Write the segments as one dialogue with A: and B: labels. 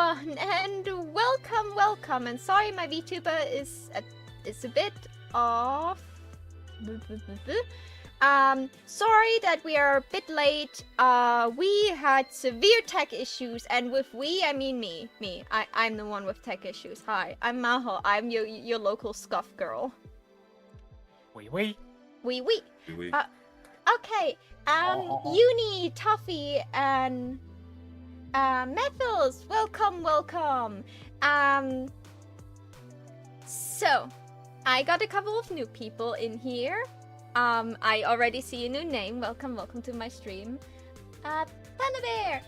A: And welcome. And sorry, my VTuber is a bit off. Sorry that we are a bit late. We had severe tech issues, and with we, I mean me. I'm the one with tech issues. Hi, I'm Maho. I'm your local scuff girl.
B: Oui.
A: Oui.
C: Oui.
A: Okay. Uni, Toffee, and Methyls, welcome. So I got a couple of new people in here. I already see a new name. Welcome to my stream. Panda Bear.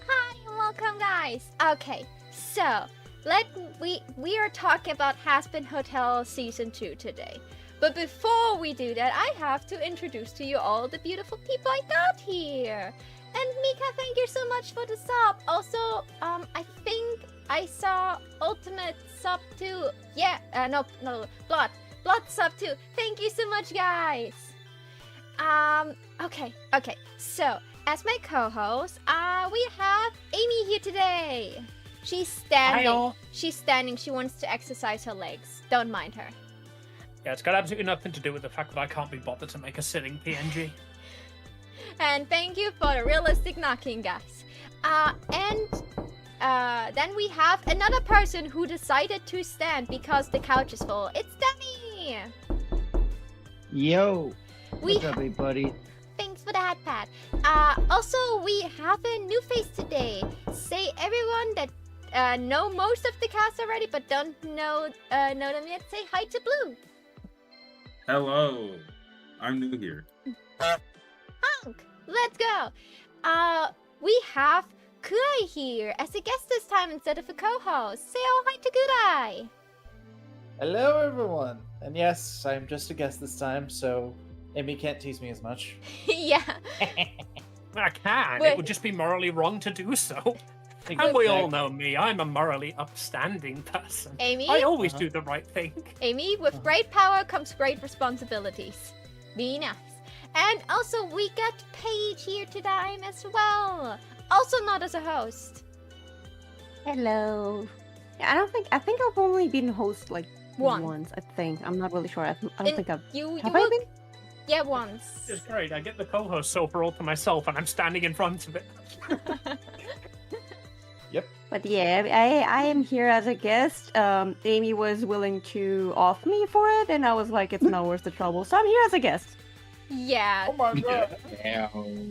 A: Hi, welcome guys. Okay, so we are talking about Hazbin Hotel Season 2 today. But before we do that, I have to introduce to you all the beautiful people I got here. And Mika, thank you so much for the sub. Also, I think I saw Ultimate sub too. Yeah, no, Blood sub too. Thank you so much, guys. Okay. So, as my co-host, we have Amy here today. She's standing.
B: Hi-oh.
A: She's standing. She wants to exercise her legs. Don't mind her.
B: Yeah, it's got absolutely nothing to do with the fact that I can't be bothered to make a sitting PNG.
A: And thank you for the realistic knocking, guys. Then we have another person who decided to stand because the couch is full. It's Demi!
D: Yo! What's up, everybody?
A: Thanks for that, Pat. Also, we have a new face today. Say everyone that know most of the cast already, but don't know them yet. Say hi to Blue.
C: Hello. I'm new here.
A: Honk! Let's go. We have Kudai here as a guest this time instead of a co-host. Say oh hi to Kudai.
E: Hello, everyone. And yes, I'm just a guest this time, so Amy can't tease me as much.
A: Yeah.
B: I can.
A: Wait.
B: It would just be morally wrong to do so. And we all know me. I'm a morally upstanding person.
A: Amy?
B: I always do the right thing.
A: Amy, with great power comes great responsibilities. Be nice. And also, we got Paige here today as well. Also not as a host.
F: Hello. Yeah, I think I've only been host like
A: Once.
F: once. I think I'm not really sure. I don't think I've.
A: You
F: Have
A: will...
F: I been?
A: Yeah, once.
B: It's great. I get the co-host sofa all to myself, and I'm standing in front of it.
F: But yeah, I am here as a guest. Amy was willing to off me for it, and I was like, it's not worth the trouble, so I'm here as a guest.
A: Yeah.
E: Oh my god.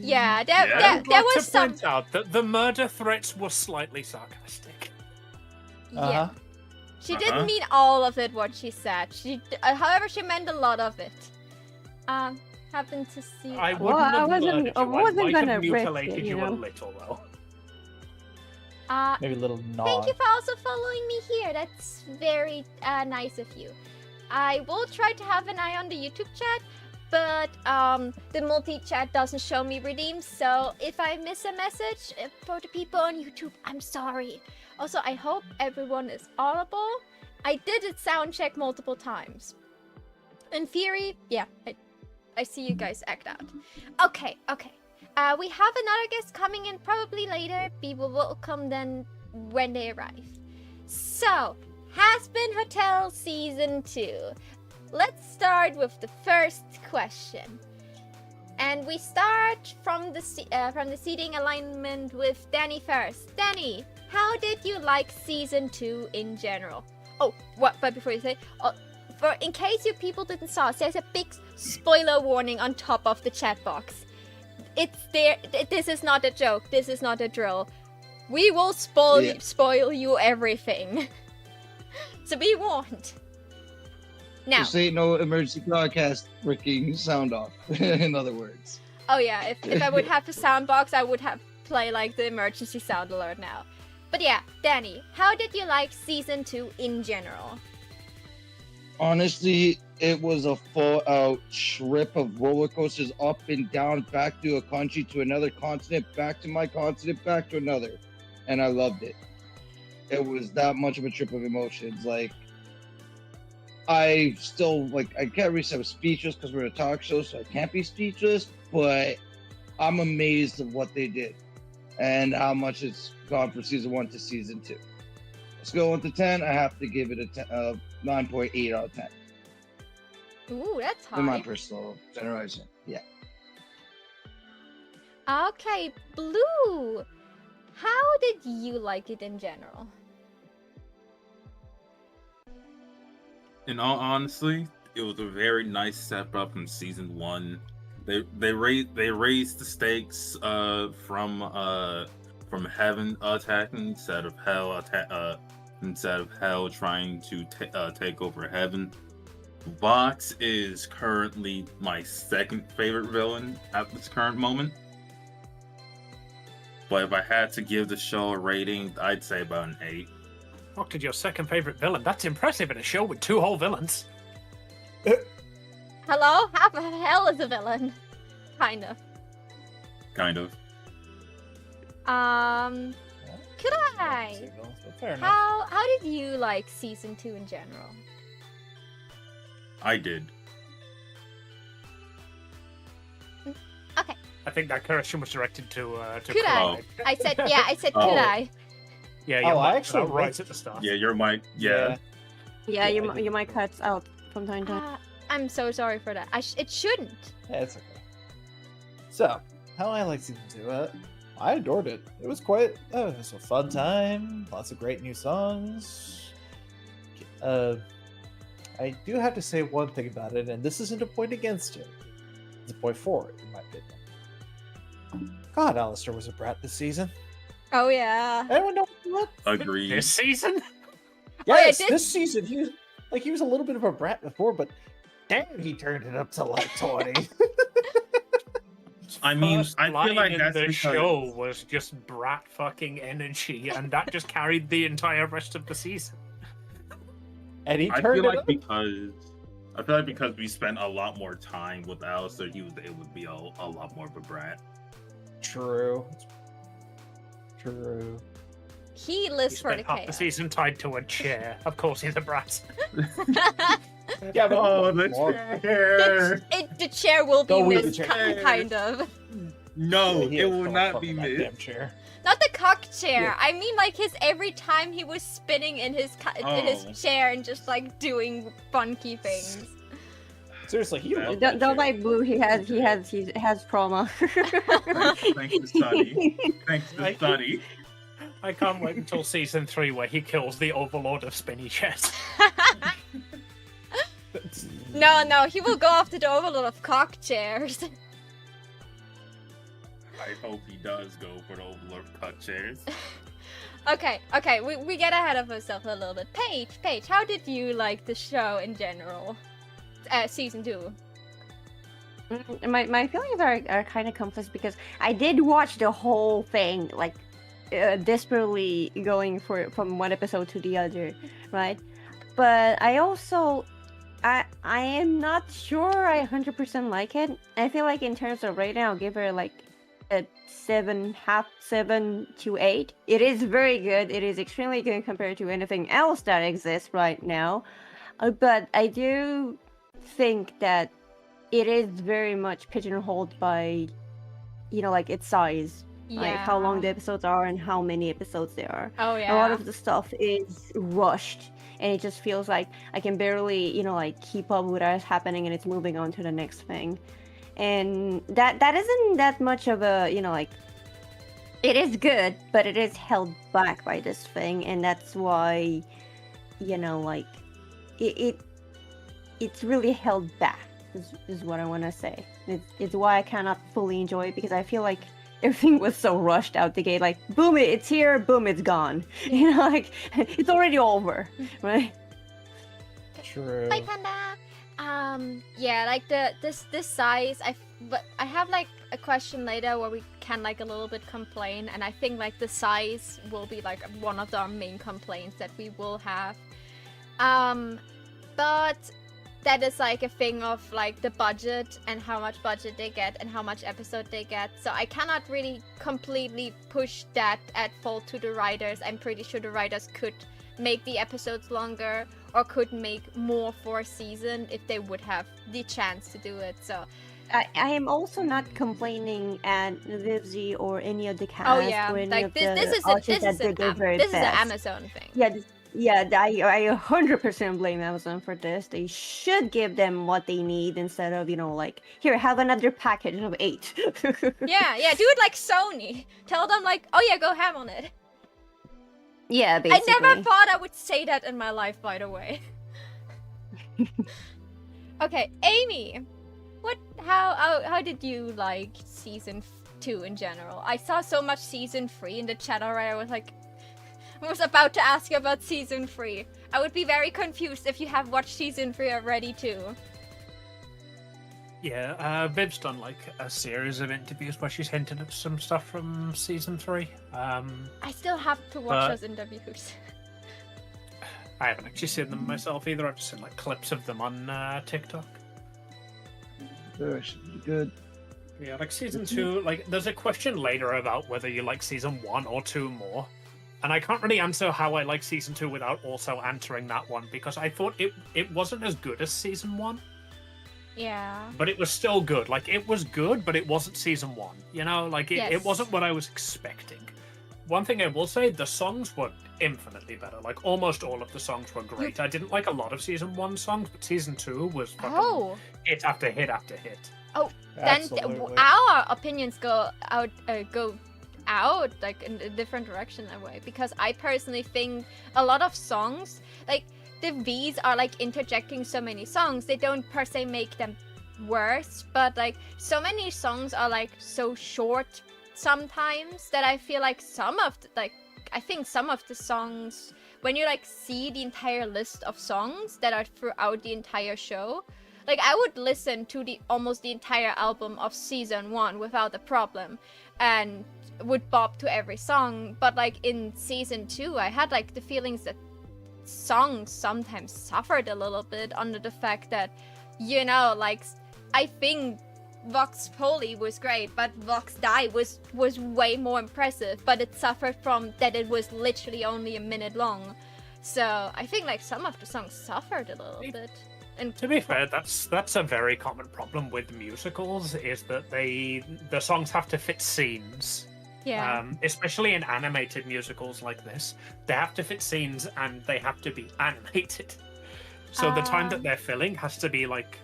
A: Yeah, there
B: I'd like
A: was
B: to
A: some...
B: point out that the murder threats were slightly sarcastic.
A: Yeah. She didn't mean all of it, what she said. However, she meant a lot of it. Happened to see...
B: I
F: Well,
B: wouldn't
F: I
B: have
F: wasn't-
B: murdered
F: I
B: you.
F: wasn't
B: I might
F: gonna
B: have
F: risk
B: mutilated
F: it, you
B: you a
F: know?
B: little, though.
E: Maybe a little nod.
A: Thank you for also following me here. That's very nice of you. I will try to have an eye on the YouTube chat, but the multi-chat doesn't show me redeems, so if I miss a message for the people on YouTube, I'm sorry. Also, I hope everyone is audible. I did a sound check multiple times. In theory, yeah, I see you guys act out. Okay. We have another guest coming in probably later. We will welcome them when they arrive. So, Hazbin Hotel Season 2. Let's start with the first question. And we start from the seating alignment with Danny first. Danny, how did you like Season 2 in general? Oh, what? But before you say, in case you people didn't saw, there's a big spoiler warning on top of the chat box. It's there. This is not a joke. This is not a drill. We will spoil you everything. So be warned. Now.
D: This ain't no emergency broadcast freaking sound off, in other words.
A: Oh yeah, if I would have the sound box, I would have play like the emergency sound alert now. But yeah, Danny, how did you like Season 2 in general?
D: Honestly, it was a full-out trip of roller coasters up and down, back to a country, to another continent, back to my continent, back to another. And I loved it. It was that much of a trip of emotions. Like, I can't really say I'm speechless because we're a talk show, so I can't be speechless, but I'm amazed at what they did. and how much it's gone from season 1 to season 2. Scale 1 to 10, I have to give it a 9.8 out of 10.
A: Ooh, that's
D: In my
A: high.
D: personal generation. Yeah.
A: Okay, Blue. How did you like it in general?
C: In all honesty, it was a very nice step up from season 1. They raised the stakes from heaven attacking instead of hell trying to take over heaven. Vox is currently my second favorite villain at this current moment. But if I had to give the show a rating, I'd say about an 8.
B: What did your second favorite villain? That's impressive in a show with 2 whole villains.
A: Hello? Half of hell is a villain. Kind of.
C: Kind of.
A: Could I?
E: Signals, but fair enough.
A: How did you like season 2 in general?
C: I did.
A: Okay.
B: I think that question was directed to
A: Could I?
B: Clyde.
A: I said could
C: Oh.
A: I?
B: Yeah,
E: Oh,
B: your
E: I
B: mic
E: actually
B: cut out right
E: raised-
B: at the start.
C: Yeah, your mic. Yeah.
F: Yeah,
E: Yeah, I
F: you might cut out from time to time.
A: I'm so sorry for that. It shouldn't.
E: Yeah, it's okay. So, how I like season 2? I adored it. It was quite. It was a fun time. Lots of great new songs. I do have to say one thing about it, and this isn't a point against it. It's a point for it, in my opinion. God, Alistair was a brat this season.
A: Oh yeah.
E: Anyone know what?
C: Agreed.
B: This season?
A: Oh, yeah,
E: Yes,
A: did-
E: this season he was a little bit of a brat before, but damn, he turned it up to like 20.
C: I mean,
B: First
C: I feel
B: line
C: like
B: in
C: that's
B: the
C: because-
B: show was just brat fucking energy, and that just carried the entire rest of the season.
E: And he
C: I
E: turned
C: feel
E: it
C: like
E: up.
C: because we spent a lot more time with Alistair, he was able to be a lot more of a brat.
E: True. True.
A: He
B: He
A: lives for the
B: spent half the
A: chaos.
B: season tied to a chair. Of course, he's a brat.
E: Yeah, but
C: Oh, that's
E: more-
C: fair.
A: The chair will be
E: Go with the
A: missed,
E: chair.
A: kind of.
C: No,
E: he
C: it
E: is
C: will
E: full
C: not
E: fuck
C: be
E: in that
C: missed.
E: damn chair.
A: Not the cock chair.
E: Yeah.
A: I mean, like every time he was spinning in his in
C: Oh.
A: his chair and just like doing funky things.
E: Seriously, he
C: That-
E: loved
F: Don't,
E: that
F: don't
E: chair.
F: like Blue. He has trauma.
C: Thanks to Sunny. Thanks to
B: Like-
C: Sunny.
B: I can't wait until season 3 where he kills the overlord of spinny chairs.
A: No, he will go after the overlord of cock chairs.
C: I hope he does go for the Overlord cut chairs.
A: Okay, we get ahead of ourselves a little bit. Paige, how did you like the show in general? Season 2.
F: My feelings are kind of confused because I did watch the whole thing, like desperately going from one episode to the other, right? But I also I am not sure I 100% like it. I feel like in terms of rating, I'll give her like a 7 to 8. It is very good. It is extremely good compared to anything else that exists right now. But I do think that it is very much pigeonholed by, like its size, like how long the episodes are and how many episodes there are.
A: Oh yeah.
F: A lot of the stuff is rushed, and it just feels like I can barely, like keep up with what's happening, and it's moving on to the next thing. And that isn't that much of a, like, it is good, but it is held back by this thing, and that's why, like, it's really held back. Is what I want to say. It's why I cannot fully enjoy it, because I feel like everything was so rushed out the gate. Like, boom, it's here, boom, it's gone. Like, it's already over, right?
E: True.
A: Hi, Panda. Yeah, like this size. But I have like a question later where we can like a little bit complain, and I think like the size will be like one of our main complaints that we will have. But that is like a thing of like the budget and how much budget they get and how much episode they get. So I cannot really completely push that at fault to the writers. I'm pretty sure the writers could make the episodes longer or could make more for a season if they would have the chance to do it. So
F: I am also not complaining at Vivzy or any of the cast
A: Oh yeah,
F: or any
A: like
F: of
A: this
F: the
A: is
F: artists that did their very
A: this is an
F: best.
A: Amazon thing.
F: Yeah, I 100% blame Amazon for this. They should give them what they need instead of, like, here, have another package of 8.
A: Yeah, do it like Sony. Tell them like, oh yeah, go ham on it.
F: Yeah, basically.
A: I never thought I would say that in my life, by the way. Okay, Amy, how did you like season 2 in general? I saw so much season 3 in the chat already. I was about to ask you about season 3. I would be very confused if you have watched season 3 already too.
B: Yeah, Viv's done like a series of interviews where she's hinted at some stuff from season 3.
A: I still have to watch those interviews.
B: I haven't actually seen them myself either. I've just seen like clips of them on TikTok.
D: That should be good.
B: Yeah, like season 2, like there's a question later about whether you like season 1 or 2 more. And I can't really answer how I like season 2 without also answering that one, because I thought it wasn't as good as season 1.
A: Yeah.
B: But it was still good. Like, it was good, but it wasn't season 1. You know, like, it
A: Yes.
B: wasn't what I was expecting. One thing I will say, the songs were infinitely better. Like, almost all of the songs were great. I didn't like a lot of season 1 songs, but season 2 was fucking hit after hit after hit.
A: Then
E: Absolutely.
A: our opinions go out like in a different direction in a way, because I personally think a lot of songs, like the V's are like interjecting so many songs, they don't per se make them worse, but like so many songs are like so short sometimes that I feel like I think some of the songs, when you like see the entire list of songs that are throughout the entire show, like I would listen to almost the entire album of season 1 without a problem and would bop to every song, but like in season 2 I had like the feelings that songs sometimes suffered a little bit under the fact that, like I think Vox Populi was great, but Vox Die was way more impressive, but it suffered from that it was literally only a minute long. So I think like some of the songs suffered a little bit. And
B: To be fair, that's a very common problem with musicals, is that the songs have to fit scenes.
A: yeah.
B: Especially in animated musicals like this, they have to fit scenes and they have to be animated. So the time that they're filling has to be like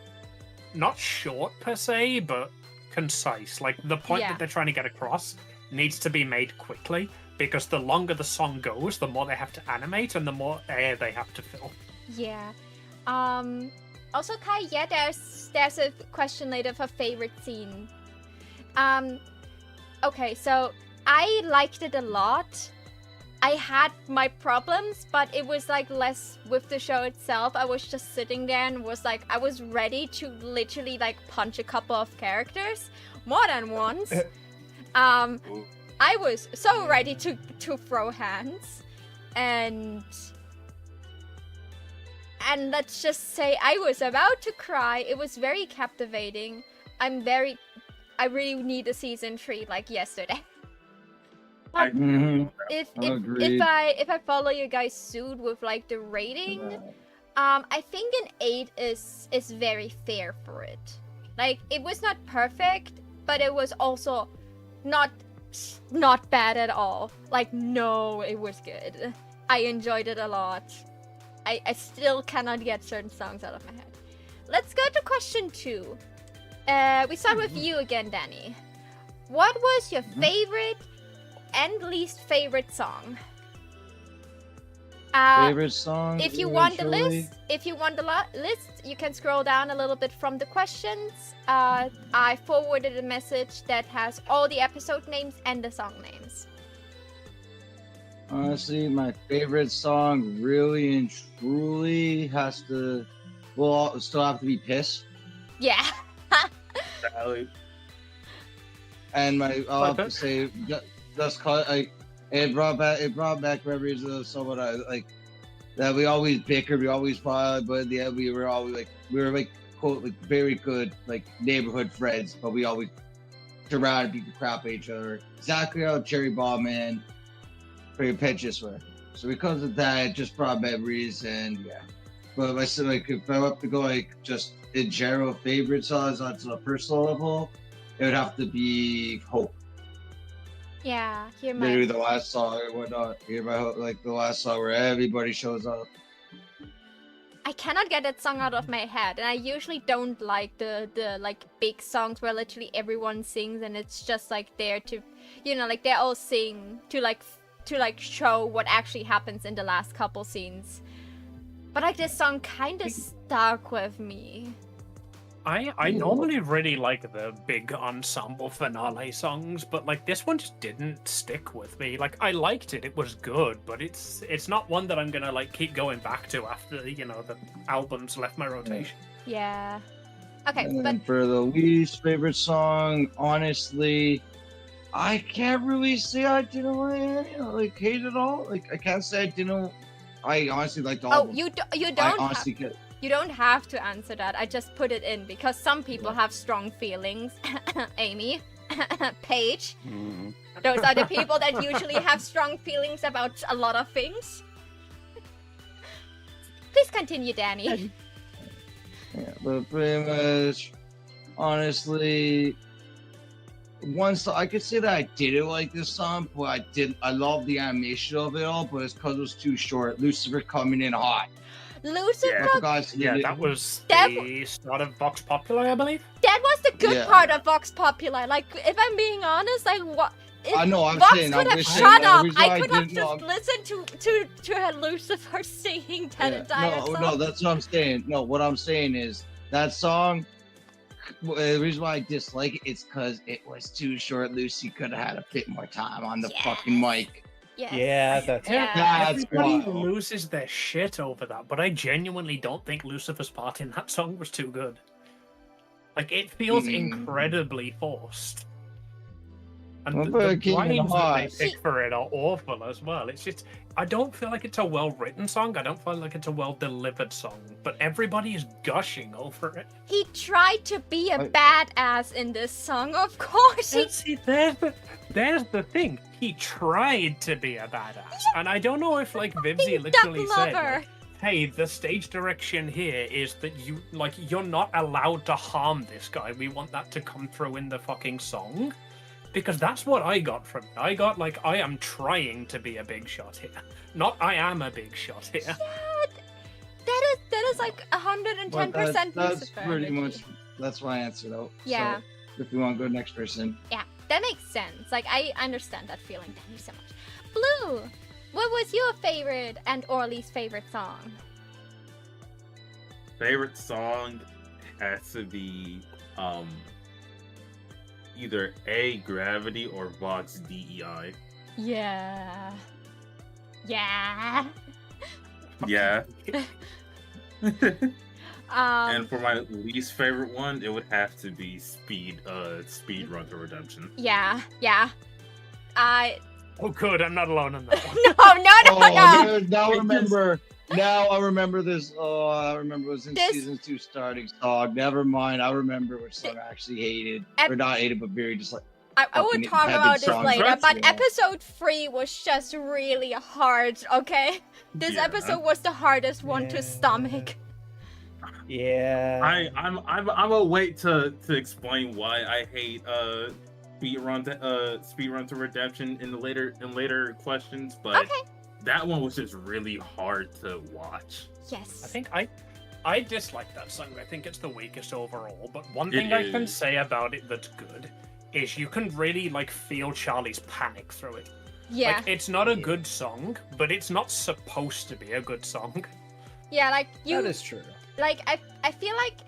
B: not short per se, but concise. Like the point
A: Yeah.
B: that they're trying to get across needs to be made quickly, because the longer the song goes, the more they have to animate and the more air they have to fill.
A: Yeah. Also, Kai, yeah, there's a question later for favorite scene. Okay, so I liked it a lot. I had my problems, but it was like less with the show itself. I was just sitting there and was like, I was ready to literally like punch a couple of characters more than once. I was so ready to throw hands, and let's just say I was about to cry. It was very captivating. I really need a season 3 like yesterday. If
D: Agreed.
A: I follow you guys suit with like the rating, I think an 8 is very fair for it. Like it was not perfect, but it was also not bad at all. Like no, it was good. I enjoyed it a lot. I still cannot get certain songs out of my head. Let's go to question 2. We start with you again, Danny. What was your favorite and least favorite song?
D: Favorite song?
A: If you want the
D: eventually?
A: list, you can scroll down a little bit from the questions. I forwarded a message that has all the episode names and the song names.
D: Honestly, my favorite song really and truly has to, well, still have to be Piss.
A: Yeah.
D: And I'll have to say, just cause it brought back memories of someone I like, that we always bickered, we always fought, but in the end we were always quote like very good like neighborhood friends, but we always surrounded, beat the crap out of each other. Exactly how Cherry Bomb and Pretty Pitches were. So because of that, it just brought memories, and yeah, But if I said like if I have to go like just in general favorite songs on a personal level, it would have to be Hope.
A: Yeah, hear
D: Maybe
A: my.
D: the last song or whatnot. Hear my Hope, like the last song where everybody shows up.
A: I cannot get that song out of my head, and I usually don't like the like big songs where literally everyone sings and it's just like there to, you know, like they all sing to like show what actually happens in the last couple scenes. But like this song kind of stuck with me.
B: I normally really like the big ensemble finale songs, but like this one just didn't stick with me. Like I liked it, it was good, but it's not one that I'm gonna like keep going back to after, you know, the album's left my rotation.
A: Yeah. Okay,
D: And
A: but
D: then for the least favorite song, honestly, I can't really say I didn't like hate it all. Like I can't say I didn't. I honestly liked all
A: oh,
D: of them.
A: you
D: I
A: don't have,
D: honestly can't.
A: you don't have to answer that. I just put it in because some people have strong feelings. Amy, Paige, those are the people that usually have strong feelings about a lot of things. Please continue, Danny.
D: Yeah, but pretty much, honestly, one song I could say that I didn't like this song, but I did. I love the animation of it all, but it's because it was too short. Lucifer coming in hot.
A: Lucifer,
D: I forgot to
B: Yeah,
D: do
B: that
D: it.
B: was
A: That
B: the start of Vox Populi, I believe.
A: that was the good
D: Yeah.
A: part of Vox Populi. Like, if I'm being honest, like what? If
D: I know. I'm
A: Vox
D: saying.
A: could
D: I'm
A: have
D: wishing-
A: shut
D: the
A: up.
D: reason
A: I
D: why
A: could have
D: didn't know-
A: just listened to her Lucifer singing that
D: Yeah,
A: entire
D: no,
A: song.
D: no, that's what I'm saying. No, what I'm saying is that song. The reason why I dislike it is because it was too short. Lucy could have had a bit more time on the fucking mic.
A: Yes.
E: Yeah, that's
A: Yeah.
D: That's
B: Everybody
D: why.
B: loses their shit over that, but I genuinely don't think Lucifer's part in that song was too good. Like, it feels incredibly forced. And
D: Well,
B: the
D: but it came in
B: lines that they
D: hot.
B: pick for it are awful as well. It's just, I don't feel like it's a well-written song. I don't feel like it's a well-delivered song. But everybody is gushing over it.
A: He tried to be a
D: I-
A: badass in this song, of course. He
B: See, there's the thing. He tried to be a badass. And I don't know if, like, Vivzy literally
A: duck
B: said,
A: lover.
B: like, hey, the stage direction here is that you're not allowed to harm this guy. We want that to come through in the fucking song. Because that's what I got from it. I got, like, I am trying to be a big shot here. Not I am a big shot here.
A: that is like 110%
D: Well, that's
A: Lucifer
D: pretty
A: energy.
D: much that's my answer though.
A: Yeah.
D: So, if we want to go next person,
A: Yeah, that makes sense. Like, I understand that feeling. Thank you so much. Blue, what was your favorite and or least favorite song?
C: Favorite song has to be either A, Gravity, or Vox DEI.
A: Yeah. Yeah.
C: Yeah. And
A: Um,
C: for my least favorite one, it would have to be Speed Run to Redemption.
A: yeah.
B: Oh, good. I'm not alone in that one.
A: No.
D: now I remember. Now I remember this. Oh, I remember it was in
A: This-
D: season 2 starting song. Never mind. I remember which song I actually hated, or not hated, but very just like.
A: I will
D: fucking
A: talk
D: heaven
A: about this
D: songs,
A: later,
D: right?
A: but
D: Yeah.
A: episode 3 was just really hard, okay? This
C: Yeah.
A: episode was the hardest one to
E: Yeah.
A: stomach.
E: Yeah.
C: I'm gonna wait to explain why I hate Speed Run to Redemption in later questions, but
A: Okay.
C: that one was just really hard to watch.
A: Yes.
B: I think I dislike that song. I think it's the weakest overall. But one
C: It
B: thing I can
C: is.
B: say about it that's good is you can really like feel Charlie's panic through it.
A: Yeah.
B: Like it's not a good song, but it's not supposed to be a good song.
A: Yeah, like you
E: That is true.
A: like I feel like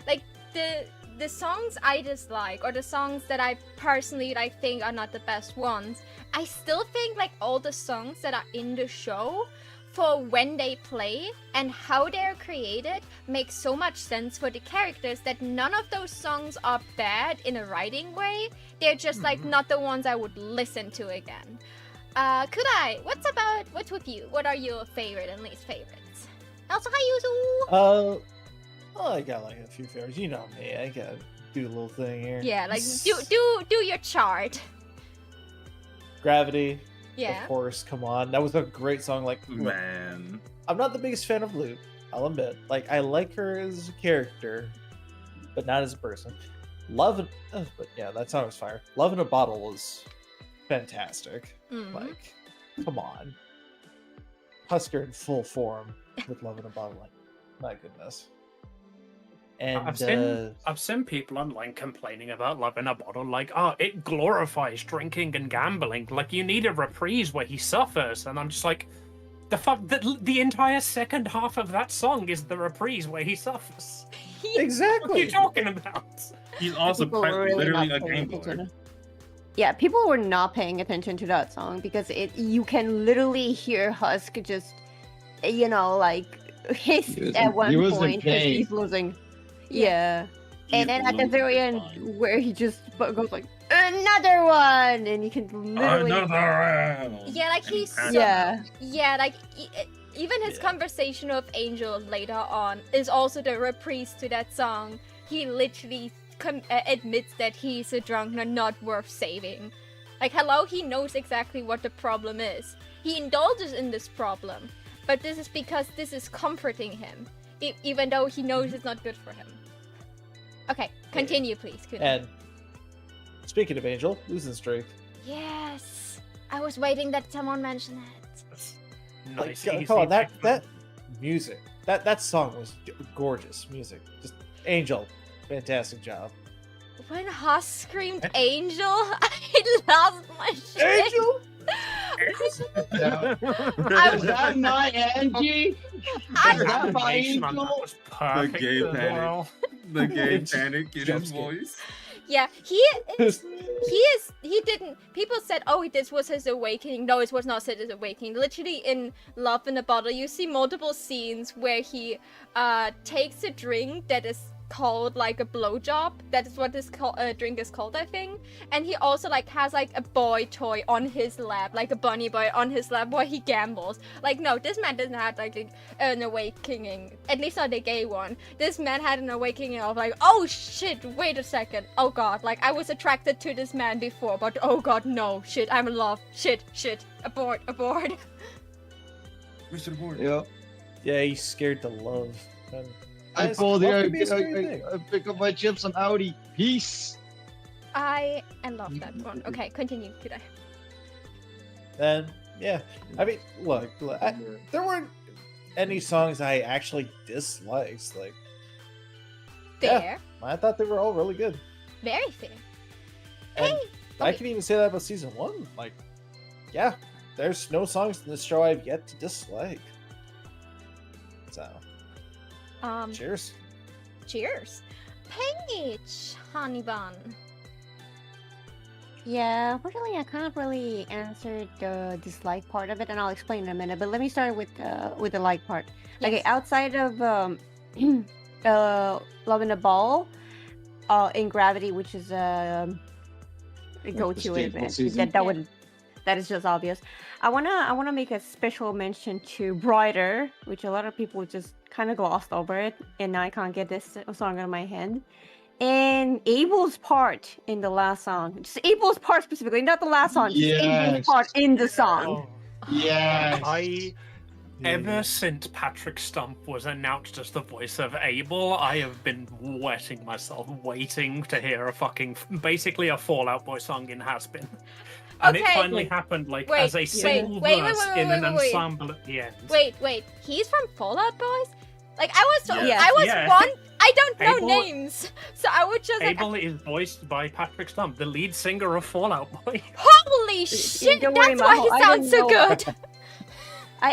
A: like the songs I dislike or the songs that I personally like think are not the best ones, I still think like all the songs that are in the show for when they play and how they're created make so much sense for the characters that none of those songs are bad in a writing way. They're just like not the ones I would listen to again. Kudai, what's with you? What are your favorite and least favorites? Also, hi Yuzu!
E: Well, I got like a few favorites. You know me. I gotta do a little thing here.
A: Yeah, like do your chart.
E: Gravity.
A: Yeah.
E: Of course. Come on. That was a great song. Like, look,
C: Man,
E: I'm not the biggest fan of Loop. I'll admit. Like, I like her as a character, but not as a person. But yeah, that song was fire. Love in a Bottle was fantastic.
A: Mhm.
E: Like, come on. Husker in full form with Love in a Bottle. Like, my goodness. And
B: I've seen people online complaining about Love in a Bottle, like, oh, it glorifies drinking and gambling. Like, you need a reprise where he suffers, and I'm just like, the entire second half of that song is the reprise where he suffers. What are
E: exactly.
B: you talking about?
C: He's also
F: People
C: quite
F: were really
C: literally
F: not
C: a
F: paying
C: Game
F: attention.
C: Boy.
F: Yeah, people were not paying attention to that song because you can literally hear Husk just, like hiss
D: He wasn't-
F: at one
D: he wasn't
F: point because
D: paying.
F: he's losing. Yeah. And then at the very end, where he just goes like, another one! And you can literally...
C: Another round.
A: Yeah, like he's so-
F: Yeah.
A: Yeah, like even his conversation with Angel later on is also the reprise to that song. He literally admits that he's a drunk and not worth saving. Like, hello, he knows exactly what the problem is. He indulges in this problem, but this is because this is comforting him, even though he knows it's not good for him. Okay, continue, please. Kuna.
E: And speaking of Angel, losing streak.
A: Yes, I was waiting that someone mentioned that.
E: Like,
B: Nice,
E: come
B: easy
E: on,
B: pick.
E: that music, that song was gorgeous music. Just Angel, fantastic job.
A: When Haas screamed Angel, I lost my shit.
E: Angel.
A: I
D: Is that not Angie?
A: I-
D: Is that my
B: Animation on that
D: Angel?
B: was perfect
C: gay
B: as
C: panic.
B: well.
C: The gay
E: It's
C: panic in
E: jump
C: his
E: scare.
C: voice.
A: Yeah, he didn't. People said, "Oh, this was his awakening." No, it was not his awakening. Literally, in Love in a Bottle, you see multiple scenes where he takes a drink that is called like a blowjob. That is what this drink is called, I think. And he also like has like a boy toy on his lap, like a bunny boy on his lap, while he gambles. Like, no, this man doesn't have like an awakening. At least not a gay one. This man had an awakening of like, oh shit, wait a second. Oh god, like I was attracted to this man before, but oh god, no, shit, I'm in love. Shit, abort.
C: Mr. Board.
D: Yeah.
E: Yeah, he's scared to love. And
D: I
E: Yes,
D: pulled
E: love
D: it.
E: can be a scary thing.
D: I pick up my chips on Audi. Peace.
A: I love that one. Okay, continue, Kudai.
E: then, yeah, I mean, look, there weren't any songs I actually disliked. Like, Yeah.
A: Fair.
E: I thought they were all really good.
A: Very fair.
E: And
A: Hey!
E: I
A: Okay.
E: can even say that about season 1. Like, yeah, there's no songs in this show I've yet to dislike. So, cheers.
A: Cheers. Paige, honey bun.
F: Yeah, really, I can't really answer the dislike part of it, and I'll explain in a minute. But let me start with the like part. Okay,
A: Yes.
F: outside of Love in a Ball, in Gravity, which is a go-to
D: staple
F: event.
D: season.
F: That is just obvious. I wanna make a special mention to Brighter, which a lot of people just kind of glossed over it, and now I can't get this song out of my head. And Abel's part in the last song, just Abel's part specifically, not the last song, just Abel's
D: Yes.
F: part in the song.
B: Oh,
D: Yes.
B: Ever since Patrick Stump was announced as the voice of Abel, I have been wetting myself, waiting to hear basically a Fallout Boy song in Has-Been. And it
A: Okay.
B: finally happened, like,
A: Wait,
B: as a
A: wait,
B: single
A: wait,
B: verse
A: wait,
B: in an
A: wait, wait.
B: ensemble at the end.
A: Wait, he's from Fallout Boys? Like I was,
C: Yes.
A: I was
B: Yeah.
A: one. I don't know
B: Abel-
A: names, so I would just like,
B: Abel is voiced by Patrick Stump, the lead singer of Fallout Boy.
A: holy shit!
F: don't worry,
A: That's why
F: Maho,
A: he
F: I
A: sounds so
F: didn't know.
A: good.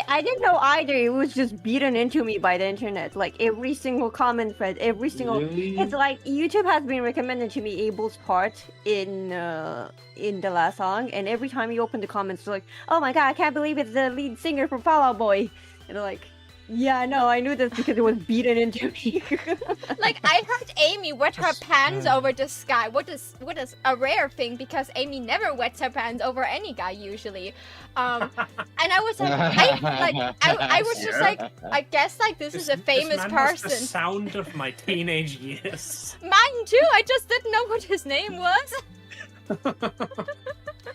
F: I didn't know either. It was just beaten into me by the internet. Like every single comment thread, every single.
D: Really?
F: It's like YouTube has been recommended to me Abel's part in the last song, and every time you open the comments, it's like, "Oh my god, I can't believe it's the lead singer from Fall Out Boy," and they're like, "Yeah, no, I knew this because it was beaten into me."
A: Like I heard Amy wet her pants over this guy. What is a rare thing because Amy never wets her pants over any guy usually. And I was like, I was just like, I guess like this is a famous
B: this man was the
A: person.
B: sound of my teenage years.
A: Mine too. I just didn't know what his name was.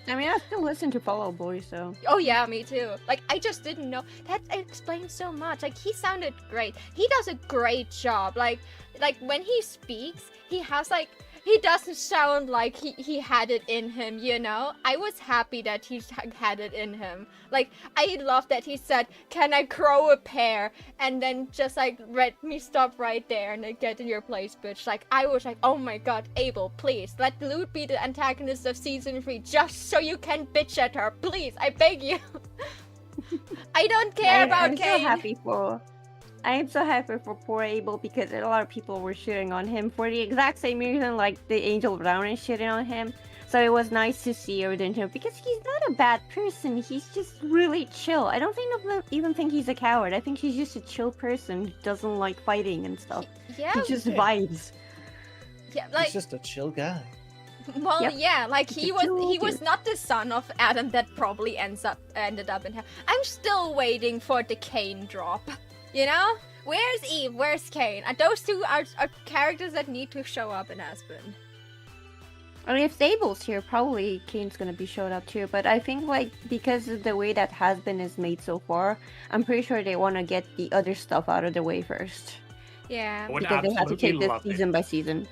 F: I mean, I still listen to Fall Out Boy, so
A: Oh yeah, me too. Like I just didn't know. That explains so much. Like he sounded great. He does a great job. Like when he speaks, he has like he doesn't sound like he had it in him, you know? I was happy that he had it in him. Like, I love that he said, "Can I grow a pair?" And then just like, let me stop right there and like, get in your place, bitch. Like, I was like, oh my god, Abel, please, let Lute be the antagonist of season 3 just so you can bitch at her. Please, I beg you. I don't care about Kane.
F: I am so happy for poor Abel because a lot of people were shitting on him for the exact same reason like the Angel Brown is shitting on him. So it was nice to see Redemption because he's not a bad person. He's just really chill. I don't even think he's a coward. I think he's just a chill person who doesn't like fighting and stuff.
A: Yeah.
F: He just vibes.
A: Yeah, like
E: He's just a chill guy.
A: well,
F: Yep.
A: yeah, like
F: He's
A: he
F: a
A: was
F: chill dude.
A: not the son of Adam that probably ended up in hell. I'm still waiting for the Kane drop. You know? Where's Eve? Where's Kane? And those two are characters that need to show up in Aspen.
F: I mean, if Stable's here, probably Kane's gonna be showed up too. But I think like because of the way that Has-Been is made so far, I'm pretty sure they want to get the other stuff out of the way first
A: Yeah.
B: I would
F: because they have to
B: absolutely
F: take this
B: love it.
F: season by season.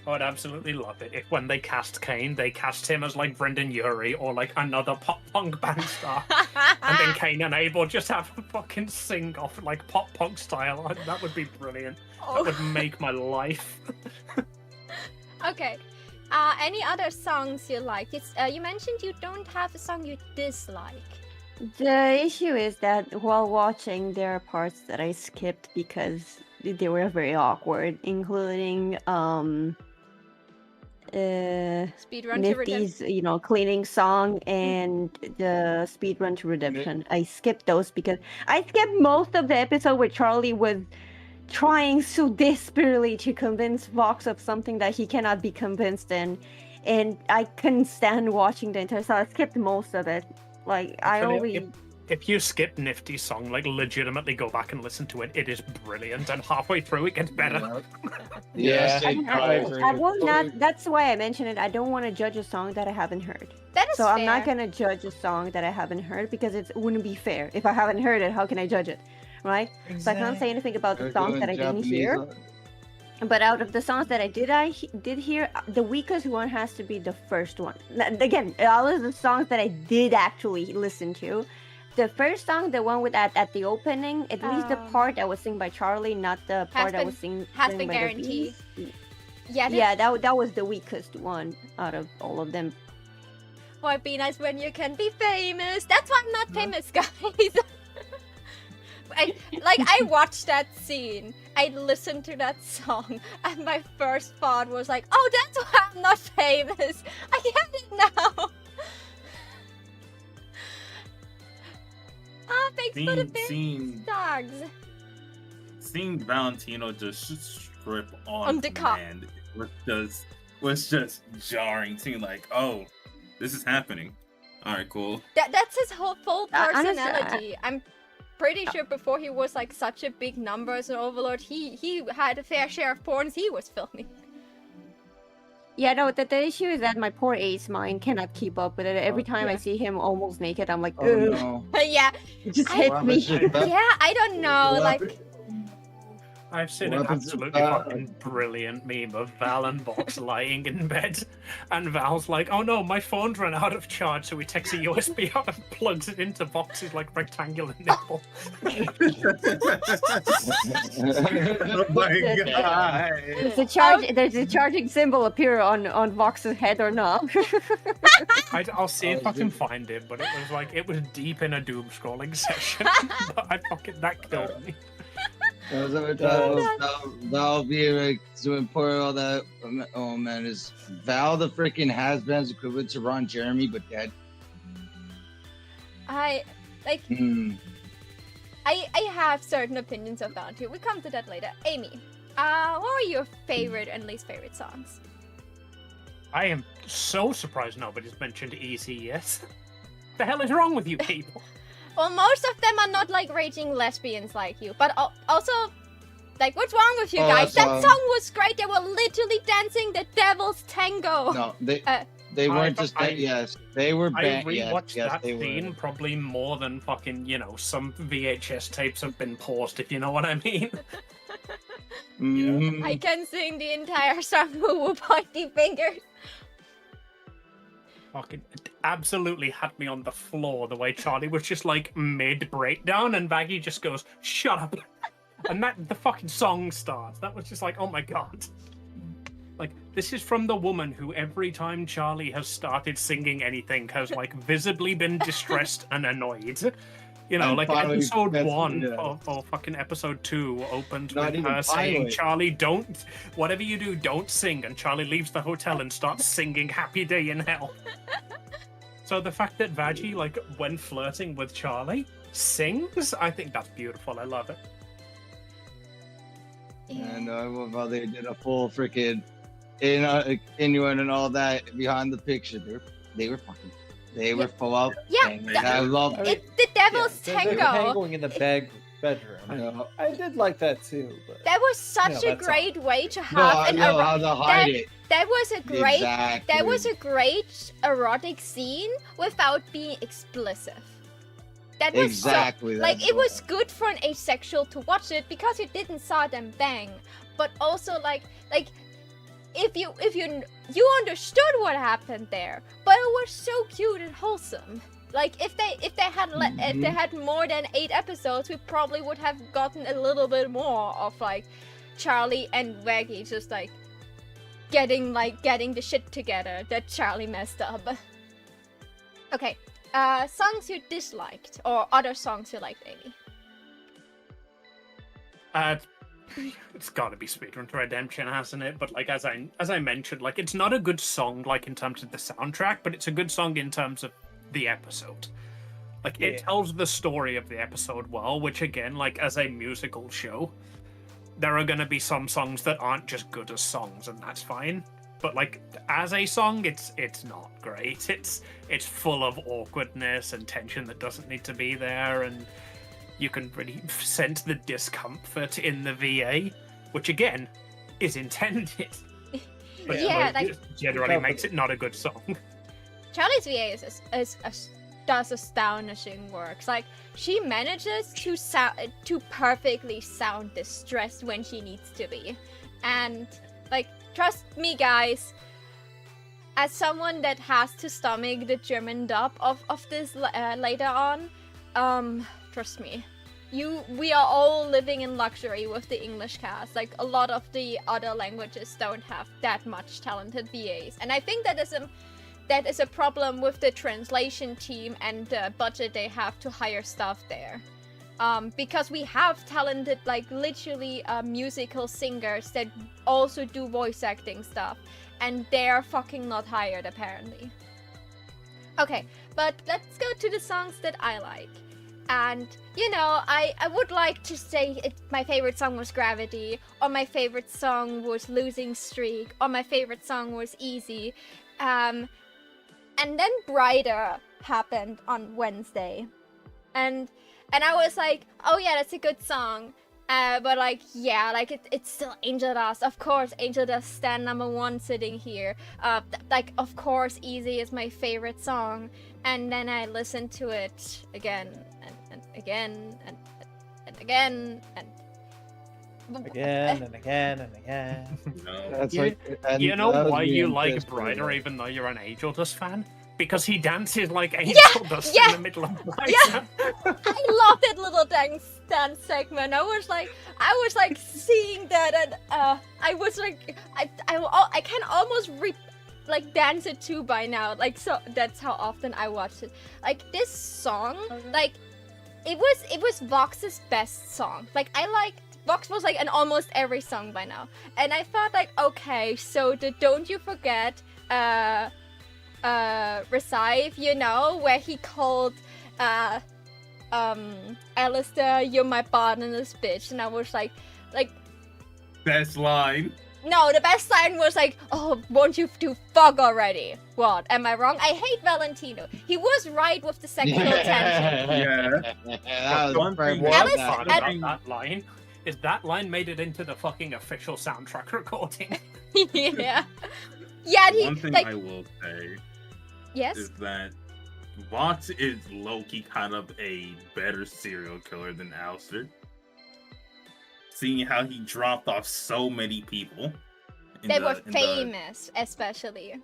B: I would absolutely love it if when they cast Kane, they cast him as like Brendan Urie or like another pop punk band star. And then Kane and Abel just have a fucking sing off like pop punk style. That would be brilliant. That would make my life.
A: Okay. Any other songs you like? You mentioned you don't have a song you dislike.
F: The issue is that while watching, there are parts that I skipped because they were very awkward, including
A: Speedrun to Redemption.
F: Nifty's, cleaning song and the speedrun to redemption. I skipped those because I skipped most of the episode where Charlie was trying so desperately to convince Vox of something that he cannot be convinced in, and I couldn't stand watching the entire. So I skipped most of it. Like I
B: Actually,
F: only.
B: If you skip Nifty's song, like legitimately go back and listen to it, it is brilliant, and halfway through it gets better.
D: Yes,
E: Yeah.
F: I will not. That's why I mentioned it. I don't want to judge a song that I haven't heard.
A: That is
F: So
A: fair.
F: I'm not gonna judge a song that I haven't heard because it wouldn't be fair. If I haven't heard it, how can I judge it, right? So I can't say anything about the songs that I didn't hear. But out of the songs that I did hear, the weakest one has to be the first one. Again, all of the songs that I did actually listen to, the first song, the one with at the opening, at least the part that was sung by Charlie, not the part that was sung
A: has
F: by
A: been
F: the
A: guaranteed.
F: Bees.
A: Yeah.
F: Yeah, that was the weakest one out of all of them.
A: Why be nice when you can be famous? That's why I'm not famous, guys. I watched that scene. I listened to that song, and my first thought was like, "Oh, that's why I'm not famous. I get it now." Thanks for the big dogs.
C: Seeing Valentino just strip on
A: the cop.
C: command was just jarring. Seeing like, oh, this is happening. All right, cool.
A: That's his whole full
F: Honestly,
A: personality. I'm pretty sure before he was like such a big number as an overlord, he had a fair share of porns he was filming.
F: Yeah, no, the issue is that my poor Ace mind cannot keep up with it. Every time I see him almost naked, I'm like,
D: Oh
F: ugh,
D: no.
A: Yeah,
F: it just
A: I-
F: hits
D: What
F: me.
D: happens if that-
A: yeah, I don't know,
D: what
A: like.
D: happen-
B: I've seen
D: What
B: an
D: happens if
B: absolutely
D: Val-
B: fucking brilliant meme of Val and Vox lying in bed, and Val's like, "Oh no, my phone's run out of charge," so he takes a USB out and plugs it into Vox's like rectangular nipple.
C: Oh my god!
F: There's a charging symbol appear on Vox's head or not.
B: I'll see if
D: Oh,
B: I can
D: dude.
B: find it, but it was deep in a doom scrolling session. But that killed me.
D: Val be like doing pour all that. Oh man, is Val the freaking has-been's equivalent to Ron Jeremy but dead?
A: I have certain opinions of that too. We come to that later. Amy, what are your favorite and least favorite songs?
B: I am so surprised nobody's mentioned Easy yet. The hell is wrong with you people?
A: Well, most of them are not like raging lesbians like you, but also, like, what's wrong with you
D: Oh,
A: guys?
D: that
A: That
D: song.
A: song was great. They were literally dancing the devil's tango.
D: No, they They weren't
B: I-
D: just that. Yes, they were
B: I
D: banned.
B: rewatched
D: Yes,
B: that
D: they
B: scene
D: were.
B: probably more than fucking, some VHS tapes have been paused, if you know what I mean.
D: Mhm.
A: I can sing the entire song with pointy fingers.
B: Fucking absolutely had me on the floor the way Charlie was just like mid breakdown and Baggy just goes, "Shut up." And the fucking song starts. That was just like, oh my god. Like, this is from the woman who every time Charlie has started singing anything has like visibly been distressed and annoyed.
D: And
B: Like
D: finally,
B: episode
D: that's-
B: 1
D: yeah.
B: or fucking episode 2 opened
D: Not
B: with
D: even
B: her saying,
D: finally.
B: "Charlie, don't, whatever you do, don't sing." And Charlie leaves the hotel and starts singing Happy Day in Hell. So the fact that Vaggie, like, when flirting with Charlie, sings, I think that's beautiful. I love it.
D: And I love how they did a full freaking Inuit and all that behind the picture. They were full out.
A: Yeah,
D: and
C: that-
D: I love
E: I mean,
A: It's the devil's
E: yeah, they're
A: tango.
E: tangling in the bedroom. I did like that too, but
A: That was such
E: No,
A: a
E: that's
A: great way to
D: No,
A: have
D: I
A: an
D: know
A: ero-
D: how to hide it.
A: that was a great
D: Exactly.
A: that was a great erotic scene without being explicit. That was
D: Exactly.
A: so, like
D: that's
A: it was
D: what-
A: good for an asexual to watch it because you didn't saw them bang, but also like if you understood what happened there, but it was so cute and wholesome. Like if they had if they had more than 8 episodes, we probably would have gotten a little bit more of like Charlie and Vaggie just like getting the shit together that Charlie messed up. Okay, songs you disliked or other songs you liked, Amy.
B: It's gotta be Speedrun Redemption, hasn't it? But like as I mentioned, like it's not a good song like in terms of the soundtrack, but it's a good song in terms of the episode. Like it
E: Yeah.
B: tells the story of the episode well, which again, like as a musical show, there are gonna be some songs that aren't just good as songs, and that's fine. But like as a song, it's not great. It's full of awkwardness and tension that doesn't need to be there, and you can really sense the discomfort in the VA, which again is intended. But
A: Yeah,
B: it generally makes it not a good song.
A: Charlie's VA does astonishing work. Like she manages to perfectly sound distressed when she needs to be, and like trust me, guys. As someone that has to stomach the German dub of this later on, trust me, we are all living in luxury with the English cast. Like a lot of the other languages don't have that much talented VAs, and I think that is a problem with the translation team and the budget they have to hire staff there. Because we have talented, like literally musical singers that also do voice acting stuff, and they're fucking not hired apparently. Okay, but let's go to the songs that I like. And, I would like to say my favorite song was Gravity, or my favorite song was Losing Streak, or my favorite song was Easy. And then Brighter happened on Wednesday. And I was like, oh yeah, that's a good song. But like, yeah, like it's still Angel Dust. Of course, Angel Dust stand #1 sitting here. Like, of course, Easy is my favorite song. And then I listened to it again and again and again and
E: again and again and again.
C: No.
D: That's
B: You-
D: like, and
B: You know
D: that was
B: why
D: me
B: you
D: and
B: like
D: Chris
B: Brighter
D: pretty
B: even though you're an Angel Dust fan? Because he dances like Angel Dust
A: yeah,
B: in the middle of Brighter.
A: I love that little dance segment. I was like seeing that, and I was like, I can almost dance it too by now. Like, so that's how often I watch it. Like this song, like it was Vox's best song. Like Vox was like in almost every song by now, and I thought like, okay, so the Don't You Forget Receive, where he called Alistair, you're my partner's bitch, and I was like
C: Best line.
A: no, the best line was like, oh, won't you do fuck already? What, am I wrong? I hate Valentino. He was right with the sexual tension.
C: Yeah.
D: that was
C: One
D: very
C: thing-
D: well
A: Alice-
D: done.
B: Part
A: and-
B: about that line is that line made it into the fucking official soundtrack recording.
A: Yeah. Yeah, he
C: One thing
A: like
C: I will say
A: yes.
C: is that Vox is low-key kind of a better serial killer than Alistair. Seeing how he dropped off so many people.
A: They were famous, especially.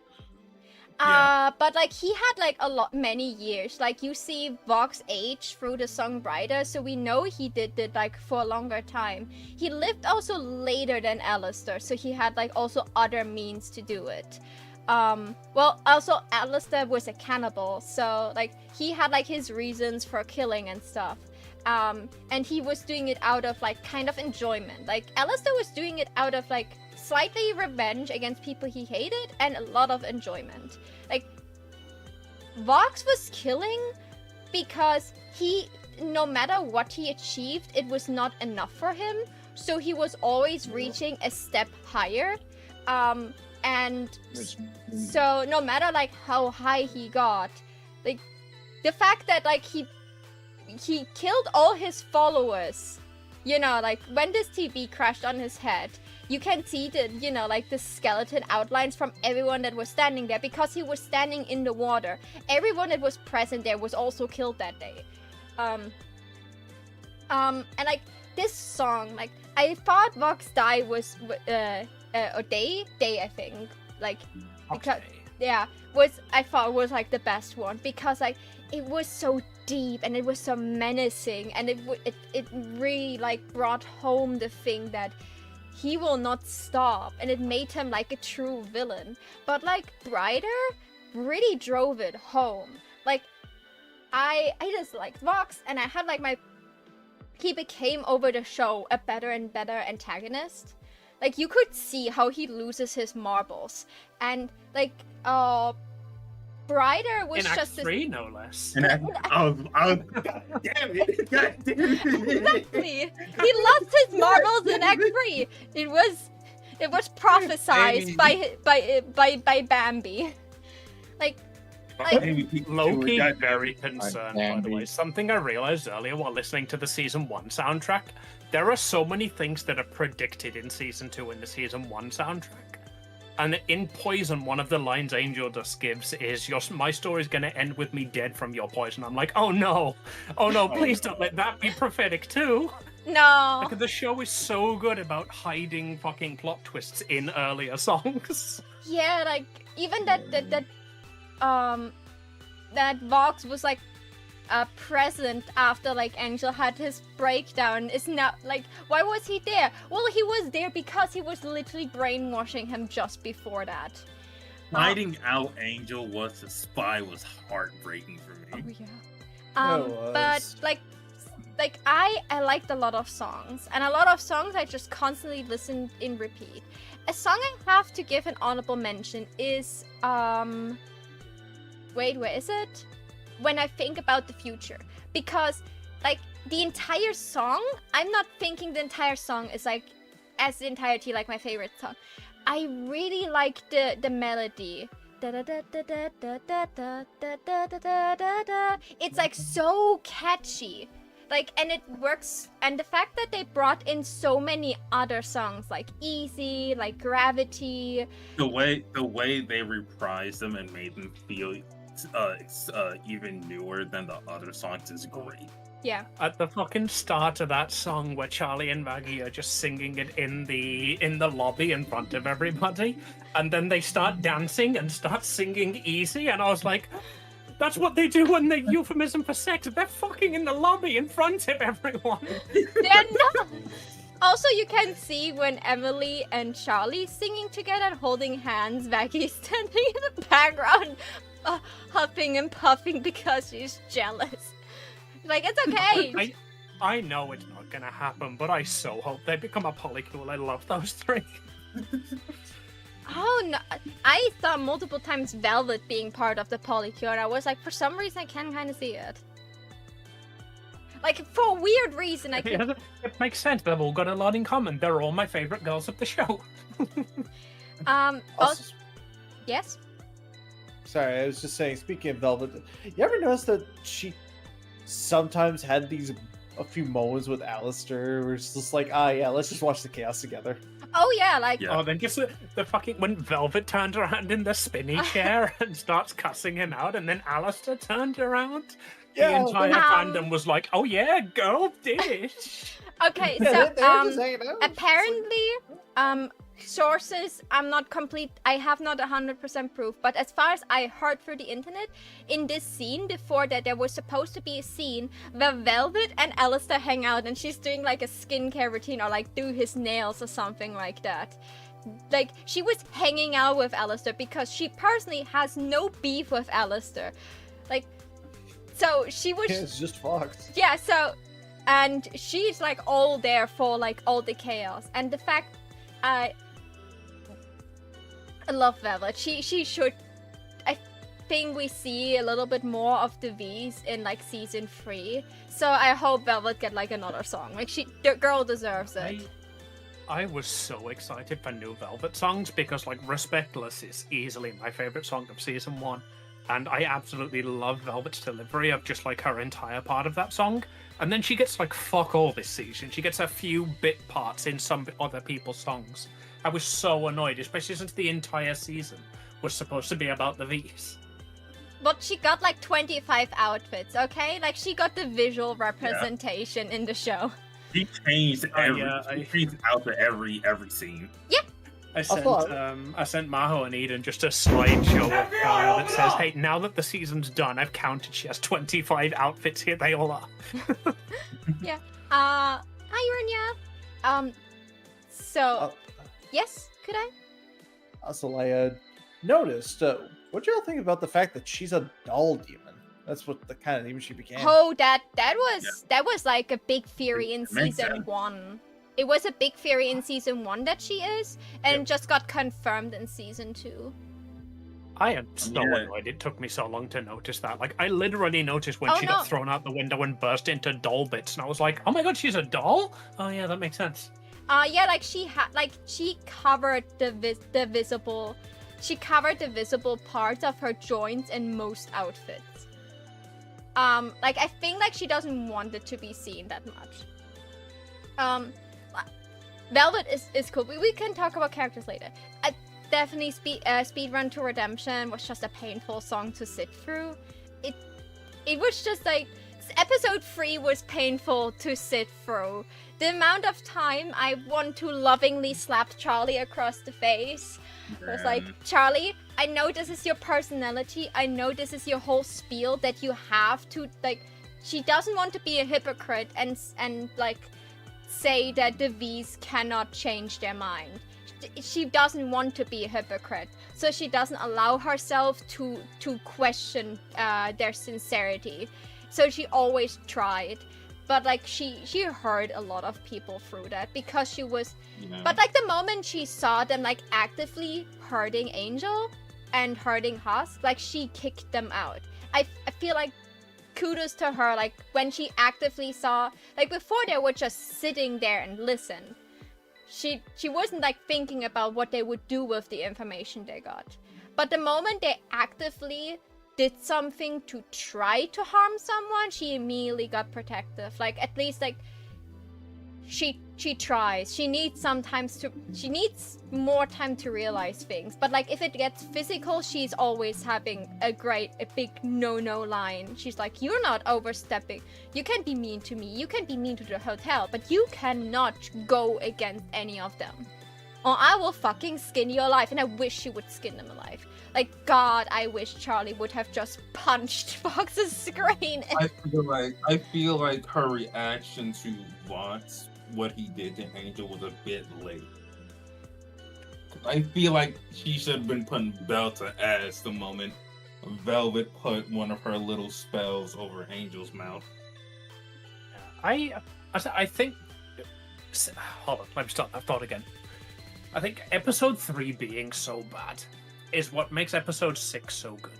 C: Yeah.
A: But like he had like many years. Like you see Vox age through the songwriter, so we know he did it like for a longer time. He lived also later than Alistair, so he had like also other means to do it. Well, also Alistair was a cannibal, so like he had like his reasons for killing and stuff. And he was doing it out of like kind of enjoyment. Like Alistair was doing it out of like slightly revenge against people he hated and a lot of enjoyment. Like Vox was killing because he, no matter what he achieved, it was not enough for him. So he was always reaching a step higher. And so no matter like how high he got, like the fact that like he killed all his followers, you know, like when this TV crashed on his head, you can see the, you know, like the skeleton outlines from everyone that was standing there because he was standing in the water. Everyone that was present there was also killed that day. And like this song, like I thought Vox Die was a day I think, like because I thought was like the best one because like it was so deep and it was so menacing and it really like brought home the thing that he will not stop, and it made him like a true villain. But like Brighter really drove it home. Like I just liked Vox, and I had like he became over the show a better and better antagonist. Like you could see how he loses his marbles, and like Brighter was
B: in Act
A: just
B: 3, no less.
C: And God damn it! God damn it!
A: Exactly. He lost his marbles in Act 3. It was prophesized by Bambi. Like
B: Loki, very concerned, by the way. Something I realized earlier while listening to the Season 1 soundtrack, there are so many things that are predicted in Season 2 in the Season 1 soundtrack. And in Poison, one of the lines Angel Dust gives is, my story's gonna end with me dead from your poison. I'm like, oh no, please don't let that be prophetic too.
A: no.
B: Like, the show is so good about hiding fucking plot twists in earlier songs.
A: Yeah, like even that Vox was like present after like Angel had his breakdown is not like, why was he there? Well, he was there because he was literally brainwashing him just before that.
C: Finding out Angel was a spy was heartbreaking for me.
A: Oh yeah.
E: It was.
A: But like I liked a lot of songs, and a lot of songs I just constantly listened in repeat. A song I have to give an honorable mention is wait, where is it? When I Think About the Future, because like the entire song, I'm not thinking the entire song is like as the entirety like my favorite song. I really like the melody. It's like so catchy, like, and it works. And the fact that they brought in so many other songs like Easy, like Gravity,
C: The way they reprised them and made them feel even newer than the other songs is great.
A: yeah.
B: At the fucking start of that song where Charlie and Maggie are just singing it in the lobby in front of everybody, and then they start dancing and start singing Easy, and I was like, that's what they do when they euphemism for sex. They're fucking in the lobby in front of everyone.
A: They're not. Also, you can see when Emily and Charlie singing together, holding hands, Maggie standing in the background, huffing and puffing because she's jealous. Like, it's okay.
B: I know it's not gonna happen, but I so hope they become a polycule. I love those three.
A: Oh no! I saw multiple times Velvet being part of the polycule, and I was like, for some reason, I can kind of see it. Like, for a weird reason, I can.
B: Yeah, it makes sense. They've all got a lot in common. They're all my favorite girls of the show.
E: Also,
A: Yes.
E: sorry, I was just saying. Speaking of Velvet, you ever notice that she sometimes had a few moments with Alistair where it's just like, yeah, let's just watch the chaos together.
A: Oh Oh yeah, like
C: Yeah.
B: Oh, then just the fucking when Velvet turned around in the spinny chair and starts cussing him out, and then Alistair turned around.
E: Yeah,
B: the entire
A: Um,
B: fandom was like, "Oh yeah, girl, dish."
A: okay,
E: Yeah,
A: so
E: they were just hanging out.
A: apparently, sources I'm not complete. I have not 100% proof, but as far as I heard through the internet, in this scene before that, there was supposed to be a scene where Velvet and Alistair hang out, and she's doing like a skincare routine or like do his nails or something like that. Like she was hanging out with Alistair because she personally has no beef with Alistair. Like, so she was.
E: Yeah, it's just fucked.
A: Yeah, so, and she's like all there for like all the chaos, and the fact I love Velvet. She should. I think we see a little bit more of the V's in like season 3. So I hope Velvet get like another song. Like the girl deserves it.
B: I was so excited for new Velvet songs because like Respectless is easily my favorite song of season 1. And I absolutely love Velvet's delivery of just like her entire part of that song. And then she gets like fuck all this season. She gets a few bit parts in some other people's songs. I was so annoyed, especially since the entire season was supposed to be about the V's.
A: But she got like 25 outfits, okay? Like she got the visual representation in the show.
C: He changed every.
B: I-
C: He changed out to every scene.
B: I sent
E: thought-
B: I sent Maho and Eden just a slideshow that says, "Hey, now that the season's done, I've counted. She has 25 outfits. Here they all are."
A: Hi Urnia. So
E: Uh,
A: yes, could I?
E: Also, I noticed. What do y'all think about the fact that she's a doll demon? That's what the kind of demon she became.
A: Oh, that was like a big theory in
C: It makes
A: season
C: sense.
A: 1. It was a big theory in season 1 that she is, and just got confirmed in season 2.
B: I am so
C: Yeah.
B: annoyed it took me so long to notice that. Like, I literally noticed when
A: Oh,
B: she
A: no.
B: got thrown out the window and burst into doll bits, and I was like, "Oh my god, she's a doll!" Oh yeah, that makes sense.
A: Yeah, like she covered the visible. She covered the visible parts of her joints in most outfits. Like I think like she doesn't want it to be seen that much. Velvet is cool. We can talk about characters later. Definitely Speedrun to Redemption was just a painful song to sit through. It was just like episode 3 was painful to sit through. The amount of time I want to lovingly slap Charlie across the face. It's like, Charlie, I know this is your personality. I know this is your whole spiel that you have to like. She doesn't want to be a hypocrite and like say that the V's cannot change their mind. She doesn't want to be a hypocrite, so she doesn't allow herself to question their sincerity. So she always tried, but like she hurt a lot of people through that because she was.
C: Yeah.
A: But like the moment she saw them like actively hurting Angel and hurting Husk, like she kicked them out. I feel like kudos to her, like when she actively saw, like before they were just sitting there and listen. She wasn't like thinking about what they would do with the information they got. But the moment they actively did something to try to harm someone, she immediately got protective. Like at least like she tries. She needs more time to realize things. But like if it gets physical, she's always having a big no line. She's like, you're not overstepping. You can't be mean to me. You can be mean to the hotel, but you cannot go against any of them. Or I will fucking skin you alive. And I wish she would skin them alive. Like, God, I wish Charlie would have just punched Fox's screen.
C: I feel like her reaction to Vox, what he did to Angel, was a bit late. I feel like she should have been putting belt to ass the moment Velvet put one of her little spells over Angel's mouth.
B: I think. Hold on, let me start that thought again. I think episode 3 being so bad is what makes episode 6 so good.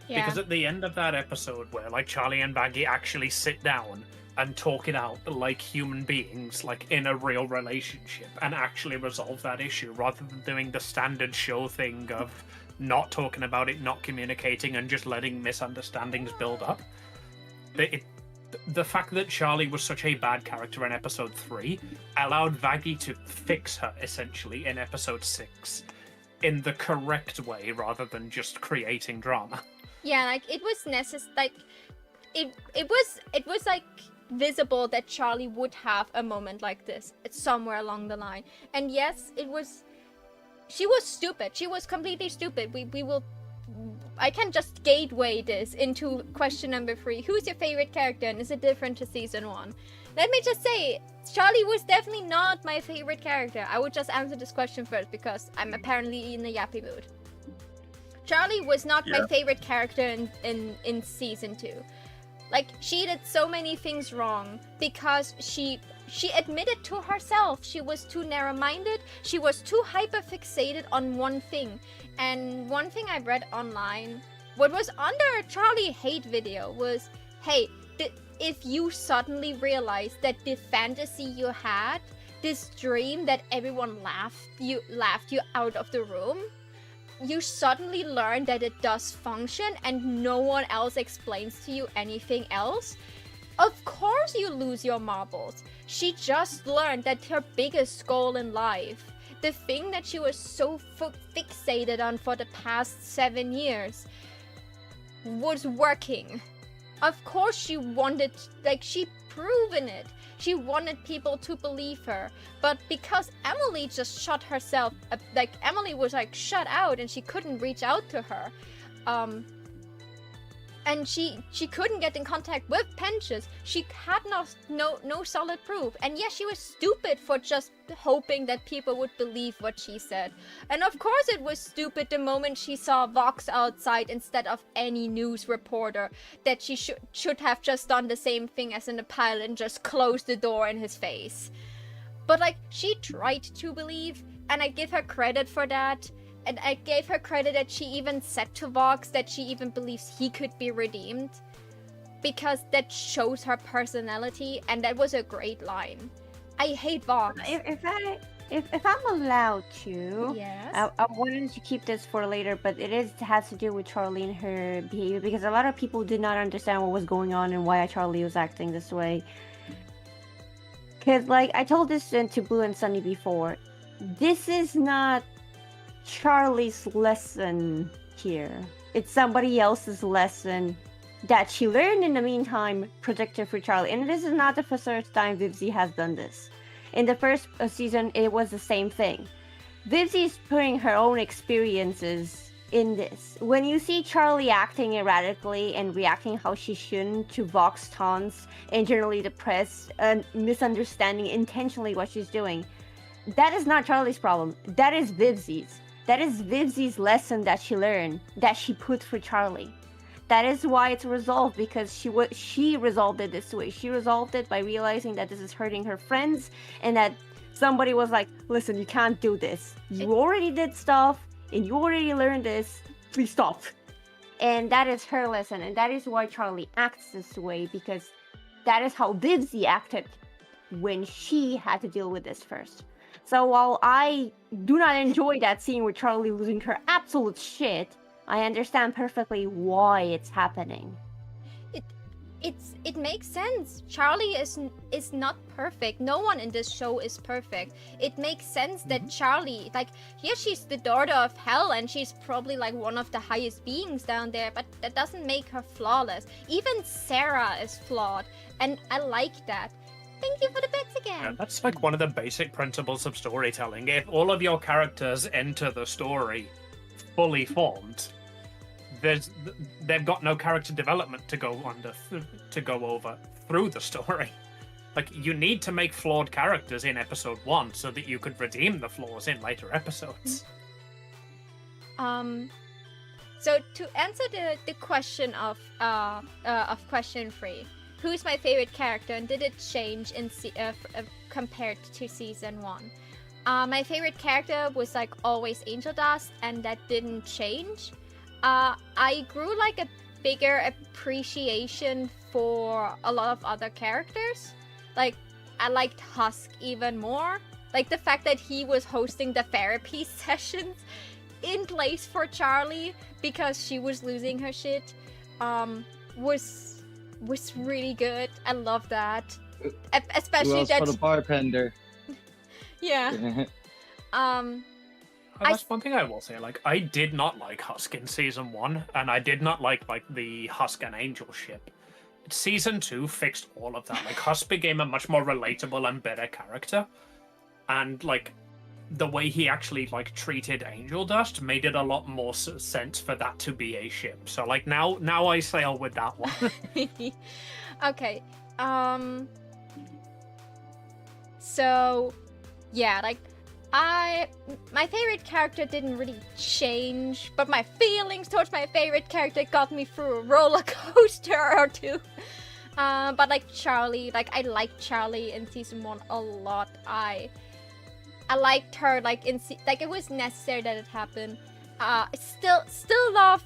A: Yeah.
B: Because at the end of that episode, where like Charlie and Baggy actually sit down and talk it out like human beings, like in a real relationship, and actually resolve that issue, rather than doing the standard show thing of not talking about it, not communicating, and just letting misunderstandings build up. the fact that Charlie was such a bad character in episode 3 allowed Vaggie to fix her essentially in episode 6 in the correct way rather than just creating drama.
A: Yeah, like it was necessary. Like it was like visible that Charlie would have a moment like this somewhere along the line. And yes, she was stupid. She was completely stupid. I can just gateway this into question number 3. Who's your favorite character, and is it different to season 1? Let me just say, Charlie was definitely not my favorite character. I would just answer this question first because I'm apparently in a yappy mood. Charlie was not my favorite character in season 2. Like, she did so many things wrong because she admitted to herself she was too narrow-minded, she was too hyper-fixated on one thing. And one thing I read online, what was under a Charlie hate video was, hey, if you suddenly realized that the fantasy you had, this dream that everyone laughed you out of the room, you suddenly learn that it does function and no one else explains to you anything else, of course you lose your marbles. She just learned that her biggest goal in life, the thing that she was so fixated on for the past 7 years, was working. Of course she wanted, like, she proven it. She wanted people to believe her. But because Emily just shut herself, like, Emily was, like, shut out and she couldn't reach out to her. And she couldn't get in contact with Penches. She had no solid proof. And yes, she was stupid for just hoping that people would believe what she said. And of course it was stupid the moment she saw Vox outside instead of any news reporter, that she should have just done the same thing as in the pilot and just closed the door in his face. But, like, she tried to believe, and I give her credit for that. And I gave her credit that she even said to Vox that she even believes he could be redeemed. Because that shows her personality, and that was a great line. I hate Vox.
F: If I'm allowed to,
A: Yes.
F: I wanted to keep this for later, but it has to do with Charlie and her behavior, because a lot of people did not understand what was going on and why Charlie was acting this way. Because, like, I told this to Blue and Sunny before, this is not Charlie's lesson here. It's somebody else's lesson that she learned in the meantime, predicted for Charlie. And this is not the first time Vivzie has done this. In the first season, it was the same thing. Vivzie's putting her own experiences in this. When you see Charlie acting erratically and reacting how she shouldn't to Vox taunts and generally the press and misunderstanding intentionally what she's doing, that is not Charlie's problem. That is Vivzie's. That is Vivzie's lesson that she learned, that she put for Charlie. That is why it's resolved, because she resolved it this way. She resolved it by realizing that this is hurting her friends, and that somebody was like, listen, you can't do this. You already did stuff, and you already learned this. Please stop. And that is her lesson, and that is why Charlie acts this way, because that is how Vivzie acted when she had to deal with this first. So while I do not enjoy that scene with Charlie losing her absolute shit, I understand perfectly why it's happening.
A: It makes sense. Charlie is not perfect. No one in this show is perfect. It makes sense that Charlie, like, yeah, she's the daughter of hell and she's probably like one of the highest beings down there, but that doesn't make her flawless. Even Sarah is flawed, and I like that. Thank you for the bits again.
B: Yeah, that's like one of the basic principles of storytelling. If all of your characters enter the story fully formed, they've got no character development to go over through the story. Like, you need to make flawed characters in episode 1 so that you could redeem the flaws in later episodes.
A: So to answer the question of question 3. Who's my favorite character, and did it change in compared to season 1? My favorite character was like always Angel Dust, and that didn't change. I grew like a bigger appreciation for a lot of other characters. Like, I liked Husk even more. Like, the fact that he was hosting the therapy sessions in place for Charlie because she was losing her shit was was really good. I love that.
D: Who
A: Especially
D: else
A: that.
D: but a bartender?
A: Yeah. Um.
B: Oh, that's one thing I will say. Like, I did not like Husk in season 1, and I did not like the Husk and Angel ship. Season 2 fixed all of that. Like, Husk became a much more relatable and better character, and like the way he actually like treated Angel Dust made it a lot more sense for that to be a ship. So like now I sail with that one.
A: Okay. So, yeah, like my favorite character didn't really change, but my feelings towards my favorite character got me through a roller coaster or two. But like Charlie, like I liked Charlie in season 1 a lot. I liked her like like it was necessary that it happened. Still love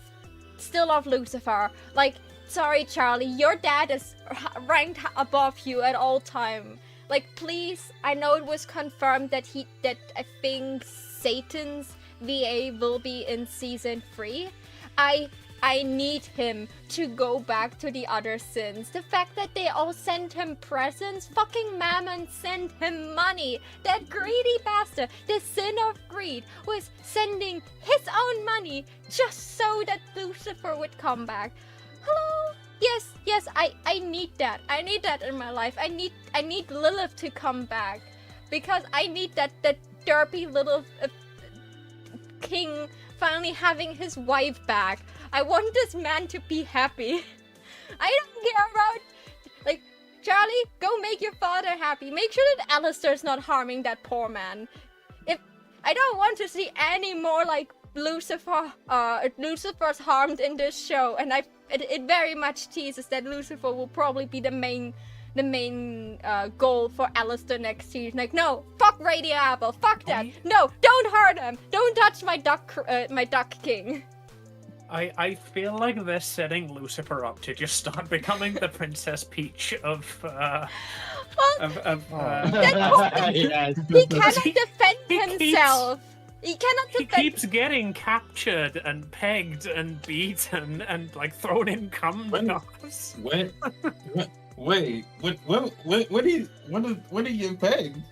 A: Lucifer. Like, sorry Charlie, your dad is ranked above you at all time. Like, please, I know it was confirmed that I think Satan's VA will be in season 3. I need him to go back to the other sins. The fact that they all sent him presents, fucking Mammon sent him money. That greedy bastard, the sin of greed, was sending his own money just so that Lucifer would come back. Hello? Yes, I need that. I need that in my life. I need Lilith to come back. Because I need that derpy little king finally having his wife back. I want this man to be happy. I don't care about... Like, Charlie, go make your father happy. Make sure that Alistair's not harming that poor man. I don't want to see any more, like, Lucifer's harmed in this show, and it very much teases that Lucifer will probably be the main goal for Alistair next season. Like, no, fuck Radio Apple, fuck that. No, don't hurt him. Don't touch my duck king.
B: I feel like they're setting Lucifer up to just start becoming the Princess Peach of
D: Yes.
A: He cannot defend himself. He cannot
B: He
A: defend.
B: keeps getting captured and pegged and beaten and like thrown in cum jars.
C: Wait, what do you get pegged?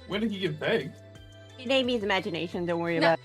C: When did he get pegged?
F: Name his imagination. Don't worry
A: No.
F: about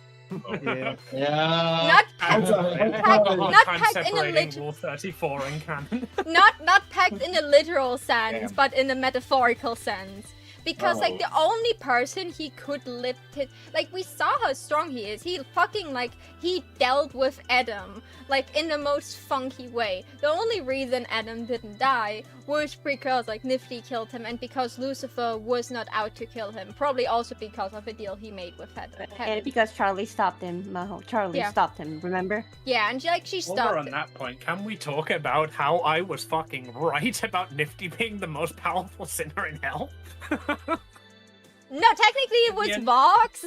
F: it.
E: Yeah.
D: Yeah.
A: Not
B: Alcohol
A: not
B: time
A: pegged in a
B: separating Rule 34 in canon.
A: not pegged in a literal sense, but in a metaphorical sense. Because like the only person he could lift it, like we saw how strong he is. He fucking like he dealt with Adam like in the most funky way. The only reason Adam didn't die was because like Nifty killed him and because Lucifer was not out to kill him. Probably also because of a deal he made with Adam.
F: And because Charlie stopped him, Maho. Charlie stopped him, remember?
A: Yeah, and she
B: While we're
A: stopped
B: on
A: it.
B: that point, can we talk about how I was fucking right about Nifty being the most powerful sinner in hell?
A: No, technically it was
B: Yeah.
A: Vox.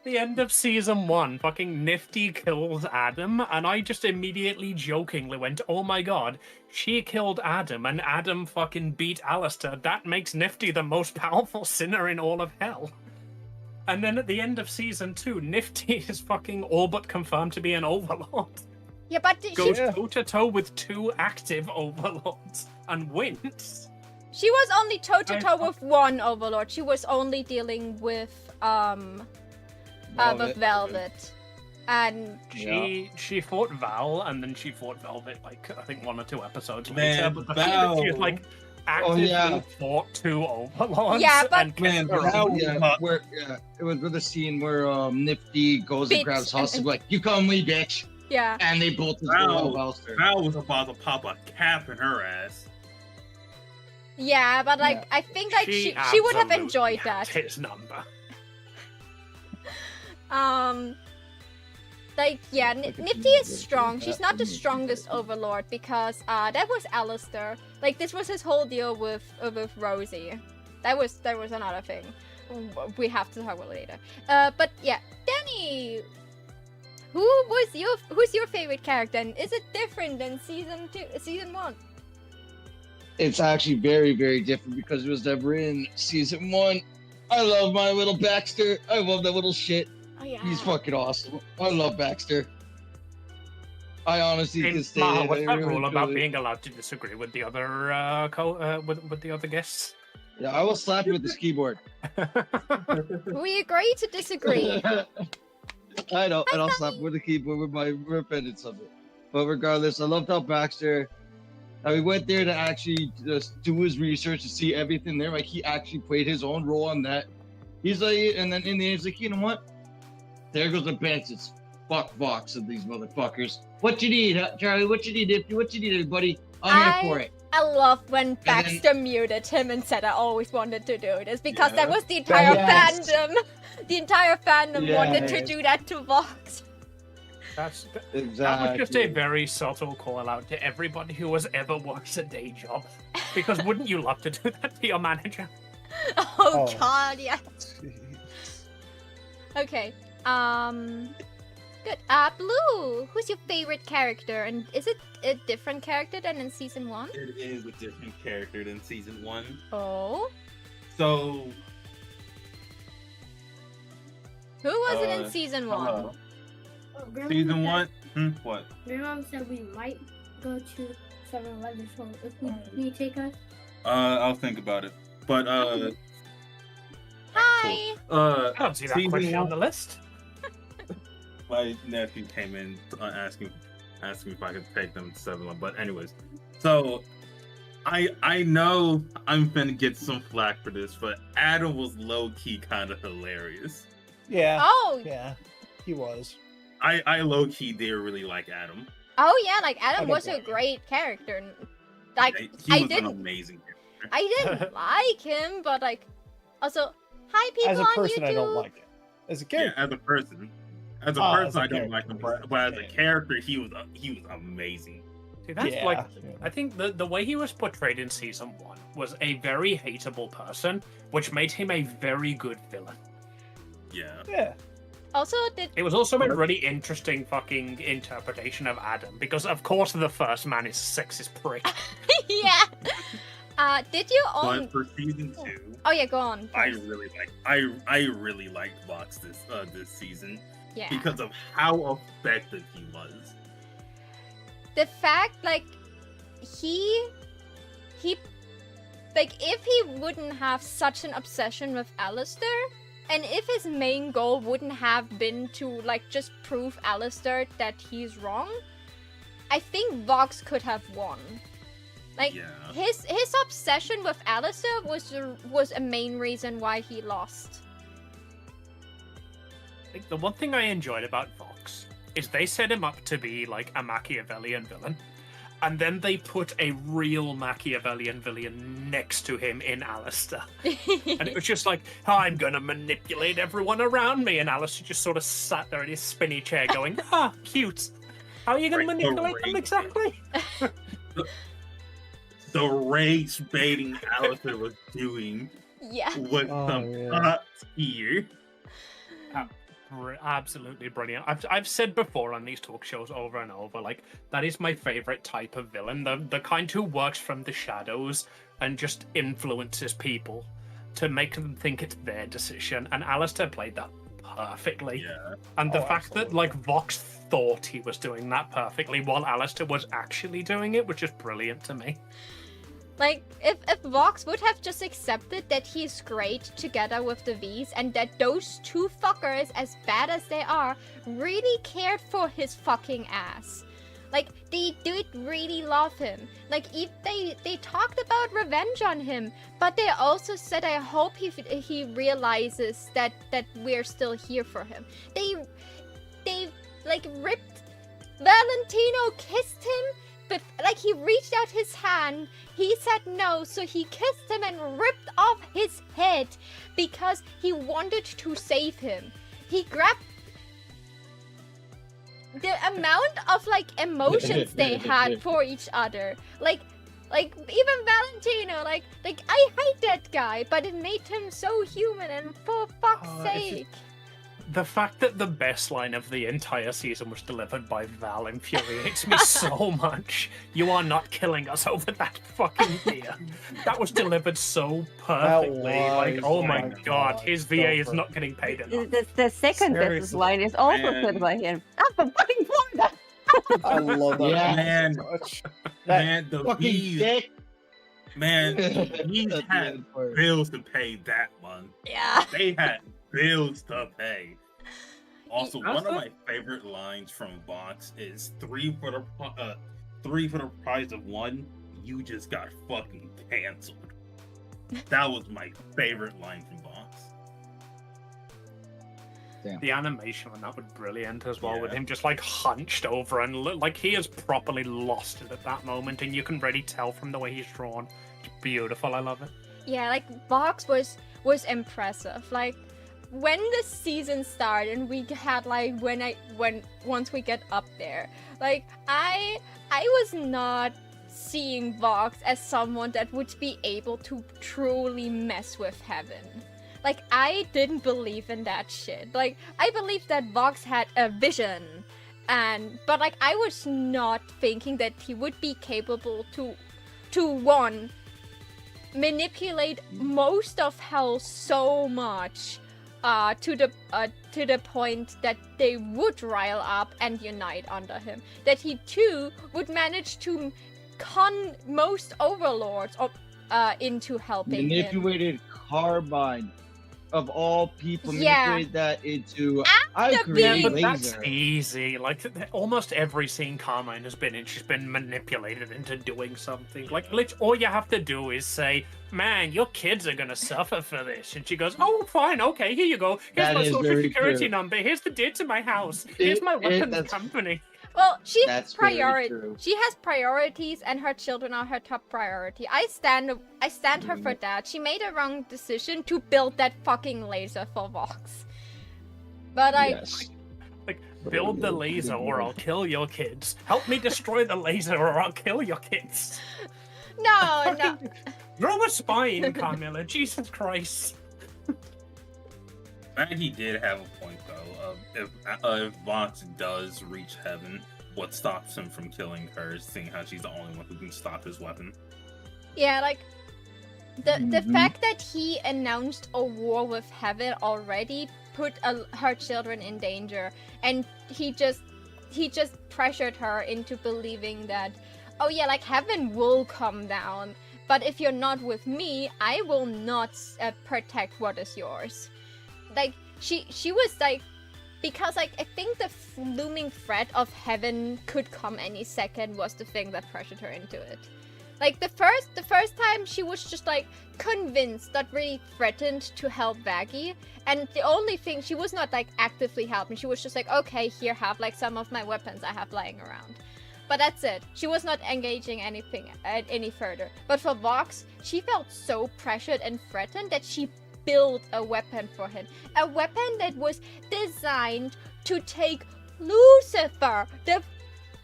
B: The end of season 1, fucking Nifty kills Adam, and I just immediately jokingly went, oh my god, she killed Adam, and Adam fucking beat Alistair. That makes Nifty the most powerful sinner in all of hell. And then at the end of season 2, Nifty is fucking all but confirmed to be an overlord.
A: Yeah, but
B: Goes
A: she
B: toe-to-toe with 2 active overlords, and wins.
A: She was only toe-to-toe with one overlord. She was only dealing with Velvet. And
B: She fought Val, and then she fought Velvet, like, I think 1 or 2 episodes
C: Man,
B: later. But the fact that she, like, actively fought 2 overlords.
A: Yeah, but-
B: and kept her
C: Val-
B: own.
D: It was with the scene where Nifty goes and
A: Bitch,
D: grabs
A: and-
D: Hustle, like, you come with me, bitch.
A: yeah.
D: And they both just
C: Wow.
D: go Alistair.
C: Val was about to pop a cap in her ass.
A: Yeah, but like I think like she would have
B: absolutely
A: enjoyed
B: had
A: that.
B: his number.
A: Like yeah, Nifty is strong. She's not the strongest overlord because that was Alistair. Like this was his whole deal with Rosie. That was another thing. We have to talk about later. But yeah, Danny, who's your favorite character? And is it different than season 1?
D: It's actually very, very different because it was never in season 1. I love my little Baxter. I love that little shit.
A: Oh yeah.
D: He's fucking awesome. I love Baxter. I honestly
B: Hey,
D: can say
B: Maha,
D: it.
B: what's
D: I
B: that
D: really
B: rule about
D: truly-
B: being allowed to disagree with the other with the other guests?
D: Yeah, I will slap you with this keyboard.
A: We agree to disagree.
D: I know, and I'll slap with the keyboard with my repentance of it. But regardless, I loved how Baxter. We went there to actually just do his research to see everything there. Like he actually played his own role on that. He's like, and then in the end, he's like, you know what? There goes the Bensons. Fuck Vox of these motherfuckers. What you need, huh, Charlie? What you need, Nifty? What you need, everybody? I'm here for it.
A: I love when
D: then-
A: Baxter muted him and said I always wanted to do this because that
C: Yeah.
A: was the entire
E: Yes.
A: fandom. The entire fandom wanted to
E: Yes.
A: do that to Vox.
B: That
D: Exactly.
B: was just a very subtle call out to everybody who has ever worked a day job. Because wouldn't you love to do that to your manager?
A: Oh,
E: Oh.
A: god, yeah. Okay. Good. Blue. Who's your favorite character? And is it a different character than in season 1?
C: It is a different character than season 1.
A: Oh.
C: So
A: Who was it in
C: Uh,
A: season 1?
C: hello.
G: Oh, Grandma
C: Season
G: said-
C: 1? What?
G: Grandma said we might go to 7-Eleven, so if we can you take us?
C: I'll think about it. But
A: Hi.
B: I don't see that
C: season
B: question on
C: one-
B: the list.
C: my nephew came in asking me if I could take them to 7-Eleven. But anyways, so I know I'm gonna get some flack for this, but Adam was low key kind of hilarious.
E: Yeah.
A: Oh.
E: Yeah. He was.
C: I low key did really like Adam.
A: Oh yeah, like
E: I
A: Adam
E: don't
A: was a
E: blame you.
A: great character. Like
C: He
A: I
C: was an
A: didn't
C: amazing character.
A: I didn't like him, but like also hi people
E: As a
A: on
E: person,
A: YouTube.
E: I don't like him. As a
C: Yeah,
E: character,
C: as a person. As a
E: Oh,
C: person,
E: as a
C: I don't like
E: character,
C: him,
E: he's
C: but as a
E: okay.
C: character, he was amazing.
B: See, that's
E: yeah.
B: like I think the way he was portrayed in season 1 was a very hateable person, which made him a very good villain.
C: Yeah.
E: Yeah.
A: Also did
B: It was also a really interesting fucking interpretation of Adam, because of course the first man is a sexist prick.
A: yeah. Did you own
C: But for season 2,
A: Oh yeah, go on.
C: I
A: first.
C: really like I really liked Vox this season
A: Yeah.
C: because of how effective he was.
A: The fact like he like if he wouldn't have such an obsession with Alistair, and if his main goal wouldn't have been to like just prove Alistair that he's wrong, I think Vox could have won. Like
C: Yeah.
A: his obsession with Alistair was a main reason why he lost.
B: Like, the one thing I enjoyed about Vox is they set him up to be like a Machiavellian villain, and then they put a real Machiavellian villain next to him in Alistair. And it was just like, I'm gonna manipulate everyone around me, and Alistair just sort of sat there in his spinny chair going, ah, cute. How are you gonna
C: Right,
B: manipulate them
C: right.
B: exactly?
C: The rage baiting Alistair was doing
A: yeah.
C: was
E: Oh,
C: some
E: yeah.
C: top tier.
B: Absolutely brilliant. I've said before on these talk shows over and over, like, that is my favorite type of villain, the kind who works from the shadows and just influences people to make them think it's their decision. And Alistair played that perfectly.
C: Yeah.
B: And the
E: Oh,
B: fact that
E: absolutely.
B: like Vox thought he was doing that perfectly while Alistair was actually doing it was just brilliant to me.
A: Like, if Vox would have just accepted that he's great together with the V's and that those two fuckers, as bad as they are, really cared for his fucking ass. Like, they did really love him. Like, if they talked about revenge on him, but they also said, I hope he realizes that we're still here for him. They like ripped Valentino, kissed him, but like he reached out his hand, he said no, so he kissed him and ripped off his head because he wanted to save him. He grabbed the amount of like emotions they had for each other. Like even Valentino, like I hate that guy, but it made him so human, and for fuck's
B: Oh, it's just-
A: sake.
B: The fact that the best line of the entire season was delivered by Val infuriates me so much. You are not killing us over that fucking deer. That was delivered so perfectly. Like,
E: was,
B: oh
E: oh
B: my
E: my
B: god,
E: God,
B: his
E: so
B: VA is not
E: perfect.
B: getting paid enough.
F: The second Texas
E: Seriously.
F: line is also
C: Man.
F: said by him. I'm from fucking Florida.
E: I love that
D: Yeah.
C: Man.
E: so much.
C: Man, the
D: Fucking
C: bees,
D: dick.
C: man, the bees
E: That's the
C: had
E: end part.
C: bills to pay that month.
A: Yeah.
C: They had bills to pay. Also,
B: That's
C: one of
B: it.
C: my favorite lines from Vox is three for the price of one. You just got fucking canceled. That was my favorite line from Vox.
B: The animation on that was brilliant as well, with
C: Yeah.
B: him just like hunched over and like he has properly lost it at that moment, and you can really tell from the way he's drawn. It's beautiful. I love it.
A: Yeah, like Vox was impressive. Like when the season started and we had like when once we get up there, like I was not seeing Vox as someone that would be able to truly mess with heaven. Like I didn't believe in that shit. Like I believed that Vox had a vision, but like I was not thinking that he would be capable to one manipulate most of hell so much to the point that they would rile up and unite under him. That he too would manage to con most overlords into helping him.
D: Manipulated Carbine. Of all people,
A: Yeah.
D: manipulated that into I
A: After
D: create
A: being-
B: But
D: laser.
B: that's easy. Like almost every scene Carmine has been in, she's been manipulated into doing something. Like all you have to do is say, "Man, your kids are gonna suffer for this," and she goes, "Oh, fine, okay, here you go. Here's
D: That
B: my
D: is
B: social
D: very
B: security
D: true.
B: number. Here's the date to my house. Here's my weapons
D: that's-
B: company."
A: Well, she has
D: That's very
A: priority.
D: true.
A: She has priorities, and her children are her top priority. I stand her for that. She made a wrong decision to build that fucking laser for Vox. But
D: Yes.
B: Like, build the laser or I'll kill your kids. Help me destroy the laser or I'll kill your kids.
A: no.
B: Grow a spine, Carmilla. Jesus Christ.
C: Maggie did have a point though. If Vox does reach heaven, what stops him from killing her? Seeing how she's the only one who can stop his weapon.
A: Yeah, like the
D: Mhm.
A: fact that he announced a war with heaven already put her children in danger, and he just pressured her into believing that, oh yeah, like heaven will come down, but if you're not with me, I will not protect what is yours. Like she was like, because like I think the looming threat of heaven could come any second was the thing that pressured her into it. Like the first time she was just like convinced, not really threatened to help Vaggie, and the only thing, she was not like actively helping, she was just like, okay, here, have like some of my weapons I have lying around. But that's it. She was not engaging anything any further. But for Vox, she felt so pressured and threatened that she built a weapon for him. A weapon that was designed to take Lucifer, the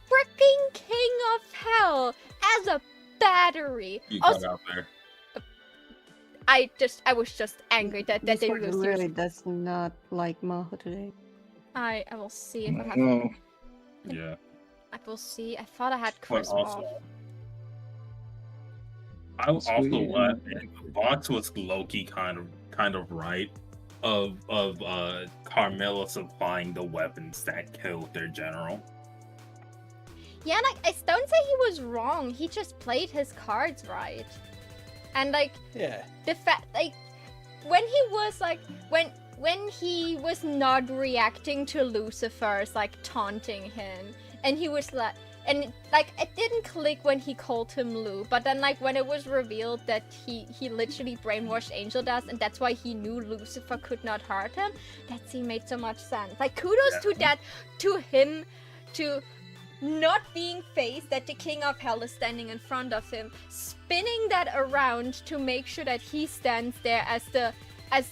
A: freaking king of hell, as a battery.
C: You got
A: Also,
C: out there.
A: I was just angry that they
F: Discord
A: used
F: really does not like Maho today.
A: I will see if I have.
D: No.
C: Yeah.
A: I will see. I thought I had
C: But
A: Chris off.
C: also, I was also
D: Sweet.
C: Vox was low-key kind of right of Carmilla supplying the weapons that killed their general.
A: Yeah, like I don't say he was wrong. He just played his cards right. And like
E: Yeah.
A: the fact, like when he was like when he was not reacting to Lucifer's like taunting him, and he was like, and like it didn't click when he called him Lou, but then like when it was revealed that he literally brainwashed Angel Dust, and that's why he knew Lucifer could not hurt him, that scene made so much sense. Like kudos to that, to him, to not being phased that the King of Hell is standing in front of him, spinning that around to make sure that he stands there as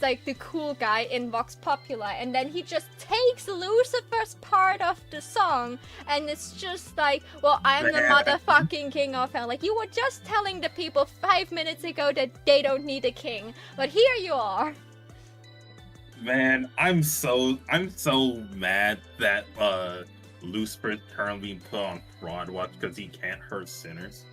A: like the cool guy in Vox Populi, and then he just takes Lucifer's part of the song, and it's just like, well, I'm the motherfucking King of Hell. Like, you were just telling the people 5 minutes ago that they don't need a king, but here you are.
C: Man, I'm so mad that Lucifer currently being put on fraud watch because he can't hurt sinners.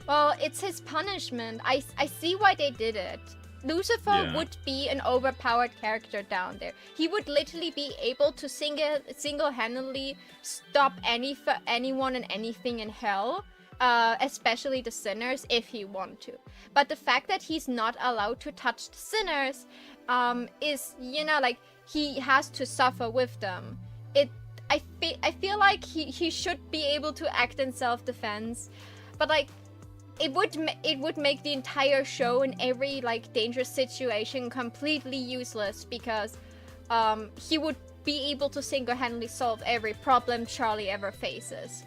A: Well, it's his punishment. I see why they did it. Lucifer
C: Yeah.
A: would be an overpowered character down there. He would literally be able to single-handedly stop anyone and anything in hell, especially the sinners, if he want to. But the fact that he's not allowed to touch the sinners, is, you know, like, he has to suffer with them. I feel like he should be able to act in self-defense, but like, it would make the entire show in every like dangerous situation completely useless, because he would be able to single-handedly solve every problem Charlie ever faces.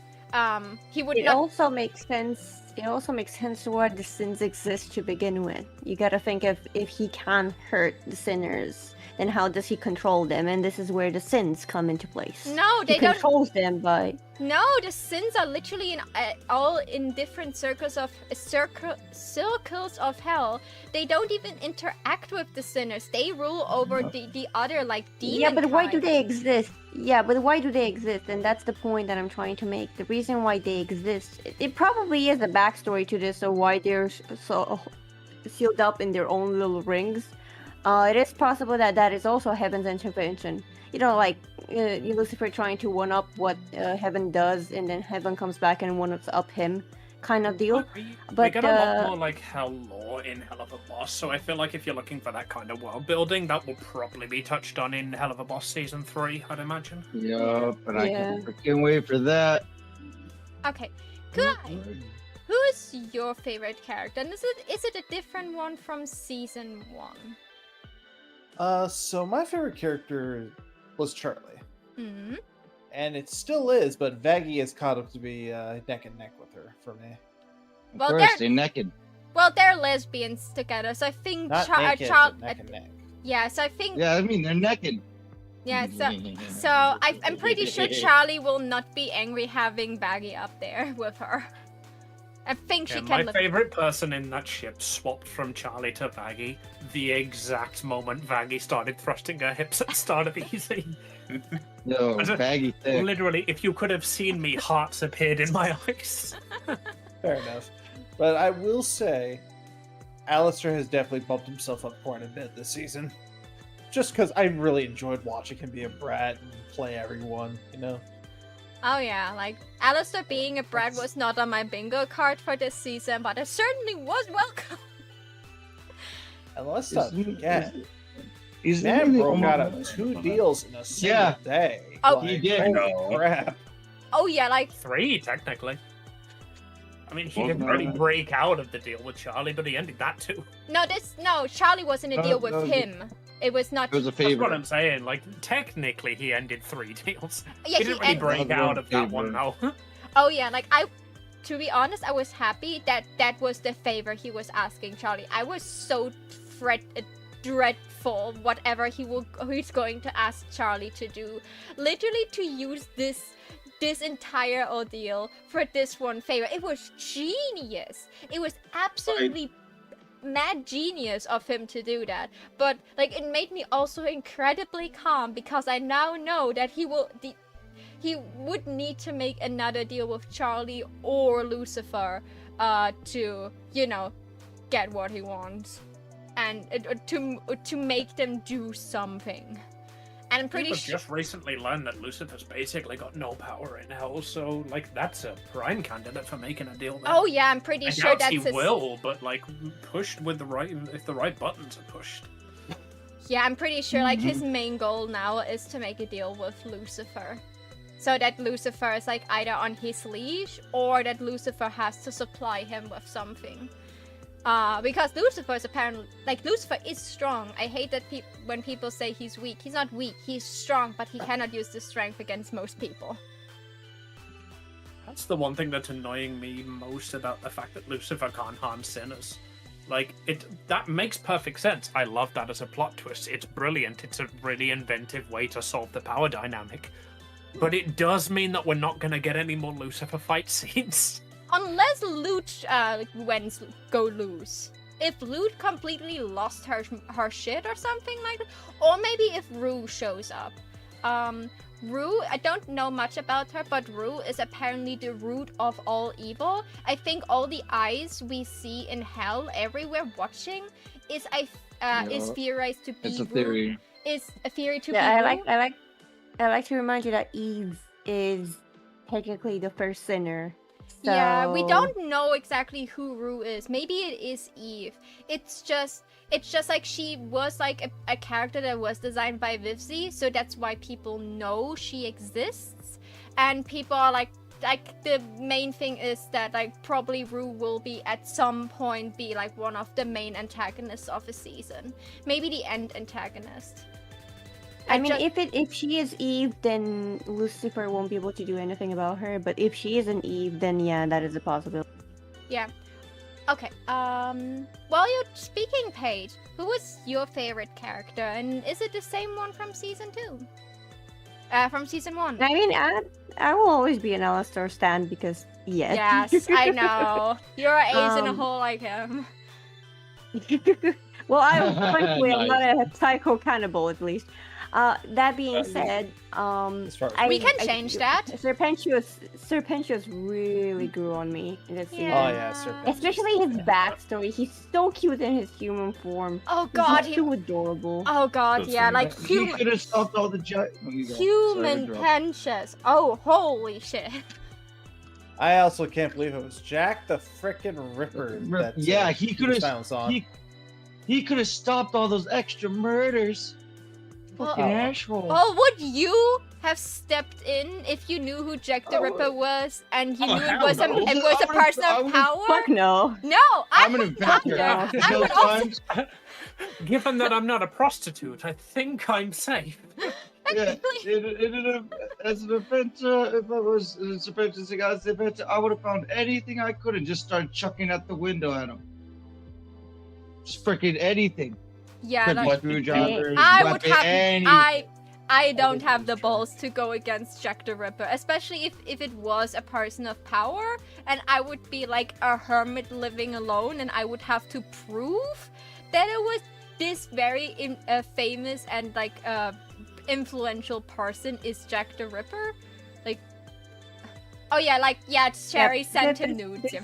A: He would
F: It
A: not.
F: also makes sense. It also makes sense why the sins exist to begin with. You gotta think of if he can hurt the sinners, then how does he control them? And this is where the sins come into place.
A: No,
F: He
A: they don't.
F: controls them by
A: No, the sins are literally all in different circles of hell. They don't even interact with the sinners. They rule over the other like demon.
F: yeah, but why do
A: kind.
F: they exist? Yeah, but why do they exist? And that's the point that I'm trying to make. The reason why they exist, it probably is a backstory to this, of why they're so sealed up in their own little rings. It is possible that that is also heaven's intervention. You know, like Lucifer trying to one up what heaven does, and then heaven comes back and one ups up him, kind of deal.
B: We
F: But
B: get a lot more like hell lore in Hell of a Boss, so I feel like if you're looking for that kind of world building, that will probably be touched on in Hell of a Boss season 3, I'd imagine.
D: Yup, and I
F: Yeah.
D: can freaking wait for that.
A: Okay, good. Who's your favorite character? And is it a different one from season 1?
E: So my favorite character was Charlie,
A: Hmm.
E: and it still is, but Vaggie has caught up to be neck and neck with her for me.
D: Of
A: Well,
D: course,
A: they're-
D: they're naked.
A: Well, they're lesbians together, so I think
E: Not naked, but neck and neck.
A: yeah. So I think
D: Yeah, I mean, they're naked.
A: yeah. So I'm pretty sure Charlie will not be angry having Baggy up there with her. I think she
B: Yeah,
A: can
B: my
A: look.
B: favorite person in that ship swapped from Charlie to Vaggie the exact moment Vaggie started thrusting her hips at the start of the scene.
D: Yo,
B: I don't-
D: baggy thick.
B: Literally, if you could have seen me, hearts appeared in my eyes.
E: Fair enough. But I will say, Alistair has definitely bumped himself up quite a bit this season. Just because I really enjoyed watching him be a brat and play everyone, you know?
A: Oh yeah, like Alistair being a brat was not on my bingo card for this season, but it certainly was welcome.
E: And let's not forget,
D: He's
E: man
D: literally
E: broke out
D: almost-
E: of 2 deals in a single
D: Yeah.
E: day.
A: Oh,
D: he
E: Like,
D: did.
E: holy crap.
A: Oh yeah, like
B: 3, technically. I mean, he
C: Well,
B: didn't
C: no.
B: really break out of the deal with Charlie, but he ended that too.
A: no, Charlie was in a
D: No,
A: deal with
D: no,
A: him. It was not.
D: It was a
B: That's what
D: favor.
B: I'm saying. Like, technically, he ended 3 deals.
A: Yeah,
B: he didn't really break
D: That was
B: out
D: one
B: of that one,
D: favor.
B: though.
A: Oh yeah, like to be honest, I was happy that that was the favor he was asking Charlie. I was so dreadful whatever he's going to ask Charlie to do. Literally to use this entire ordeal for this one favor. It was genius. It was absolutely mad genius of him to do that. But like it made me also incredibly calm because I now know that he would need to make another deal with Charlie or Lucifer to, you know, get what he wants. And to make them do something. And I'm pretty
B: We've
A: sure.
B: just recently learned that Lucifer's basically got no power in hell, so like that's a prime candidate for making a deal. There.
A: Oh yeah, I'm pretty
B: I
A: sure
B: doubt
A: that's
B: he
A: his.
B: will, but like pushed with the right, if the right buttons are pushed.
A: Yeah, I'm pretty sure like his main goal now is to make a deal with Lucifer. So that Lucifer is like either on his leash or that Lucifer has to supply him with something. Because Lucifer is apparently like Lucifer is strong. I hate that when people say he's weak. He's not weak. He's strong, but he cannot use this strength against most people.
B: That's the one thing that's annoying me most about the fact that Lucifer can't harm sinners. Like that makes perfect sense. I love that as a plot twist. It's brilliant. It's a really inventive way to solve the power dynamic. But it does mean that we're not going to get any more Lucifer fight scenes.
A: Unless Loot go loose. If Loot completely lost her shit or something like that, or maybe if Rue shows up. Rue, I don't know much about her, but Rue is apparently the root of all evil. I think all the eyes we see in hell everywhere watching is is theorized to be
D: It's a
A: Rue.
D: theory.
A: Is a theory to
F: Yeah,
A: be Rue.
F: I like to remind you that Eve is technically the first sinner.
A: Yeah, we
F: So-
A: don't know exactly who Rue is. Maybe it is Eve. It's just like she was like a character that was designed by Vivzy, so that's why people know she exists. And people are like the main thing is that like probably Rue will be at some point be like one of the main antagonists of a season. Maybe the end antagonist.
F: I mean, if she is Eve, then Lucifer won't be able to do anything about her. But if she isn't Eve, then yeah, that is a possibility.
A: Yeah. Okay. While you're speaking, Paige, who was your favorite character, and is it the same one from season 2? From season 1.
F: I mean, I will always be an Alistar stan because yes.
A: Yes, I know. You're an ace in a
F: Um,
A: hole like him.
F: Well, frankly, I'm
D: Nice.
F: not a psycho cannibal at least. That being said,
E: As far as
A: We can change that.
F: Serpentius really grew on me in this season.
E: Oh yeah, Serpentius.
F: Especially his backstory. He's so cute in his human form.
A: Oh god,
F: He's so adorable.
A: Oh god,
C: That's
A: yeah,
C: funny.
A: like
D: He could have stopped all the
A: human penches. Oh, holy shit.
E: I also can't believe it was Jack the frickin' Ripper. That,
D: Yeah, he could have.
E: silence on.
D: He could have stopped all those extra murders. Fucking
E: Oh.
D: asshole.
A: Oh, would you have stepped in if you knew who Jack the
D: I
A: Ripper
D: would-
A: was and you
C: Oh,
A: knew it
C: hell
A: was a
C: no.
A: it was a
D: I would've-
A: person
D: I
A: of
D: would've-
A: power?
F: Fuck no.
A: No, I
D: I'm an
A: would not
D: inventor.
A: do.
D: After
A: I would
D: those
A: also
D: times,
B: Given that I'm not a prostitute, I think I'm safe.
D: yeah, as an inventor, if I was an inventor, as an inventor, I would have found anything I could and just started chucking out the window at him. Just freaking anything.
A: Yeah,
D: Could be
A: like,
D: screwdrivers,
A: I would
D: weapon,
A: have
D: anything.
A: I don't have the balls to go against Jack the Ripper, especially if it was a person of power and I would be like a hermit living alone and I would have to prove that it was this very famous and like influential person is Jack the Ripper. Like, oh yeah, like Sherry sent him nudes. Yeah.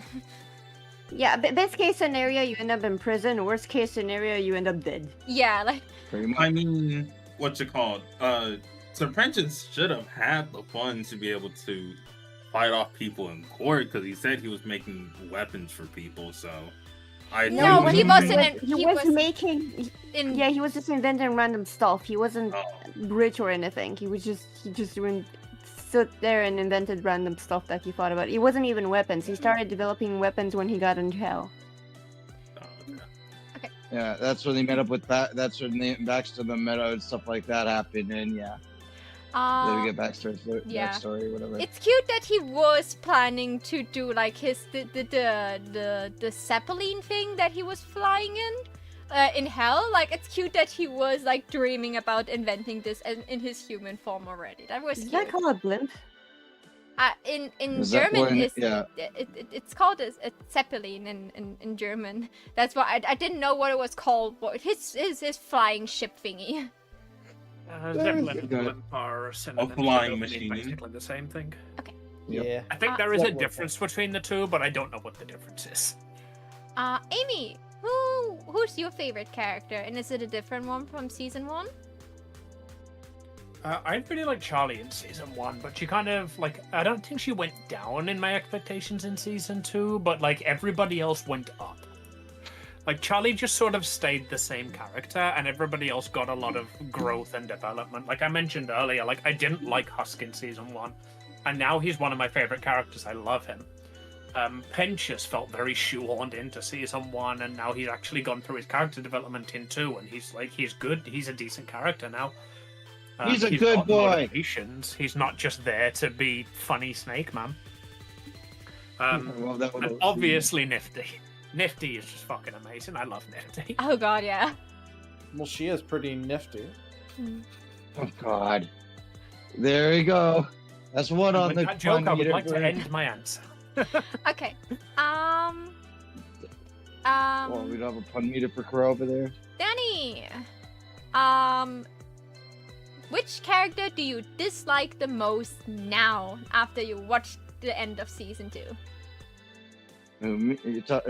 F: Yeah, best case scenario, you end up in prison. Worst case scenario, you end up dead.
A: Yeah, like
D: Pretty much.
C: I mean, what you call it? Serpentius should have had the funds to be able to fight off people in court because he said he was making weapons for people. So I
A: No,
C: think
A: he
C: was
A: wasn't
C: making-
A: in-
F: He
A: he
F: was
A: was-
F: making.
A: in
F: Yeah, he was just inventing random stuff. He wasn't
C: Oh,
F: rich or anything. He just stood there and invented random stuff that he thought about. It wasn't even weapons. He started developing weapons when he got into hell.
C: okay.
D: Yeah, that's when they met up with that's when Baxter the Meadow and stuff like that happened, and yeah, then we get Baxter's
A: yeah.
D: backstory, whatever.
A: It's cute that he was planning to do like the Zeppelin thing that he was flying in hell. Like it's cute that he was like dreaming about inventing this in his human form already. That was
F: Is
A: cute.
F: that called a blimp?
A: In
D: The
A: German,
D: Zeppelin, yeah.
A: it's called a Zeppelin in German. That's why I didn't know what it was called. What his flying ship thingy.
B: Zeppelin
D: Good.
B: and blimp are synonyms.
C: flying
B: They're
C: machine.
B: basically the same thing.
D: Yep.
E: Yeah.
B: I think there is a
E: Zeppelin.
B: difference between the two, but I don't know what the difference is.
A: Amy, who's your favorite character, and is it a different one from season 1?
B: I really like Charlie in season 1, but she kind of like I don't think she went down in my expectations in season 2, but like everybody else went up. Like Charlie just sort of stayed the same character, and everybody else got a lot of growth and development. Like I mentioned earlier, like I didn't like Husk in season 1, and now he's one of my favorite characters. I love him. Pentious felt very shoehorned into season 1, and now he's actually gone through his character development in 2, and he's good. He's a decent character now.
D: He's a good
B: got
D: boy.
B: motivations. He's not just there to be funny Snake Man.
D: Well, that would
B: And obviously Nifty. Nifty is just fucking amazing. I love Nifty.
A: Oh god, yeah.
E: Well, she is pretty nifty.
D: Oh God. There we go. That's one on
B: With
D: the
B: that joke, I would
D: meter
B: like to
D: brain.
B: end my answer.
A: Okay.
D: Well, we don't have a pun meter for Crow over there.
A: Danny. which character do you dislike the most now after you watched the end of season 2?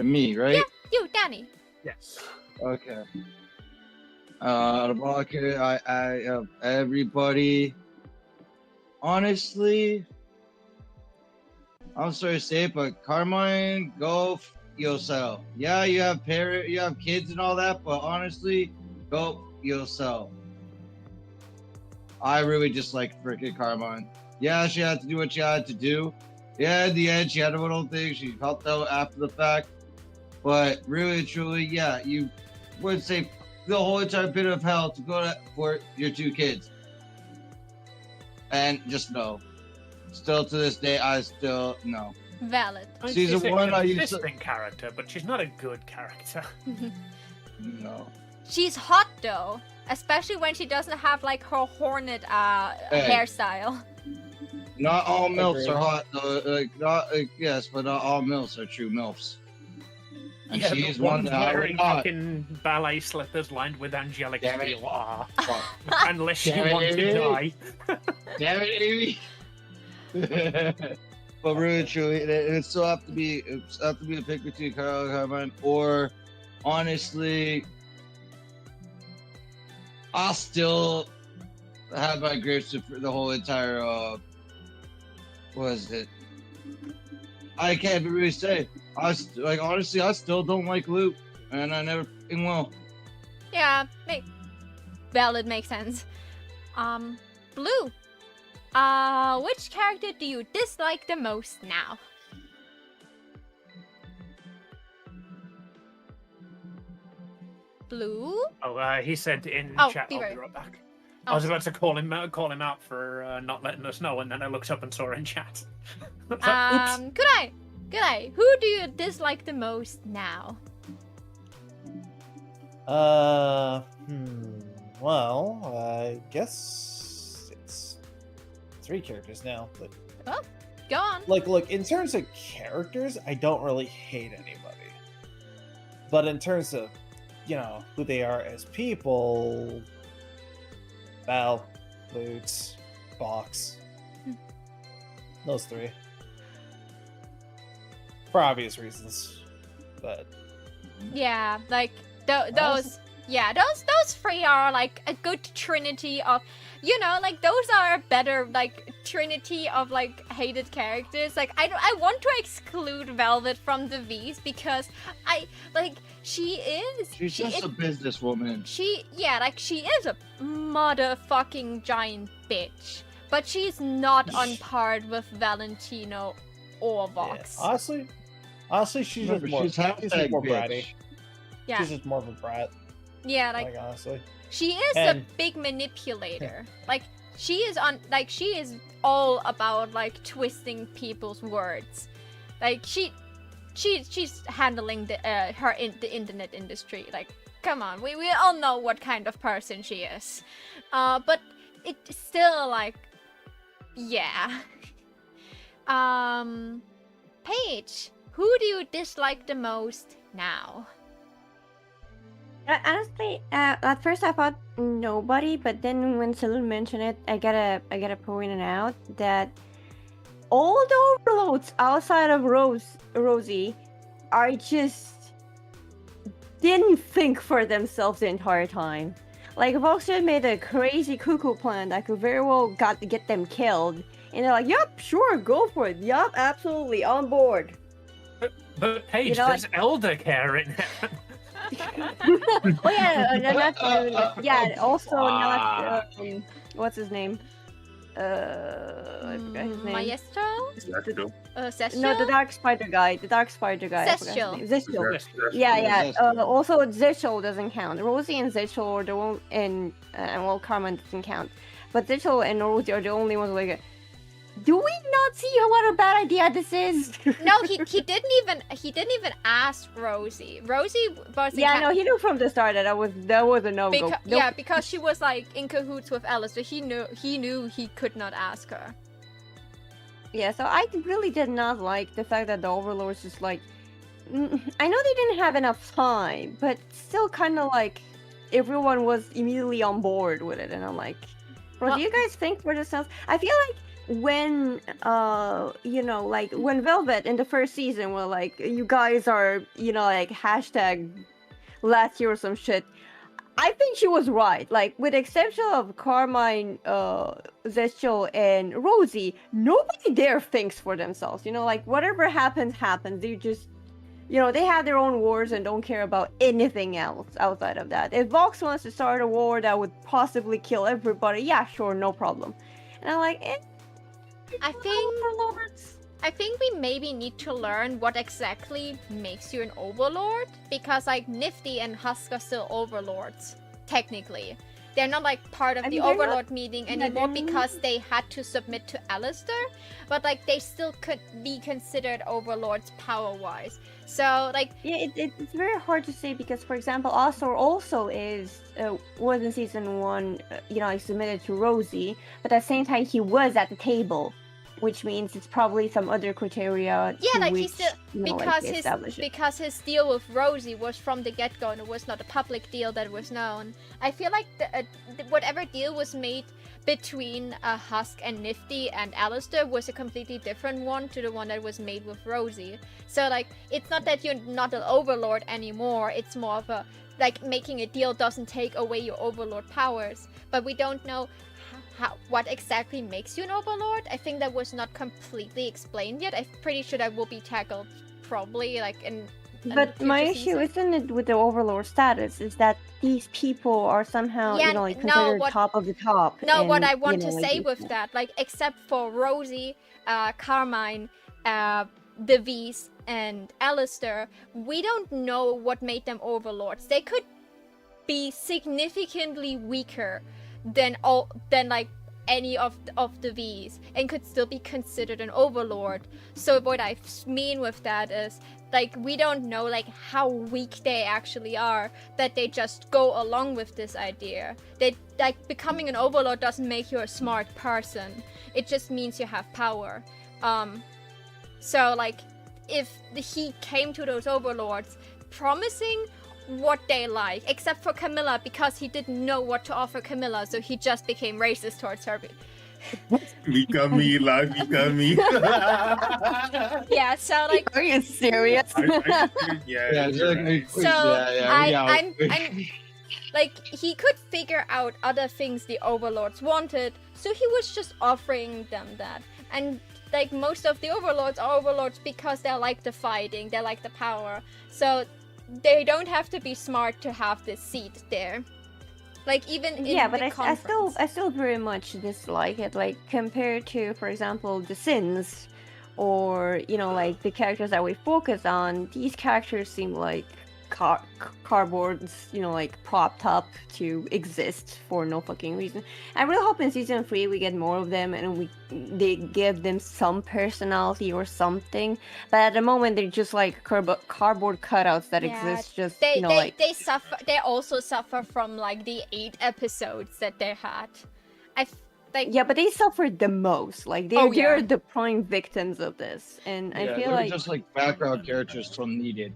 D: Me, right?
A: Yeah, you, Danny.
B: Yes.
D: Okay. Okay, I everybody. Honestly, I'm sorry to say it, but Carmine, go yourself. Yeah, you have kids and all that, but honestly, go yourself. I really just like freaking Carmine. Yeah, she had to do what she had to do. Yeah, in the end, she had a little thing. She helped out after the fact. But really, truly, yeah, you would say the whole entire bit of hell to go for your 2 kids. And just no. Still to this day, I still no.
A: Valid.
B: I mean,
D: Season
B: she's
D: one,
B: a
D: I used to-
B: consistent character, but she's not a good character.
D: No.
A: She's hot though, especially when she doesn't have like her hornet hairstyle.
D: Not all MILFs
E: Agreed.
D: are hot though. Yes, but not all MILFs are true MILFs. And
B: Yeah,
D: she's
B: the
D: one
B: ones
D: that I would
B: wearing
D: not.
B: fucking ballet slippers lined with angelic
D: Damn it.
B: steel. Ah,
D: Fuck.
B: unless you
D: Damn it,
B: want to
D: Amy.
B: die.
D: Damn it, Amy. But really, truly, it still have to be a pick between Carl and Carmine, or honestly, I'll still have my grapes for the whole entire. What is it? I can't really say. Honestly, I still don't like Luke, and I never fucking will.
A: Yeah, valid, makes sense. Blue. Which character do you dislike the most now? Blue?
B: Oh, he said in
A: Oh,
B: chat,
A: be
B: I'll
A: right-
B: be right back.
A: Oh.
B: I was about to call him out for not letting us know, and then I looked up and saw in chat. I was like, oops.
A: Good eye. Who do you dislike the most now?
E: Well, I guess it's 3 characters now, but
A: Go on.
E: look, in terms of characters, I don't really hate anybody. But in terms of, who they are as people, Val, Lutz, Box, those 3. For obvious reasons. But
A: Yeah, like those. Yeah, those 3 are like a good trinity of, like those are a better like trinity of like hated characters. Like I want to exclude Velvet from the V's because she is.
D: She's just a businesswoman.
A: She is a motherfucking giant bitch, but she's not on par with Valentino or
E: yeah,
A: Vox.
E: honestly, she's just more,
D: She's half
E: she's
D: that
E: just more
D: bitch.
E: bratty.
A: Yeah,
E: She's just more of a brat.
A: yeah, like
E: Honestly.
A: she is
E: And-
A: a big manipulator. Like she is all about like twisting people's words. Like she's handling the internet industry. Like come on, we all know what kind of person she is. But it's still like yeah. Paige, who do you dislike the most now?
F: Honestly, at first I thought nobody, but then when Saloon mentioned it, I gotta point it out that all the overloads outside of Rosie are just didn't think for themselves the entire time. Like Voxia made a crazy cuckoo plan that could very well get them killed, and they're like, "Yup, sure, go for it. Yup, absolutely, on board."
B: But Paige,
F: know,
B: there's elder care in it.
F: Oh yeah, also
C: Wow.
F: not what's his name? I forgot his name.
A: Maestro? Sestio?
F: No, the Dark Spider guy. I forgot his
A: Zestial.
F: name. Zestial.
B: Yes,
F: Yeah.
D: Zestial.
F: Also, Zestial doesn't count. Rosie and Zestial are the one, and well, Carmen doesn't count. But Zestial and Rosie are the only ones like. Do we not see what a bad idea this is?
A: No, he didn't even ask Rosie. Rosie wasn't.
F: Yeah, no, he knew from the start that that was a no go.
A: Yeah, because she was like in cahoots with Alice, so he knew he could not ask her.
F: Yeah, so I really did not like the fact that the Overlords just like. I know they didn't have enough time, but still kind of like everyone was immediately on board with it, and I'm like, What do you guys think for yourselves? I feel like when like when Velvet in the first season were like, you guys are, like hashtag last year or some shit. I think she was right. Like, with the exception of Carmine, Zestial, and Rosie, nobody there thinks for themselves. Like, whatever happens, happens. They just, they have their own wars and don't care about anything else outside of that. If Vox wants to start a war that would possibly kill everybody, yeah, sure, no problem. And I'm like,
A: I think we maybe need to learn what exactly makes you an overlord, because like Nifty and Husk are still overlords, technically. They're not like part of the overlord meeting anymore because they had to submit to Alistair, but like they still could be considered overlords power-wise. So like
F: it's very hard to say because, for example, Astor also was in season 1, he submitted to Rosie, but at the same time he was at the table. Which means it's probably some other criteria.
A: Yeah, like
F: which,
A: he still because his deal with Rosie was from the get-go and it was not a public deal that was known. I feel like whatever deal was made between Husk and Nifty and Alistair was a completely different one to the one that was made with Rosie. So like, it's not that you're not an overlord anymore. It's more of a like making a deal doesn't take away your overlord powers, but we don't know what exactly makes you an overlord. I think that was not completely explained yet. I'm pretty sure that will be tackled probably like in.
F: But my issue isn't it with the overlord status, is that these people are somehow considered top of the top.
A: No, what I want to say with that, like except for Rosie, Carmine, the V's, and Alistair, we don't know what made them overlords. They could be significantly weaker than like any of the V's and could still be considered an overlord. So what I mean with that is like we don't know like how weak they actually are, that they just go along with this idea. They like becoming an overlord doesn't make you a smart person. It just means you have power. So like if he came to those overlords promising what they like, except for Camilla, because he didn't know what to offer Camilla, so he just became racist towards her.
C: Mikami, like Mikami.
A: Yeah, so like,
F: are you serious?
A: I'm like, he could figure out other things the overlords wanted, so he was just offering them that. And like most of the overlords are overlords because they like the fighting, they like the power, so they don't have to be smart to have this seat there. Like even in
F: I still very much dislike it. Like compared to, for example, The Sins, or like the characters that we focus on. These characters seem like cardboards, like propped up to exist for no fucking reason. I really hope in season 3 we get more of them and they give them some personality or something. But at the moment they're just like cardboard cutouts that exist. Just
A: they also suffer from like the 8 episodes that they had.
F: But they suffered the most. Like they're the prime victims of this, and I feel like
D: just like background characters from needed.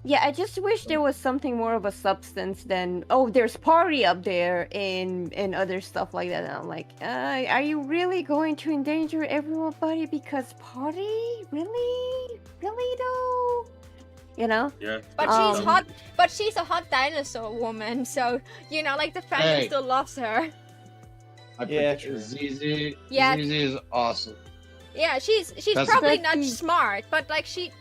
F: Yeah, I just wish there was something more of a substance than, there's Party up there and other stuff like that. And I'm like, are you really going to endanger everybody because Party? Really? Really though?
C: Yeah.
A: But she's hot. But she's a hot dinosaur woman, so like the fandom still loves her.
D: Zizi is awesome.
A: Yeah, she's probably not smart, but like she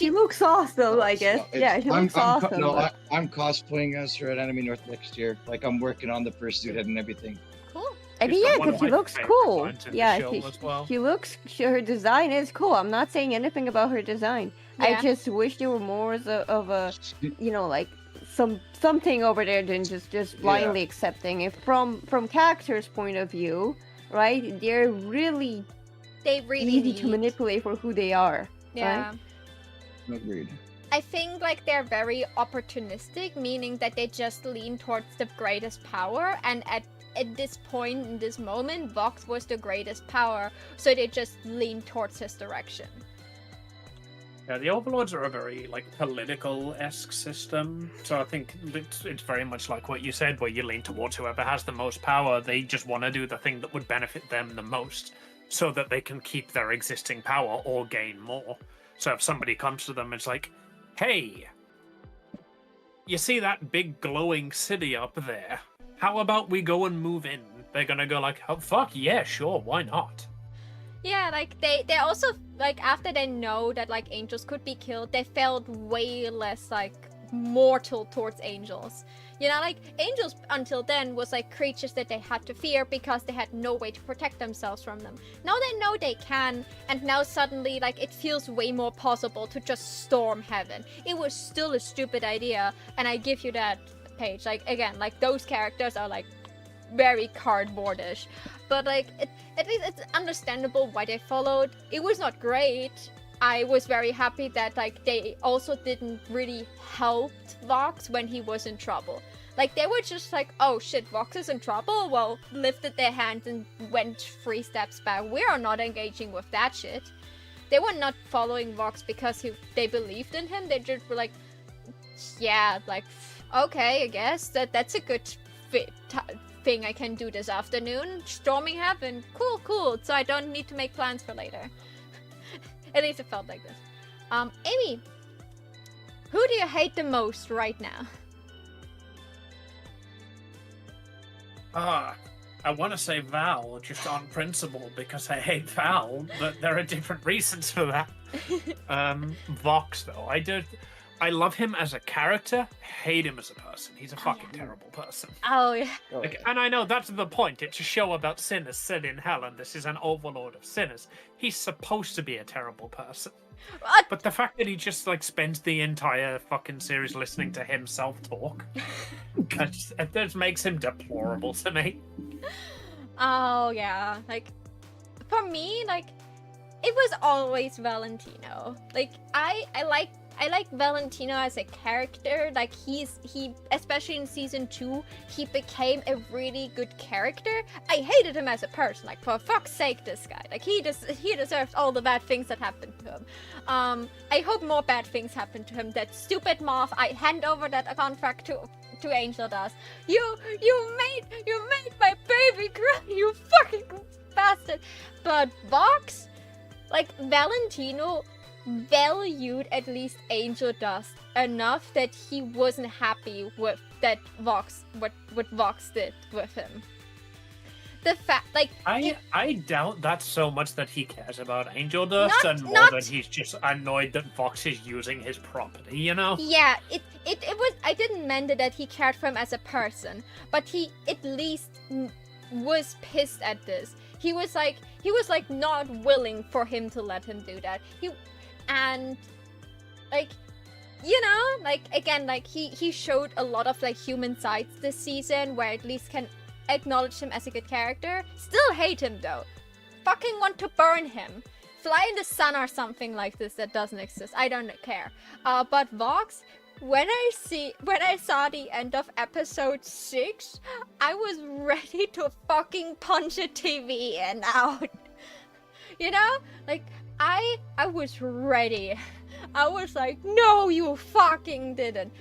F: looks awesome, I guess. Yeah, she looks awesome.
D: I'm cosplaying as her at Anime North next year. Like, I'm working on the fursuit and everything.
A: Cool.
F: I mean, yeah, because she looks cool. Yeah, she looks. Her design is cool. I'm not saying anything about her design. Yeah. I just wish there were more of a like something over there than just blindly accepting it. From characters' point of view, right? They're really easy to manipulate for who they are.
A: Yeah.
F: Right?
D: Agreed.
A: I think like they're very opportunistic, meaning that they just lean towards the greatest power, and at this point in this moment Vox was the greatest power, so they just lean towards his direction.
B: Yeah, the Overlords are a very like political-esque system, so I think it's very much like what you said, where you lean towards whoever has the most power. They just want to do the thing that would benefit them the most, so that they can keep their existing power or gain more. So if somebody comes to them, it's like, "Hey, you see that big glowing city up there? How about we go and move in?" They're gonna go like, "Oh fuck yeah, sure, why not?"
A: Yeah, like they also like after they know that like angels could be killed, they felt way less like mortal towards angels. You know, like angels until then was like creatures that they had to fear because they had no way to protect themselves from them. Now they know they can, and now suddenly like it feels way more possible to just storm heaven. It was still a stupid idea, and I give you that, Paige. Like again, like those characters are like very cardboardish, but like at least it's understandable why they followed. It was not great. I was very happy that like they also didn't really help Vox when he was in trouble. Like they were just like, oh shit, Vox is in trouble, well, lifted their hands and went 3 steps back. We are not engaging with that shit. They were not following Vox because they believed in him. They just were like, yeah, like okay, I guess that's a good thing I can do this afternoon. Storming heaven, cool, so I don't need to make plans for later. At least it felt like this. Amy, who do you hate the most right now?
B: I want to say Val, just on principle, because I hate Val, but there are different reasons for that. Vox, though, I love him as a character, hate him as a person. He's a fucking terrible person.
A: Oh, yeah.
B: Like, and I know that's the point. It's a show about sinners set in hell, and this is an overlord of sinners. He's supposed to be a terrible person.
A: What?
B: But the fact that he just like spends the entire fucking series listening to himself talk, it just makes him deplorable to me.
A: Oh, yeah. Like, for me, like, it was always Valentino. Like, I like Valentino as a character. Like he especially in season 2, he became a really good character. I hated him as a person. Like for fuck's sake, this guy. Like he deserves all the bad things that happened to him. I hope more bad things happen to him. That stupid Moth. I hand over that contract to Angel Dust. You made my baby cry. You fucking bastard. But Vox, like Valentino valued at least Angel Dust enough that he wasn't happy with that what Vox did with him. The fact, like,
B: I doubt that so much that he cares about Angel Dust, and more that he's just annoyed that Vox is using his property. You know?
A: Yeah, it was. I didn't mean that he cared for him as a person, but he at least was pissed at this. He was like not willing for him to let him do that. And like, you know, like again, like he showed a lot of like human sides this season, where at least can acknowledge him as a good character. Still hate him though. Fucking want to burn him. Fly in the sun or something like this that doesn't exist. I don't care. But Vox, when I saw the end of episode 6, I was ready to fucking punch a TV and out. You know, like. I was ready. I was like, no, you fucking didn't.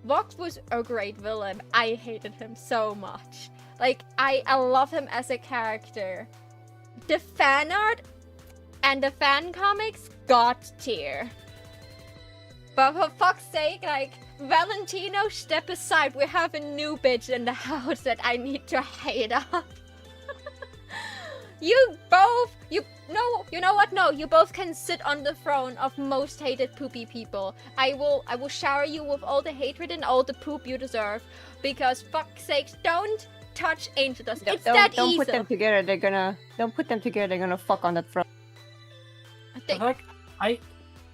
A: Vox was a great villain. I hated him so much. Like, I love him as a character. The fan art and the fan comics got tier. But for fuck's sake, like, Valentino, step aside. We have a new bitch in the house that I need to hate up. You know what? No, you both can sit on the throne of most hated poopy people. I will shower you with all the hatred and all the poop you deserve. Because fuck's sakes, don't touch Angel Dust. It's that easy.
F: Don't put them together. Don't put them together. They're gonna fuck on that throne.
B: Like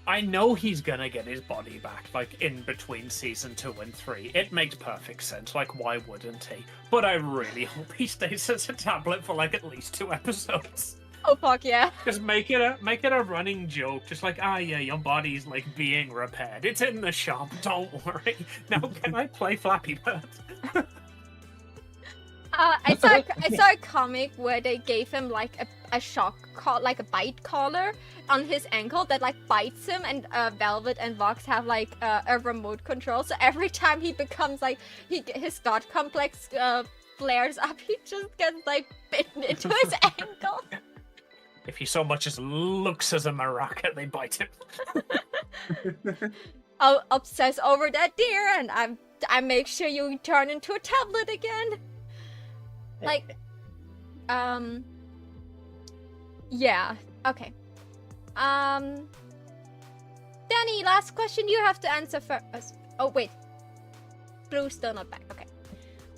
B: I know he's gonna get his body back, like, in between season 2 and 3. It makes perfect sense, like, why wouldn't he? But I really hope he stays as a tablet for, like, at least 2 episodes.
A: Oh, fuck yeah.
B: Just make it a running joke, just like, yeah, your body's, like, being repaired. It's in the shop, don't worry. Now, can I play Flappy Bird?
A: I saw a comic where they gave him like a shock like a bite collar on his ankle that like bites him, and Velvet and Vox have like a remote control. So every time he becomes like his god complex flares up, he just gets like bitten into his ankle.
B: If he so much as looks as a maraca, they bite him.
A: I'll obsess over that deer, and I make sure you turn into a tablet again. Like, yeah, okay. Danny, last question you have to answer first. Oh wait, Blue's still not back. Okay.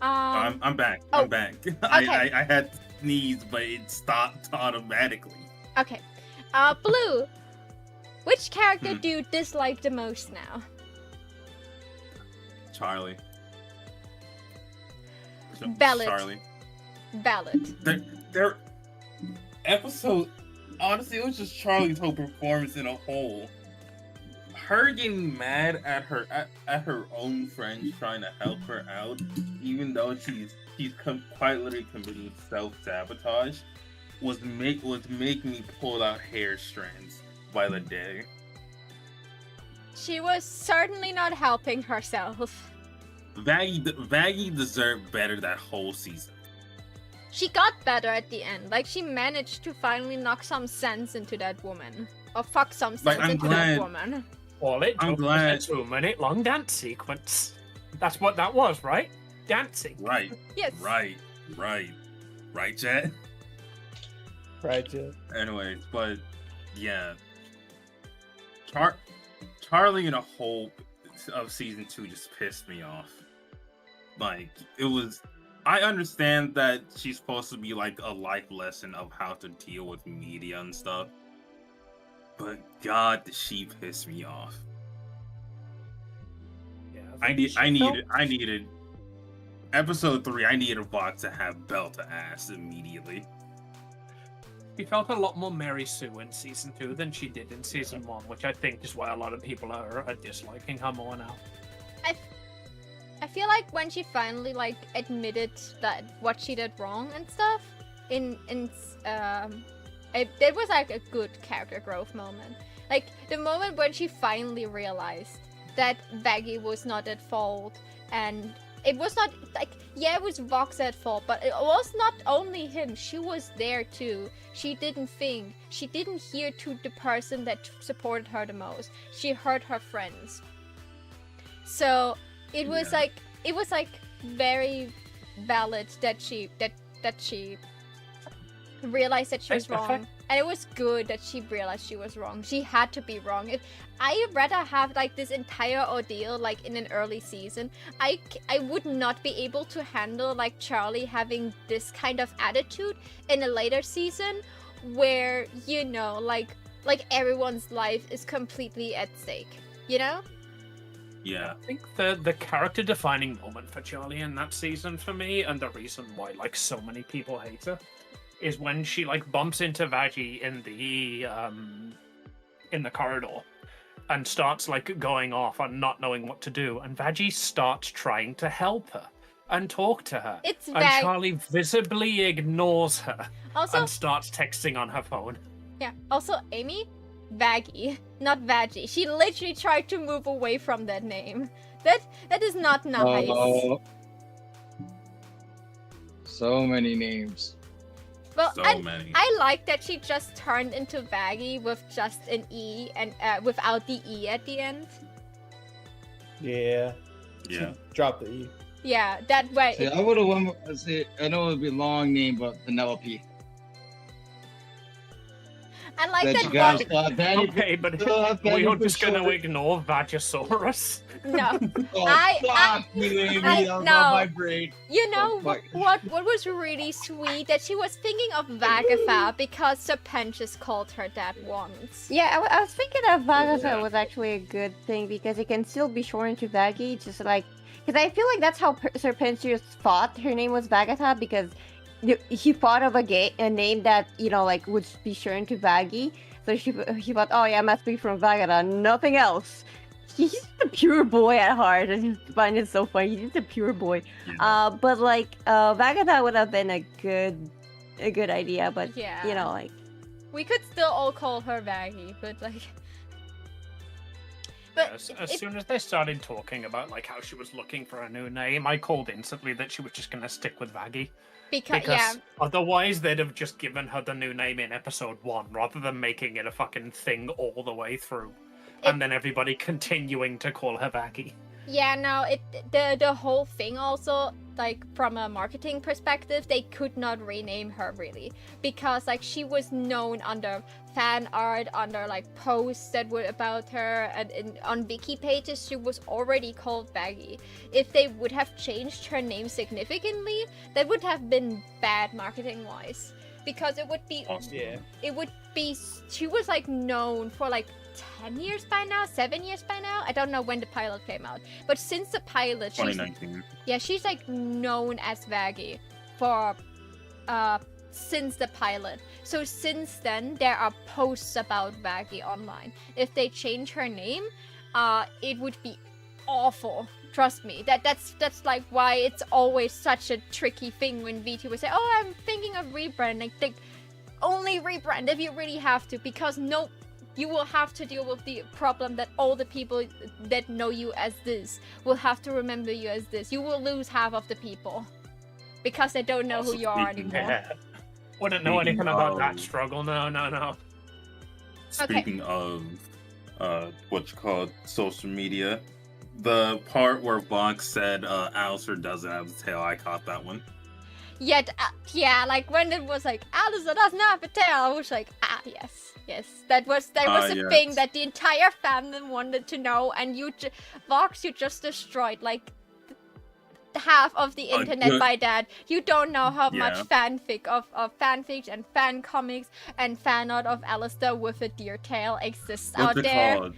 C: I'm back.
A: Oh,
C: I'm back.
A: okay.
C: I had to sneeze, but it stopped automatically.
A: Okay. Blue, which character do you dislike the most now?
C: Charlie.
A: Ballot.
C: Charlie.
A: Ballot.
C: Their episode, honestly, it was just Charlie's whole performance in a whole. Her getting mad at her own friends trying to help her out, even though she's quite literally committing self-sabotage, was make me pull out hair strands by the day.
A: She was certainly not helping herself.
C: Vaggie deserved better that whole season.
A: She got better at the end. Like, she managed to finally knock some sense into that woman. Or fuck some sense into that woman.
B: Well, it
C: I'm
B: took
C: glad.
B: a 2-minute long dance sequence. That's what that was, right? Dancing.
C: Right.
A: Yes.
C: Right, Jet?
E: Right, Jet.
C: Anyways, but yeah. Charlie in a whole of season 2 just pissed me off. Like, it was... I understand that she's supposed to be like a life lesson of how to deal with media and stuff. But God, did she piss me off.
B: Yeah,
C: I needed episode 3, I needed Vox to have belt to ass immediately.
B: She felt a lot more Mary Sue in season 2 than she did in season 1, which I think is why a lot of people are disliking her more now.
A: I feel like when she finally like admitted that what she did wrong and stuff, it was like a good character growth moment. Like the moment when she finally realized that Vaggie was not at fault, and it was not like, yeah, it was Vox at fault, but it was not only him. She was there too. She didn't think. She didn't hear to the person that supported her the most. She heard her friends. So it was like very valid that she realized that she was wrong, and it was good that she realized she was wrong. She had to be wrong. I'd rather have like this entire ordeal like in an early season. I would not be able to handle like Charlie having this kind of attitude in a later season, where you know like everyone's life is completely at stake. You know.
C: Yeah.
B: I think the character defining moment for Charlie in that season for me, and the reason why like so many people hate her, is when she like bumps into Vaggie in the corridor and starts like going off and not knowing what to do, and Vaggie starts trying to help her and talk to her. And Charlie visibly ignores her and starts texting on her phone.
A: Yeah. Also, Amy, Vaggie, not Vaggie. She literally tried to move away from that name. That is not nice.
D: So many names.
A: Well,
C: So many.
A: I like that she just turned into Vaggie with just an E and without the E at the end.
E: Yeah.
C: Yeah.
E: Drop the E.
A: Yeah, that way.
D: See, I would have went. See, I know it would be a long name, but Penelope.
A: I like
D: That
A: that.
D: you guys thought Vanny.
B: Okay, but
D: Vanny
B: we're
D: for
B: just gonna
D: sure.
B: ignore Vagisaurus.
A: No,
D: Oh,
A: I-
D: fuck you, Amy.
A: I-
D: That was
A: no.
D: on my brain.
A: you know
D: Oh, fuck.
A: what was really sweet, that she was thinking of Vagatha because Serpentius called her that once.
F: Yeah, I was thinking that Vagatha
C: Yeah.
F: was actually a good thing because it can still be shortened to Vaggie, just like... Because I feel like that's how Serpentius thought her name was Vagatha, because he thought of a name that, you know, like, would be shortened to Vaggie. So he thought, oh yeah, I must be from Vagatha, nothing else. He's just a pure boy at heart. I just find it so funny. He's just a pure boy.
C: Yeah.
F: But like, Vagatha would have been a good a good idea, but
A: Yeah.
F: you know, like
A: We could still all call her Vaggie, but like. But
B: As soon as they started talking about like how she was looking for a new name, I called instantly that she was just gonna stick with Vaggie.
A: because
B: Because otherwise they'd have just given her the new name in episode 1 rather than making it a fucking thing all the way through. And then everybody continuing to call her Vaggie.
A: Yeah, no, the whole thing also, like, from a marketing perspective, they could not rename her really, because like she was known under fan art, under like posts that were about her, and on wiki pages she was already called Vaggie. If they would have changed her name significantly, that would have been bad marketing wise, because it would be
E: Yeah.
A: it would be she was like known for like 10 years by now, 7 years by now. I don't know when the pilot came out, but since the pilot, she's
C: 2019.
A: she's like known as Vaggie for since the pilot. So since then, there are posts about Vaggie online. If they change her name, it would be awful. Trust me. That's like why it's always such a tricky thing when VTubers say, "Oh, I'm thinking of rebranding." Like, only rebrand if you really have to, because you will have to deal with the problem that all the people that know you as this will have to remember you as this. You will lose half of the people because they don't know
C: Also
A: who you are
C: speaking
A: anymore.
B: Yeah. Wouldn't know anything about that
C: of-
B: struggle. No.
C: Speaking of what's called social media, the part where Vox said Alistair doesn't have a tail, I caught that one.
A: Yet, like when it was like Alistair doesn't have a tail, I was like, yes, that was a
C: yes.
A: thing that the entire fandom wanted to know, and Vox, you just destroyed like half of the internet
C: good-
A: by that. You don't know how much
C: Yeah.
A: fanfic of fanfics and fan comics and fan art of Alistair with a deer tail exists
C: What's
A: out
C: it
A: there.
C: called?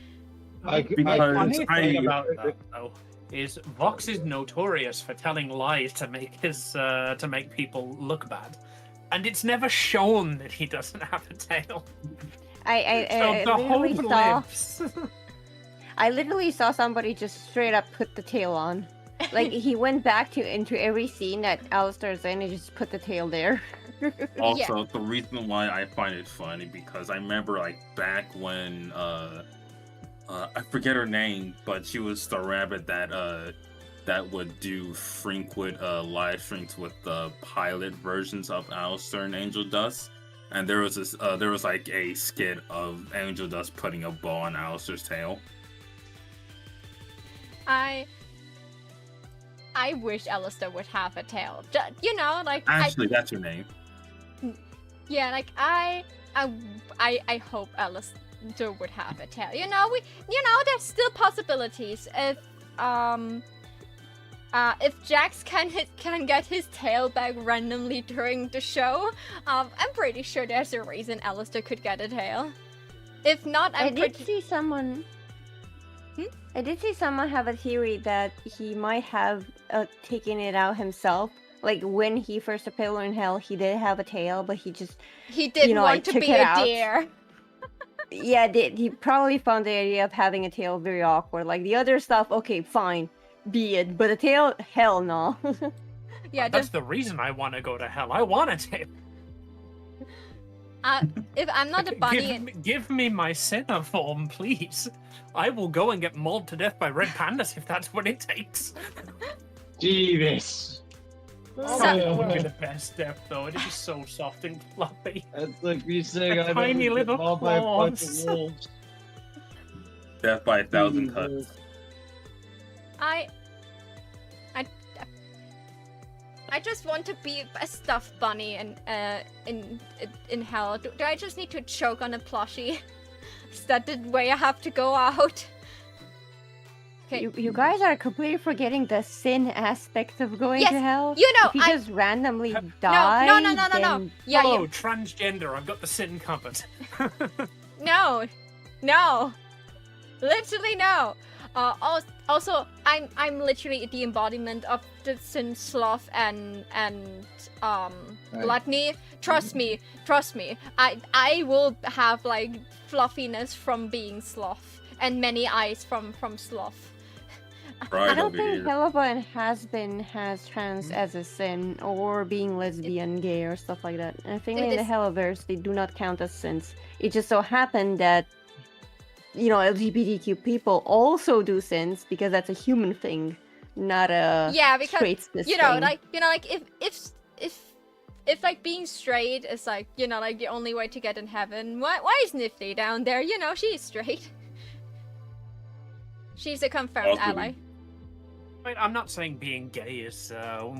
B: The
C: Because
B: funny thing
C: I-
B: about that though is Vox is notorious for telling lies to make to make people look bad, and it's never shown that he doesn't have a tail.
F: I
B: So the hope
F: literally saw
B: lives.
F: I literally saw somebody just straight up put the tail on. Like he went back into every scene that Alistair's in and just put the tail there.
C: Also, the reason why I find it funny because I remember like back when I forget her name, but she was the rabbit that would do frequent live streams with the pilot versions of Alistair and Angel Dust. And there was like a skit of Angel Dust putting a bow on Alistair's tail.
A: I wish Alistair would have a tail. You know, like
C: Actually, that's her name.
A: yeah, like I hope Alistair would have a tail. You know, there's still possibilities if Jax can get his tail back randomly during the show. I'm pretty sure there's a reason Alistair could get a tail. If not,
F: I did see someone have a theory that he might have taken it out himself. Like when he first appeared in Hell, he did have a tail, but he
A: didn't
F: know,
A: want to
F: took
A: be
F: it
A: a
F: out.
A: deer.
F: Yeah, he probably found the idea of having a tail very awkward. Like the other stuff, okay, fine, be it, but a tail, hell no.
A: Yeah,
B: That's the reason I want to go to hell. I want a tail.
A: if I'm not a bunny,
B: Give me my sinner form, please. I will go and get mauled to death by red pandas if that's what it takes.
D: Jeeves.
B: Oh, that would be the best death, though. It'd be so soft and fluffy.
D: That's like me saying
B: A
D: I
B: tiny
D: never
B: little
D: been mauled by a bunch of
B: claws.
D: wolves.
C: Death by 1,000 cuts.
A: I just want to be a stuffed bunny in hell. Do I just need to choke on a plushie? Is that the way I have to go out? Okay.
F: You guys are completely forgetting the sin aspect of going
A: Yes,
F: to hell.
A: you know,
F: if you
A: I-
F: just randomly die.
A: No.
F: then-
A: Yeah,
B: Hello, transgender. I've got the sin covered.
A: No. Literally no. Also, I'm literally the embodiment of the sin, sloth, and gluttony. Trust me. I will have like fluffiness from being sloth, and many eyes from sloth.
C: Right
F: I don't
C: over
F: think
C: here.
F: Helluva and Has-Been has trans as a sin or being lesbian, gay, or stuff like that. And I think
A: It
F: in the
A: is-
F: Helluverse they do not count as sins. It just so happened that LGBTQ people also do sins because that's a human thing, not a
A: Yeah, because
F: straight
A: you
F: thing.
A: know, like if like being straight is like like the only way to get in heaven, why is Nifty down there? You know, she's straight. She's a confirmed
C: Also
A: ally.
B: I mean, I'm not saying being gay is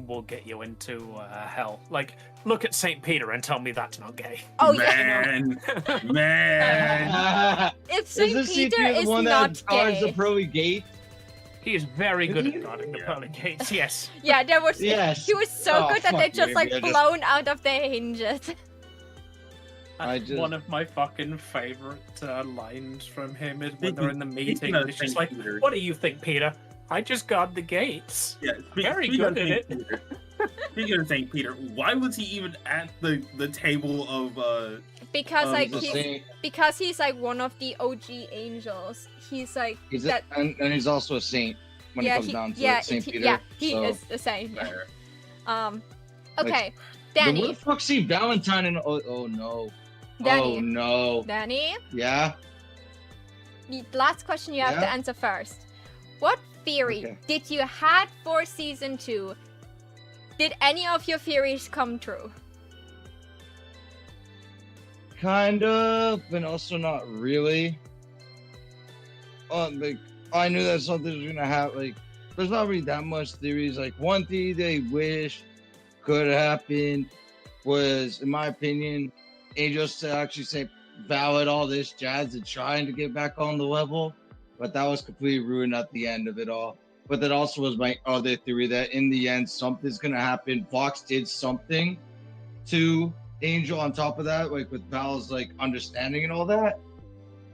B: will get you into hell. Like, look at Saint Peter and tell me that's not gay.
A: Oh yeah,
C: Man, man.
A: if Saint
D: Isn't
A: Peter
D: CP
A: is
D: the one
A: not
D: that guards the
A: gay,
D: pearly gate?
B: He is very
D: Is
B: good
D: he?
B: at guarding the
C: Yeah.
B: pearly gates. Yes.
A: yeah, there was
D: Yes.
A: he was so
D: Oh,
A: good that they
D: fuck
A: just
D: you,
A: like
D: maybe I just-
A: blown out of their hinges.
D: I
B: And
D: just-
B: One of my fucking favorite lines from him is when
C: Speaking-
B: they're in the meeting.
C: speaking of
B: And it's just
C: Saint
B: like,
C: Peter.
B: "What do you think, Peter? I just guard the gates."
C: Yeah,
B: Very
C: speaking of
B: good at
C: Saint Peter, speaking of Saint Peter, why was he even at the table of
A: Because like
D: He's a saint.
A: because he's like one of the OG angels. He's like
D: He's
A: that.
D: and he's also a saint when
A: yeah,
D: it comes down to
A: yeah,
D: it. Saint Peter.
A: yeah, he
D: so.
A: is the same. Yeah.
C: There.
A: Okay,
D: But what
A: Danny,
D: the fuck? See Valentine and oh no.
A: Danny,
D: Oh no.
A: Danny.
D: Yeah.
A: The last question you have to
D: Yeah?
A: answer first. What theory
D: Okay.
A: did you had for season 2? Did any of your theories come true?
D: Kind of, but also not really. Like, I knew that something was gonna happen. Like, there's not really that much theories. Like, one thing they wish could happen was, in my opinion, Angels to actually say valid all this jazz and trying to get back on the level, but that was completely ruined at the end of it all. But that also was my other theory that in the end something's gonna happen. Vox did something to Angel on top of that, like with Val's like understanding and all that,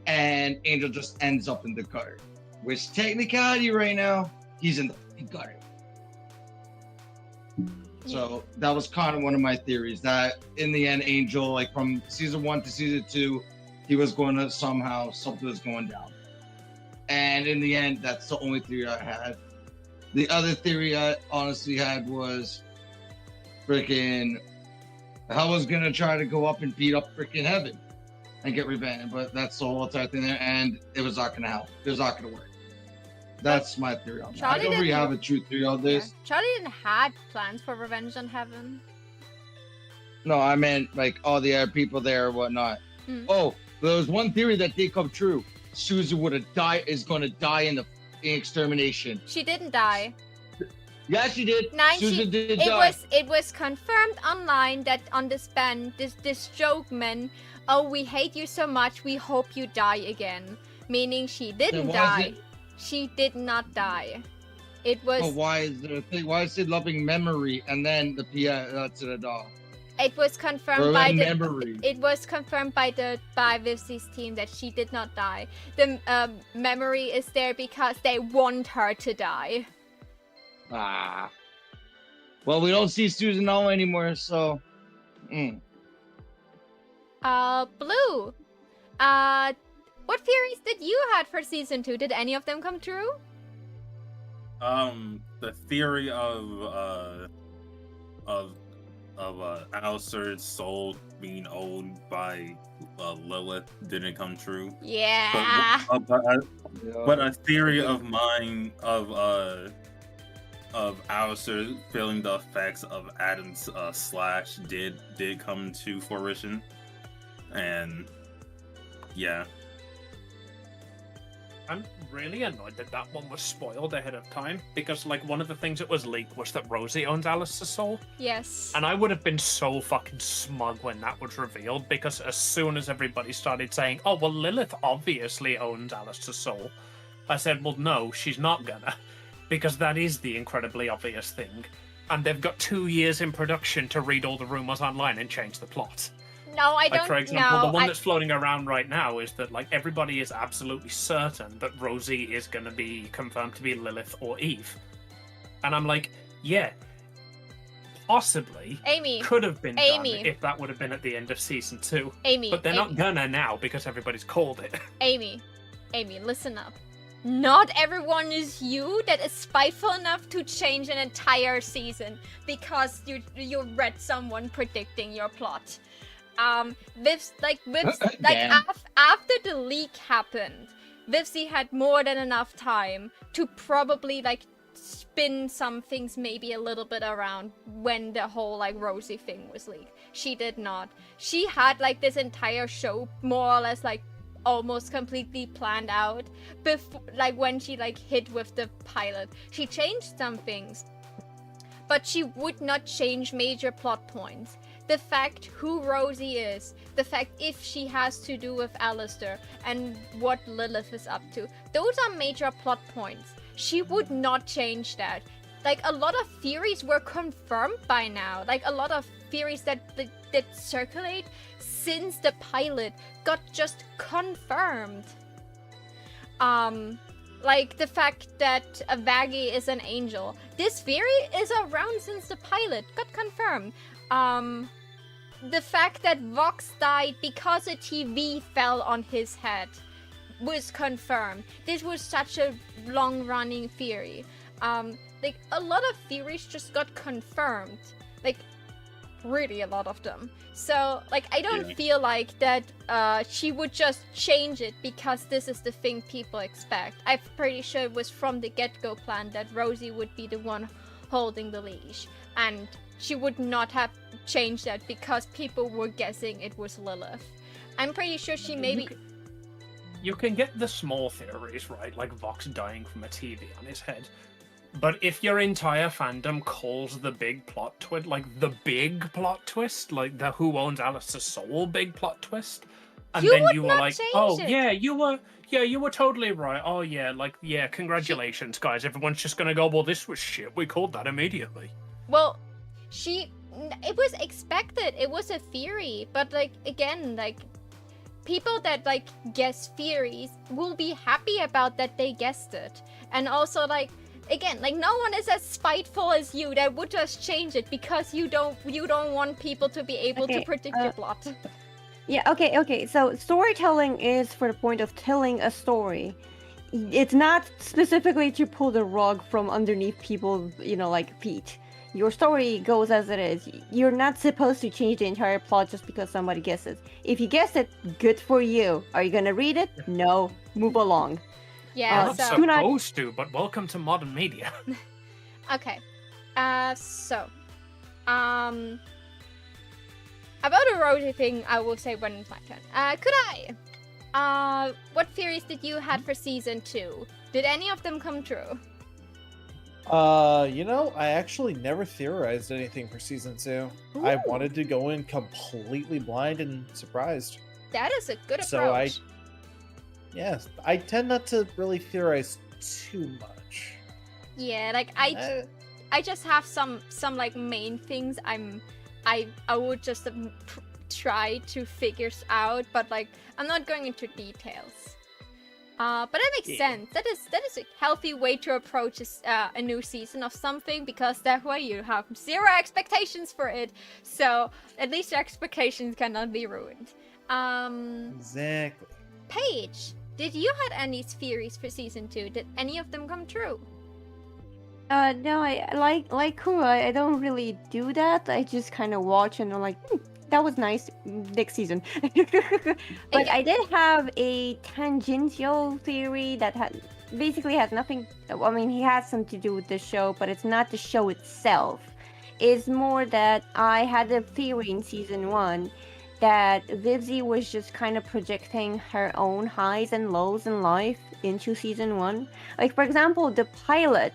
D: and Angel just ends up in the gutter. Which technicality right now, he's in the fucking gutter. So that was kind of one of my theories that in the end, Angel, like from season 1 to season 2, he was going to somehow something was going down. And in the end, that's the only theory I had. The other theory I honestly had was freaking Hell was gonna try to go up and beat up freaking Heaven and get revenge, but that's the whole entire thing there, and it was not gonna help. It was not gonna work. That's my theory on that.
A: Charlie
D: I don't really
A: didn't-
D: have a true theory on
A: Yeah.
D: this.
A: Charlie didn't had plans for Revenge on Heaven.
D: No, I meant like all the other people there or whatnot.
A: Hmm.
D: Oh, there was one theory that did come true. Susan would have died. Is going to die in the extermination.
A: She didn't die.
D: Yeah, she did.
A: Nine,
D: Susan did
A: It
D: die.
A: was confirmed online that on this band, this joke meant, "Oh, we hate you so much, we hope you die again," meaning she didn't
D: why is
A: die.
D: it-
A: She did not die. It was
D: But why is there a thing? Why is it loving memory and then the to the dog?
A: it was
D: Or
A: confirmed by the
D: memory.
A: it was confirmed by Vivzi's team that she did not die. The memory is there because they want her to die.
D: Ah. Well, we don't see Susan Nall anymore, so.
A: Blue. What theories did you had for season 2? Did any of them come true?
C: The theory of Alistair's soul being owned by Lilith didn't come true.
A: Yeah.
C: But a theory of mine of Alistair feeling the effects of Adam's slash did come to fruition, and yeah.
B: I'm really annoyed that that one was spoiled ahead of time because, like, one of the things that was leaked was that Rosie owns Alistair's soul,
A: Yes.
B: and I would have been so fucking smug when that was revealed because as soon as everybody started saying, "Oh, well, Lilith obviously owns Alistair's soul," I said, "Well, no, she's not gonna," because that is the incredibly obvious thing, and they've got 2 years in production to read all the rumors online and change the plot.
A: No, I
B: Like,
A: don't
B: for example,
A: know.
B: the one that's floating around right now is that, like, everybody is absolutely certain that Rosie is going to be confirmed to be Lilith or Eve. And I'm like, yeah, possibly
A: Amy.
B: could have been
A: Amy.
B: done if that would have been at the end of season 2.
A: Amy.
B: But they're not
A: Amy,
B: gonna now because everybody's called it.
A: Amy. Amy, listen up. not everyone is you that is spiteful enough to change an entire season because you read someone predicting your plot. Viv's
D: Damn.
A: after the leak happened, Vivzy had more than enough time to probably like spin some things maybe a little bit around when the whole like Rosie thing was leaked. She did not. She had like this entire show more or less like almost completely planned out before, like when she like hit with the pilot. She changed some things, but she would not change major plot points. The fact who Rosie is, the fact if she has to do with Alistair, and what Lilith is up to, those are major plot points. She would not change that. Like, a lot of theories were confirmed by now. Like, a lot of theories that circulate since the pilot got just confirmed. Like the fact that Vaggie is an angel. This theory is around since the pilot got confirmed. The fact that Vox died because a TV fell on his head was confirmed. This was such a long-running theory. Like, a lot of theories just got confirmed. Like, really a lot of them. So, like, I don't feel like that she would just change it because this is the thing people expect. I'm pretty sure it was from the get-go plan that Rosie would be the one holding the leash. And she would not have changed that because people were guessing it was Lilith. I'm pretty sure she maybe...
B: You can get the small theories, right? Like Vox dying from a TV on his head. But if your entire fandom calls the big plot twist, like the big plot twist, like the Who Owns Alistair's Soul big plot twist, and
A: You
B: then
A: would
B: you were
A: not
B: like,
A: change
B: oh,
A: it.
B: you were totally right. Oh, yeah, like, yeah, congratulations, guys. Everyone's just gonna go, well, this was shit. We called that immediately.
A: Well, it was expected. It was a theory. But, like, again, like, people that, like, guess theories will be happy about that they guessed it. And also, like, again, like, no one is as spiteful as you that would just change it because you don't want people to be able to
F: Okay,
A: predict your plot.
F: Yeah, okay. So storytelling is for the point of telling a story. It's not specifically to pull the rug from underneath people, like feet. Your story goes as it is. You're not supposed to change the entire plot just because somebody guesses. If you guess it, good for you. Are you gonna read it? No. Move along.
A: Yeah,
B: Not
A: so...
B: supposed to, but welcome to modern media.
A: Okay. About the Rosie thing, I will say when it's my turn. What theories did you had for season 2? Did any of them come true?
E: I actually never theorized anything for season 2. I
A: Ooh.
E: wanted to go in completely blind and surprised.
A: That is a good
E: So
A: approach.
E: I tend not to really theorize too much.
A: Yeah, like I just have some like main things I would just try to figure out, but like I'm not going into details. But that makes sense. That is a healthy way to approach a new season of something, because that way you have zero expectations for it. So at least your expectations cannot be ruined.
E: Exactly.
A: Paige, did you had any theories for season 2? Did any of them come true?
F: No, I like Kura. I don't really do that. I just kind of watch and I'm like, that was nice. Next season. But I did have a tangential theory that basically has nothing. I mean, he has something to do with the show, but it's not the show itself. It's more that I had a theory in season 1 that Vivzy was just kind of projecting her own highs and lows in life into season 1. Like, for example, the pilot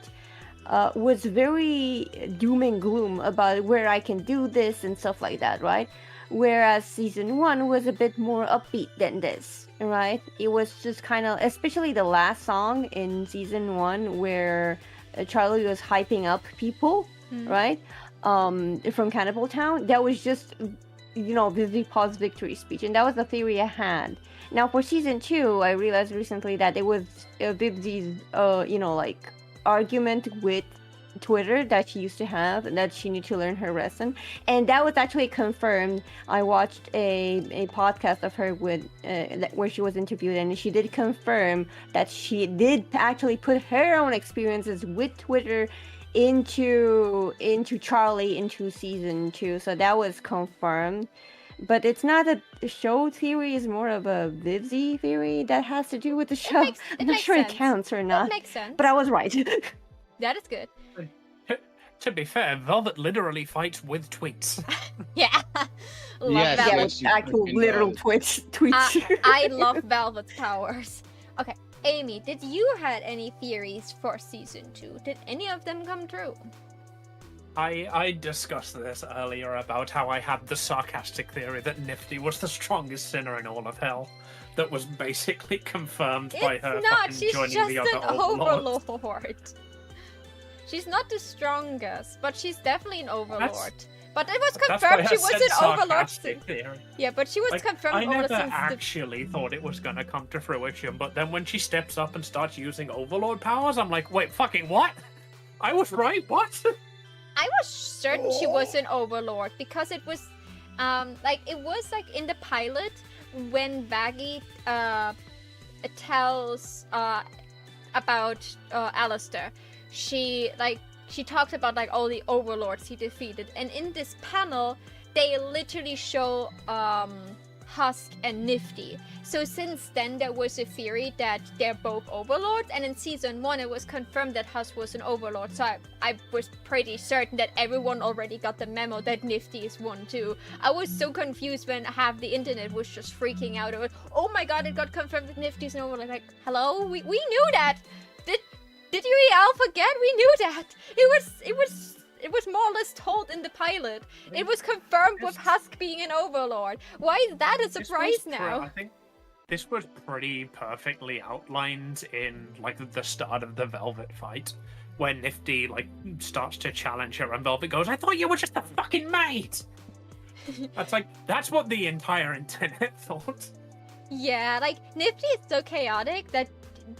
F: was very doom and gloom about where I can do this and stuff like that, right? Whereas season 1 was a bit more upbeat than this, right? It was just kind of, especially the last song in season 1 where Charlie was hyping up people, right? From Cannibal Town. That was just, Vivzy Paul's victory speech, and that was the theory I had. Now for season 2, I realized recently that it was Vivzy's, argument with Twitter that she used to have, that she needed to learn her lesson, and that was actually confirmed. I watched a podcast of her with where she was interviewed, and she did confirm that she did actually put her own experiences with Twitter into Charlie into season 2. So that was confirmed. But it's not a show theory, it's more of a Vivzy theory that has to do with the show. I'm not sure
A: sense.
F: it counts or
A: That
F: not.
A: makes sense.
F: But I was right.
A: That is good.
B: To be fair, Velvet literally fights with tweets.
A: Yeah. Love
D: Yes,
F: Yeah,
A: Velvet.
F: with
D: she
F: actual
D: freaking
F: literal
D: does.
F: tweets.
A: I love Velvet's powers. Okay, Amy, did you had any theories for season 2? Did any of them come true?
B: I discussed this earlier about how I had the sarcastic theory that Nifty was the strongest sinner in all of hell. That was basically confirmed by her
A: It's not.
B: fucking
A: She's
B: joining
A: just
B: the
A: an
B: other overlords.
A: overlord. She's not the strongest, but she's definitely an overlord. But it was
B: That's why I
A: confirmed she was
B: said
A: an overlord.
B: sarcastic theory.
A: Yeah, but she was
B: Like,
A: confirmed
B: I
A: overlord
B: never
A: since the
B: actually thought it was gonna come to fruition, but then when she steps up and starts using overlord powers, I'm like, wait, fucking what? I was right, what?
A: I was certain she was an overlord because it was like in the pilot when Vaggie tells about Alistair. She talks about like all the overlords he defeated, and in this panel they literally show Husk and Nifty. So since then there was a theory that they're both overlords, and in season 1 it was confirmed that Husk was an overlord. So I was pretty certain that everyone already got the memo that Nifty is one too. I was so confused when half the internet was just freaking out over, oh my god, it got confirmed that Nifty's an overlord. Like, hello, we knew that. Did you all forget? We knew that. It was more or less told in the pilot. It was confirmed with Husk being an overlord. Why is that a surprise now?
B: I think this was pretty perfectly outlined in like the start of the Velvet fight, when Nifty like starts to challenge her, and Velvet goes, "I thought you were just a fucking maid." That's what the entire internet thought.
A: Yeah, like Nifty is so chaotic that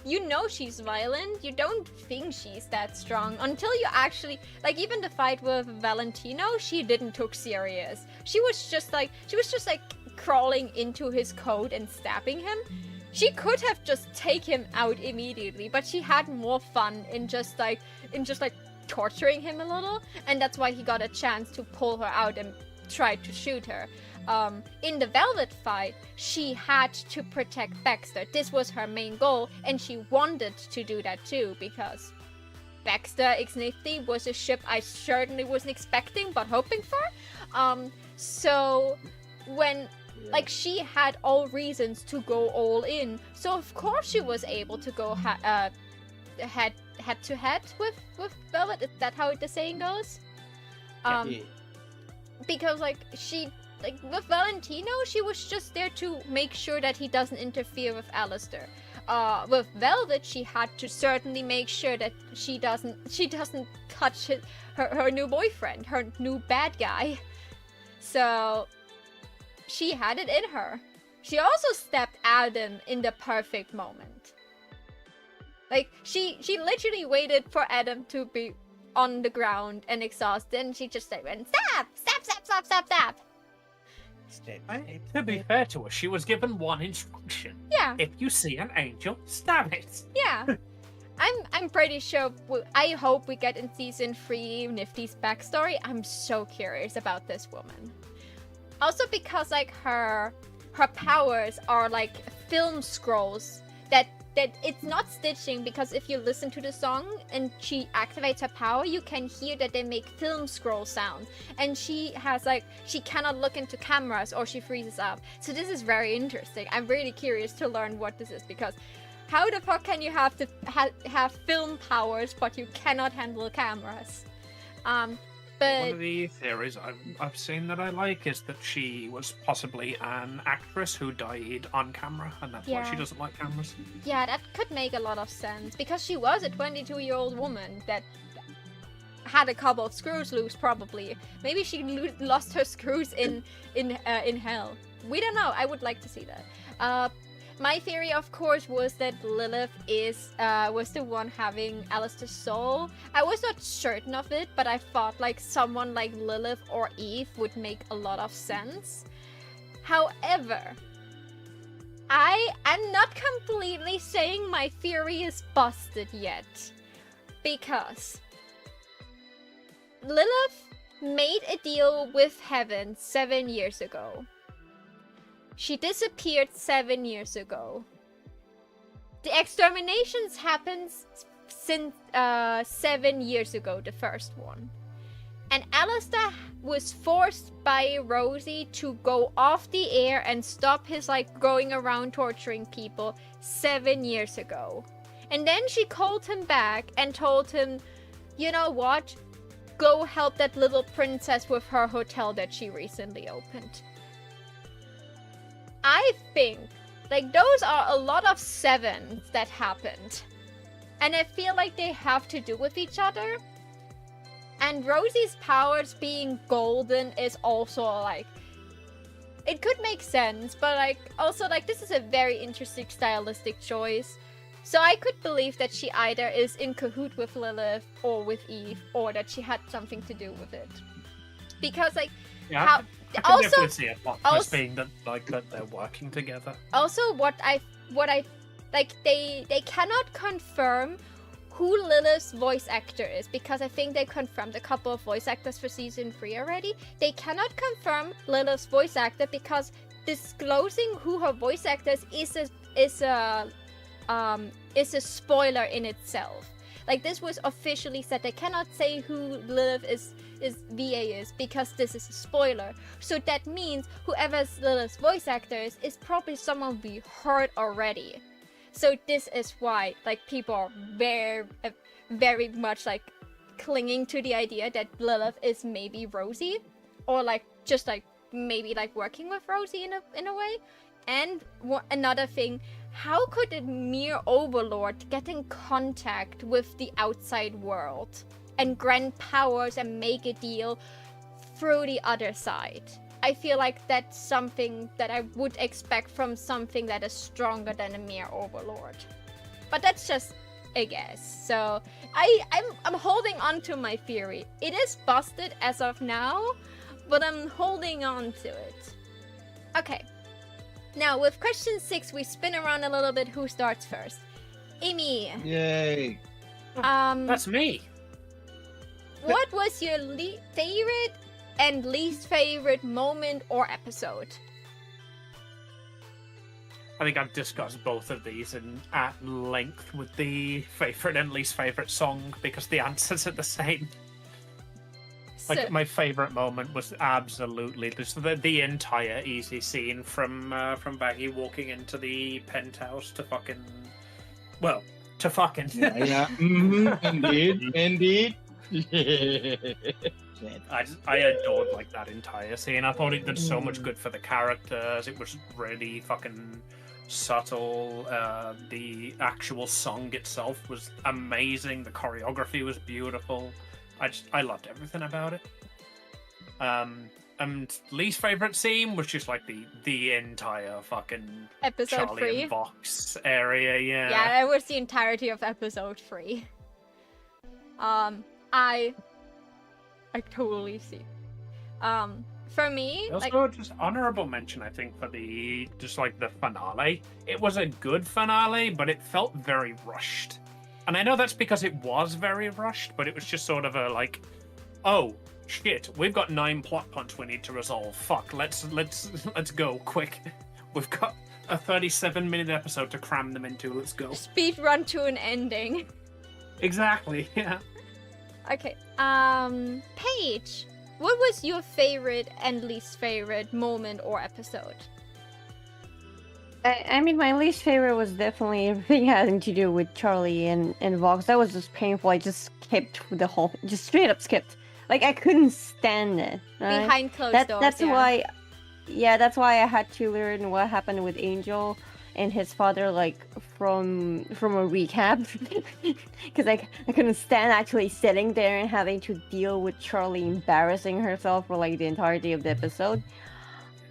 A: you know she's violent. You don't think she's that strong until you actually like even the fight with Valentino. She didn't took serious. She was just like crawling into his coat and stabbing him. She could have just taken him out immediately, but she had more fun in just like torturing him a little, and that's why he got a chance to pull her out and try to shoot her. In the Velvet fight, she had to protect Baxter. This was her main goal, and she wanted to do that too, because Baxter X Nifty was a ship I certainly wasn't expecting but hoping for. So when like she had all reasons to go all in, so of course she was able to go head to head with Velvet. Is that how the saying goes? Because like with Valentino, she was just there to make sure that he doesn't interfere with Alistair. With Velvet, she had to certainly make sure that she doesn't touch her new boyfriend, her new bad guy. So she had it in her. She also stepped Adam in the perfect moment. Like she literally waited for Adam to be on the ground and exhausted, and she just went stab, stab, stab, stab, stab, stab.
B: To be fair to her, she was given one instruction.
A: Yeah.
B: If you see an angel, stab it.
A: Yeah. I'm pretty sure. I hope we get in season 3 Nifty's backstory. I'm so curious about this woman. Also because like her powers are like film scrolls that it's not stitching, because if you listen to the song and she activates her power, you can hear that they make film scroll sounds, and she has like she cannot look into cameras or she freezes up. So this is very interesting. I'm really curious to learn what this is, because how the fuck can you have to have film powers but you cannot handle cameras? But
B: one of the theories I've seen that I like is that she was possibly an actress who died on camera, and that's why she
A: Yeah.
B: doesn't like cameras.
A: yeah, that could make a lot of sense, because she was a 22-year-old woman that had a couple of screws loose, probably. Maybe she lost her screws in hell. We don't know. I would like to see that. my theory, of course, was that Lilith was the one having Alistair's soul. I was not certain of it, but I thought like someone like Lilith or Eve would make a lot of sense. However, I am not completely saying my theory is busted yet, because Lilith made a deal with Heaven 7 years ago. She disappeared 7 years ago. The exterminations happened since 7 years ago, the first one. And Alistair was forced by Rosie to go off the air and stop his like going around torturing people 7 years ago. And then she called him back and told him, you know what? Go help that little princess with her hotel that she recently opened. I think, like, those are a lot of sevens that happened. And I feel like they have to do with each other. And Rosie's powers being golden is also, like, it could make sense, but, like, also, like, this is a very interesting stylistic choice. So I could believe that she either is in cahoot with Lilith or with Eve, or that she had something to do with it. Because, like,
B: Yeah,
A: how...
B: I can
A: Also,
B: definitely see it
A: also-
B: as being that like that they're working together.
A: also what I like, they cannot confirm who Lilith's voice actor is, because I think they confirmed a couple of voice actors for season 3 already. They cannot confirm Lilith's voice actor because disclosing who her voice actor is a spoiler in itself. Like, this was officially said. They cannot say who Lilith is VA is because this is a spoiler. So that means whoever Lilith's voice actor is probably someone we heard already. So this is why, like, people are very much like clinging to the idea that Lilith is maybe Rosie, or like just like maybe like working with Rosie in a way. And another thing, how could a mere overlord get in contact with the outside world and grant powers and make a deal through the other side? I feel like that's something that I would expect from something that is stronger than a mere overlord. But that's just a guess. So I'm holding on to my theory. It is busted as of now, but I'm holding on to it. Okay. Now with question 6, we spin around a little bit. Who starts first? Amy.
D: Yay.
B: That's me.
A: What was your favorite and least favorite moment or episode?
B: I think I've discussed both of these at length with the favorite and least favorite song because the answers are the same. Like,
A: So,
B: my favorite moment was absolutely just the entire easy scene from Baggy walking into the penthouse to fucking
D: Yeah. Indeed.
B: I adored like that entire scene. I thought it did so much good for the characters. It was really fucking subtle. The actual song itself was amazing. The choreography was beautiful. I loved everything about it. And least favorite scene was just like the entire fucking
A: episode
B: Charlie
A: 3.
B: and Vox area.
A: Yeah, that was the entirety of episode 3. I totally see. For me,
B: Also,
A: like,
B: just honorable mention, I think, for the finale. It was a good finale, but it felt very rushed. And I know that's because it was very rushed, but it was just sort of a like, oh shit, we've got 9 plot points we need to resolve. Fuck, let's go quick. We've got a 37-minute episode to cram them into. Let's go.
A: speed run to an ending.
B: Exactly. Yeah.
A: Okay. Paige, what was your favorite and least favorite moment or episode?
F: I mean, my least favorite was definitely everything having to do with Charlie and Vox. That was just painful. I just skipped the whole, just straight up skipped. Like, I couldn't stand it. Right?
A: Behind closed doors.
F: That's
A: yeah.
F: why, that's why I had to learn what happened with Angel and his father, like, from a recap. Because I couldn't stand actually sitting there and having to deal with Charlie embarrassing herself for, like, the entirety of the episode.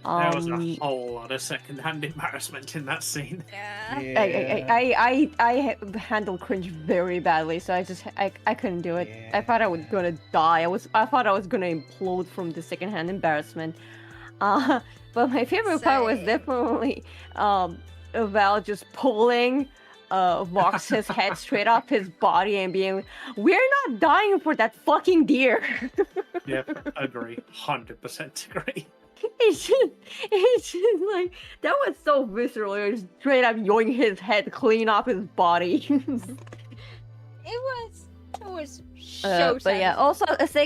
B: There was a
F: Um,
B: whole lot of secondhand embarrassment in that scene.
A: Yeah.
F: I handled cringe very badly, so I couldn't do it. I thought I was gonna die. I thought I was gonna implode from the secondhand embarrassment. But my favorite part was
A: Same.
F: definitely Val just pulling Vox's head straight off his body and being, "We're not dying for that fucking deer."
B: Yep, agree. 100% agree.
F: It's just like that was so visceral. It was straight up yoink his head clean off his body.
A: It was so
F: But yeah,
A: satisfying.
F: also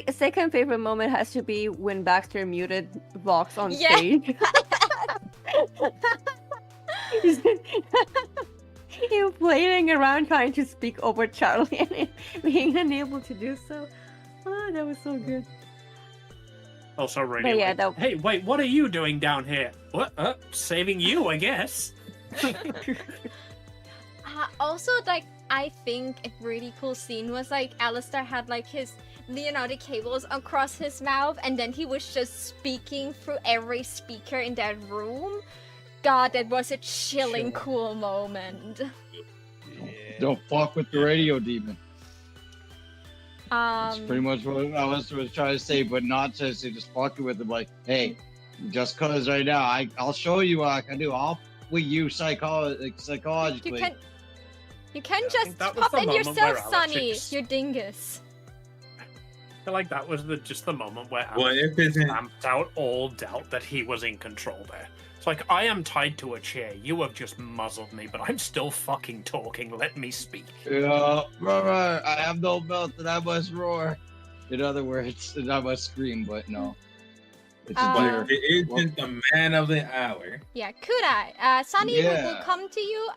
F: a second favorite moment has to be when Baxter muted Vox on
A: Yeah.
F: stage. Him flailing around trying to speak over Charlie and being unable to do so. Oh, that was so good.
B: Also, radio.
F: yeah,
B: like,
F: that-
B: Hey, wait, what are you doing down here? What? Saving you, I guess.
A: Also, like, I think a really cool scene was like Alistair had like his Leonardo cables across his mouth, and then he was just speaking through every speaker in that room. God, that was a chilling, cool moment.
D: Don't fuck with the radio demon. That's pretty
A: Um,
D: much what Alistair was trying to say, but not to say just fucking with him. Like, hey, just cause right now, I'll show you what I can do. I'll with you psychologically.
A: you can
B: I
A: just
B: think that was
A: pop
B: the
A: in
B: moment
A: yourself,
B: where
A: Sonny,
B: Alex
A: you dingus.
B: I feel like that was just the moment where
C: Well,
B: Alex
C: if it's
B: stamped out all doubt that he was in control there. It's like, I am tied to a chair. You have just muzzled me, but I'm still fucking talking. Let me speak.
D: Yeah, right. I have no mouth and I must roar. In other words, and I must scream, but no. It's
A: Uh,
D: deer.
C: it isn't the man of the hour.
A: Yeah, Kudai. Sonny, we will
D: Yeah.
A: come to you.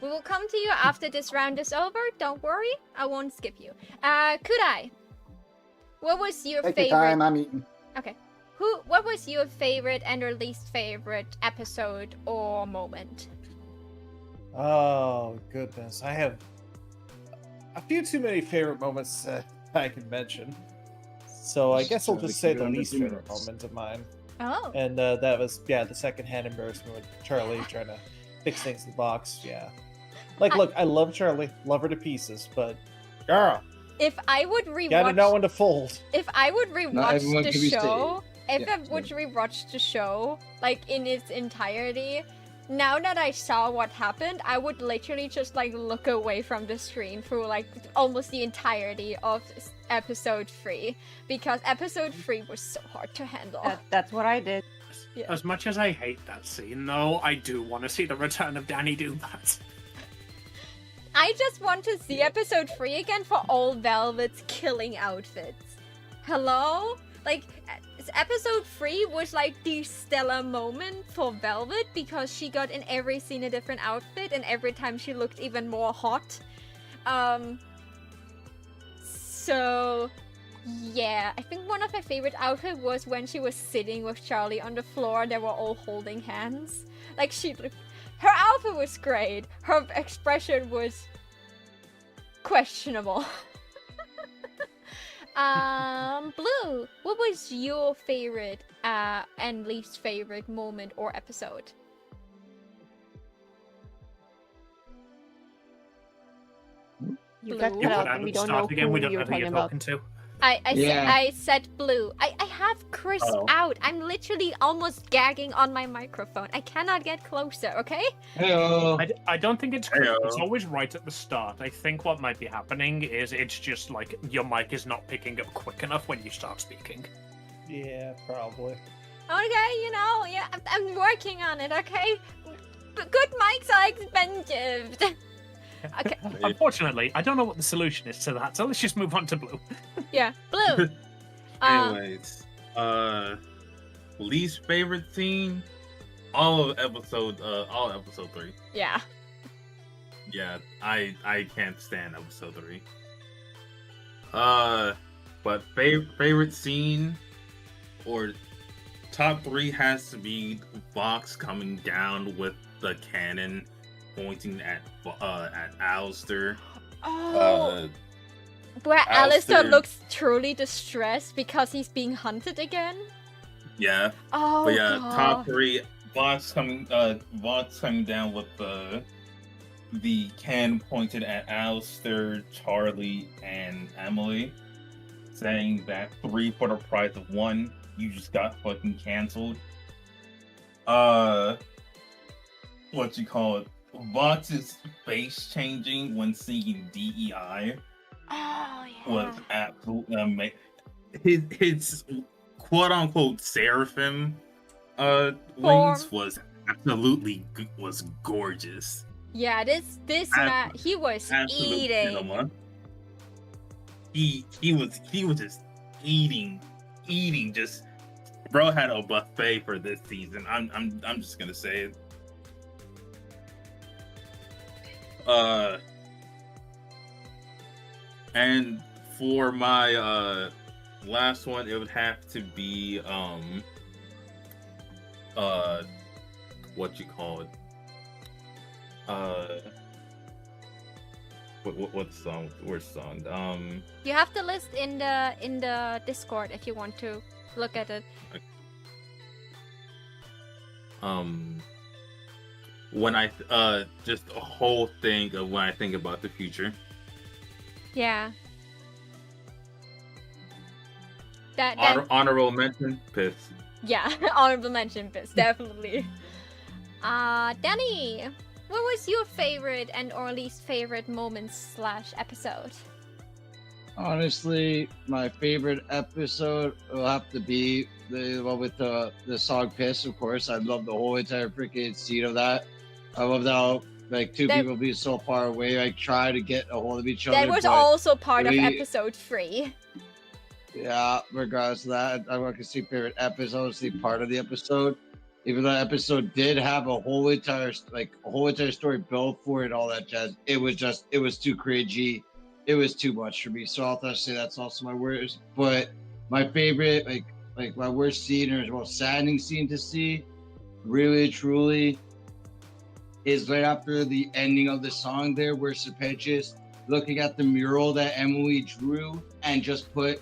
A: We will come to you after this round is over. Don't worry, I won't skip you. Kudai, what was your
H: Take your
A: favorite?
H: time, I'm eating.
A: What was your favorite and your least favorite episode or moment?
E: Oh goodness, I have a few too many favorite moments I can mention. So I
D: Just
E: guess I'll
D: try to
E: just say
D: keep it
E: the
D: under
E: least
D: 2
E: favorite
D: minutes.
E: moment of mine,
A: Oh,
E: and that was the secondhand embarrassment with Charlie trying to fix things in the box. Yeah, like look, I love Charlie, love her to pieces, but girl,
A: if I would
E: gotta know
A: rewatch,
E: when to fold.
A: if I would rewatch
D: everyone
A: the
D: can be
A: show, if
D: Yeah,
A: I would rewatch the show like in its entirety, now that I saw what happened, I would literally just like look away from the screen for like almost the entirety of episode 3 because episode 3 was so hard to handle.
F: That's what I did.
A: Yeah.
B: As much as I hate that scene, though, I do want to see the return of Danny do that.
A: I just want to see episode 3 again for all Velvet's killing outfits. Hello? Like, episode 3 was like the stellar moment for Velvet because she got in every scene a different outfit and every time she looked even more hot. So, yeah, I think one of my favorite outfits was when she was sitting with Charlie on the floor and they were all holding hands. Like, her outfit was great. Her expression was questionable. Blue, what was your favorite and least favorite moment or episode?
F: You got
A: Blue.
F: cut
B: You
F: out
B: put out
F: and we
B: at the
F: don't know
B: start again, we
F: who
B: don't
F: you're
B: know who
F: talking
B: you're
F: about.
B: talking to.
D: Yeah.
A: I said blue. I have Chris
C: Uh-oh.
A: out. I'm literally almost gagging on my microphone. I cannot get closer, okay?
D: Hello.
B: I don't think it's Chris.
C: Heyo.
B: It's always right at the start. I think what might be happening is it's just like your mic is not picking up quick enough when you start speaking.
E: Yeah, probably.
A: Okay, you know, yeah, I'm working on it, okay? But good mics are expensive. Okay,
B: Unfortunately, I don't know what the solution is to that, so let's just move on to Blue.
A: yeah, blue.
C: Anyways, least favorite scene, all episode 3.
A: Yeah.
C: Yeah, I can't stand episode 3. But favorite scene or top 3 has to be Vox coming down with the cannon pointing at Alistair.
A: Oh, where Alistair
C: Alistair-
A: looks truly distressed because he's being hunted again.
C: Yeah.
A: Oh
C: But yeah,
A: god.
C: top three. Vox coming down with the can pointed at Alistair, Charlie, and Emily, saying that 3 for the price of 1. You just got fucking canceled. What you call it? Vox's face changing when singing DEI
A: Oh
C: was
A: yeah.
C: absolutely amazing. His quote unquote seraphim wings was absolutely was gorgeous.
A: Yeah, this
C: Ab-
A: man, he was
C: Absolute
A: eating.
C: cinema. He was just eating. Just bro had a buffet for this season. I'm just gonna say it. And for my last one, it would have to be what you call it? What song? Which song?
A: You have the list in the Discord if you want to look at it.
C: When I just a whole thing of when I think about the future.
A: Yeah. That
C: Honorable mention, Piss.
A: yeah, honorable mention, Piss, definitely. Danny, what was your favorite and or least favorite moments / episode?
D: Honestly, my favorite episode will have to be the one with the song "Piss." Of course, I love the whole entire freaking scene of that. I love how like two
A: That-
D: people being so far away, like try to get a hold of each other.
A: That was
D: but
A: also part of
D: we-
A: episode 3.
D: Yeah, regardless of that, I want to see favorite episode, see part of the episode. Even though the episode did have a whole entire story built for it, all that jazz. It was too cringy. It was too much for me. So I'll have to say that's also my worst. But my favorite, like my worst scene or most saddening scene to see, really truly, is right after the ending of the song there, where Serpentius looking at the mural that Emily drew and just put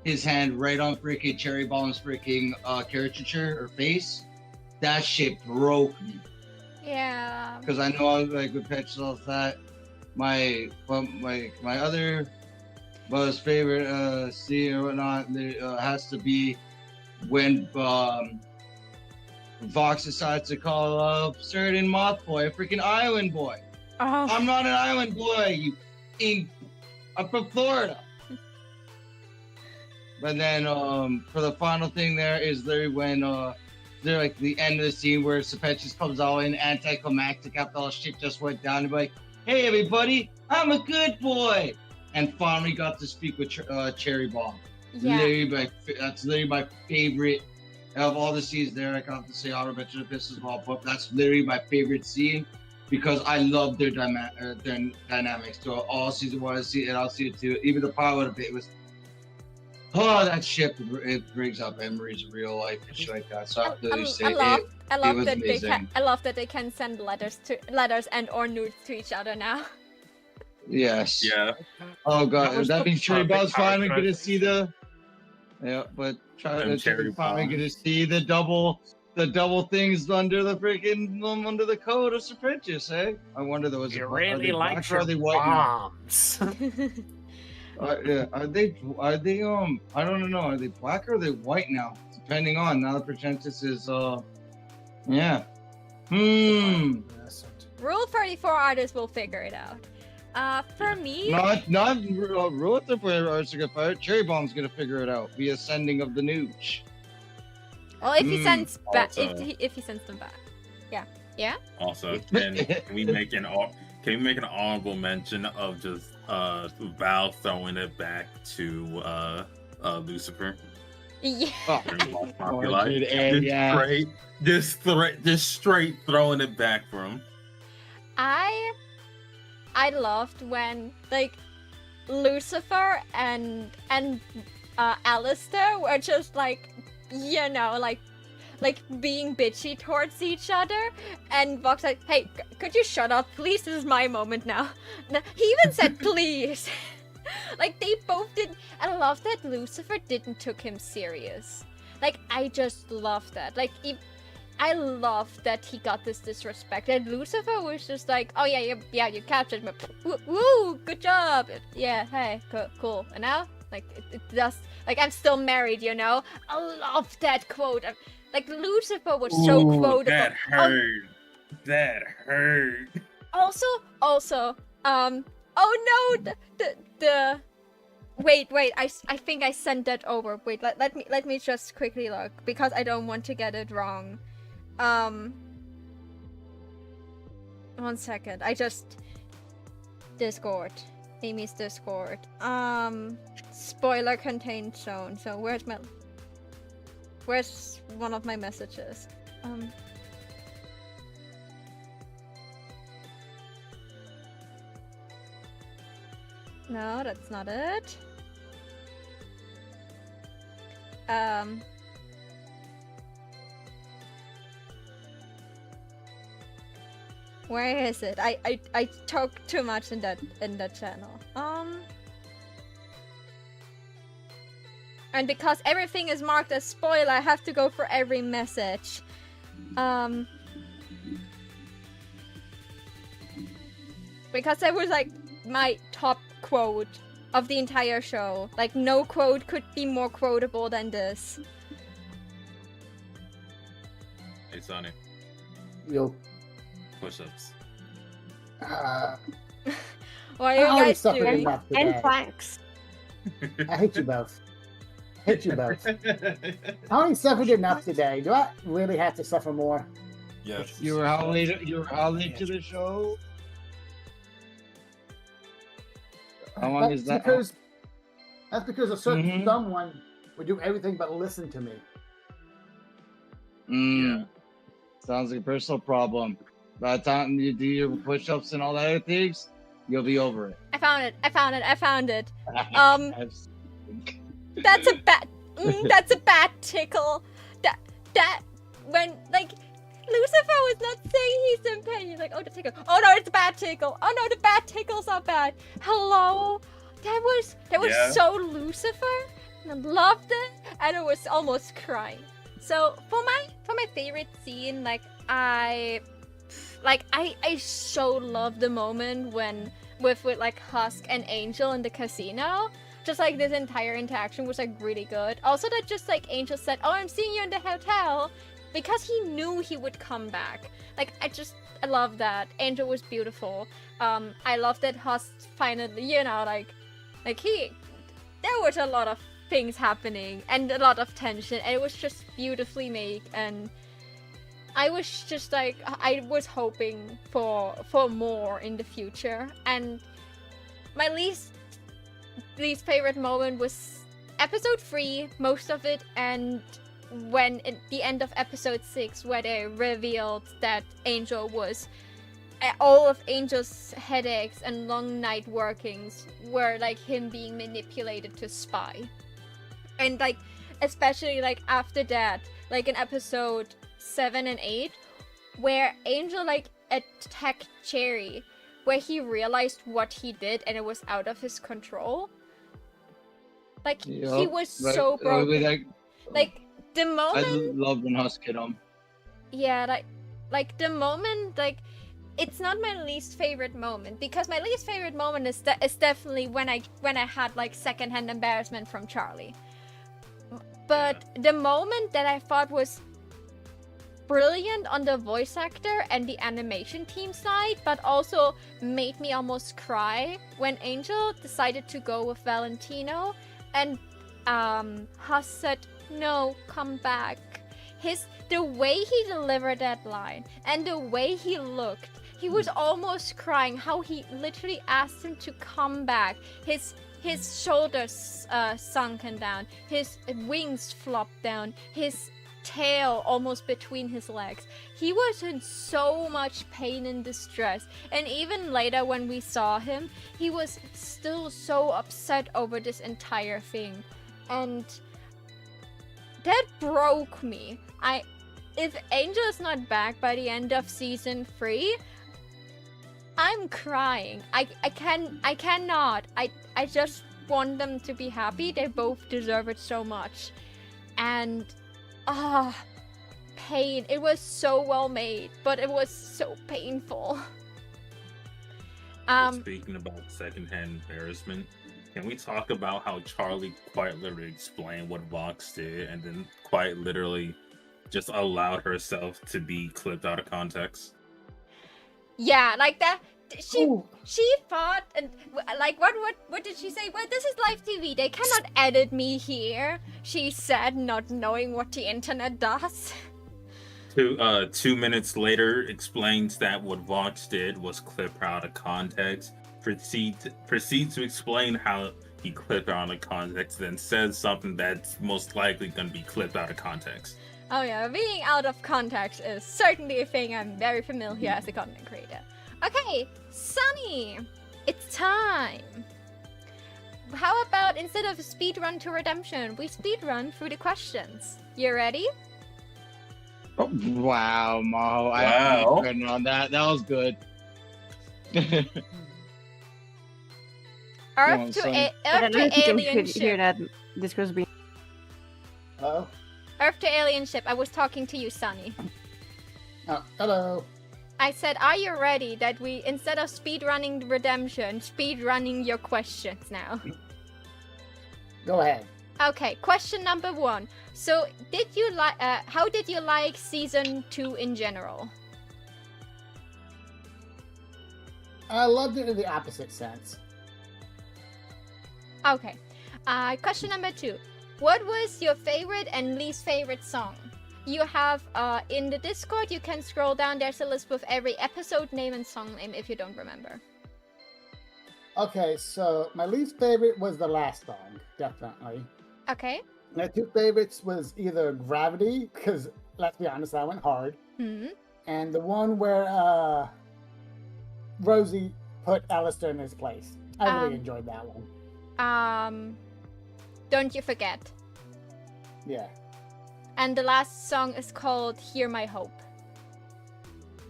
D: his hand right on freaking Cherry Bomb's freaking caricature or face. That shit broke me.
A: Yeah.
D: Because I know like with Petrol that my other most favorite scene or whatnot has to be when Vox decides to call up certain Moth Boy a freaking island boy.
A: Oh.
D: I'm not an island boy, I'm from Florida. But then for the final thing there is there when they're like the end of the scene where Serpentius comes out in anticlimactic after all the shit just went down and be like, hey everybody, I'm a good boy, and finally got to speak with Cherry Bomb.
A: Yeah.
D: That's literally my favorite of all the scenes there. I got to say honorable mention of this as well, but that's literally my favorite scene because I love their dynamics. So all season 1 and I'll see it too. Even the pilot of it was. Oh, that ship! It brings up memories of real life and shit like that. So I have to say
A: I love
D: was
A: that
D: amazing.
A: I love that they can send letters and or nudes to each other now.
D: Yes.
C: Yeah.
D: Oh
B: That
D: god,
B: was
D: that
B: the
D: means Cherry
B: perfect
D: Bomb's finally
B: character.
D: gonna see the. Yeah, but
C: And Cherry
D: finally
C: Bomb.
D: gonna see the double things under the freaking under the coat of Serpentius, eh? I wonder though,
B: You
D: are
B: really
D: they
B: like
D: black or are they
B: your
D: white now?
B: bombs.
D: Yeah, are they I don't know, are they black or are they white now? Depending on now that Serpentius is yeah.
E: Innocent.
A: Rule 34 artists will figure it out. For me,
D: Not Rule for Arts to get fired. Cherry Bomb's gonna figure it out via sending of the nooch.
A: well, if he sends back,
C: also-
A: if he sends them back,
C: Also, can we make an honorable mention of just Val throwing it back to Lucifer?
A: yeah.
D: Oh,
C: during Lost
D: oh,
C: Populi?
D: dude, and yeah.
C: Just straight throwing it back from.
A: I loved when like Lucifer and Alistair were just like, you know, like being bitchy towards each other, and Vox like, hey, could you shut up, please? This is my moment now. He even said please. Like they both did. I love that Lucifer didn't took him serious. Like, I just love that. Like, I love that he got this disrespect. And Lucifer was just like, oh yeah, you captured me. Woo, good job. Yeah, hey, cool. And now, like, it does. Like, I'm still married, you know. I love that quote. Like, Lucifer was so quotable.
C: That hurt. That hurt.
A: Also, oh no, the. Wait, I think I sent that over. Wait, let me just quickly look because I don't want to get it wrong. 1 second. I just Discord. Amy's Discord. Spoiler contained zone. So where's one of my messages? No, that's not it. Where is it? I talk too much in that channel. And because everything is marked as spoiler, I have to go for every message. Because that was like my top quote of the entire show. Like, no quote could be more quotable than this.
C: Hey, Sonny.
H: Yo.
C: Push-ups.
A: What are you
H: I
A: guys
H: suffered
A: doing?
H: enough today.
F: And planks.
H: I hate you both. Hate you both. I only suffered enough today. Do I really have to suffer more?
C: Yes.
D: You were how late to the show? How long is that?
H: That's because a certain
D: Mhm.
H: someone would do everything but listen to me.
C: Yeah.
D: Sounds like a personal problem. By the time you do your push-ups and all that other things, you'll be over it.
A: I found it. That's a bad tickle. That when like Lucifer was not saying he's in pain. He's like, oh, the tickle. Oh no, it's a bad tickle. Oh no, the bad tickle's not bad. Hello, that was
C: Yeah.
A: so Lucifer. And I loved it, and I was almost crying. So for my favorite scene, I so love the moment when with like Husk and Angel in the casino. Just like this entire interaction was like really good. Also that just like Angel said, oh, I'm seeing you in the hotel, because he knew he would come back. Like I love that. Angel was beautiful. I love that Husk finally, you know, there was a lot of things happening and a lot of tension, and it was just beautifully made. And I was just like, I was hoping for more in the future. And my least favorite moment was episode 3, most of it, and when at the end of episode 6, where they revealed that Angel was all of Angel's headaches and long night workings were like him being manipulated to spy. And like especially like after that, like in episode 7 and 8, where Angel like attacked Cherry, where he realized what he did and it was out of his control. Like he was so broken. Like the moment
D: I love when Husk hit him.
A: Yeah, like the moment, like it's not my least favorite moment, because my least favorite moment is definitely when I had like secondhand embarrassment from Charlie. But the moment that I thought was brilliant on the voice actor and the animation team side, but also made me almost cry, when Angel decided to go with Valentino and Husk said, no, come back. The way he delivered that line and the way he looked, he was almost crying. How he literally asked him to come back. His shoulders sunken down, his wings flopped down, his tail almost between his legs. He was in so much pain and distress. And even later when we saw him, he was still so upset over this entire thing. And that broke me. If Angel is not back by the end of season 3, I'm crying. I cannot. I just want them to be happy. They both deserve it so much. And pain. It was so well made, but it was so painful.
C: Speaking about secondhand embarrassment, can we talk about how Charlie quite literally explained what Vox did and then quite literally just allowed herself to be clipped out of context?
A: Yeah, like that.
H: Ooh.
A: She thought, and like, what did she say? Well, this is live TV. They cannot edit me here. She said, not knowing what the internet does.
C: 2 minutes later, explains that what Vox did was clip her out of context. Proceed to explain how he clipped her out of context, then says something that's most likely going to be clipped out of context.
A: Oh yeah, being out of context is certainly a thing I'm very familiar as a content creator. Okay, Sunny, it's time. How about instead of speedrun to redemption, we speedrun through the questions? You ready?
D: Oh, wow, Maho.
C: Wow.
D: I'm good on that. That was good.
A: Earth
D: on,
A: to,
D: Sunny.
F: I
A: Earth
F: don't know if
A: to
F: you can
A: alien
F: hear
A: ship.
F: that Discord's being.
H: Oh,
A: Earth to alien ship. I was talking to you, Sunny.
H: hello.
A: I said, are you ready that we, instead of speedrunning redemption, speedrunning your questions now?
H: Go ahead.
A: Okay, question number 1. So, did you like? How did you like season 2 in general?
H: I loved it in the opposite sense.
A: Okay. Question number 2. What was your favorite and least favorite song? You have in the Discord. You can scroll down. There's a list with every episode name and song name if you don't remember.
H: Okay, so my least favorite was the last song, definitely.
A: Okay.
H: My 2 favorites was either Gravity, because let's be honest, I went hard,
A: Hmm.
H: and the one where Rosie put Alistair in his place. I really enjoyed that one.
A: Don't you forget.
H: Yeah,
A: And the last song is called "Hear My Hope."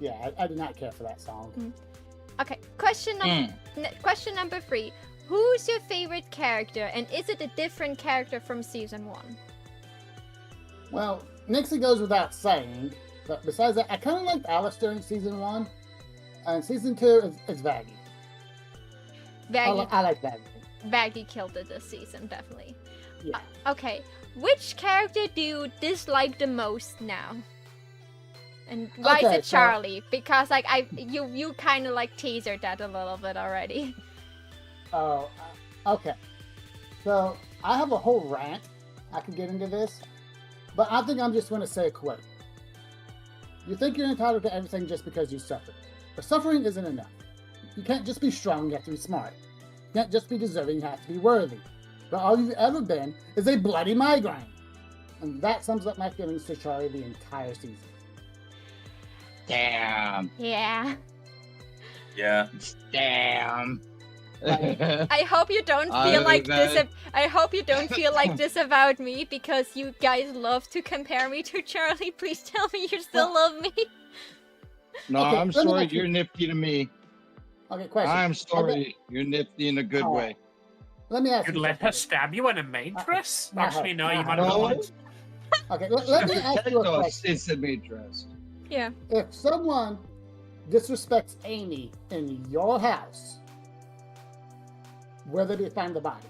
H: yeah, I did not care for that song.
A: Okay. Question number 3. Who's your favorite character, and is it a different character from season 1?
H: Well, Nixie goes without saying, but besides that, I kind of liked Alistair in season 1, and season 2 is Vaggie. I like Vaggie.
A: Vaggie killed it this season, definitely.
H: Yeah.
A: Okay. Which character do you dislike the most now? And why is
H: Okay,
A: it
H: so-
A: Charlie? Because like you kind of like teasered that a little bit already.
H: Oh, okay. So I have a whole rant. I could get into this, but I think I'm just going to say a quote. You think you're entitled to everything just because you suffer, but suffering isn't enough. You can't just be strong, you have to be smart. You can't just be deserving, you have to be worthy. But all you've ever been is a bloody migraine. And that sums up my feelings to Charlie the entire season.
D: Damn.
A: Yeah.
C: Yeah.
D: Damn.
A: I hope you don't feel like this. I hope you don't feel like this about me because you guys love to compare me to Charlie. Please tell me you still love me.
D: No,
H: Okay,
D: I'm
H: let me
D: sorry.
H: ask you-
D: You're nifty to me.
H: Okay, question.
D: I'm sorry. You're nifty in a good
H: Oh.
D: way.
H: Let me ask
B: You'd
H: you
B: let her
H: something.
B: stab you in a maid dress?
H: no,
B: Actually, no, you
H: no,
B: might
D: no.
B: have lied.
H: Okay, let me ask you a
D: Techno
H: question.
D: is a maid dress.
A: Yeah.
H: If someone disrespects Amy in your house, where do they find the body?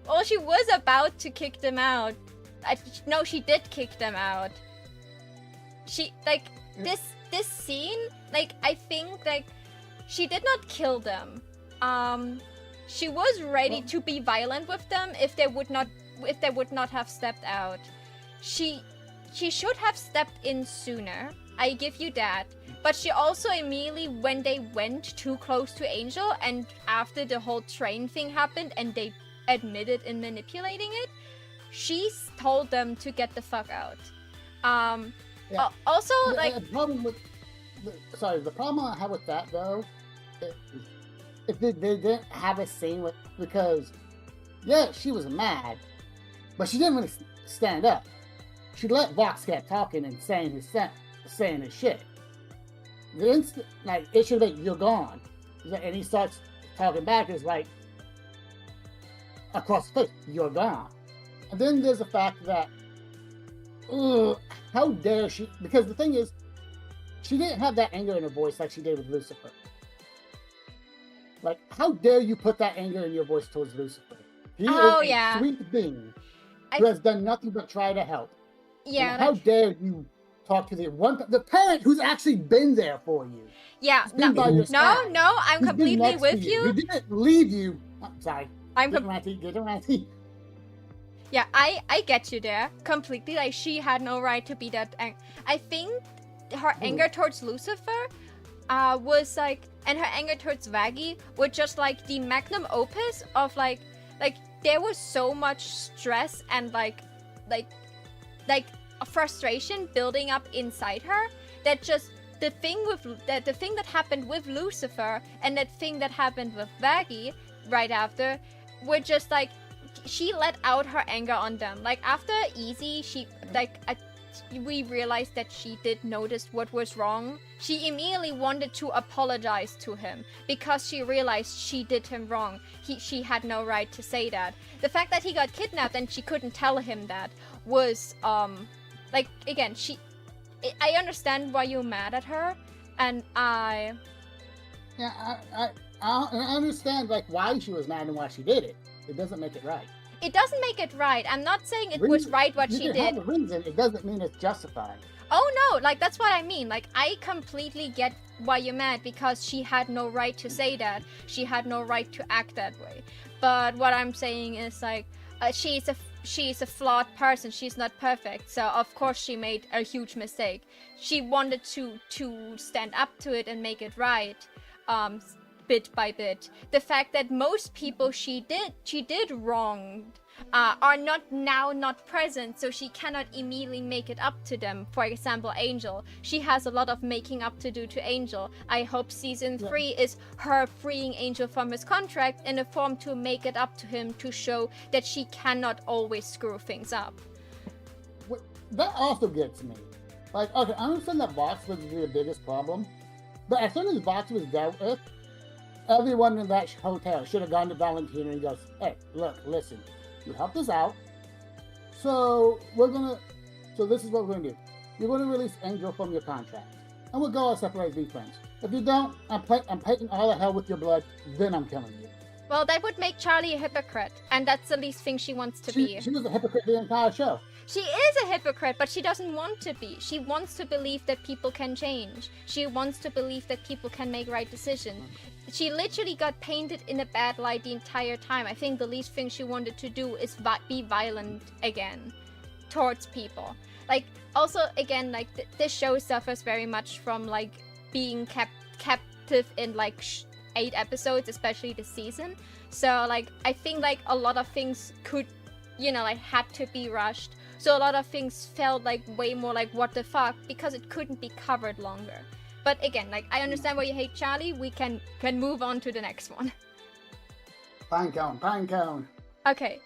A: Well, she was about to kick them out. No, she did kick them out. She like this scene. Like I think like she did not kill them. She was ready to be violent with them if they would not have stepped out. She should have stepped in sooner. I give you that. But she also immediately, when they went too close to Angel, and after the whole train thing happened, and they admitted in manipulating it, she told them to get the fuck out.
H: Yeah.
A: Also, like,
H: The problem with the problem I have with that though, if they didn't have a scene with, because yeah, she was mad, but she didn't really stand up. She let Vox keep talking and saying his shit. The instant, like, it should be, you're gone. And he starts talking back, it's like, across the face, you're gone. And then there's the fact that, how dare she? Because the thing is, she didn't have that anger in her voice like she did with Lucifer. Like, how dare you put that anger in your voice towards Lucifer? He
A: Oh,
H: is
A: yeah.
H: a sweet being
A: I-
H: who has done nothing but try to help.
A: Yeah,
H: And how dare you talk to the parent who's actually been there for you?
A: yeah.
H: He's been
A: No,
H: by your
A: no,
H: side.
A: no. I'm
H: He's been
A: completely
H: next to
A: with
H: He
A: you.
H: didn't leave you. Sorry.
A: I'm
H: Get
A: com-
H: ranty. Get ranty.
A: Yeah, I get you there completely. Like, she had no right to be that I think her anger towards Lucifer was like, and her anger towards Vaggie were just like the magnum opus of like there was so much stress and like a frustration building up inside her that just the thing that happened with Lucifer and that thing that happened with Vaggie right after were just like she let out her anger on them. Like after Easy, we realized that she did notice what was wrong. She immediately wanted to apologize to him because she realized she did him wrong. She had no right to say that. The fact that he got kidnapped and she couldn't tell him that was like again, I understand why you're mad at her, and
H: Yeah, I understand like why she was mad and why she did it. It doesn't make it right.
A: it doesn't make it right. I'm not saying it was right what
H: you
A: she
H: can
A: did.
H: have a reason. It doesn't mean it's justified.
A: Oh no, like that's what I mean. Like I completely get why you're mad because she had no right to say that. She had no right to act that way. But what I'm saying is like she's a flawed person. She's not perfect. So of course she made a huge mistake. She wanted to stand up to it and make it right. Bit by bit. The fact that most people she did wrong are not present, so she cannot immediately make it up to them. For example, Angel. She has a lot of making up to do to Angel. I hope season 3 is her freeing Angel from his contract in a form to make it up to him to show that she cannot always screw things up.
H: That also gets me. Like, okay, I understand that Vox was the biggest problem, but as soon as Vox was dealt with, everyone in that hotel should have gone to Valentina and goes, hey, look, listen, you helped us out, so this is what we're gonna do. You're gonna release Angel from your contract, and we'll go our separate ways, be friends. If you don't, I'm taking all the hell with your blood, then I'm killing you.
A: Well, that would make Charlie a hypocrite, and that's the least thing she wants to be.
H: She was a hypocrite the entire show.
A: She is a hypocrite, but she doesn't want to be. She wants to believe that people can change. She wants to believe that people can make right decisions. She literally got painted in a bad light the entire time. I think the least thing she wanted to do is be violent again towards people. Like, also, again, like, this show suffers very much from, like, being captive in, like, 8 episodes, especially this season. So, like, I think, like, a lot of things could, like, had to be rushed. So a lot of things felt like way more like what the fuck because it couldn't be covered longer. But again, like I understand why you hate Charlie. We can move on to the next one.
H: Pinecone.
A: Okay.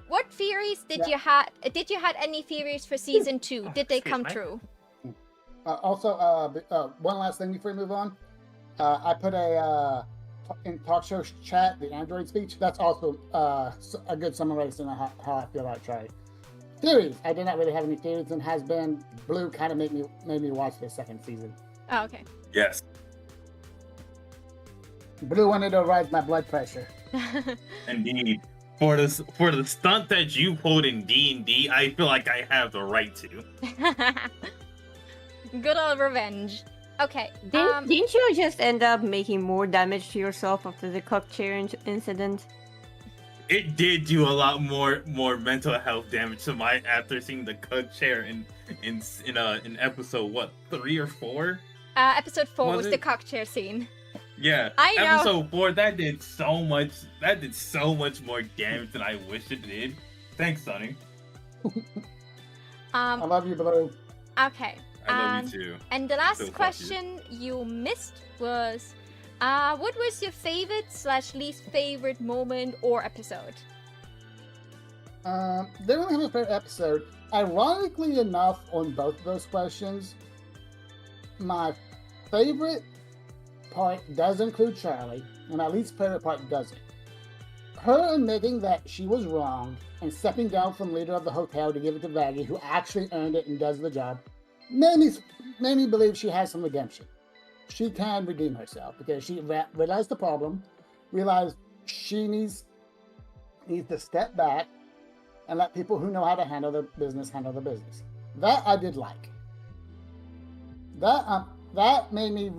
A: What theories did you had? Did you had any theories for season 2? Did they
B: Excuse
A: come
B: me.
A: true?
H: Also, one last thing before we move on. I put in talk show chat the Android speech. That's also a good summarization of how I feel about Charlie. Theories. I did not really have any theories, and has been Blue kind of made me watch the second season.
A: Oh, okay.
C: Yes.
H: Blue wanted to rise my blood pressure.
C: Indeed. For the stunt that you pulled in D&D, I feel like I have the right to.
A: Good old revenge. Okay.
F: Didn't you just end up making more damage to yourself after the cock chair incident?
C: It did do a lot more mental health damage to my after seeing the cook chair in episode 3 or 4.
A: Episode 4
C: Was
A: was
C: it?
A: the cock chair scene.
C: Yeah,
A: I know.
C: Episode 4 that did so much more damage than I wish it did. Thanks, Sonny.
H: I love you, Blue.
A: Okay.
C: I love you too.
A: And the last
C: So fuck you.
A: question you missed was, what was your favorite/least favorite moment or episode?
H: They don't have a favorite episode. Ironically enough, on both of those questions, my favorite part does include Charlie, and my least favorite part doesn't. her admitting that she was wrong and stepping down from leader of the hotel to give it to Vaggie, who actually earned it and does the job, made me believe she has some redemption. She can redeem herself because she realized the problem, realized she needs to step back and let people who know how to handle the business. That I did like. That made me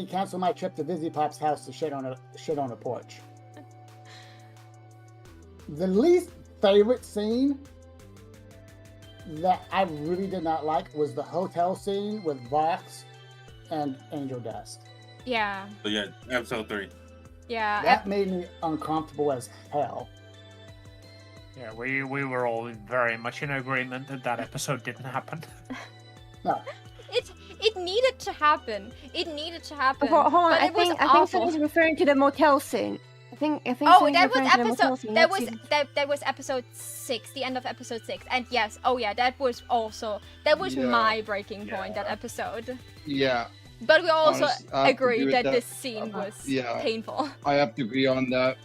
H: cancel my trip to Vizzy Pop's house to shit on a porch. The least favorite scene that I really did not like was the hotel scene with Vox and Angel Dust.
A: Yeah.
C: So yeah, episode 3.
A: Yeah.
H: That made me uncomfortable as hell.
B: Yeah, we were all very much in agreement that episode didn't happen.
H: No.
A: It needed to happen. It needed to happen.
F: Hold on,
A: but
F: I
A: it was
F: think
A: awful.
F: someone's referring to the motel scene. I think
A: Oh,
F: someone's
A: that was
F: referring to the motel
A: episode.
F: scene.
A: That
F: Let's
A: was
F: see.
A: that was episode 6, the end of episode 6. And yes, oh yeah, that was
D: Yeah.
A: my breaking point.
D: Yeah.
A: That episode.
D: Yeah,
A: But we also
D: Honest- I have to agree
A: agree
D: with
A: that
D: that.
A: this scene was
D: Yeah.
A: painful.
D: I have to agree on that.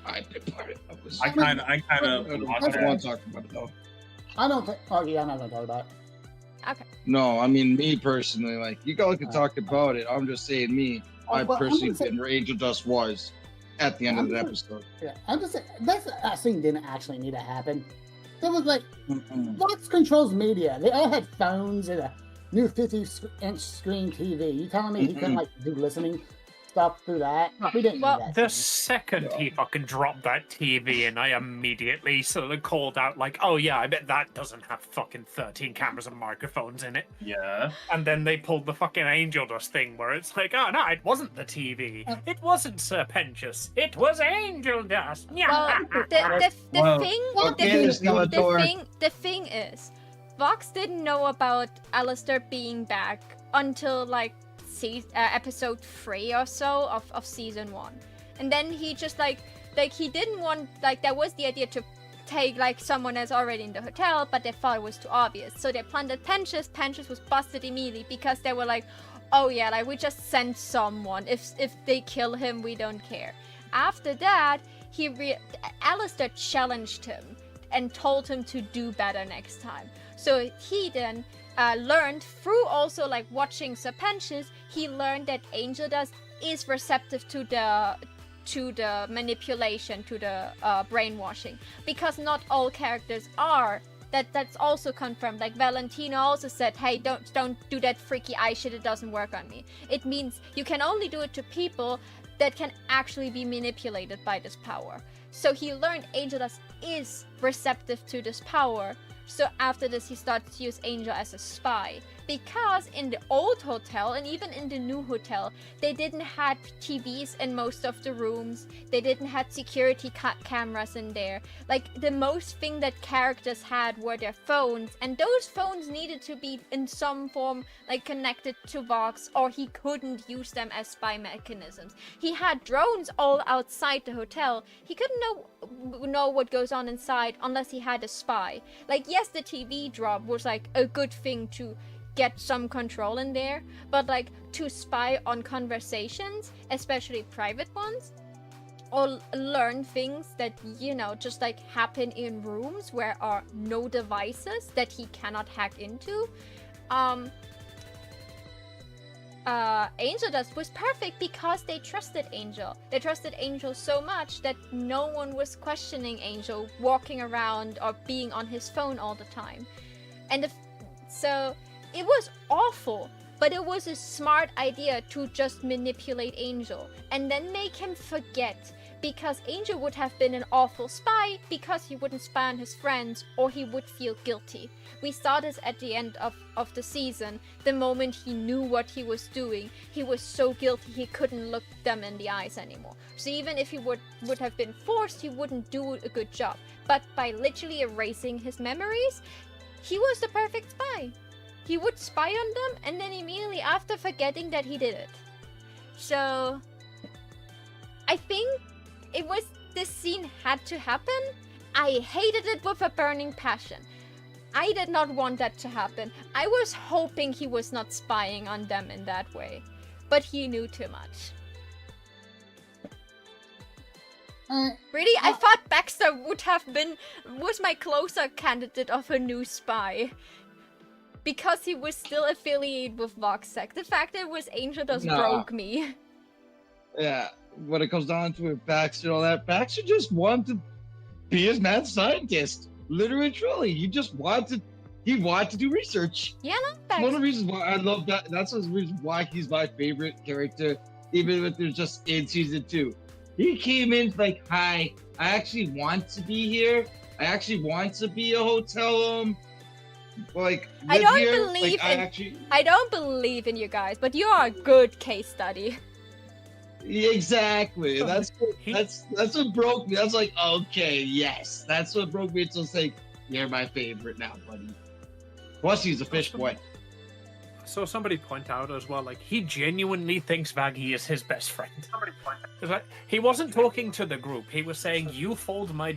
D: I was.
C: I kind
D: I
C: of
D: don't
C: watched
D: want
C: that.
D: to talk about it though.
H: I don't think. Oh yeah, I'm not gonna talk about it.
D: No, I mean me personally. Like you guys can talk about it. I'm just saying me. I
H: Well, I'm
D: personally
H: gonna say-
D: think where Angel Dust was at the end of the episode.
H: Yeah, I'm just saying that scene didn't actually need to happen. There was like
D: Mm-mm.
H: Vox controls media. They all had phones and a new 50-inch screen TV. You telling me he couldn't like do listening stuff through that? We didn't
A: Well,
H: need that.
B: The
H: scene.
B: second he fucking dropped that TV, and I immediately sort of called out, like, oh yeah, I bet that doesn't have fucking 13 cameras and microphones in it.
C: Yeah.
B: And then they pulled the fucking Angel Dust thing where it's like, oh no, it wasn't the TV. It wasn't Serpentius. It was Angel Dust.
A: Well, the
C: Well,
A: thing,
D: okay, there's still a door.
A: the thing is, Vox didn't know about Alistair being back until like episode 3 or so of season 1, and then he just like he didn't want, like, that was the idea to take like someone that's already in the hotel, but they thought it was too obvious, so they planted Pensius. Pensius was busted immediately because they were like, oh yeah, like we just sent someone. If they kill him, we don't care. After that, Alistair challenged him and told him to do better next time. So he then learned through also like watching Serpentius, he learned that Angel Dust is receptive to the manipulation, to the brainwashing, because not all characters are. That's also confirmed. Like Valentina also said, hey, don't do that freaky eye shit, it doesn't work on me. It means you can only do it to people that can actually be manipulated by this power. So he learned Angel Dust is receptive to this power. So after this, he started to use Angel as a spy. Because in the old hotel and even in the new hotel, they didn't have TVs in most of the rooms. They didn't have security cameras in there. Like, the most thing that characters had were their phones. And those phones needed to be in some form, like, connected to Vox, or he couldn't use them as spy mechanisms. He had drones all outside the hotel. He couldn't know what goes on inside unless he had a spy. Like, yes, the TV drop was, like, a good thing to get some control in there, but like to spy on conversations, especially private ones, or learn things that, you know, just like happen in rooms where are no devices that he cannot hack into. Angel Dust was perfect because they trusted Angel. They trusted Angel so much that no one was questioning Angel walking around or being on his phone all the time. And so it was awful, but it was a smart idea to just manipulate Angel and then make him forget, because Angel would have been an awful spy because he wouldn't spy on his friends, or he would feel guilty. We saw this at the end of the season. The moment he knew what he was doing, he was so guilty he couldn't look them in the eyes anymore. So even if he would have been forced, he wouldn't do a good job. But by literally erasing his memories, he was the perfect spy. He would spy on them and then immediately after forgetting that he did it. So I think this scene had to happen. I hated it with a burning passion. I did not want that to happen. I was hoping he was not spying on them in that way, but he knew too much. Really, I thought Baxter was my closer candidate of a new spy. Because he was still affiliated with Voxec. The fact that it was Angel just
D: Nah.
A: broke me.
D: Yeah, when it comes down to it, Baxter and all that, Baxter just wanted to be his mad scientist. Literally and truly. He wanted to do research.
A: Yeah, no,
D: One of
A: Baxter.
D: the reasons why I love that. That's one of the reasons why he's my favorite character, even if they're just in season 2. He came in like, "Hi, I actually want to be here. I actually want to be a hotel like
A: I
D: live
A: don't
D: here.
A: believe
D: like,
A: in- I don't believe in you guys, but you are a good case study.
D: Exactly. That's
B: He-
D: that's what broke me. That's like, okay, yes, that's what broke me. It's just like, you're my favorite now, buddy. Plus, he's a fish boy.
B: So somebody point out as well, like he genuinely thinks Vaggie is his best friend. It's like, he wasn't talking to the group. He was saying, "You fold my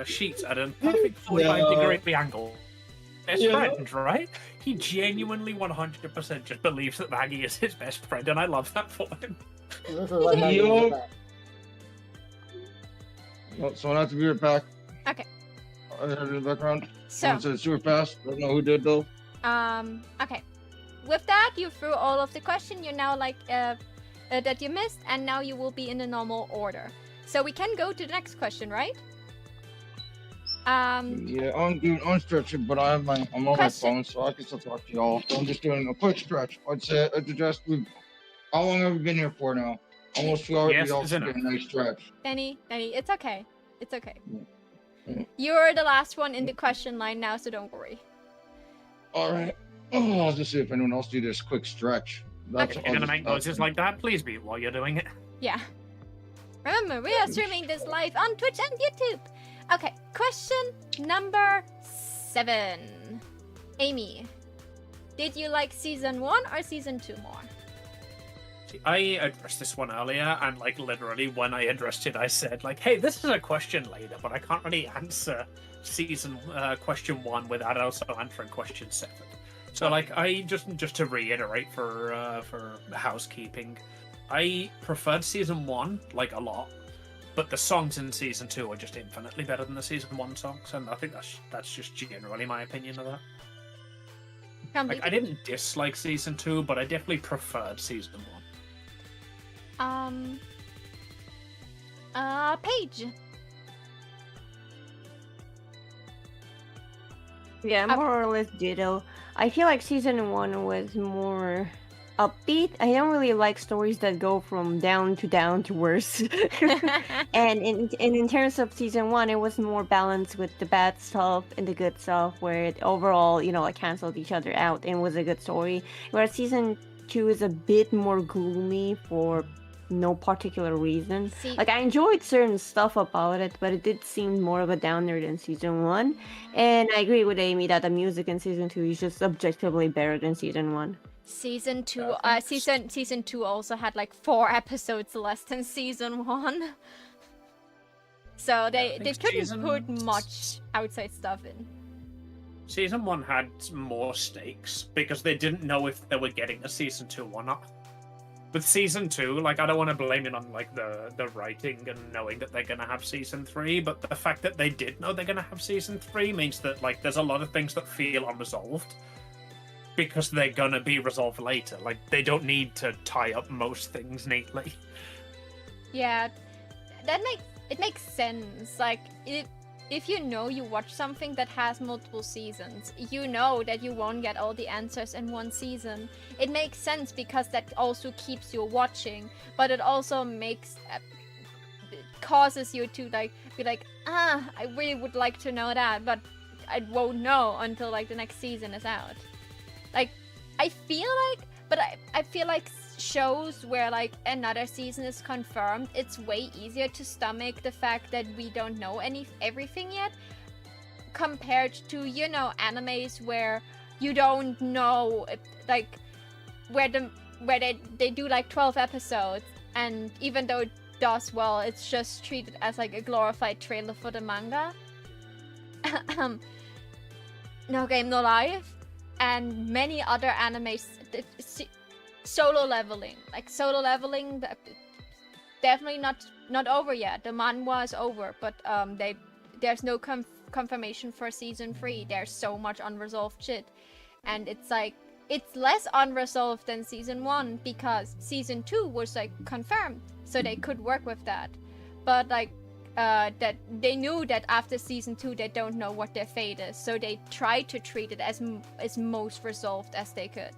B: sheets at a perfect 45-degree angle." Best
D: Yeah.
B: friend, right? He genuinely 100% just believes that Vaggie is his best friend, and I love that for him.
H: This is what I
D: Yo.
H: do back.
D: Well, so I have to be right back.
A: Okay.
D: I have in the background.
A: So,
D: So super fast. Don't know who did though.
A: okay. With that, you threw all of the question. You're now like that you missed, and now you will be in the normal order. So we can go to the next question, right?
D: Yeah, I'm stretching, but I'm on my
A: Question.
D: phone, so I can still talk to y'all. So I'm just doing a quick stretch. I'd say how long have we been here for now? Almost 2 hours.
B: Yes,
D: We all
B: it's
D: get a
B: enough.
D: nice stretch.
A: Danny, it's okay. It's okay.
D: Yeah.
A: You're the last one in the question line now, so don't worry.
D: All right. Oh, I'll just see if anyone else do this quick stretch. That's
B: If you're gonna make noises like that, please mute while you're doing it.
A: Yeah. Remember, we are streaming this live on Twitch and YouTube. Okay, question number 7. Amy, did you like season 1 or season 2 more?
B: See, I addressed this one earlier, and like literally when I addressed it, I said like, "Hey, this is a question later, but I can't really answer season question 1 without also answering question 7." So like, I just to reiterate for housekeeping, I preferred season 1 like a lot, but the songs in season 2 are just infinitely better than the season 1 songs, and I think that's just generally my opinion of that. Like, I didn't dislike season 2, but I definitely preferred season 1.
A: Paige.
F: Yeah,
A: Okay.
F: more or less ditto. I feel like season 1 was more upbeat. I don't really like stories that go from down to worse. And in terms of season 1, it was more balanced with the bad stuff and the good stuff, where it overall, like canceled each other out and was a good story. Whereas season 2 is a bit more gloomy for no particular reason.
A: See,
F: Like, I enjoyed certain stuff about it, but it did seem more of a downer than season 1. And I agree with Amy that the music in season 2 is just objectively better than season 1.
A: season 2,
B: Yeah,
A: season 2 also had like 4 episodes less than season 1. So they
B: think
A: couldn't
B: season-
A: put much outside stuff in.
B: Season 1 had more stakes because they didn't know if they were getting a season 2 or not. With season 2, like, I don't want to blame it on like the writing and knowing that they're gonna have season 3, but the fact that they did know they're gonna have season 3 means that like there's a lot of things that feel unresolved because they're gonna be resolved later. Like, they don't need to tie up most things neatly.
A: Yeah, it makes sense. Like, if you know you watch something that has multiple seasons, you know that you won't get all the answers in one season. It makes sense because that also keeps you watching, but it also causes you to like be like, I really would like to know that, but I won't know until like the next season is out. Like, I feel like shows where like another season is confirmed, it's way easier to stomach the fact that we don't know everything yet, compared to animes where you don't know, like where they do like 12 episodes, and even though it does well, it's just treated as like a glorified trailer for the manga. No Game No Life and many other animes. Solo leveling, definitely not over yet. The manhwa is over, but there's no confirmation for season 3. There's so much unresolved shit, and it's like it's less unresolved than season 1 because season 2 was like confirmed, so they could work with that. But like that they knew that after season 2 they don't know what their fate is, so they tried to treat it as most resolved as they could.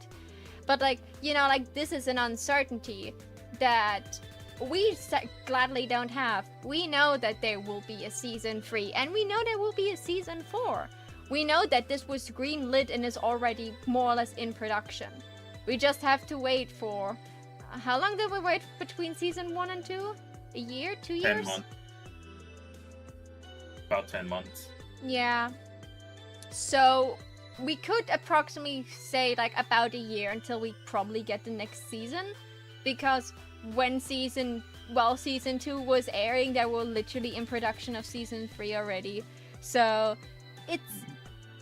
A: But like, you know, like this is an uncertainty that we gladly don't have. We know that there will be a season 3, and we know there will be a season 4. We know that this was greenlit and is already more or less in production. We just have to wait for... How long did we wait between season 1 and 2? A year? 2 years?
C: 10 months. About 10 months.
A: Yeah. So we could approximately say like about a year until we probably get the next season, because when season 2 was airing, they were literally in production of season 3 already. So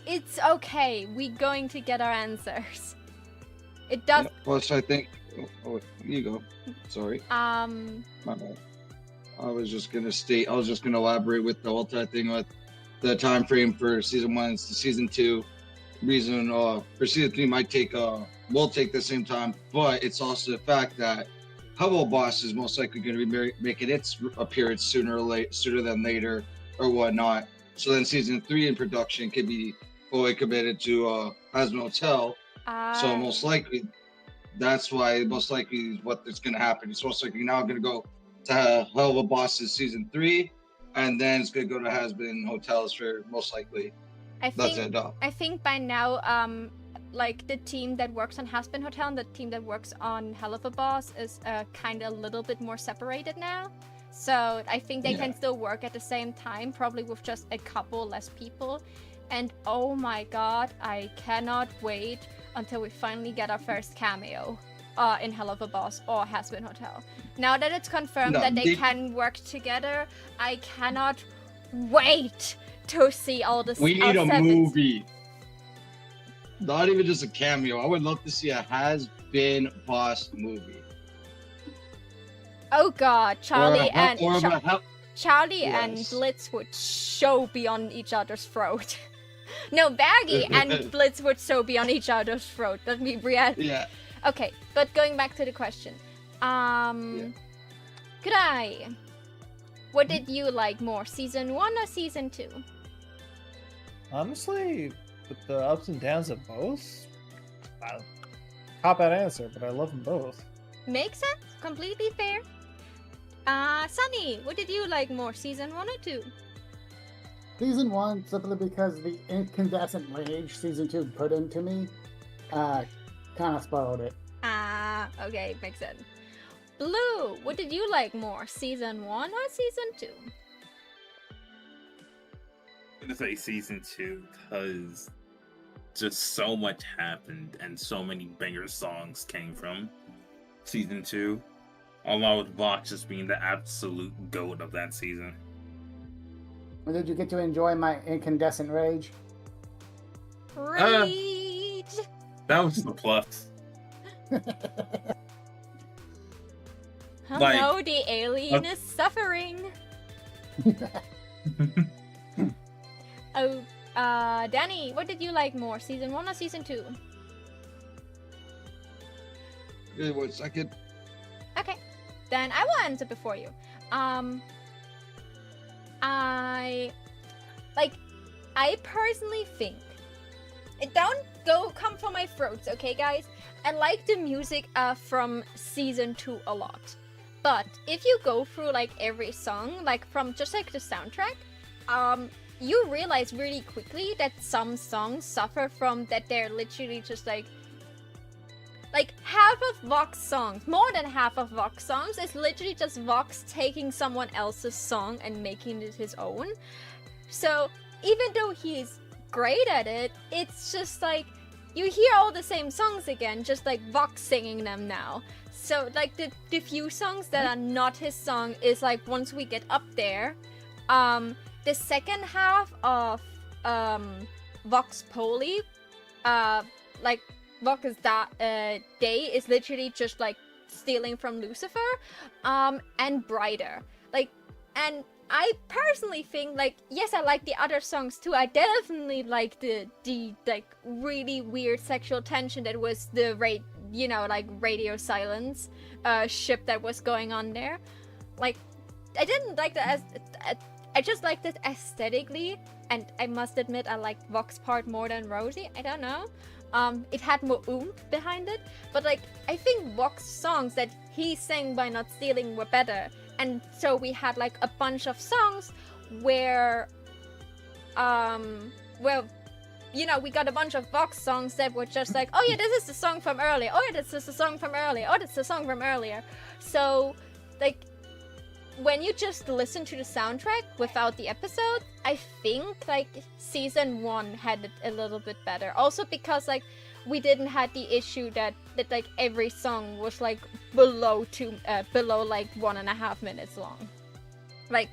A: it's okay. We're going to get our answers. It does.
D: Plus, I think. Oh, you go. Sorry. My bad. I was just gonna elaborate with the whole thing with the time frame for season 1 to season 2. Reason for season 3 will take the same time, but it's also the fact that Hello Boss is most likely going to be making its appearance sooner than later or whatnot. So then season 3 in production could be fully committed to Hazbin Hotel. So most likely, that's why most likely what is going to happen. It's most likely now going to go to Hello Boss's season 3, and then it's going to go to Hazbin Hotels for most likely.
A: I think by now, like the team that works on Hazbin Hotel and the team that works on Hell of a Boss is kind of a little bit more separated now. So I think they can still work at the same time, probably with just a couple less people. And oh my god, I cannot wait until we finally get our first cameo in Hell of a Boss or Hazbin Hotel. Now that it's confirmed that they can work together, I cannot wait to see all the.
D: We need a movie. Not even just a cameo. I would love to see a Hazbin Boss movie.
A: Oh god, Charlie and
D: Yes.
A: Blitz would so be on each other's throat. No, Baggy and Blitz would so be on each other's throat. Let me react.
D: Yeah.
A: Okay, but going back to the question. Kurai, what did you like more, season 1 or season 2?
E: Honestly, with the ups and downs of both, cop-out answer, but I love them both.
A: Makes sense. Completely fair. Sunny, what did you like more, season 1 or 2?
H: Season 1, simply because the incandescent rage season 2 put into me, kind of spoiled it.
A: Okay, makes sense. Blue, what did you like more, season 1 or season 2?
C: I'm gonna say season 2 because just so much happened and so many banger songs came from season 2, along with Vox just being the absolute GOAT of that season.
H: And did you get to enjoy my incandescent rage?
A: Rage!
C: That was the plus.
A: Hello, the alien is suffering. Oh, Danny, what did you like more, season 1 or season 2?
D: Okay, 1 second.
A: Okay, then I will answer before you. I personally think it come from my throats, okay, guys? I like the music from season 2 a lot, but if you go through like every song, like from just like the soundtrack, you realize really quickly that some songs suffer from that they're literally just like half of Vox songs, more than half of Vox songs is literally just Vox taking someone else's song and making it his own. So even though he's great at it, it's just like you hear all the same songs again, just like Vox singing them now. So like the few songs that are not his song is like once we get up there, the second half of Vox Populi, like Vox Day is literally just like Stealing from Lucifer, and Brighter. Like, and I personally think, like, yes, I like the other songs too. I definitely like the like really weird sexual tension that was the radio silence ship that was going on there. Like, I didn't like that as I just liked it aesthetically, and I must admit I liked Vox part more than Rosie. I don't know. It had more oomph behind it, but like I think Vox's songs that he sang by not stealing were better, and so we had like a bunch of songs where, we got a bunch of Vox songs that were just like, oh yeah, this is the song from earlier. Oh yeah, this is the song from earlier. Oh, that's the song from earlier. So, like, when you just listen to the soundtrack without the episode, I think like season 1 had it a little bit better. Also because like we didn't have the issue that like every song was like below like 1.5 minutes long. Like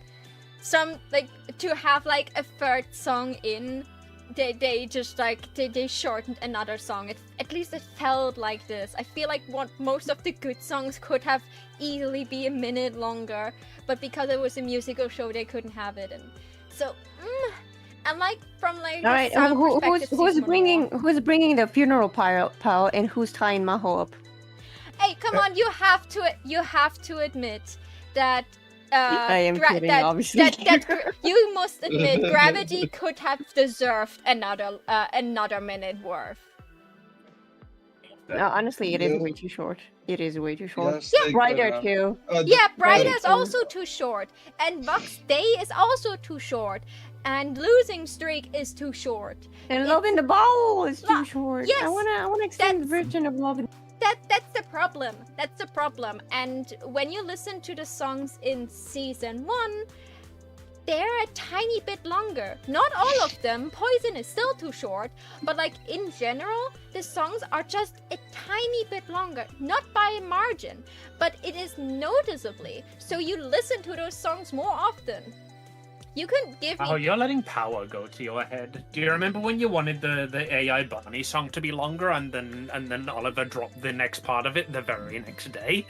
A: some like to have like a third song in, they just like they shortened another song. At least it felt like this. I feel like most of the good songs could have easily be a minute longer, but because it was a musical show, they couldn't have it. And so, and like from like
F: all right, who's bringing the funeral pile and who's tying Maho up?
A: Hey, come on! You have to admit that.
F: I am kidding, obviously.
A: That you must admit, Gravity could have deserved another minute worth.
F: No, honestly, it is way too short. It is way too short.
D: Yes,
F: Yeah, Brighter too.
A: Yeah, Brighter is also too short, and Vox Day is also too short, and Losing Streak is too short.
F: And Love in the Bowl is too short.
A: Yes,
F: I wanna extend the version of Love in
A: That's the problem. That's the problem. And when you listen to the songs in season 1, they're a tiny bit longer. Not all of them. Poison is still too short. But like in general, the songs are just a tiny bit longer. Not by a margin, but it is noticeably. So you listen to those songs more often. You can give me...
B: Oh, you're letting power go to your head. Do you remember when you wanted the AI Bunny song to be longer, and then Oliver dropped the next part of it the very next day?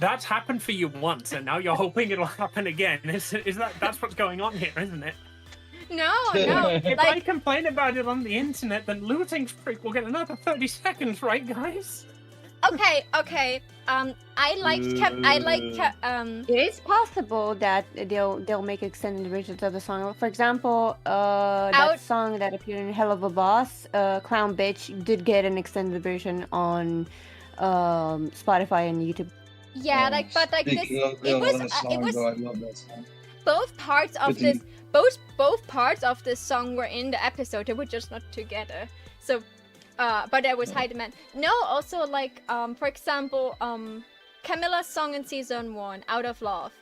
B: That's happened for you once, and now you're hoping it'll happen again. That's what's going on here, isn't it?
A: No.
B: If I complain about it on the internet, then Losing Streak will get another 30 seconds, right, guys?
A: Okay.
F: It is possible that they'll make extended versions of the song. For example, that song that appeared in Hell of a Boss, Clown Bitch, did get an extended version on Spotify and YouTube.
A: Yeah, I love that song. Both parts of this song were in the episode. They were just not together. So. But there was high demand. No, also like for example, Camilla's song in season 1, Out of Love,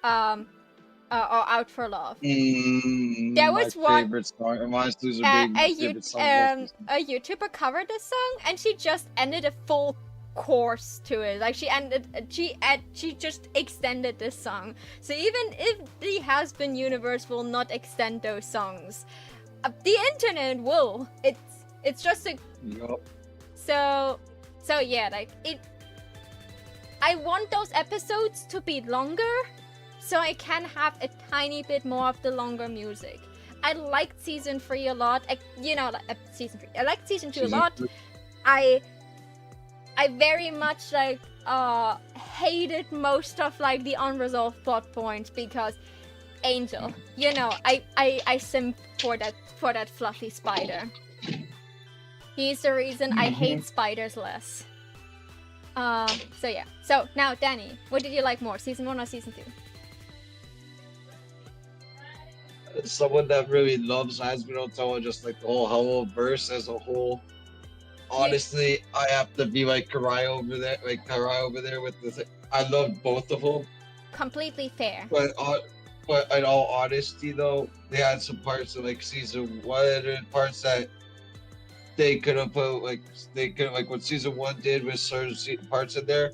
A: or Out for Love. There was one.
D: Favorite song.
A: A YouTuber covered this song, and she just ended a full course to it. Like she just extended this song. So even if the Has-Been universe will not extend those songs, the internet will. It's just a.
D: Yep.
A: So yeah, like it. I want those episodes to be longer, so I can have a tiny bit more of the longer music. I liked season 3 a lot. Season 3. I liked season 2 a lot. I very much like hated most of like the unresolved plot points because Angel. I simp for that fluffy spider. He's the reason I hate spiders less. So yeah. So now, Danny, what did you like more, season 1 or season 2?
D: Someone that really loves Has-Been Hotel, just like the whole Hello verse as a whole. Honestly, I have to be like Karai over there with the. I love both of them.
A: Completely fair.
D: But in all honesty, though, they had some parts of like season 1, parts that. They could have put like what season 1 did with certain parts in there.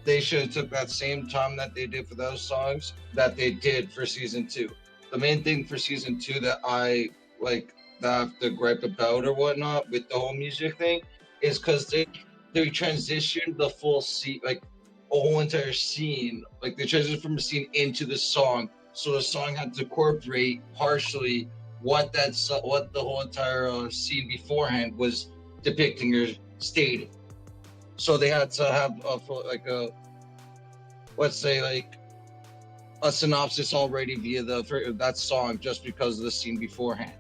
D: They should have took that same time that they did for those songs that they did for season 2. The main thing for season 2 that I like that I have to gripe about or whatnot with the whole music thing is because they transitioned the full scene, like a whole entire scene, like they transitioned from a scene into the song, so the song had to incorporate partially what what the whole entire scene beforehand was depicting or stating. So they had to have a let's say like a synopsis already via that song just because of the scene beforehand.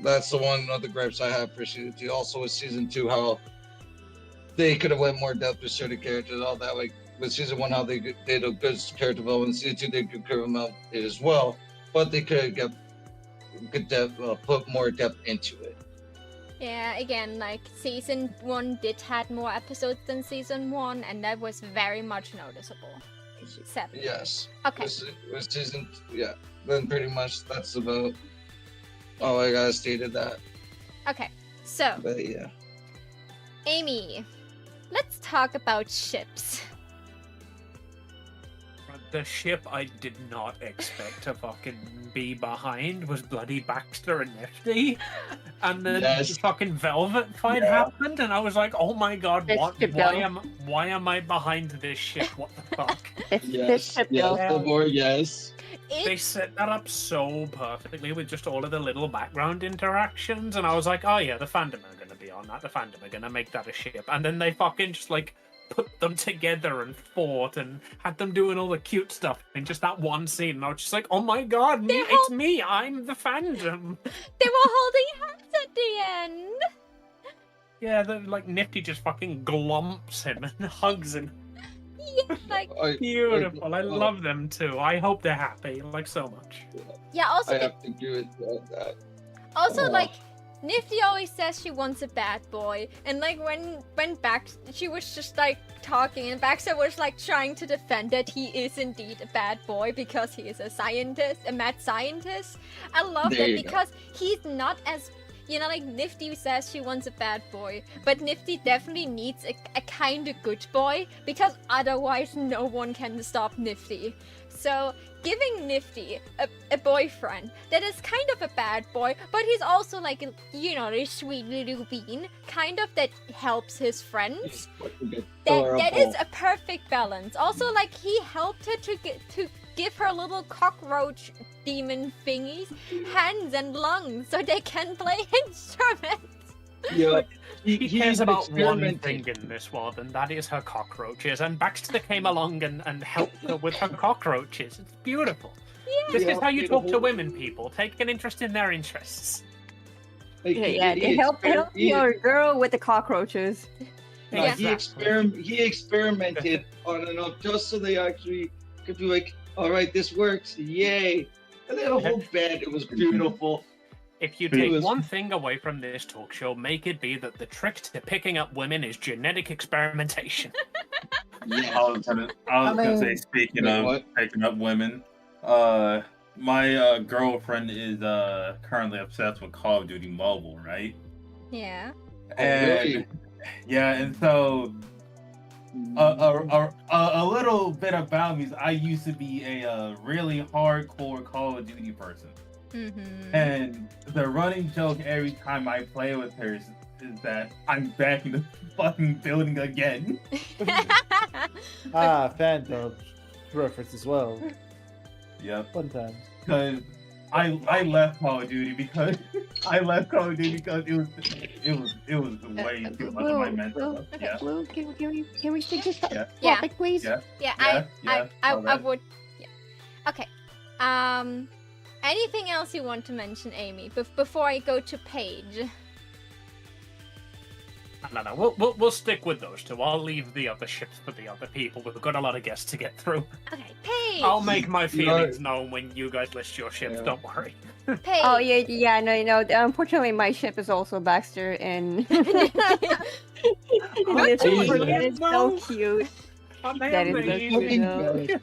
D: That's the one of the gripes I have for season 2. Also with season 2, how they could have went more depth with certain characters, all that. Like with season 1, how they did a good character development. Season 2, they could come out as well, but they could put more depth into it.
A: Yeah, again, like season 1 did had more episodes than season 1, and that was very much noticeable. 7.
D: Yes.
A: Okay.
D: With season, yeah. Then pretty much that's about all I gotta stated that.
A: Okay, so
D: But yeah.
A: Amy, let's talk about ships.
B: The ship I did not expect to fucking be behind was bloody Baxter and Nifty. And then
D: Yes.
B: the fucking Velvet fight
D: Yeah.
B: happened, and I was like, oh my god,
F: This
B: what?
F: ship,
B: Why am I behind this ship? What the fuck?
F: This
D: Yes.
F: ship,
D: Yes.
F: though.
D: The more yes.
B: They set that up so perfectly with just all of the little background interactions, and I was like, oh yeah, the fandom are gonna be on that. The fandom are gonna make that a ship. And then they fucking just like put them together and fought and had them doing all the cute stuff in just that one scene. And I was just like, oh my god, it's me. I'm the fandom.
A: They were holding hands at the end.
B: Yeah, like Nifty just fucking glumps him and hugs him.
A: Yeah, like
B: Beautiful. I love them too. I hope they're happy, like so much.
A: yeah. Also,
D: I have to agree with that.
A: also
D: Oh.
A: like Nifty always says she wants a bad boy, and like when she was just like talking, and Baxter was like trying to defend that he is indeed a bad boy because he is a scientist, a mad scientist. I love
D: There
A: that
D: you go.
A: because he's not as, you know, like Nifty says she wants a bad boy, but Nifty definitely needs a kind of good boy because otherwise no one can stop Nifty. So giving Nifty a boyfriend that is kind of a bad boy, but he's also like, you know, a sweet little bean, kind of that helps his friends. That is a perfect balance. Also, like he helped her to give her little cockroach demon thingies hands and lungs so they can play instruments.
D: Yeah.
B: He cares about one
D: experimenting.
B: thing in this world, and that is her cockroaches. And Baxter came along and helped her with her cockroaches. It's beautiful. This is how you talk to women, people. Take an interest in their interests.
D: Like,
F: Yeah, they help your girl with the cockroaches.
D: No,
B: Exactly.
D: he experimented on enough just so they actually could be like, all right, this works, yay! And then a whole band. It was beautiful.
B: If you
D: It
B: take
D: was-
B: one thing away from this talk show, make it be that the trick to picking up women is genetic experimentation.
D: Yeah.
C: I was gonna say, speaking
D: Wait,
C: of
D: what?
C: picking up women, my girlfriend is currently obsessed with Call of Duty Mobile, right?
A: Yeah.
C: And
D: really?
C: yeah, and so a little bit about me is I used to be a really hardcore Call of Duty person.
A: Mm-hmm.
C: And the running joke every time I play with her is that I'm back in the fucking building again.
E: Fandom reference as well.
C: Yep.
E: Fun times.
C: Because I left Call of Duty because it was way too much of my mental health. Yeah.
F: Blue, can we stick this
C: Yeah.
A: Yeah.
F: topic, please?
C: Yeah.
A: Yeah,
C: Yeah,
A: I
C: alright.
A: would. Yeah. Okay. Anything else you want to mention, Amy? Before I go to Paige.
B: No. We'll stick with those two. I'll leave the other ships for the other people. We've got a lot of guests to get through.
A: Okay, Paige.
B: I'll make my feelings known when you guys list your ships.
D: Yeah.
B: Don't worry.
A: Paige.
F: Oh yeah, no. Unfortunately, my ship is also Baxter, and it's so cute. That is so cute.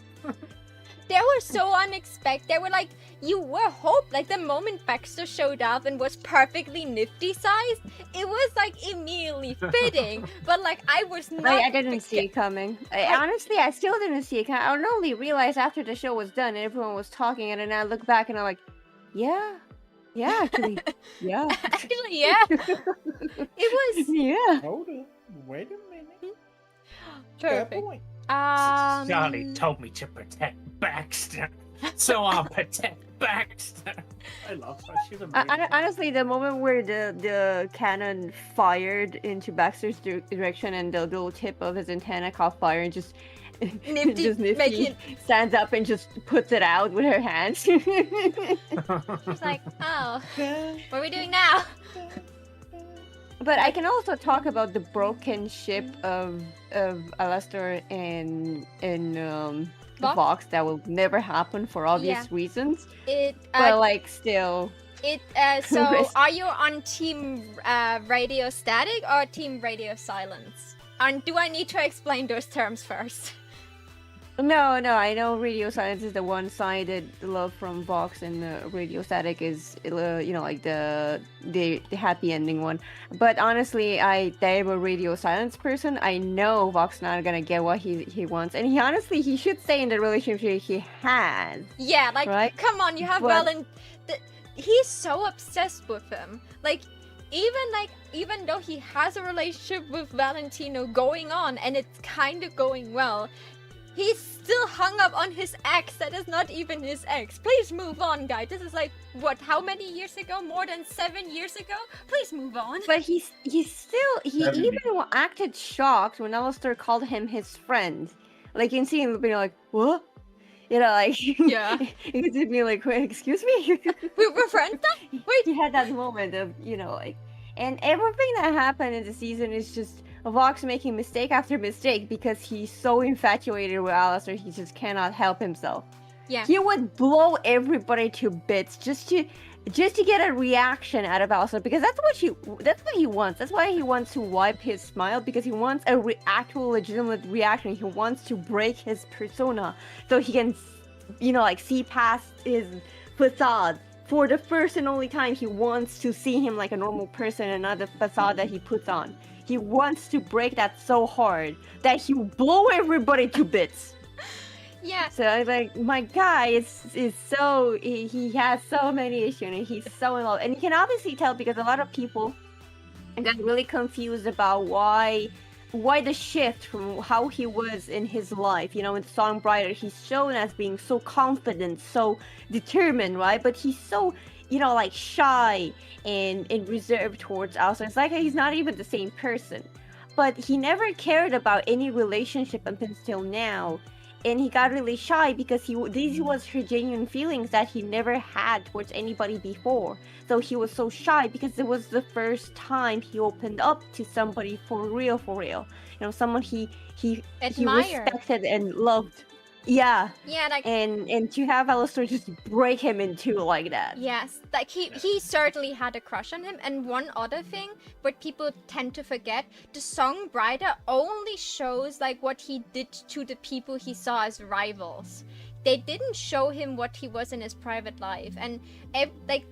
A: They were so unexpected. They were like, you were hope. Like the moment Baxter showed up and was perfectly Nifty sized, it was like immediately fitting. But like I was not.
F: I didn't see it coming. Honestly, I still didn't see it coming. I only realized after the show was done and everyone was talking, and then I look back and I'm like, yeah, Yeah, actually. Yeah.
A: Actually, yeah. It was
F: Yeah.
E: Hold up. Wait a minute.
A: perfect.
E: Fair point.
B: Charlie told me to protect Baxter, so I'll protect Baxter. I love her. She's amazing.
F: Honestly, the moment where the cannon fired into Baxter's direction and the little tip of his antenna caught fire and just
A: Nifty,
F: just Nifty
A: making-
F: stands up and just puts it out with her hands.
A: It's like, oh, what are we doing now?
F: But I can also talk about the broken ship of Alastor and
A: Vox?
F: Vox that will never happen for obvious
A: Yeah.
F: reasons.
A: It
F: But like still,
A: so
F: Risk.
A: are you on team radio static or team radio silence? And do I need to explain those terms first?
F: no, I know radio silence is the one-sided love from Vox, and radio static is like the happy ending one. But honestly, I'm a radio silence person. I know Vox not gonna get what he wants, and he should stay in the relationship he has.
A: Yeah, like,
F: Right?
A: come on, you have
F: But-
A: he's so obsessed with him. Like, even though he has a relationship with Valentino going on, and it's kind of going well, he's still hung up on his ex that is not even his ex. Please move on, guy. This is like, what, how many years ago? More than 7 years ago? Please move on.
F: But he even acted shocked when Alistair called him his friend. Like, in seeing him being like, what? Like,
A: Yeah.
F: he could be like, wait, excuse me?
A: We're friends now? Wait.
F: He had that moment of, like, and everything that happened in the season is just Vox making mistake after mistake because he's so infatuated with Alistair, he just cannot help himself.
A: Yeah.
F: He would blow everybody to bits just to get a reaction out of Alistair, because that's what he wants. That's why he wants to wipe his smile, because he wants a actual legitimate reaction. He wants to break his persona so he can, see past his facade. For the first and only time, he wants to see him like a normal person and not the facade that he puts on. He wants to break that so hard that he will blow everybody to bits.
A: Yeah.
F: So I was like, my guy is so he has so many issues and he's so in love, and you can obviously tell because a lot of people got really confused about why the shift from how he was in his life. In Songwriter, he's shown as being so confident, so determined, right? But he's so shy and reserved towards Alistair. It's like he's not even the same person. But he never cared about any relationship up until now. And he got really shy because these was her genuine feelings that he never had towards anybody before. So he was so shy because it was the first time he opened up to somebody for real. Someone he
A: Admire.
F: respected and loved. Yeah.
A: Yeah, like,
F: And to have Alistair just break him in two like that.
A: yes, like he certainly had a crush on him. And one other thing, what people tend to forget, the Songwriter only shows like what he did to the people he saw as rivals. They didn't show him what he was in his private life, and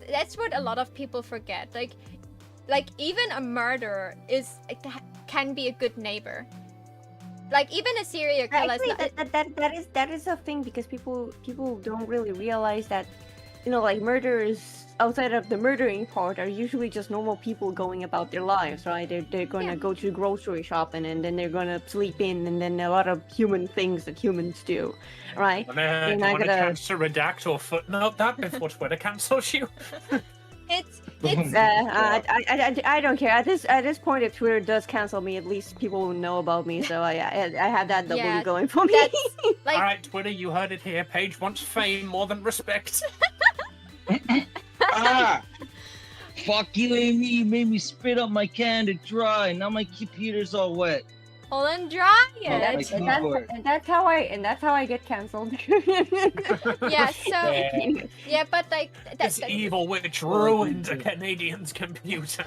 A: that's what a lot of people forget. Like even a murderer can be a good neighbor. Like even a serial killer.
F: Actually, that is a thing because people don't really realize that, like murderers outside of the murdering part are usually just normal people going about their lives, right? They're gonna go to grocery shopping and then they're gonna sleep in, and then a lot of human things that humans do, right?
B: Do you want a chance to redact or footnote that before Twitter cancels you?
A: It's
F: I don't care. At this point, if Twitter does cancel me, at least people will know about me. So I have that double
A: Yeah,
F: going for me.
A: that's like
B: All right, Twitter, you heard it here. Paige wants fame more than respect.
D: Ah! Fuck you, Amy. You made me spit up my can to dry. Now my computer's all wet.
A: hold and dry
D: Oh,
A: it.
D: my keyboard.
F: and that's how I get canceled.
A: Yeah, so yeah, but like
B: This evil witch ruined a Canadian's computer.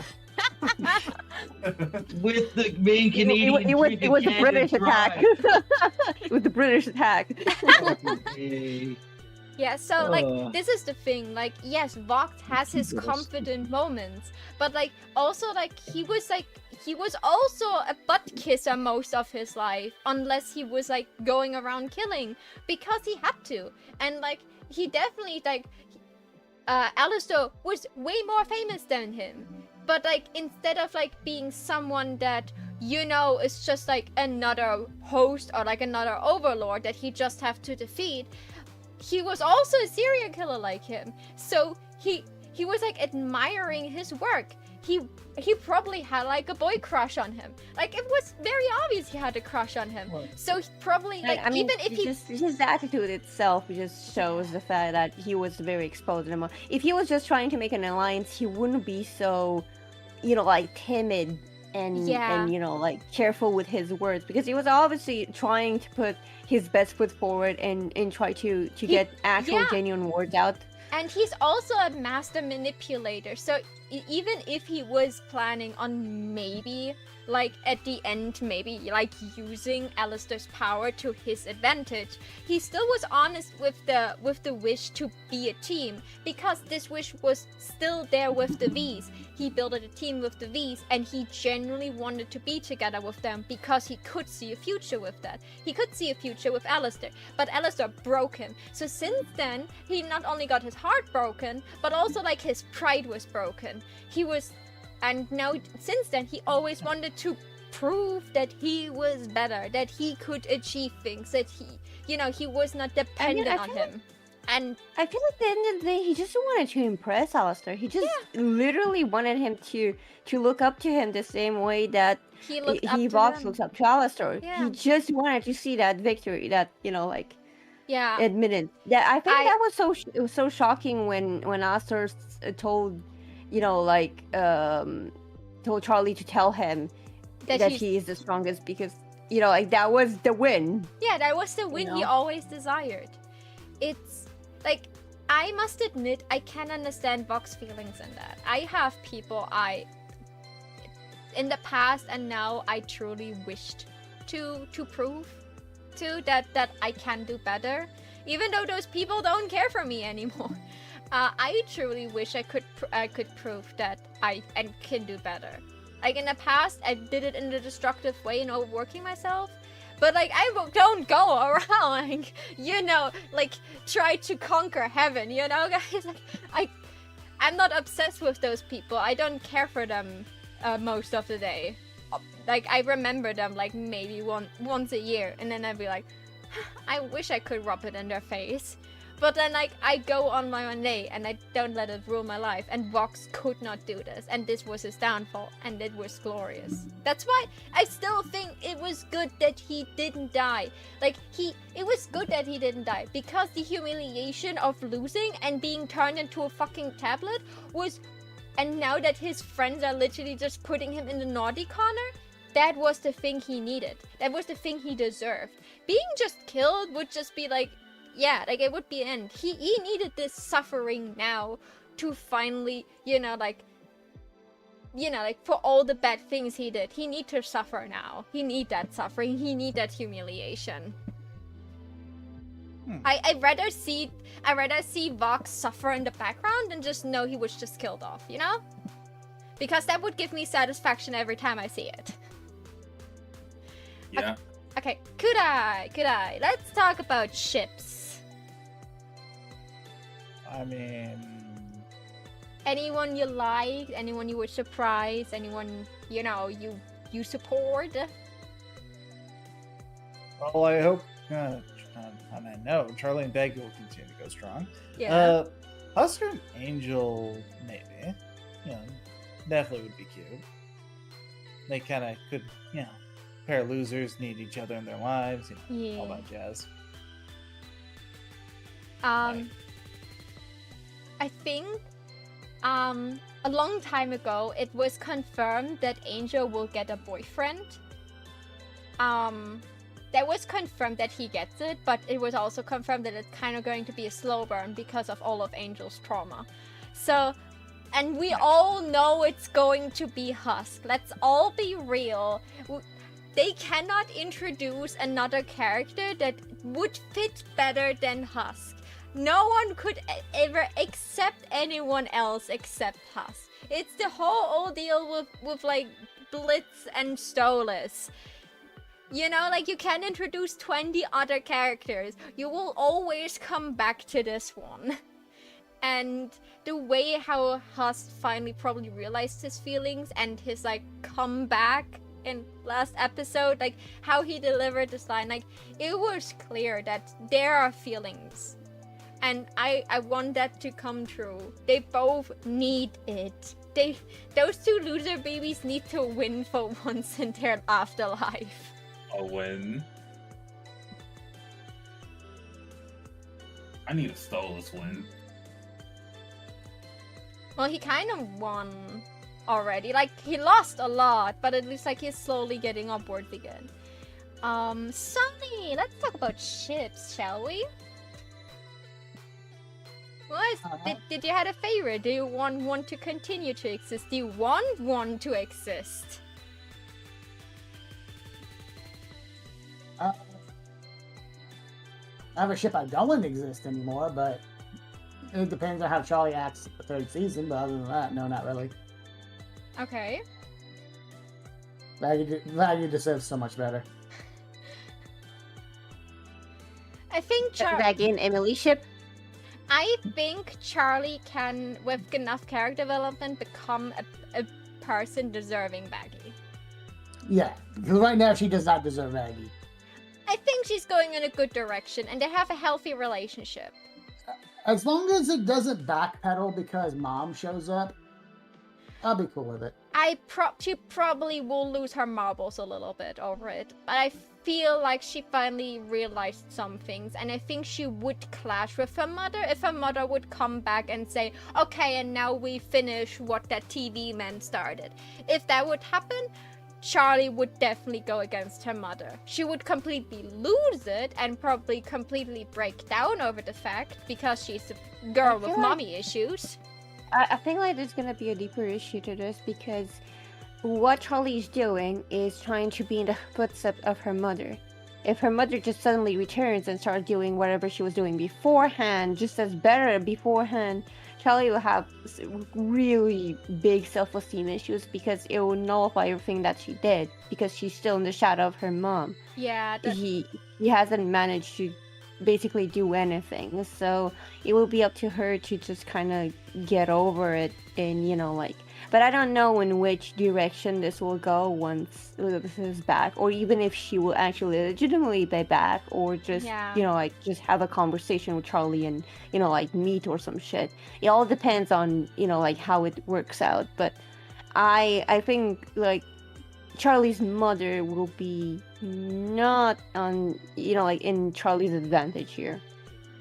D: With the main Canadian.
F: It was
D: drinking
F: the
D: can to
F: British attack.
D: dry.
F: It was the British attack.
D: Okay.
A: yeah, so like
D: Ugh.
A: this is the thing. Like yes, Vogt has his
D: Gross.
A: confident moments, but like also like he was also a butt kisser most of his life, unless he was like going around killing because he had to, and like he definitely like Alistair was way more famous than him. But like instead of like being someone that is just like another host or like another overlord that he just have to defeat, he was also a serial killer like him. So he was like admiring his work. He probably had like a boy crush on him. Like it was very obvious he had a crush on him.
H: Right.
A: So he probably like
F: I mean,
A: even if he
F: his attitude itself just shows the fact that he was very exposed anymore. If he was just trying to make an alliance, he wouldn't be so, like timid and
A: Yeah.
F: like careful with his words, because he was obviously trying to put his best foot forward and try to get actual
A: yeah.
F: genuine words out.
A: And he's also a master manipulator. So even if he was planning on maybe, like at the end, maybe like using Alistair's power to his advantage, he still was honest with the wish to be a team, because this wish was still there with the V's. He built a team with the V's, and he genuinely wanted to be together with them because he could see a future with that. He could see a future with Alistair, but Alistair broke him. So since then, he not only got his heart broken, but also like his pride was broken. And now since then, he always wanted to prove that he was better, that he could achieve things, that he was not dependent
F: I
A: on
F: feel
A: him. And
F: I feel at the end of the day, he just wanted to impress Alistair. He just literally wanted him to look up to him the same way that
A: he looked up to
F: Vox
A: him.
F: looks up to Alistair.
A: Yeah.
F: He just wanted to see that victory, that
A: Yeah.
F: admitted. That I think
A: I-
F: that was it was so shocking when Alistair told told Charlie to tell him that
A: he's-
F: he is the strongest, because that was the win.
A: Yeah, that was the win he
F: know?
A: always desired. It's like, I must admit, I can understand Vox's feelings in that. I have people in the past and now I truly wished to prove to that I can do better, even though those people don't care for me anymore. I truly wish I could prove that I can do better. Like in the past, I did it in a destructive way and overworking myself. But like I don't go around like try to conquer heaven, guys. Like I'm not obsessed with those people. I don't care for them most of the day. Like I remember them like maybe once a year, and then I'd be like, I wish I could rub it in their face. But then like I go on my own day and I don't let it rule my life, and Vox could not do this, and this was his downfall, and it was glorious. That's why I still think it was good that he didn't die. Like it was good that he didn't die, because the humiliation of losing and being turned into a fucking tablet was, and now that his friends are literally just putting him in the naughty corner, that was the thing he needed. That was the thing he deserved. Being just killed would just be like, yeah, like it would be end. He needed this suffering now to finally, for all the bad things he did, he need to suffer now. He need that suffering. He need that humiliation. I'd rather see Vox suffer in the background than just know he was just killed off, Because that would give me satisfaction every time I see it.
C: Yeah.
A: Okay, Kudai, let's talk about ships.
E: I mean,
A: Anyone you liked, anyone you were surprised, anyone, you support?
E: well, I hope, and I know Charlie and Baggy will continue to go strong.
A: Yeah.
E: Husker and Angel, maybe. Definitely would be cute. They kind of could, pair of losers need each other in their lives,
A: Yeah.
E: all that jazz.
A: I think a long time ago it was confirmed that Angel will get a boyfriend. That was confirmed that he gets it, but it was also confirmed that it's kind of going to be a slow burn because of all of Angel's trauma. So, and we all know it's going to be Husk. Let's all be real. They cannot introduce another character that would fit better than Husk. No one could ever accept anyone else except Husk. It's the whole ordeal with like Blitz and Stolas. Like you can introduce 20 other characters. You will always come back to this one. And the way how Husk finally probably realized his feelings and his like comeback in last episode, like how he delivered this line, like it was clear that there are feelings. And I want that to come true. They both need it. Those two loser babies need to win for once in their afterlife.
C: A win. I need a Stolas win.
A: Well, he kind of won already. Like, he lost a lot, but it looks like he's slowly getting on board again. Sunny, let's talk about ships, shall we? Did you have a favorite? Do you want one to continue to exist? Do you want one to exist?
H: I have a ship I don't want to exist anymore, but it depends on how Charlie acts the third season. But other than that, no, not really.
A: Okay.
H: Value deserves so much better.
A: I think
F: Maggie and Emily ship.
A: I think Charlie can, with enough character development, become a person deserving Maggie.
H: Yeah, because right now she does not deserve Maggie.
A: I think she's going in a good direction, and they have a healthy relationship.
H: As long as it doesn't backpedal because Mom shows up, I'll be cool with it.
A: She probably will lose her marbles a little bit over it, but I feel like she finally realized some things, and I think she would clash with her mother if her mother would come back and say, okay, and now we finish what that TV man started. If that would happen, Charlie would definitely go against her mother. She would completely lose it and probably completely break down over the fact because she's a girl with mommy issues.
F: I think like there's gonna be a deeper issue to this because what Charlie's doing is trying to be in the footsteps of her mother. If her mother just suddenly returns and starts doing whatever she was doing beforehand, just as better beforehand, Charlie will have really big self-esteem issues because it will nullify everything that she did because she's still in the shadow of her mom.
A: Yeah.
F: He hasn't managed to basically do anything, so it will be up to her to just kind of get over it and but I don't know in which direction this will go once this is back, or even if she will actually legitimately be back, or just just have a conversation with Charlie and meet or some shit. It all depends on how it works out, but I think Charlie's mother will be not on in Charlie's advantage here.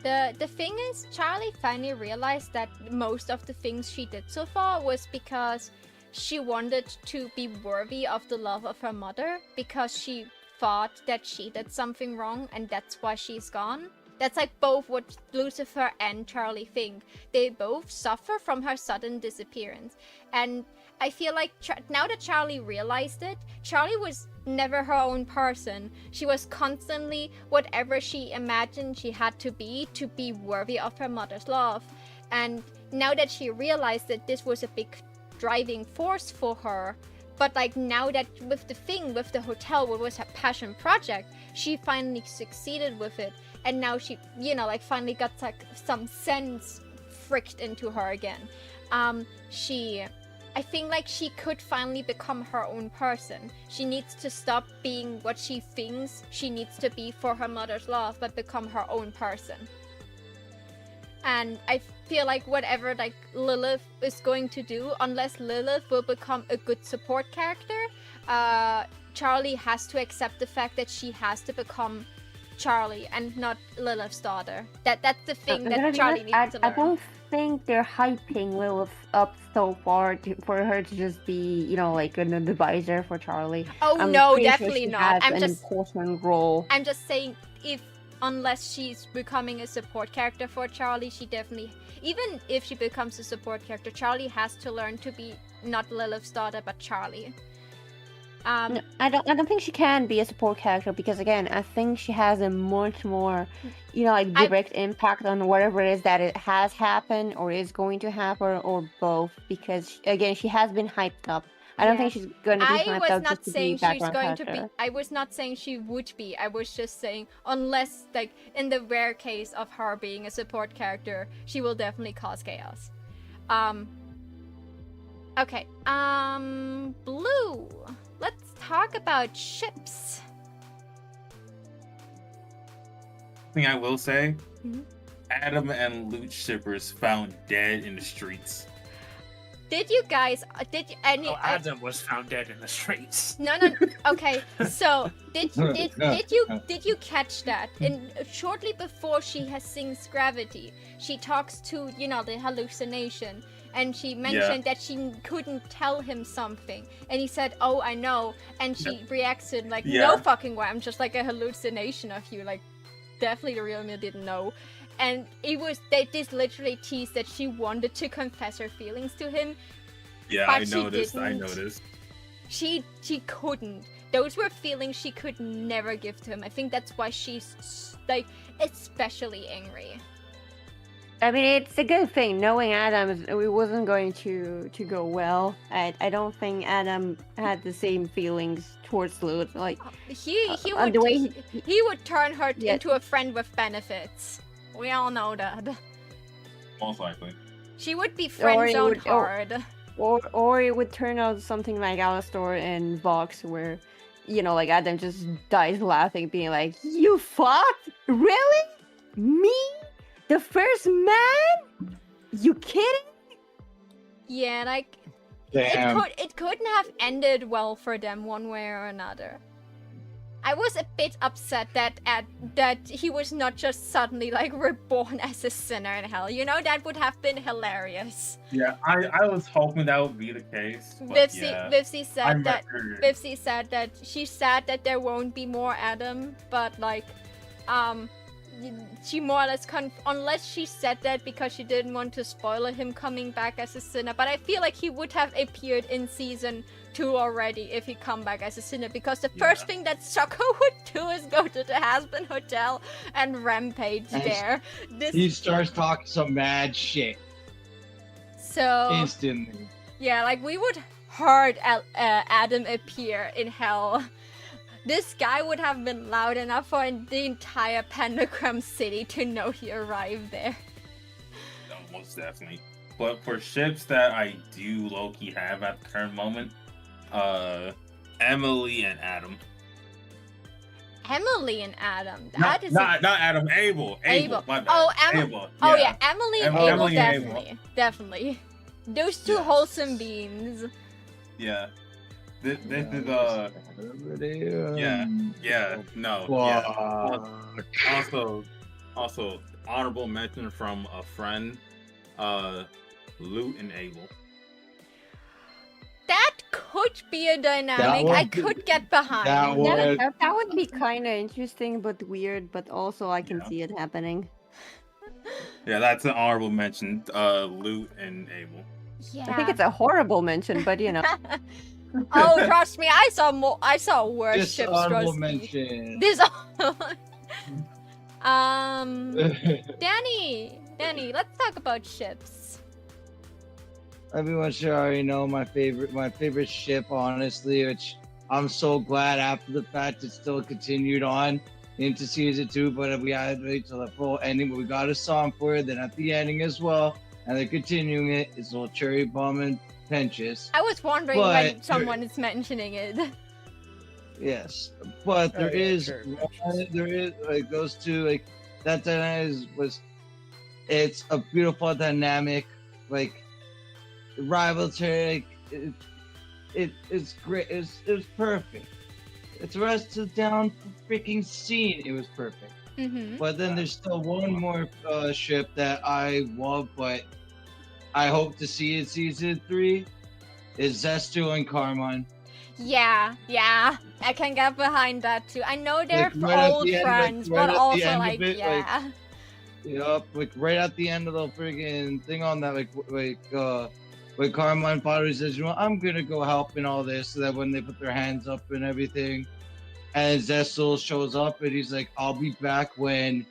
A: The thing is, Charlie finally realized that most of the things she did so far was because she wanted to be worthy of the love of her mother, because she thought that she did something wrong and that's why she's gone. That's both what Lucifer and Charlie think. They both suffer from her sudden disappearance. And I feel like now that Charlie realized it, Charlie was never her own person. She was constantly whatever she imagined she had to be worthy of her mother's love. And now that she realized that this was a big driving force for her, but now that with the hotel, what was her passion project, she finally succeeded with it. And now she, finally got some sense fricked into her again. I think she could finally become her own person. She needs to stop being what she thinks she needs to be for her mother's love, but become her own person. And I feel like whatever Lilith is going to do, unless Lilith will become a good support character, Charlie has to accept the fact that she has to become Charlie and not Lilith's daughter. That's the thing that Charlie needs to learn.
F: I don't think they're hyping Lilith up so far for her to just be, an advisor for Charlie.
A: Oh no, definitely not.
F: I'm just important role.
A: I'm just saying, unless she's becoming a support character for Charlie, she definitely, even if she becomes a support character, Charlie has to learn to be not Lilith's daughter but Charlie.
F: No, I don't think she can be a support character because again, I think she has a much more, direct impact on whatever it is that it has happened or is going to happen or both. Because again, she has been hyped up I don't
A: Yeah.
F: think she's going to be
A: I
F: snapped
A: was
F: out
A: not
F: just to be
A: saying she's
F: background
A: going to
F: character.
A: be. I was not saying she would be. I was just saying, unless, like, in the rare case of her being a support character, she will definitely cause chaos. Okay. Blue. Let's talk about ships.
C: Thing I will say,
A: Mhm.
C: Adam and Loot shippers found dead in the streets.
A: Did you guys? Did you, any?
B: Oh, Adam was found dead in the streets.
A: No. Okay, so did you catch that? And shortly before she has sings Gravity, she talks to the hallucination, and she mentioned that she couldn't tell him something, and he said, "Oh, I know," and she reacted like, "No fucking way! I'm just like a hallucination of you. Like, definitely the real me didn't know." And they just literally teased that she wanted to confess her feelings to him.
C: Yeah,
A: But
C: I
A: she
C: noticed. I
A: didn't.
C: noticed.
A: She couldn't. Those were feelings she could never give to him. I think that's why she's like especially angry.
F: I mean, it's a good thing. Knowing Adam, it wasn't going to go well. I don't think Adam had the same feelings towards Loot. Like,
A: He
F: the way
A: he would turn her
F: Yeah.
A: into a friend with benefits. We all know that.
C: Most likely.
A: She would be
F: Or
A: friend
F: he
A: zoned
F: would- or-
A: hard.
F: or it would turn out something like Alistar and Vox, where, like Adam just dies laughing, being like, "You fucked? Really? Me? The first man? You kidding?"
A: Yeah, like
D: Damn.
A: it couldn't have ended well for them one way or another. I was a bit upset that he was not just suddenly like reborn as a sinner in hell. That would have been hilarious.
C: Yeah, I was hoping that would be the case. But
A: Vivsy
C: I'm
A: said that
C: record.
A: Vivsy said that she's sad that there won't be more Adam, but like, she more or less unless she said that because she didn't want to spoil him coming back as a sinner. But I feel like he would have appeared in season 2 already if he come back as a sinner, because the first thing that Sokko would do is go to the Hasbin Hotel and rampage
D: And
A: there.
D: He starts talking some mad shit
A: So
D: instantly.
A: yeah, like we would heard Adam appear in hell. This guy would have been loud enough for the entire Pentagram City to know he arrived there.
C: No, most definitely. But for ships that I do low-key have at the current moment, Emily and Adam.
A: Emily and Adam.
C: Not Adam, Abel.
A: Abel.
C: My bad.
A: Oh,
C: Abel.
A: Oh yeah, Emily and Abel,
C: Emily and Abel.
A: definitely. Those two
C: Yes.
A: wholesome beings.
C: Yeah. This is no. Yeah. Also honorable mention from a friend, Loot and Abel.
A: That could be a dynamic I could get behind.
D: that would-
F: That would be kind of interesting, but weird. But also, I can see it happening.
C: Yeah, that's an honorable mention. Loot and Abel.
A: Yeah.
F: I think it's a horrible mention, but
A: Oh, trust me, I saw worse
D: Just
A: ships.
D: honorable
A: Trust me.
D: mention.
A: This. Danny, let's talk about ships.
D: Everyone should already know my favorite ship, honestly, which I'm so glad after the fact it still continued on into season 2, but we had to wait till the full ending, but we got a song for it, then at the ending as well, and they're continuing it. It's little Cherry Bomb and Penchus.
A: I was wondering when
D: But-
A: someone is mentioning it.
D: Yes, but there
E: yeah,
D: is
E: sure.
D: like those two, like that dynamic it's a beautiful dynamic, like rivalry, like, it's great. It was perfect. It's the rest of down freaking scene. It was perfect.
A: Mm-hmm.
D: But then there's still one more ship that I love, but I hope to see in season 3 is Zesto and Carmine.
A: Yeah, I can get behind that too. I know they're
D: Like, right at
A: old
D: the end,
A: friends,
D: right
A: but
D: at the
A: also
D: end of
A: like,
D: it,
A: yeah.
D: Yup, like right at the end of the friggin' thing on that, when Carmine Potter says, I'm gonna go help and all this, so that when they put their hands up and everything, and Zestel shows up and he's like, I'll be back when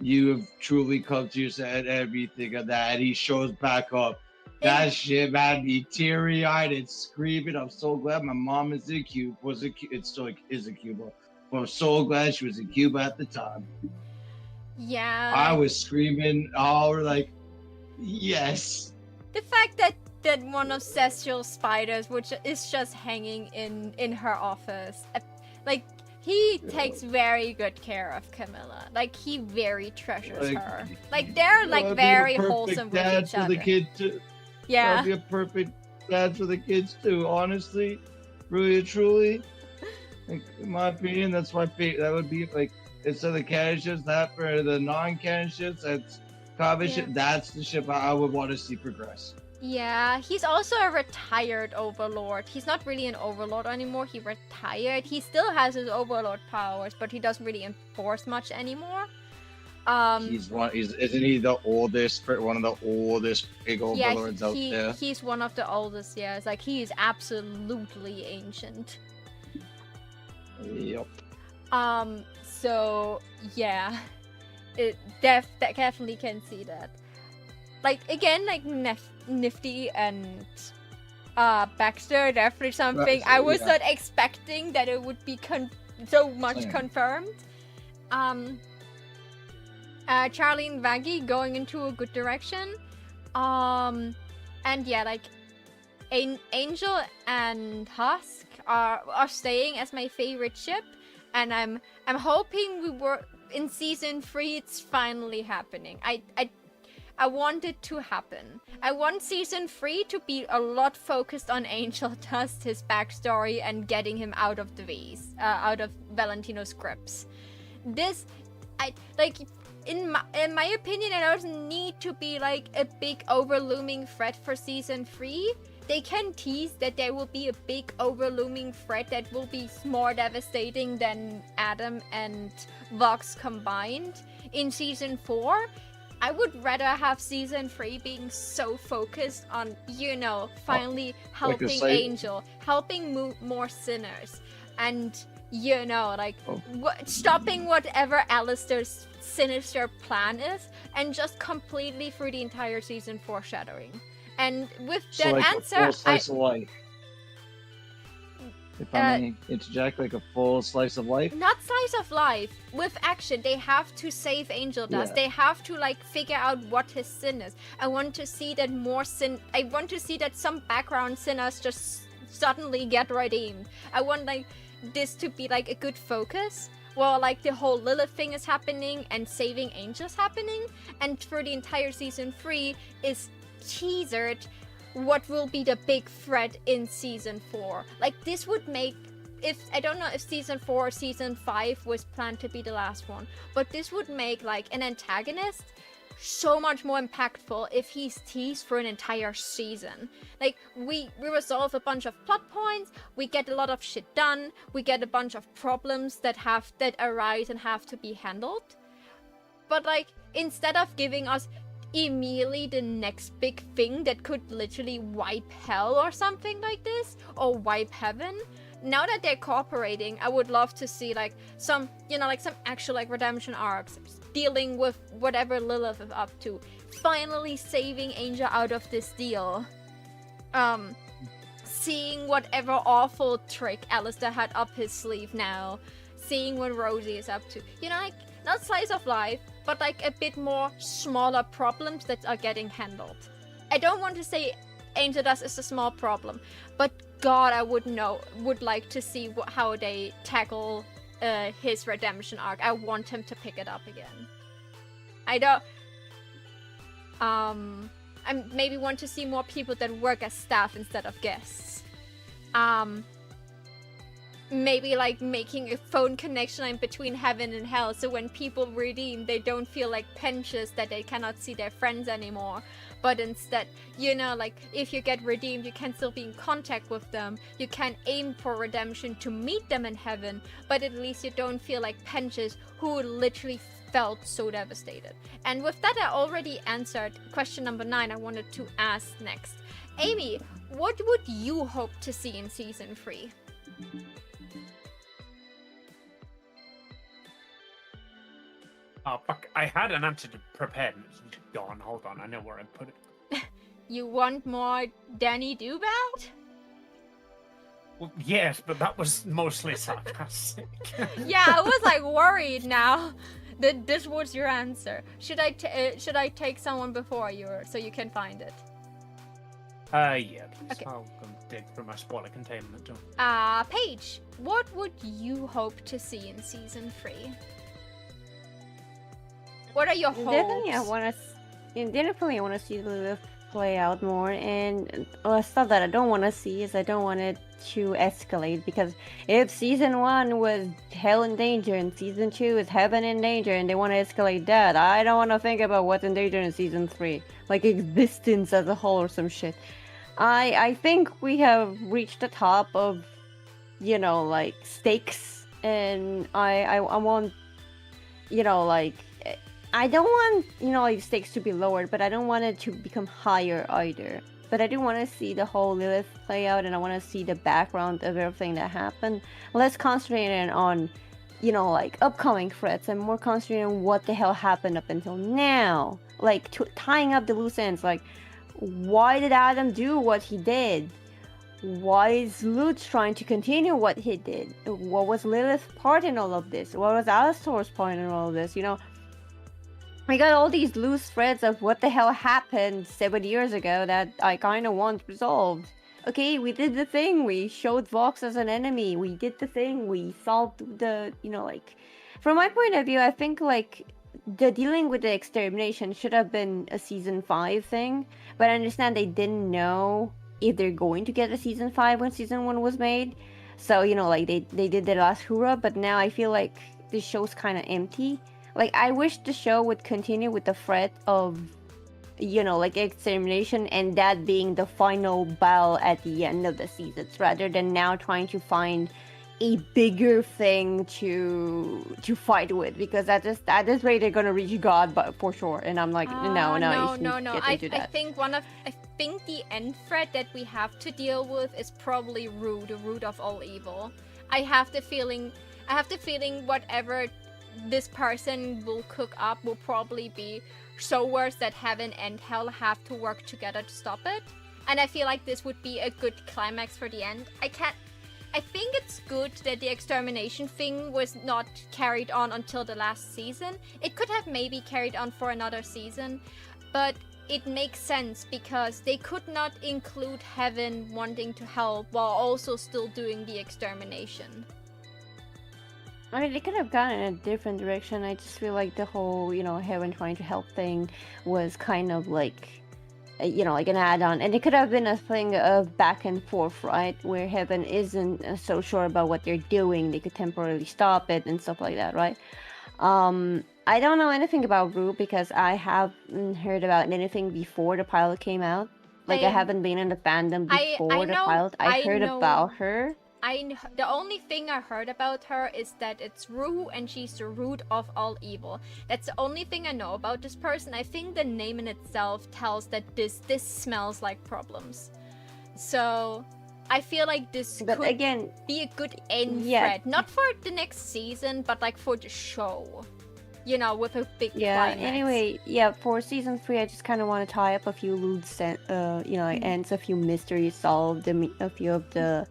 D: you have truly come to your set and everything of that, and he shows back up. That shit made me teary-eyed and screaming. I'm so glad my mom is in Cuba. It still is in Cuba. But I'm so glad she was in Cuba at the time.
A: Yeah.
D: I was screaming all like, yes.
A: The fact that one of Cecil's spiders, which is just hanging in her office, like he takes very good care of Camilla. Like he very treasures
D: Like,
A: her. Like they're like
D: That'd be a
A: very
D: perfect
A: wholesome with
D: dad
A: each
D: for
A: other.
D: the kid too.
A: Yeah.
D: That'd be a perfect dad for the kids too. Honestly, really, truly. Like, in my opinion, that's my favorite. That would be like instead of the canon ships, that for the non-canon ships, that's comic ship. That's the ship I would want to see progress.
A: Yeah, he's also a retired overlord. He's not really an overlord anymore. He retired. He still has his overlord powers, but he doesn't really enforce much anymore.
D: Isn't he the oldest? One of the oldest big overlords out there.
A: He's one of the oldest. Yeah, it's like he is absolutely ancient.
D: Yep.
A: So yeah, that definitely can see that. Like again, like Nifty and Baxter, definitely something I was not expecting that it would be so much
D: Same.
A: confirmed. Charlie and Vaggie going into a good direction. And yeah, like Angel and Husk are staying as my favorite ship, and I'm hoping we were in season 3. It's finally happening. I want it to happen. I want season 3 to be a lot focused on Angel Dust, his backstory, and getting him out of the V's, out of Valentino's grips. This, in my opinion, it doesn't need to be like a big overlooming threat for season 3. They can tease that there will be a big overlooming threat that will be more devastating than Adam and Vox combined in season 4. I would rather have season 3 being so focused on, finally helping Angel, helping more sinners, and, stopping whatever Alistair's sinister plan is, and just completely through the entire season foreshadowing. And with that answer,
D: a full slice of life. If I may interject, like a full slice of life.
A: Not slice of life. With action, they have to save Angel Dust.
D: Yeah.
A: They have to figure out what his sin is. I want to see that I want to see that some background sinners just suddenly get redeemed. I want this to be a good focus. Well, the whole Lilith thing is happening and saving angels happening, and for the entire season 3 is teasered what will be the big threat in season 4. This would make, I don't know if season 4 or season 5 was planned to be the last one, but this would make an antagonist so much more impactful if he's teased for an entire season. We resolve a bunch of plot points, we get a lot of shit done, we get a bunch of problems that arise and have to be handled. But instead of giving us immediately the next big thing that could literally wipe hell or something like this, or wipe heaven, now that they're cooperating, I would love to see some actual redemption arcs, dealing with whatever Lilith is up to, finally saving Angel out of this deal, seeing whatever awful trick Alistair had up his sleeve now, seeing what Rosie is up to, not slice of life, but a bit more smaller problems that are getting handled. I don't want to say Angel Dust is a small problem, but God, I would like to see how they tackle his redemption arc. I want him to pick it up again. I maybe want to see more people that work as staff instead of guests. Maybe making a phone connection in between heaven and hell, so when people redeem, they don't feel pensious that they cannot see their friends anymore, but instead, if you get redeemed, you can still be in contact with them, you can aim for redemption to meet them in heaven, but at least you don't feel pensious who literally felt so devastated. And with that, I already answered question number 9 I wanted to ask next. Amy, what would you hope to see in season 3?
B: Oh, fuck. I had an answer prepared and it's gone. Hold on. I know where I put it.
A: You want more Danny Doobat?
B: Well, yes, but that was mostly sarcastic.
A: Yeah, I was like worried now that this was your answer. Should I take someone before you so you can find it?
B: Yeah, please.
A: Okay.
B: I'll go dig for my spoiler containment too.
A: Paige, what would you hope to see in season 3? What are your hopes?
F: Definitely, I want to see Lilith play out more, and stuff that I don't want to see is I don't want it to escalate, because if season 1 was hell in danger and season 2 is heaven in danger and they want to escalate that, I don't want to think about what's in danger in season 3, like existence as a whole or some shit. I think we have reached the top of, you know, like, stakes, and I want, you know, like, I don't want, you know, like, stakes to be lowered, but I don't want it to become higher either. But I do want to see the whole Lilith play out, and I want to see the background of everything that happened. Less concentrated on, you know, like, upcoming threats, and more concentrated on what the hell happened up until now. Like, tying up the loose ends, like, why did Adam do what he did? Why is Lutz trying to continue what he did? What was Lilith's part in all of this? What was Alistor's part in all of this, you know? I got all these loose threads of what the hell happened 7 years ago that I kind of want resolved. Okay, we did the thing. We showed Vox as an enemy. We did the thing. We solved the, you know, like... From my point of view, I think, like, the dealing with the extermination should have been a season 5 thing. But I understand they didn't know if they're going to get a season 5 when season 1 was made. So, you know, like, they did the last hurrah, but now I feel like this show's kind of empty. Like, I wish the show would continue with the threat of, you know, like, extermination, and that being the final battle at the end of the seasons, rather than now trying to find a bigger thing to fight with, because at this rate they're gonna reach God, but for sure. And I'm like, no.
A: I think the end threat that we have to deal with is probably Rue, the root of all evil. I have the feeling whatever this person will cook up will probably be so worse that heaven and hell have to work together to stop it. And I feel like this would be a good climax for the end. I think it's good that the extermination thing was not carried on until the last season. It could have maybe carried on for another season, but it makes sense because they could not include heaven wanting to help while also still doing the extermination.
F: I mean, they could have gone in a different direction. I just feel like the whole, you know, heaven trying to help thing was kind of like, you know, like an add-on. And it could have been a thing of back and forth, right? Where heaven isn't so sure about what they're doing. They could temporarily stop it and stuff like that, right? I don't know anything about Rue because I haven't heard about anything before the pilot came out. Like, I haven't been in the fandom before the pilot. I heard about her.
A: The only thing I heard about her is that it's Rue and she's the root of all evil. That's the only thing I know about this person. I think the name in itself tells that this smells like problems. So I feel like this could be a good end thread. Not for the next season, but like for the show. You know, with a big climax.
F: Anyway, for season 3, I just kind of want to tie up a few loose, you know, ends, a few mysteries solved, a few of the...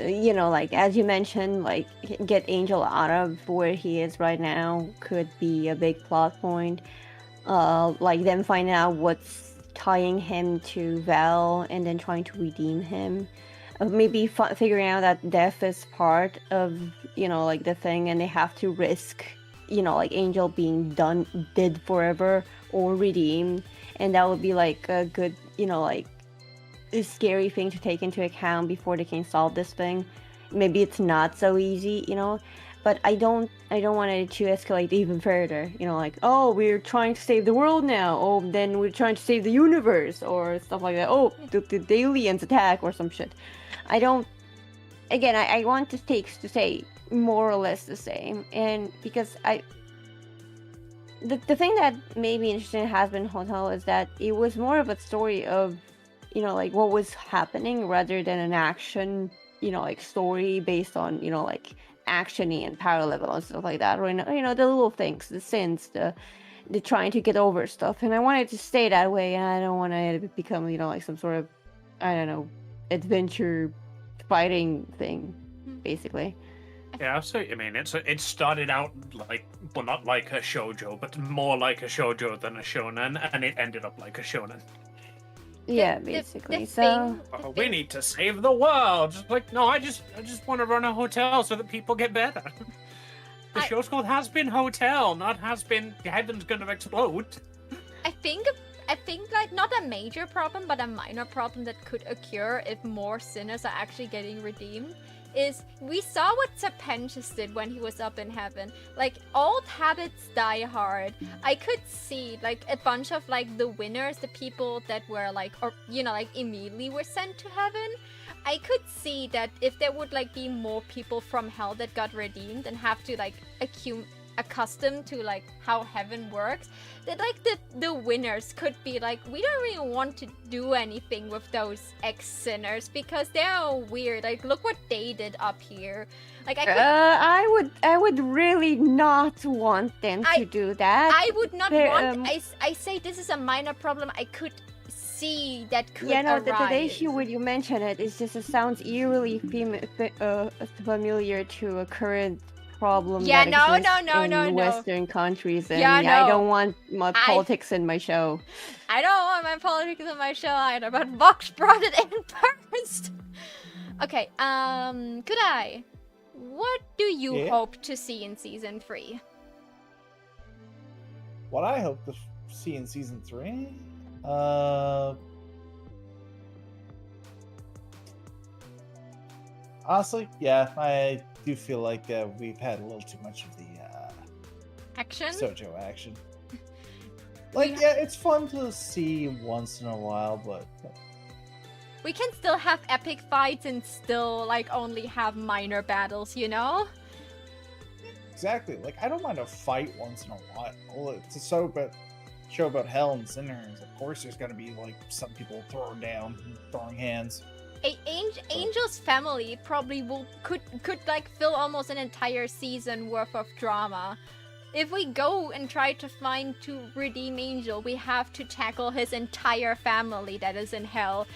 F: you know, like, as you mentioned, like, get Angel out of where he is right now could be a big plot point. Like, then find out what's tying him to Val and then trying to redeem him. Maybe figuring out that death is part of, you know, like, the thing, and they have to risk, you know, like, Angel being dead forever or redeemed. And that would be, like, a good, you know, like, a scary thing to take into account before they can solve this thing. Maybe it's not so easy, you know, but I don't want it to escalate even further, you know, like, oh, we're trying to save the world now, oh, then we're trying to save the universe or stuff like that, oh, the aliens attack or some shit. I want the stakes to stay more or less the same, and because the thing that made me interested in Hazbin Hotel is that it was more of a story of, you know, like, what was happening rather than an action, you know, like, story based on, you know, like, action-y and power level and stuff like that. Or, you know, the little things, the sins, they're trying to get over stuff, and I want it to stay that way. And I don't want it to become, like some sort of, I don't know, adventure fighting thing, basically.
B: Yeah, I see what you mean. It started out like, well, not like a shoujo, but more like a shoujo than a shonen, and it ended up like a shonen.
F: Yeah,
A: The- the
F: basically.
A: thing-
F: So
B: We need to save the world. Just like, no, I just want to run a hotel so that people get better. The
A: I-
B: show's called Has Been Hotel, not Has Been Heaven's Gonna Explode.
A: I think like not a major problem, but a minor problem that could occur if more sinners are actually getting redeemed is we saw what Serpentius did when he was up in heaven. Like, old habits die hard. I could see like a bunch of like the winners, the people that were like, or like immediately were sent to heaven. I could see that if there would like be more people from hell that got redeemed and have to like accustomed to like how heaven works, that like the winners could be like, we don't really want to do anything with those ex-sinners because they're weird. Like, look what they did up here. Like,
F: I would really not want them to do that.
A: I would not
F: There,
A: want. I say this is a minor problem. I could see that could
F: Yeah, no, the
A: arise.
F: issue when you mention it is just it sounds eerily familiar to a current problem
A: Yeah,
F: that
A: no,
F: exists
A: no,
F: in
A: no, no.
F: Western countries, and
A: Yeah,
F: I
A: no.
F: don't want my politics in my show.
A: I don't want my politics on my show either, but Vox brought it in first. Okay, Kudai, what do you
E: Yeah?
A: hope to see in season 3?
E: What I hope to see in season 3? Honestly, yeah, I do feel like we've had a little too much of the
A: Action?
E: Sojo action. Like, yeah, it's fun to see once in a while, but
A: We can still have epic fights and still like only have minor battles, you know?
E: exactly. Like, I don't mind a fight once in a while. It's a show about hell and sinners. Of course, there's gonna be like some people throwing down, throwing hands.
A: Angel's family probably could like fill almost an entire season worth of drama. If we go and try to redeem Angel, we have to tackle his entire family that is in hell.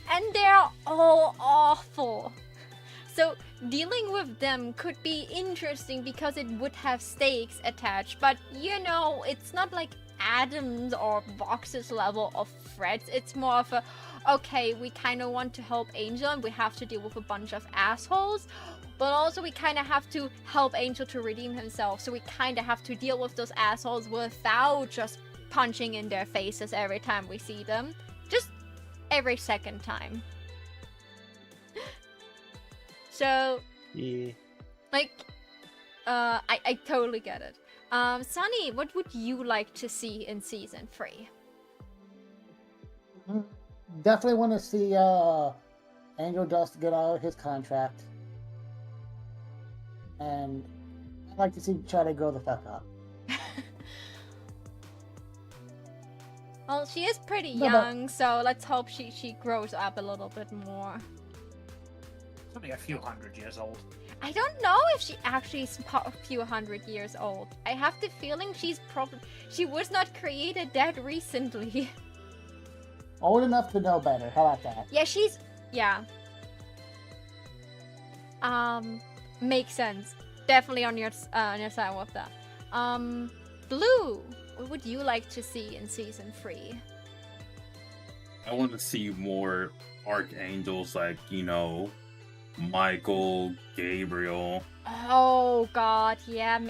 A: And they're all awful. So dealing with them could be interesting because it would have stakes attached. But it's not like Adam's or Vox's level of threats. It's more of a, okay, we kind of want to help Angel and we have to deal with a bunch of assholes. But also we kind of have to help Angel to redeem himself. So we kind of have to deal with those assholes without just punching in their faces every time we see them. Just every second time. So,
E: Yeah.
A: like, I totally get it. Sunny, what would you like to see in season 3?
H: Definitely want to see Angel Dust get out of his contract. And I'd like to see Charlie grow the fuck up.
A: Well, she is pretty
H: No, but-
A: young, so let's hope she grows up a little bit more.
B: It's only a few hundred years old.
A: I don't know if she actually is a few hundred years old. I have the feeling she was not created that recently.
H: Old enough to know better. How about that?
A: Yeah. Makes sense. Definitely on your side with that. Blue, what would you like to see in season 3?
C: I want to see more archangels like, Michael, Gabriel,
A: Oh god, yeah.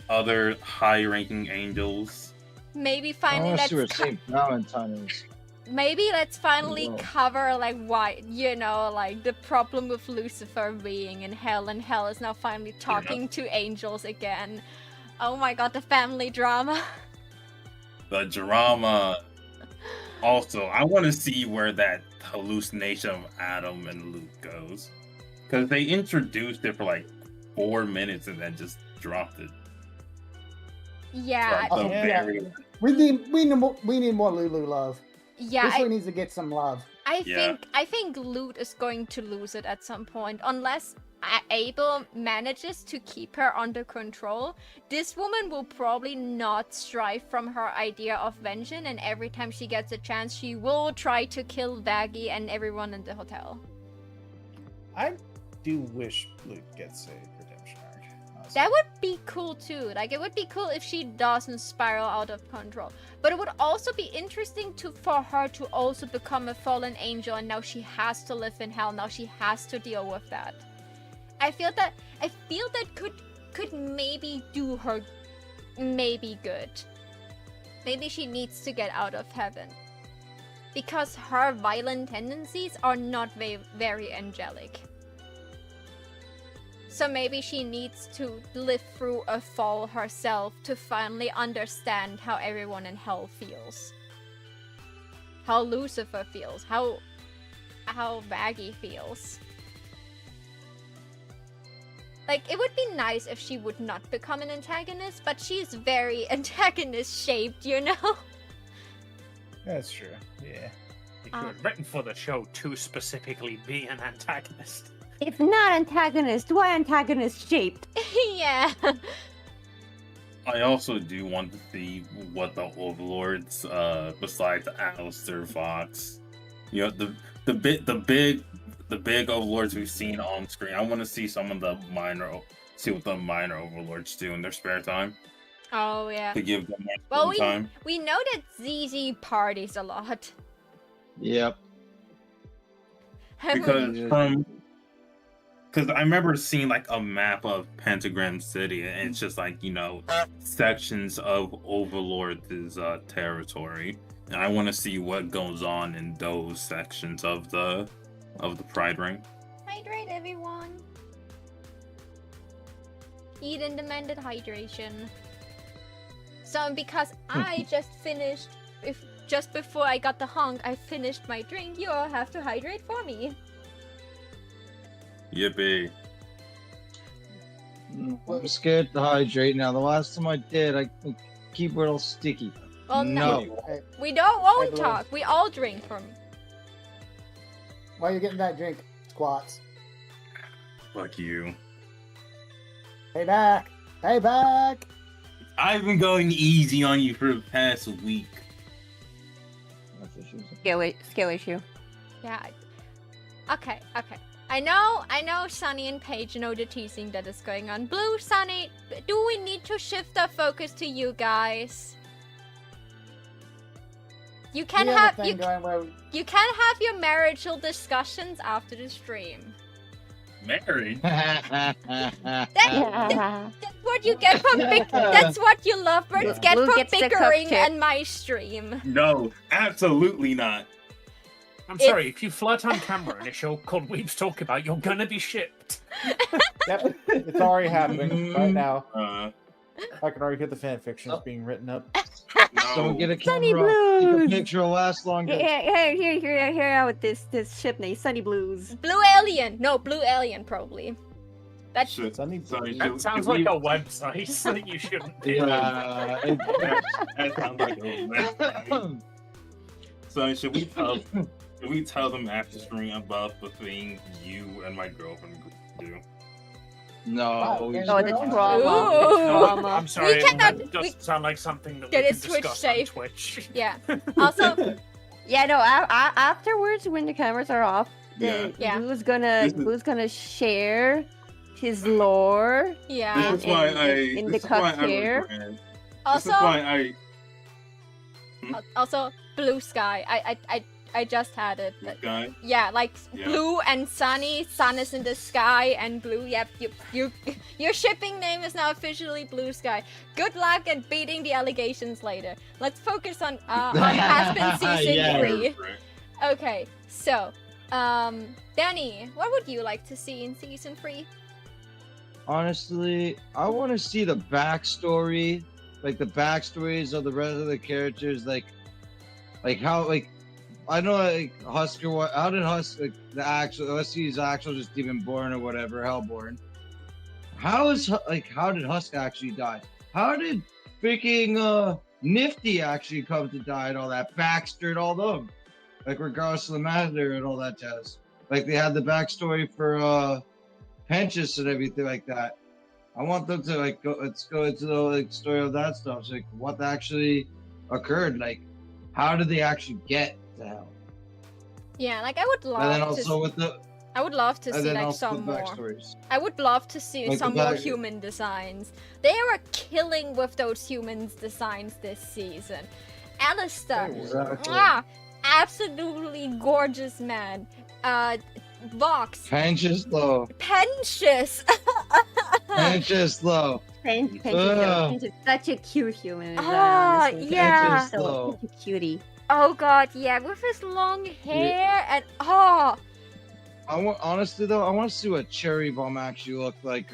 C: other high-ranking angels.
A: Maybe
D: I
A: finally
D: want to see where
A: let's
D: St. Valentine is.
A: maybe let's finally
D: Whoa.
A: cover like why like the problem with Lucifer being in hell, and hell is now finally talking to angels again. Oh my god, the family drama.
C: The drama. Also, I want to see where that hallucination of Adam and Luke goes. Because they introduced it for like 4 minutes and then just dropped it.
A: Yeah,
C: For, like, the
H: yeah.
C: very-
H: We need more Lulu love.
A: yeah.
H: This one needs to get some love.
A: I
C: Yeah.
A: think Lute is going to lose it at some point, unless Abel manages to keep her under control, this woman will probably not strive from her idea of vengeance, and every time she gets a chance, she will try to kill Vaggie and everyone in the hotel.
E: I do wish Luke gets a redemption arc. honestly.
A: That would be cool too. Like, it would be cool if she doesn't spiral out of control. But it would also be interesting for her to also become a fallen angel, and now she has to live in hell. Now she has to deal with that. I feel that could maybe do her maybe good. Maybe she needs to get out of heaven. Because her violent tendencies are not very angelic. So maybe she needs to live through a fall herself to finally understand how everyone in hell feels. How Lucifer feels. How Vaggie feels. Like, it would be nice if she would not become an antagonist, but she's very antagonist-shaped, you know?
E: That's true. Yeah.
B: If you were written for the show to specifically be an antagonist.
F: If not antagonist, why antagonist shaped?
A: Yeah.
C: I also do want to see what the overlords, besides Alistair, Fox, you know, the big overlords we've seen on screen. I want to see some of the see what the minor overlords do in their spare time
A: Oh, yeah.
C: to give them more
A: Well,
C: screen time.
A: we know that ZZ parties a lot.
D: Yep.
C: Because I remember seeing like a map of Pentagram City, and it's just like, you know, sections of Overlord's territory, and I want to see what goes on in those sections of the Pride Ring.
A: Hydrate, everyone. Eden demanded hydration. So because I just finished, just before I got the honk, I finished my drink, you all have to hydrate for me.
C: Yippee!
D: I'm scared to hydrate now. The last time I did, I keyboard all sticky.
A: Well,
D: No.
H: Hey,
A: We won't
H: Blue.
A: talk. We all drink from.
H: why are you getting that drink, squats?
C: Fuck you.
H: Hey back! Hey back!
C: I've been going easy on you for the past week.
D: That's what she was saying.
F: Skill issue.
A: Yeah. Okay. I know Sunny and Paige know the teasing that is going on. Blue, Sunny, do we need to shift our focus to you guys? You can
H: We
A: have
H: a thing going where
A: you can have your marital discussions after the stream.
C: Married?
A: That's what you get from that's what you lovebirds get
F: Blue
A: from
F: gets the cup
A: bickering
F: tip.
A: on my stream.
C: No, absolutely not.
B: I'm sorry, if you flirt on camera in a show called Weebs Talk About, you're gonna be shipped.
E: Yep, it's already happening right now. I can already hear the fan fictions
D: Oh.
E: being written up.
D: Don't get a
F: Sunny
D: camera. Take a
F: Blues.
D: picture will last longer.
F: Here out this ship name, Sunny Blues.
A: Blue Alien. No, Blue Alien probably. That's
C: Should-
E: Sunny
C: Sorry,
E: Blues.
B: That
C: should-
B: sounds
C: should
B: like
C: we-
B: a website that you shouldn't do.
C: That sounds like a website. So should we tell them after stream about the thing you and my girlfriend do?
D: No.
H: Yeah,
F: Oh, the
H: Ooh.
F: trauma.
B: I'm sorry,
A: We cannot-
B: that doesn't sound like something that
A: Get
B: we
A: it
B: can
A: Twitch
B: discuss
A: safe.
B: on Twitch.
A: yeah. Also,
F: Yeah, no. Afterwards, when the cameras are off,
A: Yeah.
F: Blue's
C: This is-
F: gonna share his lore.
A: yeah.
C: This is why
F: in the
C: this is why
F: cup here.
C: This
A: Also,
C: is why
A: also Blue Sky. I just had it. But
C: guy.
A: yeah, like
C: Yeah.
A: Blue and Sunny. Sun is in the sky and Blue. Yep, your shipping name is now officially Blue Sky. Good luck at beating the allegations later. Let's focus on Aspen season
D: Yeah.
A: 3. Okay, so Danny, what would you like to see in season 3?
D: Honestly, I want to see the backstory, like the backstories of the rest of the characters, like how, like, I know, like Husker. How did Husker, like, the actual? Let's see, he's actual just demon born or whatever, Hellborn. How did Husk actually die? How did freaking Nifty actually come to die and all that? Baxter and all them, like regardless of the matter and all that jazz. Like they had the backstory for Penchus and everything like that. I want them to like go. Let's go into the like story of that stuff. So, like, what actually occurred? Like, how did they actually get to hell?
A: Yeah, like I would
D: And then
A: love
D: also
A: to.
D: with the
A: I would love to
D: and
A: see
D: then
A: like
D: also
A: some
D: the
A: more.
D: backstories.
A: I would love to see
D: Like the
A: some more
D: back-
A: human designs. They were killing with those humans designs this season. Alistair,
D: Exactly.
A: absolutely gorgeous man. Vox,
D: Penchus though.
A: Pensious.
D: Penchus though. Ugh.
F: Penchus is such a cute human.
A: Yeah.
D: Penchus
F: So
D: though.
F: such a cutie.
A: Oh god, yeah, with his long hair and
D: Honestly though, I want to see what Cherry Bomb actually looked like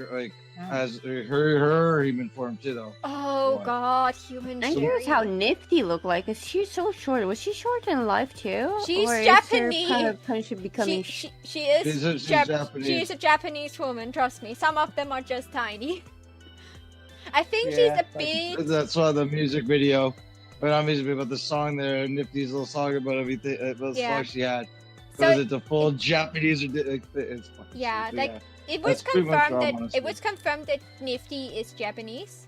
D: as her human form too though.
A: oh
D: What?
A: god, human.
F: I'm curious how Nifty looked like. Cause she's so short. Was she short in life too?
A: She's
F: or
A: Japanese.
F: Is her kind of punch becoming?
A: she is
D: She's Japanese.
A: She is a Japanese woman, trust me. Some of them are just tiny. I think
E: Yeah,
A: she's a
E: like-
A: bit.
D: That's why the music video, but not music video, but the song there, Nifty's little song about everything, about the
A: Yeah.
D: song she had.
A: So
D: Was it the full Japanese or it's fucking
A: Yeah,
D: stupid,
A: like, it was
D: That's pretty much
A: confirmed
D: what I
A: that
D: wanna
A: it
D: see.
A: was confirmed that Nifty is Japanese.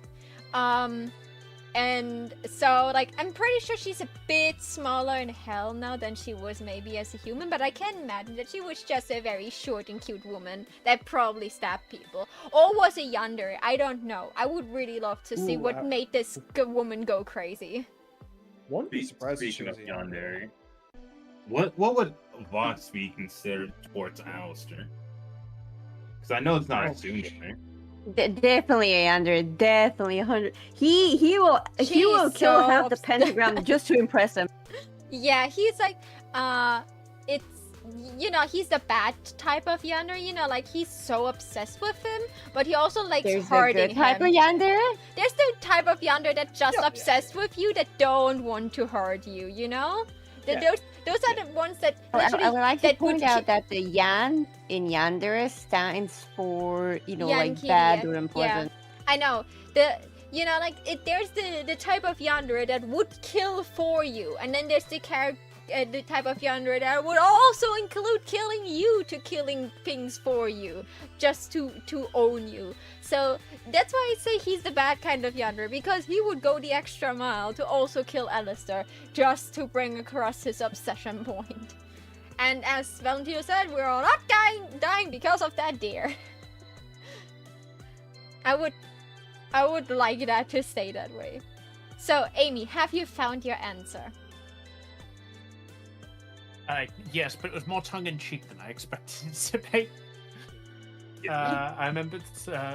A: And so like I'm pretty sure she's a bit smaller in hell now than she was maybe as a human, but I can imagine that she was just a very short and cute woman that probably stabbed people. Or was a yandere, I don't know. I would really love to see
E: Ooh,
A: what
E: I-
A: made this woman go crazy.
E: Wouldn't be surprised if she
C: Speaking
E: was
C: of
E: a young
C: yandere, what would Vox be considered towards Alistair? Because I know it's not
E: Oh,
C: assumed in there.
F: Definitely a under, definitely 100. He will
A: She's
F: kill
A: so
F: half the
A: obs-
F: pentagram just to impress him.
A: Yeah, he's like, it's, you know, he's the bad type of yandere, you know, like he's so obsessed with him, but he also likes
F: There's a
A: hurting
F: good type
A: him.
F: of yandere.
A: There's the type of yandere that's just
E: Yeah, yeah.
A: obsessed with you, that don't want to hurt you, you know?
E: Yeah.
A: Those are the ones that
F: I
A: literally,
F: would like to
A: that would
F: point out that the yan in yandere stands for, you know, like
A: Yankee,
F: bad
A: yeah,
F: or unpleasant.
A: I know, you know, like, there's the type of yandere that would kill for you, and then there's the type of yandere that would also include killing you to killing things for you, just to own you. So that's why I say he's the bad kind of yandere, because he would go the extra mile to also kill Alistair, just to bring across his obsession point. And as Valentino said, we're all not dying because of that, dear. I would like that to stay that way. So, Amy, have you found your answer?
B: Yes, but it was more tongue-in-cheek than I expected it to be. I remember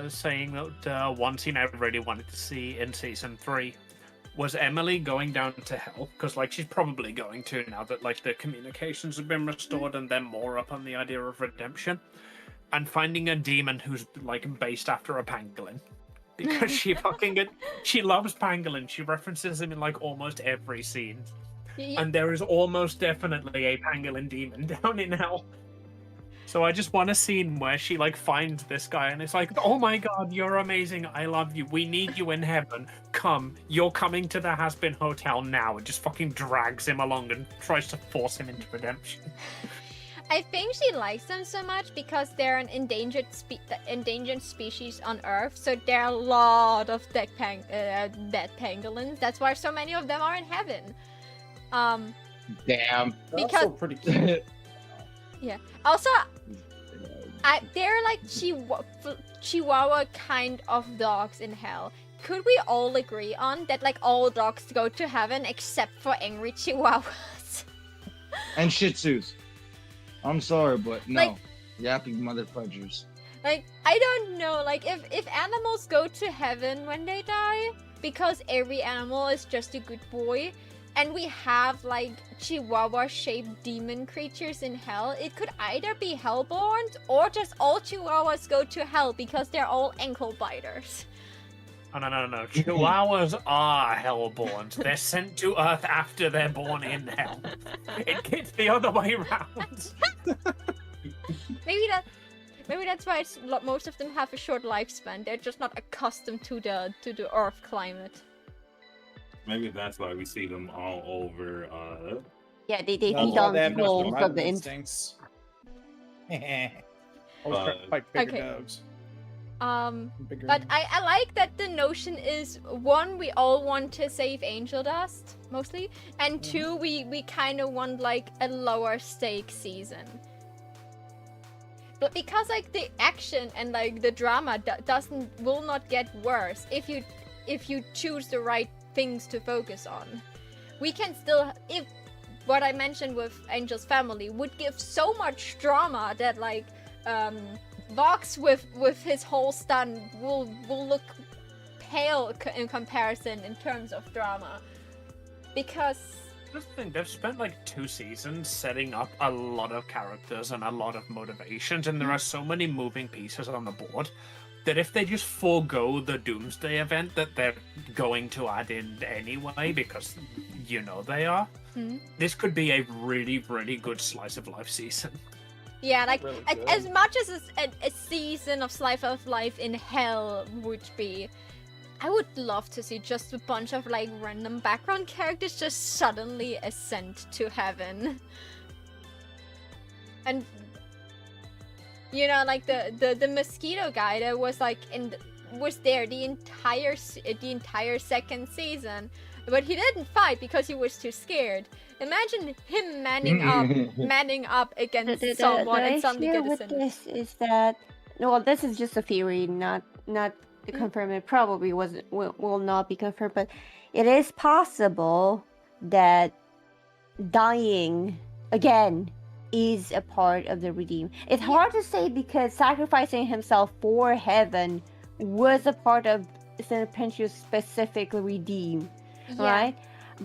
B: saying that one scene I really wanted to see in season 3 was Emily going down to hell, because like she's probably going to now that like the communications have been restored and they're more up on the idea of redemption, and finding a demon who's like based after a pangolin. Because she loves pangolin. She references him in like almost every scene. And there is almost definitely a pangolin demon down in hell. So I just want a scene where she like finds this guy and it's like, oh my god, you're amazing, I love you, we need you in heaven, come, you're coming to the Has-Been Hotel now, and just fucking drags him along and tries to force him into redemption.
A: I think she likes them so much because they're an endangered species on Earth, so there are a lot of dead pangolins. That's why so many of them are in heaven.
D: Damn.
E: They're
A: Because-
E: also pretty cute.
A: Also, they're like Chihuahua kind of dogs in hell. Could we all agree on that? Like all dogs go to heaven except for angry Chihuahuas.
D: And Shih Tzus. I'm sorry, but no.
A: Like-
D: Yapping mother fudgers.
A: Like, I don't know, like, if animals go to heaven when they die, because every animal is just a good boy, and we have, like, Chihuahua-shaped demon creatures in hell, it could either be Hellborns, or just all Chihuahuas go to hell because they're all ankle biters.
B: Oh, no. Chihuahuas are hellborns. They're sent to Earth after they're born in hell. It's the other way around.
A: Maybe that's why most of them have a short lifespan. They're just not accustomed to the Earth climate.
C: Maybe that's why we see them all over.
F: Yeah, they
E: That's
F: feed
E: why
F: on
E: they have no
F: souls
E: survival
F: of the
E: instincts. Always try to fight bigger
A: Okay.
E: dogs. Bigger
A: But I like that the notion is, one, we all want to save Angel Dust, mostly, and two, we kind of want like a lower stake season. But because like the action and like the drama will not get worse if you choose the right things to focus on. We can still, if what I mentioned with Angel's family would give so much drama that like Vox with his whole stun will look pale in comparison in terms of drama, because
B: That's the thing, they've spent like 2 seasons setting up a lot of characters and a lot of motivations, and there are so many moving pieces on the board that if they just forego the Doomsday event that they're going to add in anyway, because you know they are, this could be a really, really good slice of life season.
A: yeah, like
E: Really
A: as
E: good.
A: much as a season of Slice of Life in Hell would be, I would love to see just a bunch of like random background characters just suddenly ascend to heaven. And you know, like the mosquito guy that was like was there the entire second season, but he didn't fight because he was too scared. Imagine him manning up against someone and suddenly
F: issue
A: get
F: with
A: ascended.
F: this is that, well, this is just a theory, not confirmed. It probably will not be confirmed, but it is possible that dying again is a part of the redeem. It's hard to say because sacrificing himself for heaven was a part of Cinepentius' specific redeem, right?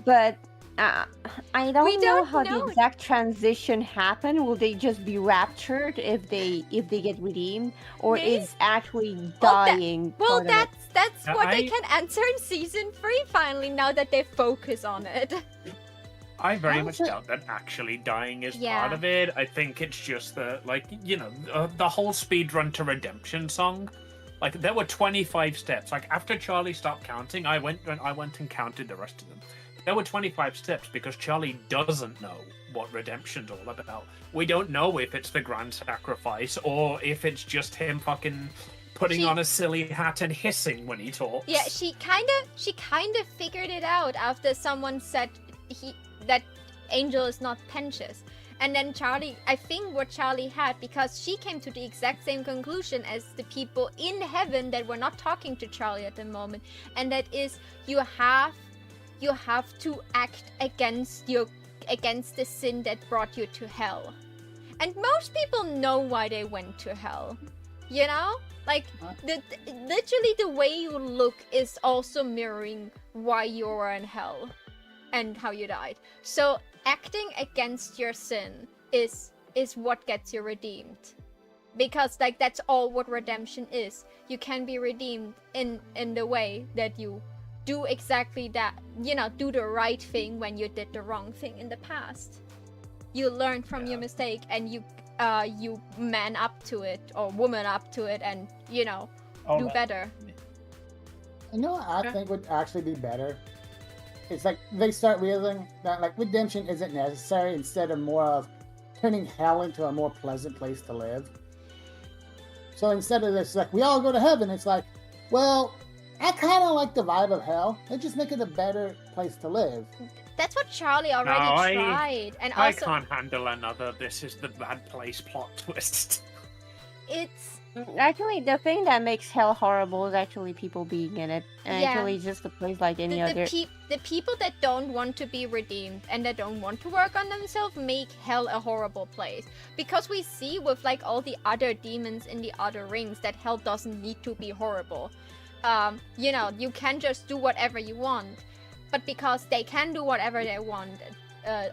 F: But I don't know how the exact transition happened. Will they just be raptured if they get redeemed, or
A: Maybe.
F: is actually dying?
A: Well,
F: part of it?
A: that's what they
B: I-
A: can answer in season 3 finally, now that they focus on it.
B: I very much
H: Also-
B: doubt that actually dying is
A: Yeah.
B: part of it. I think it's just the, like, you know, the whole speedrun to redemption song. Like, there were 25 steps. Like, after Charlie stopped counting, I went and counted the rest of them. There were 25 steps because Charlie doesn't know what redemption's all about. We don't know if it's the grand sacrifice or if it's just him fucking putting
A: She-
B: on a silly hat and hissing when he talks.
A: Yeah, she kind of figured it out after someone said that Angel is not Pentious. And then Charlie, I think what Charlie had, because she came to the exact same conclusion as the people in heaven that were not talking to Charlie at the moment, and that is you have to act against the sin that brought you to hell. And most people know why they went to hell. You know? Like literally the way you look is also mirroring why you were in hell and how you died. So acting against your sin is what gets you redeemed. Because like that's all what redemption is. You can be redeemed in the way that you do exactly that, you know, do the right thing when you did the wrong thing in the past. You learn from your mistake and you man up to it or woman up to it and, you know,
E: Oh,
A: do
E: no.
A: better.
H: You know what I think would actually be better? It's like they start realizing that like redemption isn't necessary, instead of more of turning hell into a more pleasant place to live. So instead of this, like we all go to heaven, it's like, well, I kind of like the vibe of hell. Let's just make it a better place to live.
A: That's what Charlie already
B: No, I-
A: tried. And
B: I
A: also
B: can't handle another "this is the bad place" plot twist.
A: it's
F: Actually, the thing that makes hell horrible is actually people being in it. And
A: Yeah.
F: actually, just a place like any other.
A: the people that don't want to be redeemed and that don't want to work on themselves make hell a horrible place. Because we see with like all the other demons in the other rings that hell doesn't need to be horrible. You know, you can just do whatever you want. But because they can do whatever they want,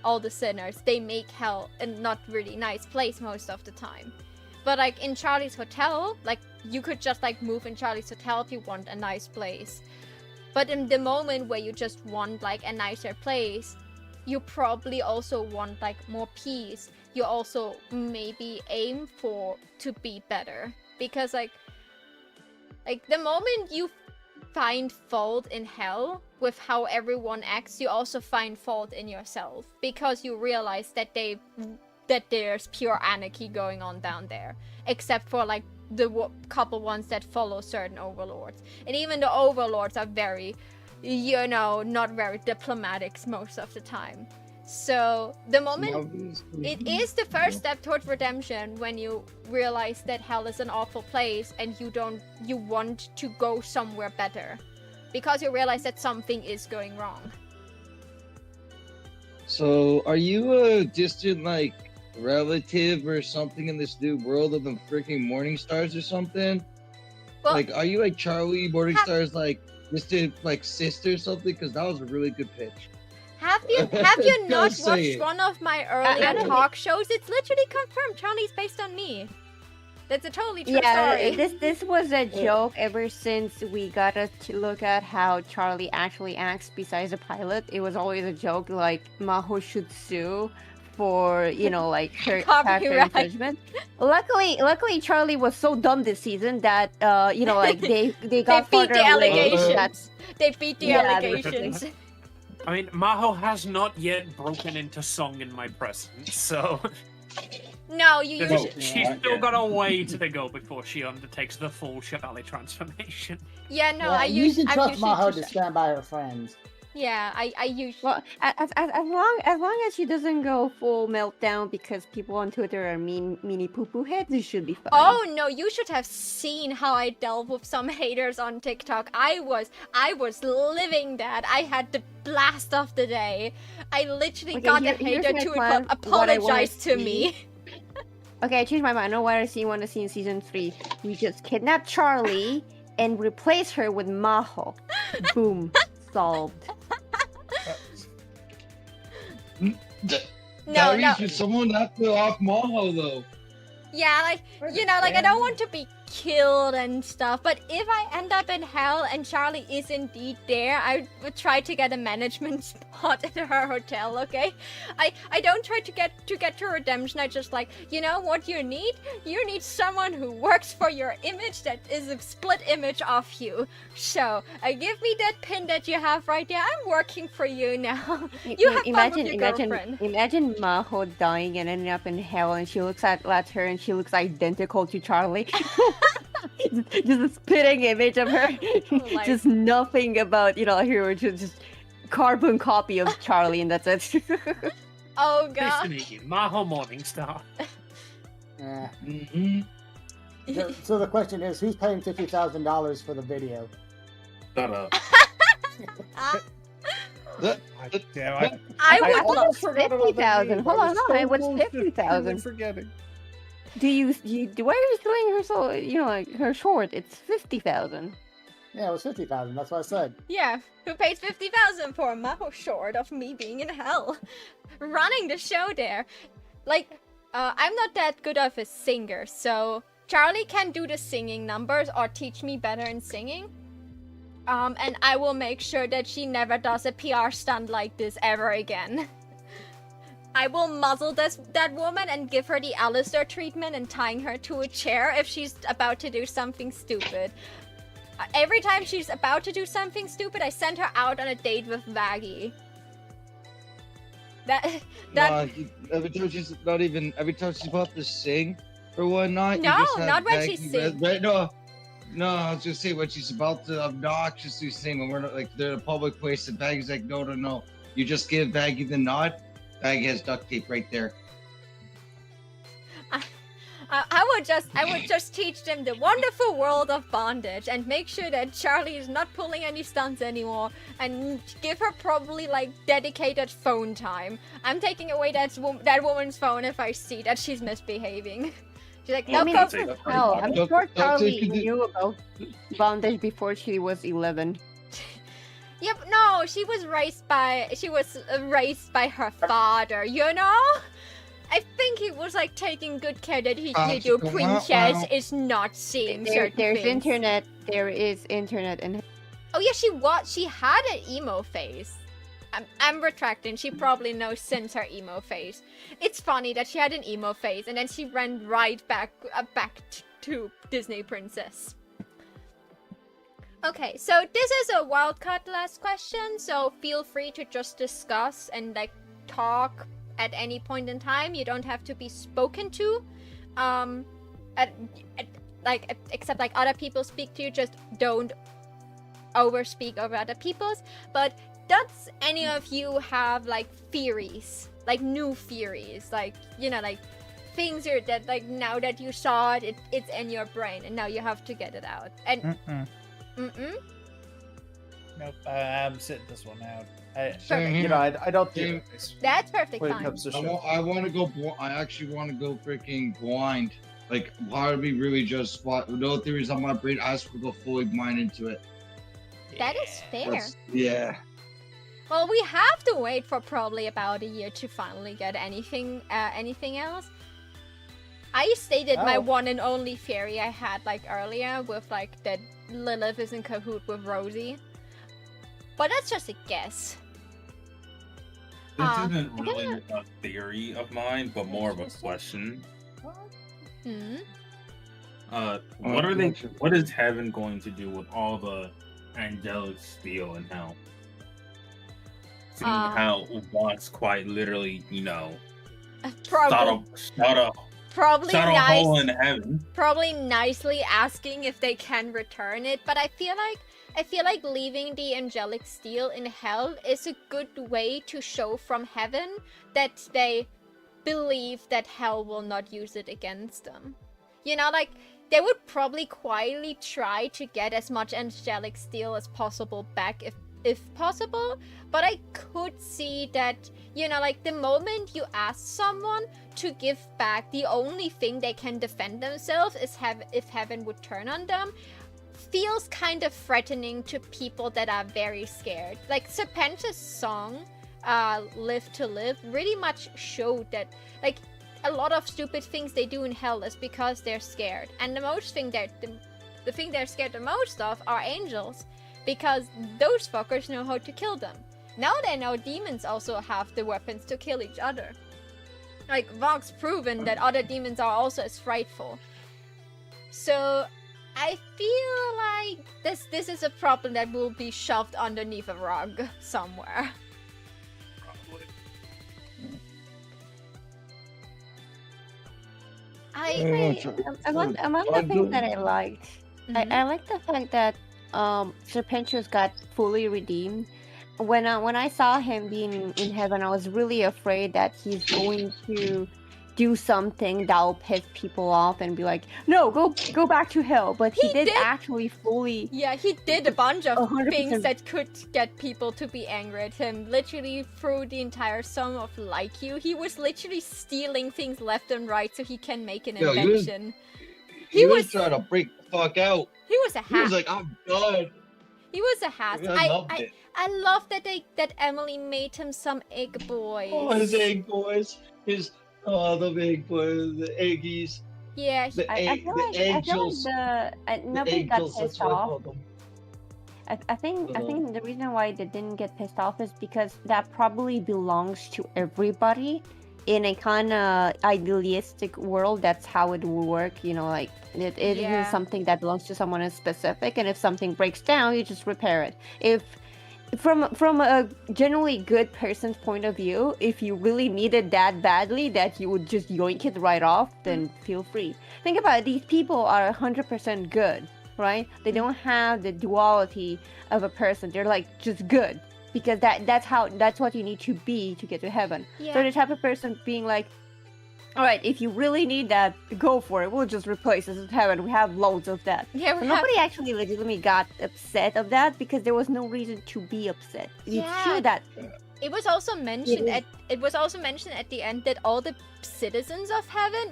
A: all the sinners, they make hell a not really nice place most of the time. But like in Charlie's Hotel, like you could just like move in Charlie's Hotel if you want a nice place. But in the moment where you just want like a nicer place, you probably also want like more peace. You also maybe aim for to be better. Because like the moment you find fault in hell with how everyone acts, you also find fault in yourself. Because you realize that they that there's pure anarchy going on down there, except for like the couple ones that follow certain overlords. And even the overlords are very, not very diplomatic most of the time. So the moment it is the first step towards redemption when you realize that hell is an awful place and you want to go somewhere better because you realize that something is going wrong.
D: So, are you a distant, like, relative or something in this new world of the freaking Morningstars or something?
A: Well,
D: Like, are you like Charlie Morningstar's, like, distant, like, sister or something? Because that was a really good pitch.
A: have you not
D: Just
A: watched
D: saying.
A: one of my
F: I
A: earlier
F: don't
A: talk shows? It's literally confirmed Charlie's based on me. That's a totally true
F: Yeah,
A: story.
F: this was a joke ever since we got to look at how Charlie actually acts besides the pilot. It was always a joke like Maho should sue for, like her character
A: Copyright.
F: infringement. Luckily Charlie was so dumb this season that like they got
A: beat the
F: further away.
A: allegations. They beat the
F: Yeah,
A: allegations.
B: I mean, Maho has not yet broken into song in my presence, so
A: No, you
B: she's
A: usually.
B: still got a way to go before she undertakes the full Charlie transformation.
A: Yeah, no,
H: Yeah,
A: I
H: you
A: usually.
H: can trust Maho to
A: just-
H: stand by her friends.
A: Yeah, I usually.
F: Well, as long as she doesn't go full meltdown because people on Twitter are mini poo poo heads, it should be fine.
A: Oh no, you should have seen how I dealt with some haters on TikTok. I was living that. I had the blast of the day. I literally
F: Okay,
A: got a
F: here's
A: hater
F: my
A: to
F: plan, what I wanna
A: apologize to
F: see.
A: me.
F: Okay, I changed my mind. I know what I want to see in season 3. We just kidnap Charlie and replace her with Maho. Boom. Solved.
A: No, no.
D: Should someone not to off Maho though?
A: Yeah, like I don't want to be killed and stuff, but if I end up in hell and Charlie is indeed there, I would try to get a management spot at her hotel, okay? I don't try to get to redemption. I just like, you know what you need? You need someone who works for your image that is a split image of you. So, give me that pin that you have right there. I'm working for you now. You have fun with your girlfriend.
F: Imagine Maho dying and ending up in hell, and she looks at her and she looks identical to Charlie. Just a spitting image of her.
A: Like-
F: Just nothing about her. Just carbon copy of Charlie, and that's it.
A: Oh
B: Nice to
A: god.
B: meet you, Maho Morningstar.
H: Yeah.
D: Mm-hmm.
H: So the question is, who's paying $50,000 for the video?
C: Shut up.
E: Damn,
A: I would
E: almost forgot about that
F: 50,000.
E: meme.
F: Hold
E: I
F: on,
E: was
F: no,
E: so
F: it was
E: close to
F: 50,000.
E: Forgetting.
F: Why are you doing her so, like her short? It's 50,000.
H: Yeah, it was 50,000. That's what I said.
A: Yeah, who pays 50,000 for a Maho short of me being in hell, running the show there? Like, I'm not that good of a singer, so Charlie can do the singing numbers or teach me better in singing. And I will make sure that she never does a PR stunt like this ever again. I will muzzle that woman and give her the Alistair treatment and tying her to a chair if she's about to do something stupid. Every time she's about to do something stupid, I send her out on a date with Vaggie.
D: Every time she's about to sing or whatnot.
A: No,
D: you just have
A: not when
D: Maggie
A: she sings.
D: Right? No, I was just saying when she's about to obnoxiously sing when we're not like they're in a public place and Baggie's like, no. You just give Baggie the nod. Baggie has duct tape right there.
A: I would just teach them the wonderful world of bondage and make sure that Charlie is not pulling any stunts anymore and give her probably like dedicated phone time. I'm taking away that woman's phone if I see that she's misbehaving. She's like, no,
F: I mean,
A: phone.
C: take that
F: hell,
C: phone.
F: I'm
D: Don't-
F: sure
D: don't
F: Charlie
D: take it-
F: knew about bondage before she was 11.
A: Yep, no, she was raised by her father, you know? I think he was like taking good care that his little
D: Wow,
A: princess
D: wow.
A: is not seeing certain
F: There's
A: things.
F: internet. There is internet, and
A: Oh yeah, she had an emo phase. I'm retracting. She probably knows since her emo phase. It's funny that she had an emo phase and then she ran right back to Disney Princess. Okay, so this is a wildcard last question, so feel free to just discuss and like talk at any point in time. You don't have to be spoken to, at, except like other people speak to you. Just don't overspeak over other people's. But does any of you have like theories, like new theories, like like things that like now that you saw it, it's in your brain and now you have to get it out? And
E: Nope, I'm sitting this one out. I
D: Same
E: I don't
D: Same.
E: theorize
A: that's perfect
E: when it
A: fine.
E: comes to
D: I
E: show.
D: want to go. I actually want to go freaking blind. Like, how do we really just spot? No theories on my brain. I just want to go fully blind into it.
A: That is fair.
D: Yeah.
A: Well, we have to wait for probably about a year to finally get anything else. I stated my
E: Oh.
A: one and only theory I had like earlier with like that Lilith is in cahoot with Rosie. But that's just a guess.
C: This
A: Uh,
C: isn't
A: I
C: really
A: gotta-
C: a theory of mine, but more of a question.
A: Hmm.
C: What are they? What is heaven going to do with all the angelic steel in hell? Seeing how Watts quite literally,
A: Probably
C: shot a hole in heaven.
A: probably nicely asking if they can return it, but I feel like leaving the angelic steel in hell is a good way to show from heaven that they believe that hell will not use it against them. Like they would probably quietly try to get as much angelic steel as possible back if possible, but I could see that, like the moment you ask someone to give back, the only thing they can defend themselves is if heaven would turn on them, feels kind of threatening to people that are very scared. Like Serpentia's song, Live to Live, really much showed that, like, a lot of stupid things they do in hell is because they're scared. And the thing they're scared the most of are angels, because those fuckers know how to kill them. Now they know demons also have the weapons to kill each other. Like, Vox proven that other demons are also as frightful. So, I feel like this is a problem that will be shoved underneath a rug somewhere.
F: Among the things that I liked, I like the fact that Serpentius got fully redeemed. When I saw him being in heaven, I was really afraid that he's going to do something that will piss people off and be like, no, go back to hell. But he did actually fully.
A: Yeah, he did a bunch of
F: 100%.
A: things that could get people to be angry at him. Literally through the entire song of Like You, he was literally stealing things left and right so he can make an
D: Yo,
A: invention.
D: He was trying to break the fuck out.
A: He was a
D: He was
A: hack.
D: like, I'm done.
A: He was a hack.
D: I loved it.
A: I love that Emily made him some egg boys.
D: Oh, his egg boys. The egg boys, the eggies.
A: Yeah,
F: I feel like
D: angels.
F: nobody got
D: Angels, that's
F: pissed
D: what I
F: off.
D: call them.
F: I think the reason why they didn't get pissed off is because that probably belongs to everybody. In a kind of idealistic world, that's how it will work. Like it
A: Yeah.
F: isn't something that belongs to someone in specific, and if something breaks down, you just repair it. If from a generally good person's point of view, if you really need it that badly that you would just yoink it right off, then feel free. Think about it, these people are 100% good, right? They don't have the duality of a person. They're like just good. Because that's what you need to be to get to heaven.
A: Yeah.
F: So the type of person being like, all right, if you really need that, go for it. We'll just replace this with heaven. We have loads of that.
A: Yeah,
F: So nobody actually legitimately got upset of that because there was no reason to be upset. It's
A: Yeah.
F: true that
A: It was also mentioned at the end that all the citizens of heaven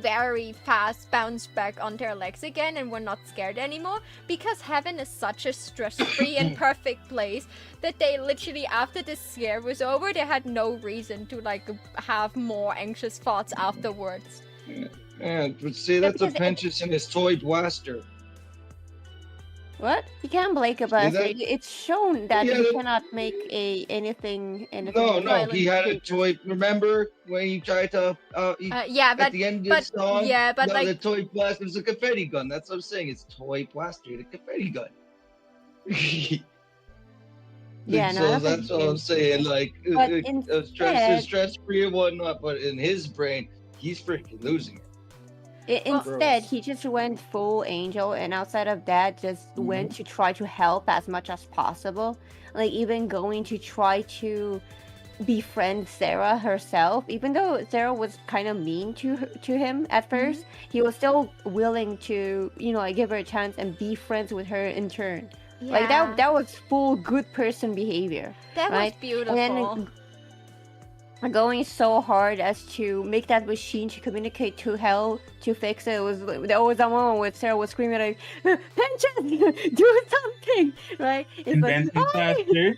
A: very fast bounced back on their legs again and were not scared anymore, because heaven is such a stress-free and perfect place that they literally, after the scare was over, they had no reason to have more anxious thoughts afterwards.
D: Yeah, but see, that's a
F: because
D: Pentious in his toy blaster.
F: what? You can't blame about
D: that?
F: it. It's shown that
D: Yeah,
F: you
D: that-
F: cannot make anything
D: No,
F: violent
D: he had a
F: creatures.
D: toy. Remember when he tried to?
A: Yeah,
D: At
A: but
D: the end of the song,
A: like
D: the toy blaster is a confetti gun. That's what I'm saying. It's toy blaster, the confetti gun.
F: Yeah, no,
D: So
F: that's
D: that's all I'm saying. Like,
F: But
D: stress free and whatnot, but in his brain, he's freaking losing it.
F: Instead,
E: Gross.
F: he just went full angel, and outside of that, just went to try to help as much as possible. Like even going to try to befriend Sarah herself, even though Sarah was kind of mean to him at first. He was still willing to, like, give her a chance and be friends with her in turn. Like that was full good person behavior.
A: That was
F: right?
A: beautiful.
F: And then going so hard as to make that machine to communicate to hell to fix it. There was a moment where Sarah was screaming like, "Pension, do something!" Right? It's
C: Inventing
F: "Why?"
C: faster.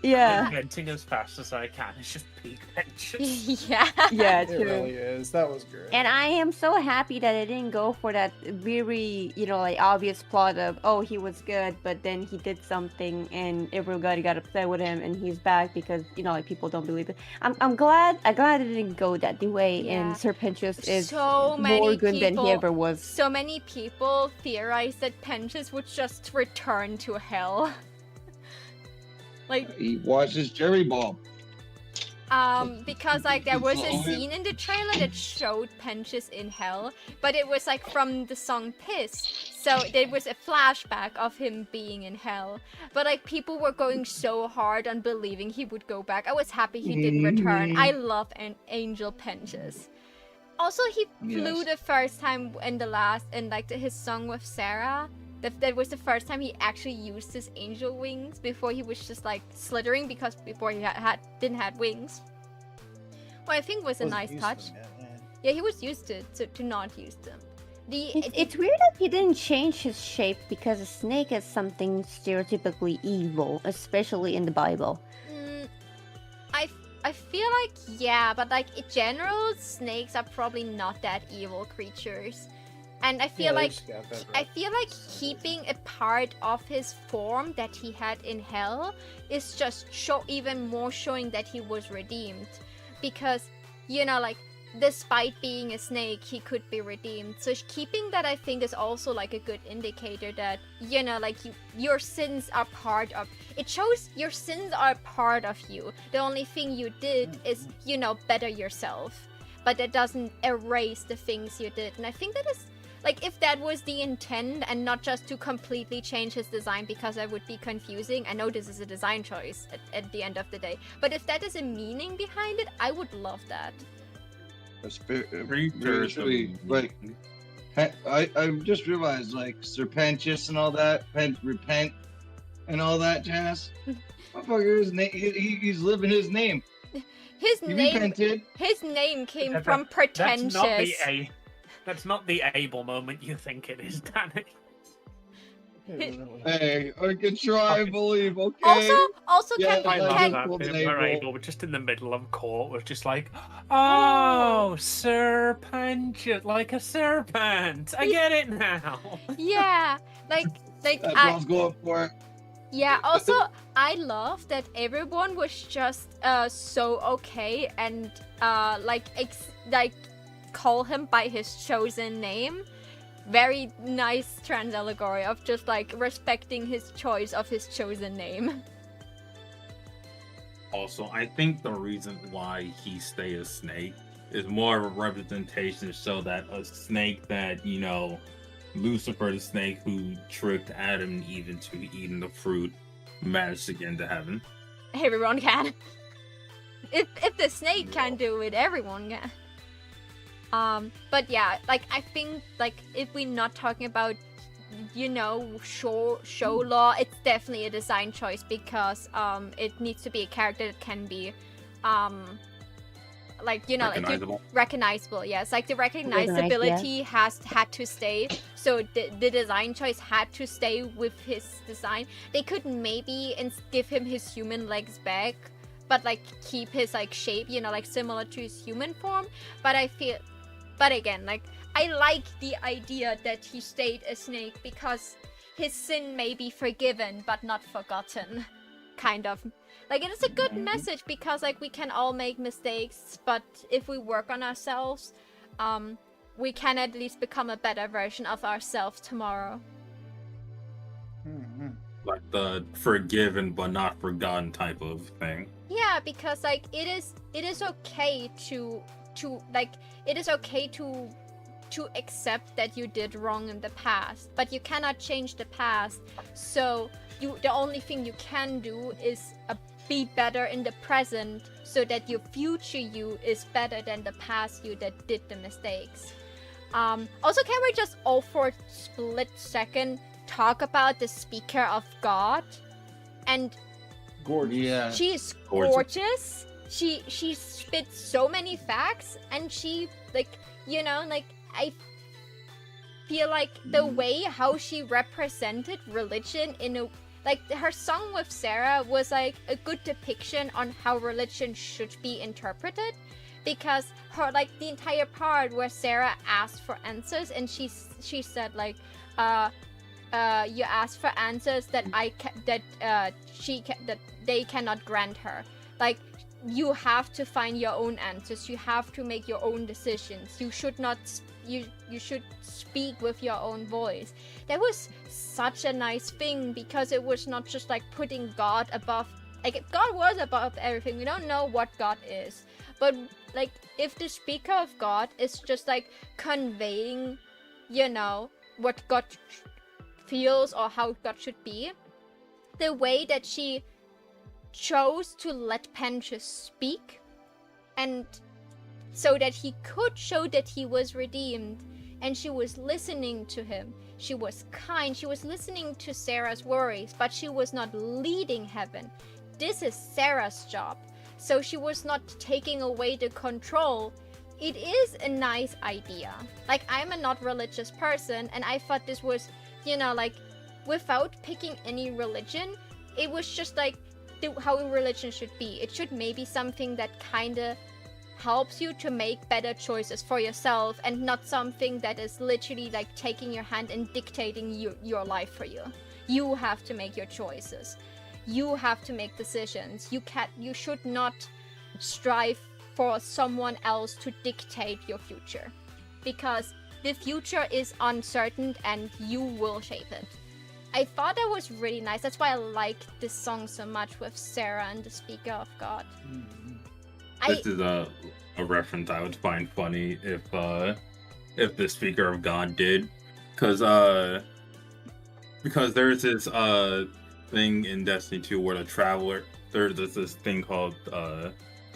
F: Yeah,
B: Inventing as fast as I can. It's just peak pensions.
A: Yeah.
F: yeah,
E: It
F: true.
E: really is. That was great.
F: And I am so happy that it didn't go for that very, like obvious plot of, oh, he was good, but then he did something and everybody got upset with him and he's back because, like people don't believe it. I'm glad it didn't go that way.
A: Yeah.
F: And Serpentius is
A: So many
F: more good than he
A: people-
F: ever was.
A: So many people theorized that Penchus would just return to hell. Like,
D: He watches Jerry Bob.
A: because like there was a
D: Oh, yeah.
A: scene in the trailer that showed Penchus in hell, but it was like from the song Piss, so there was a flashback of him being in hell. But like people were going so hard on believing he would go back. I was happy he didn't return. I love an Angel Penchus. Also, he flew
D: Yes.
A: the first time in the last, in like his song with Sarah. That was the first time he actually used his angel wings. Before he was just like slithering because before he didn't have wings. Well, I think was a
E: Wasn't
A: nice
E: used
A: touch.
E: to them yet,
A: Yeah, he was used to not use them.
F: It's weird that he didn't change his shape because a snake is something stereotypically evil, especially in the Bible.
A: I feel like yeah, but like in general, snakes are probably not that evil creatures, and I feel
E: Yeah, they
A: like
E: just got that
A: I
E: right.
A: feel like keeping a part of his form that he had in hell is just even more showing that he was redeemed, because like despite being a snake, he could be redeemed. So keeping that, I think, is also like a good indicator that like your sins are part of. It shows your sins are part of you. The only thing you did is better yourself, but that doesn't erase the things you did. And I think that is. Like, if that was the intent and not just to completely change his design because that would be confusing. I know this is a design choice at the end of the day. But if that is a meaning behind it, I would love that.
C: Pretty sure it's
D: Spiritually, like, I just realized, like, Serpentius and all that, repent and all that jazz. Motherfucker, his name, he's living his name.
A: His
D: He
A: name
D: repented.
A: came
B: That-
A: from pretentious.
B: That's not the able moment you think it is, Danny.
D: Hey, I can try, I believe, okay?
A: Also,
D: Yeah,
A: can
B: I love
D: Can-
B: that
D: Can-
B: bit
D: Can-
B: where Abel was just in the middle of court, was just like, oh, serpent, like a serpent. I get it now.
A: yeah, like
D: That
A: I,
D: girl's going for it.
A: yeah. Also, I love that everyone was just so okay and like call him by his chosen name. Very nice trans allegory of just like respecting his choice of his chosen name.
C: Also, I think the reason why he stay a snake is more of a representation so that a snake that, Lucifer the snake who tricked Adam and Eve into eating the fruit managed to get into heaven.
A: Everyone can. If the snake can do it, everyone can. But yeah, like I think like if we're not talking about show law, it's definitely a design choice because it needs to be a character that can be
C: Recognizable.
A: recognizable. Yes, like the recognizability had to stay. So the design choice had to stay with his design. They could maybe give him his human legs back, but like keep his like shape, like similar to his human form. But again, like I like the idea that he stayed a snake because his sin may be forgiven but not forgotten. Kind of. Like it is a good message because like we can all make mistakes, but if we work on ourselves, we can at least become a better version of ourselves tomorrow.
E: Mhm.
C: Like the forgiven but not forgotten type of thing.
A: Yeah, because like it is okay to like it is okay to accept that you did wrong in the past, but you cannot change the past. So the only thing you can do is be better in the present, so that your future you is better than the past you that did the mistakes. Also, can we just all for a split second talk about the speaker of God? And
E: Gorgeous.
D: Yeah.
A: she is
C: Gorgeous.
A: gorgeous. She spits so many facts, and she like I feel like the way how she represented religion in a like her song with Sarah was like a good depiction on how religion should be interpreted, because her like the entire part where Sarah asked for answers and she said like you asked for answers that that they cannot grant her. Like, you have to find your own answers. You have to make your own decisions. You should not you should speak with your own voice. That was such a nice thing, because it was not just like putting God above. Like, God was above everything. We don't know what God is, but like if the speaker of God is just like conveying, what God feels or how God should be, the way that she chose to let Penn just speak, and so that he could show that he was redeemed, and she was listening to him. She was kind. She was listening to Sarah's worries, but she was not leading heaven. This is Sarah's job, so she was not taking away the control. It is a nice idea. Like, I'm a not religious person, and I thought this was, like, without picking any religion, it was just like how a religion should be. It should maybe something that kind of helps you to make better choices for yourself, and not something that is literally like taking your hand and dictating your life for you. You have to make your choices. You have to make decisions. You should not strive for someone else to dictate your future, because the future is uncertain and you will shape it. I thought that was really nice. That's why I like this song so much with Sarah and the speaker of God.
C: This is a reference I would find funny if the speaker of God did, because there's this thing in Destiny 2 where the traveler, there's this thing called the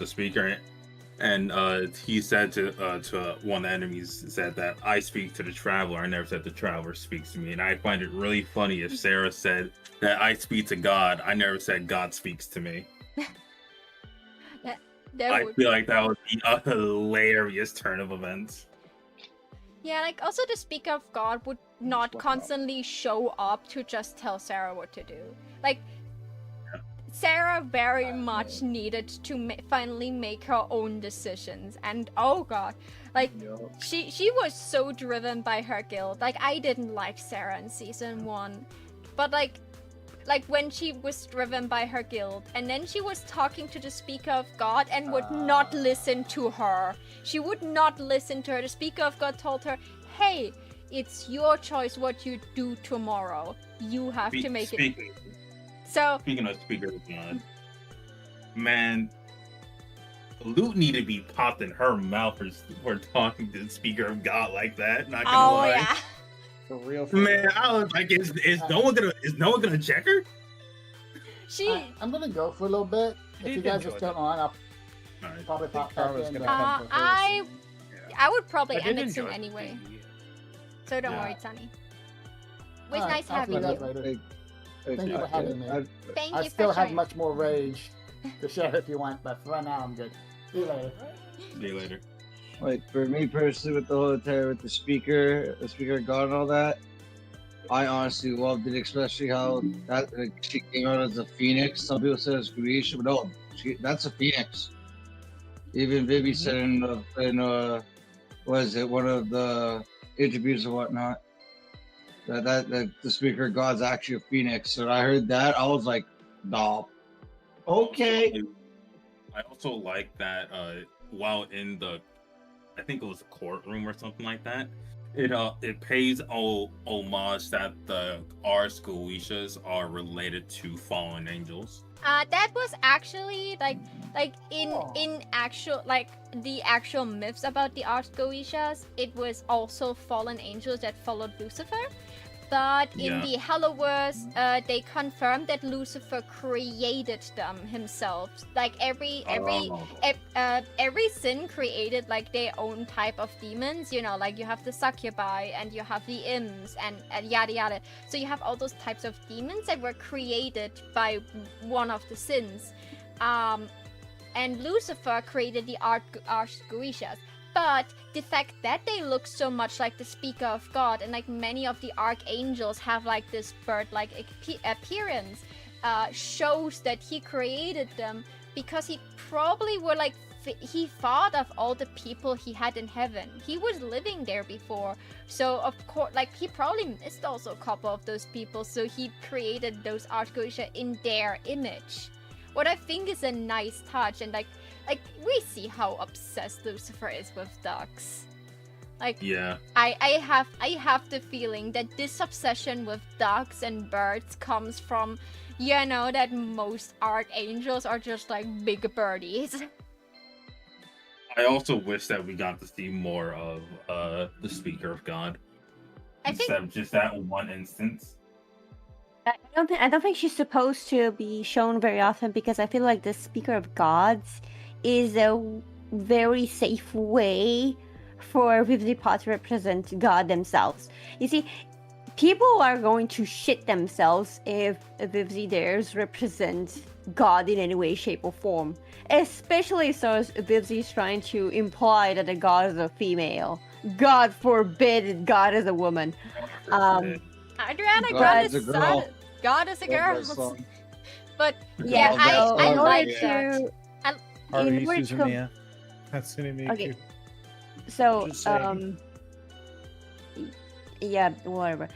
C: speaker, and he said to one of the enemies, said that I speak to the traveler. I never said the traveler speaks to me. And I find it really funny if Sarah said that I speak to God. I never said God speaks to me. I feel like that would be a hilarious turn of events.
A: Yeah, like, also the speaker of God would not constantly show up to just tell Sarah what to do. Like, Sarah very much needed to finally make her own decisions, and oh god, like, she was so driven by her guilt. Like, I didn't like Sarah in season 1, but like when she was driven by her guilt, and then she was talking to the speaker of God and would not listen to her. She would not listen to her. The speaker of God told her, hey, it's your choice what you do tomorrow. You have to make it. So,
C: speaking of speaker of God, man, Lute needed to be popped in her mouth for talking to the speaker of God like that. Not gonna lie.
A: Yeah.
E: For real.
C: Man, I was like, is no one gonna check her?
H: I'm gonna go for a little bit. If you guys are still on, I'll
C: Alright.
H: probably pop back in.
A: I would probably
B: I did
A: end it soon
B: enjoy it.
A: anyway. So don't
H: Yeah.
A: worry, Sunny. It was
H: Alright,
A: nice
H: I'll see you
A: having
H: guys
A: you.
H: later. Thank you for having me.
A: Thank
H: I
A: you
H: still
A: for
H: have
A: sharing.
H: much more rage to share if you want, but for right now I'm good. See you later.
C: See you later.
D: Like, for me personally, with the whole entire, with the speaker of God and all that, I honestly loved it, especially how that, like, she came out as a phoenix. Some people said it's creation, but no, that's a phoenix. Even Vivi said in was it one of the interviews or whatnot, that the speaker of God's actually a phoenix. So when I heard that, I was like, no, okay.
C: I also like that while in the, I think it was a courtroom or something like that, it pays homage that the Ars Goetias are related to fallen angels.
A: That was actually like
E: Oh.
A: in actual like the actual myths about the Ars Goetias, it was also fallen angels that followed Lucifer. But in
C: Yeah.
A: the Helloverse, they confirmed that Lucifer created them himself. Like every
C: Oh.
A: every sin created like their own type of demons. You know, like you have the succubi and you have the imps and yada yada. So you have all those types of demons that were created by one of the sins. And Lucifer created the Ars Goetias. But the fact that they look so much like the Speaker of God, and like many of the archangels have like this bird-like appearance, shows that he created them because he probably were like he thought of all the people he had in heaven. He was living there before, so of course, like he probably missed also a couple of those people. So he created those Ars Goetia in their image. What I think is a nice touch, and like we see how obsessed Lucifer is with ducks. Like
C: Yeah.
A: I have the feeling that this obsession with ducks and birds comes from, you know, that most archangels are just like big birdies.
C: I also wish that we got to see more of the Speaker of God
A: I think
C: instead of just that one instance.
F: I don't think she's supposed to be shown very often because I feel like the Speaker of Gods is a very safe way for Vivziepot to represent God themselves. You see, people are going to shit themselves if Vivzi dares represent God in any way, shape, or form. Especially so as Vivzi is trying to imply that the God is a female. God forbid God is a woman.
A: Adriana
D: God
A: Grande
D: is a girl.
A: God is a
D: Love
A: girl.
D: that song.
A: But
F: Yeah,
A: yeah,
F: so
A: I
F: in
A: like
F: order
A: that.
F: to
E: Haru
F: in order to com-
E: Suzumiya. Hatsune Miku.
F: Okay. So,
E: Just saying.
F: yeah, whatever.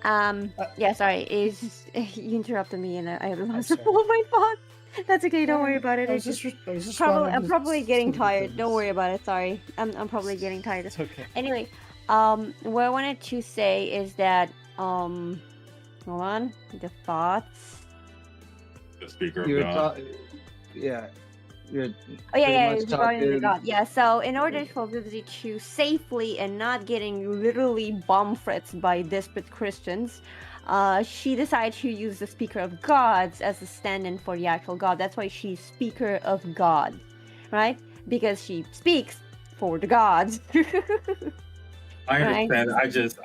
F: Yeah, sorry, is you interrupted me and I lost the
E: sorry.
F: flow of my thoughts. That's okay, don't worry about it.
E: I was
F: It's
E: just
F: probably,
E: responding
F: I'm
E: to
F: probably getting
E: some of the
F: tired. Don't
E: things.
F: worry about it. Sorry, I'm probably getting tired.
E: It's okay.
F: Anyway, what I wanted to say is that hold on, the thoughts.
C: The Speaker of
D: You were
C: God.
D: yeah. You're
F: Oh yeah,
D: pretty
F: yeah,
D: much
F: it's regarding the
D: talking-
F: god. Yeah, so in order for Vivzi to safely and not getting literally bomb threats by desperate Christians, she decided to use the Speaker of Gods as a stand-in for the actual God. That's why she's Speaker of God, right? Because she speaks for the gods.
C: I
F: Right.
C: understand.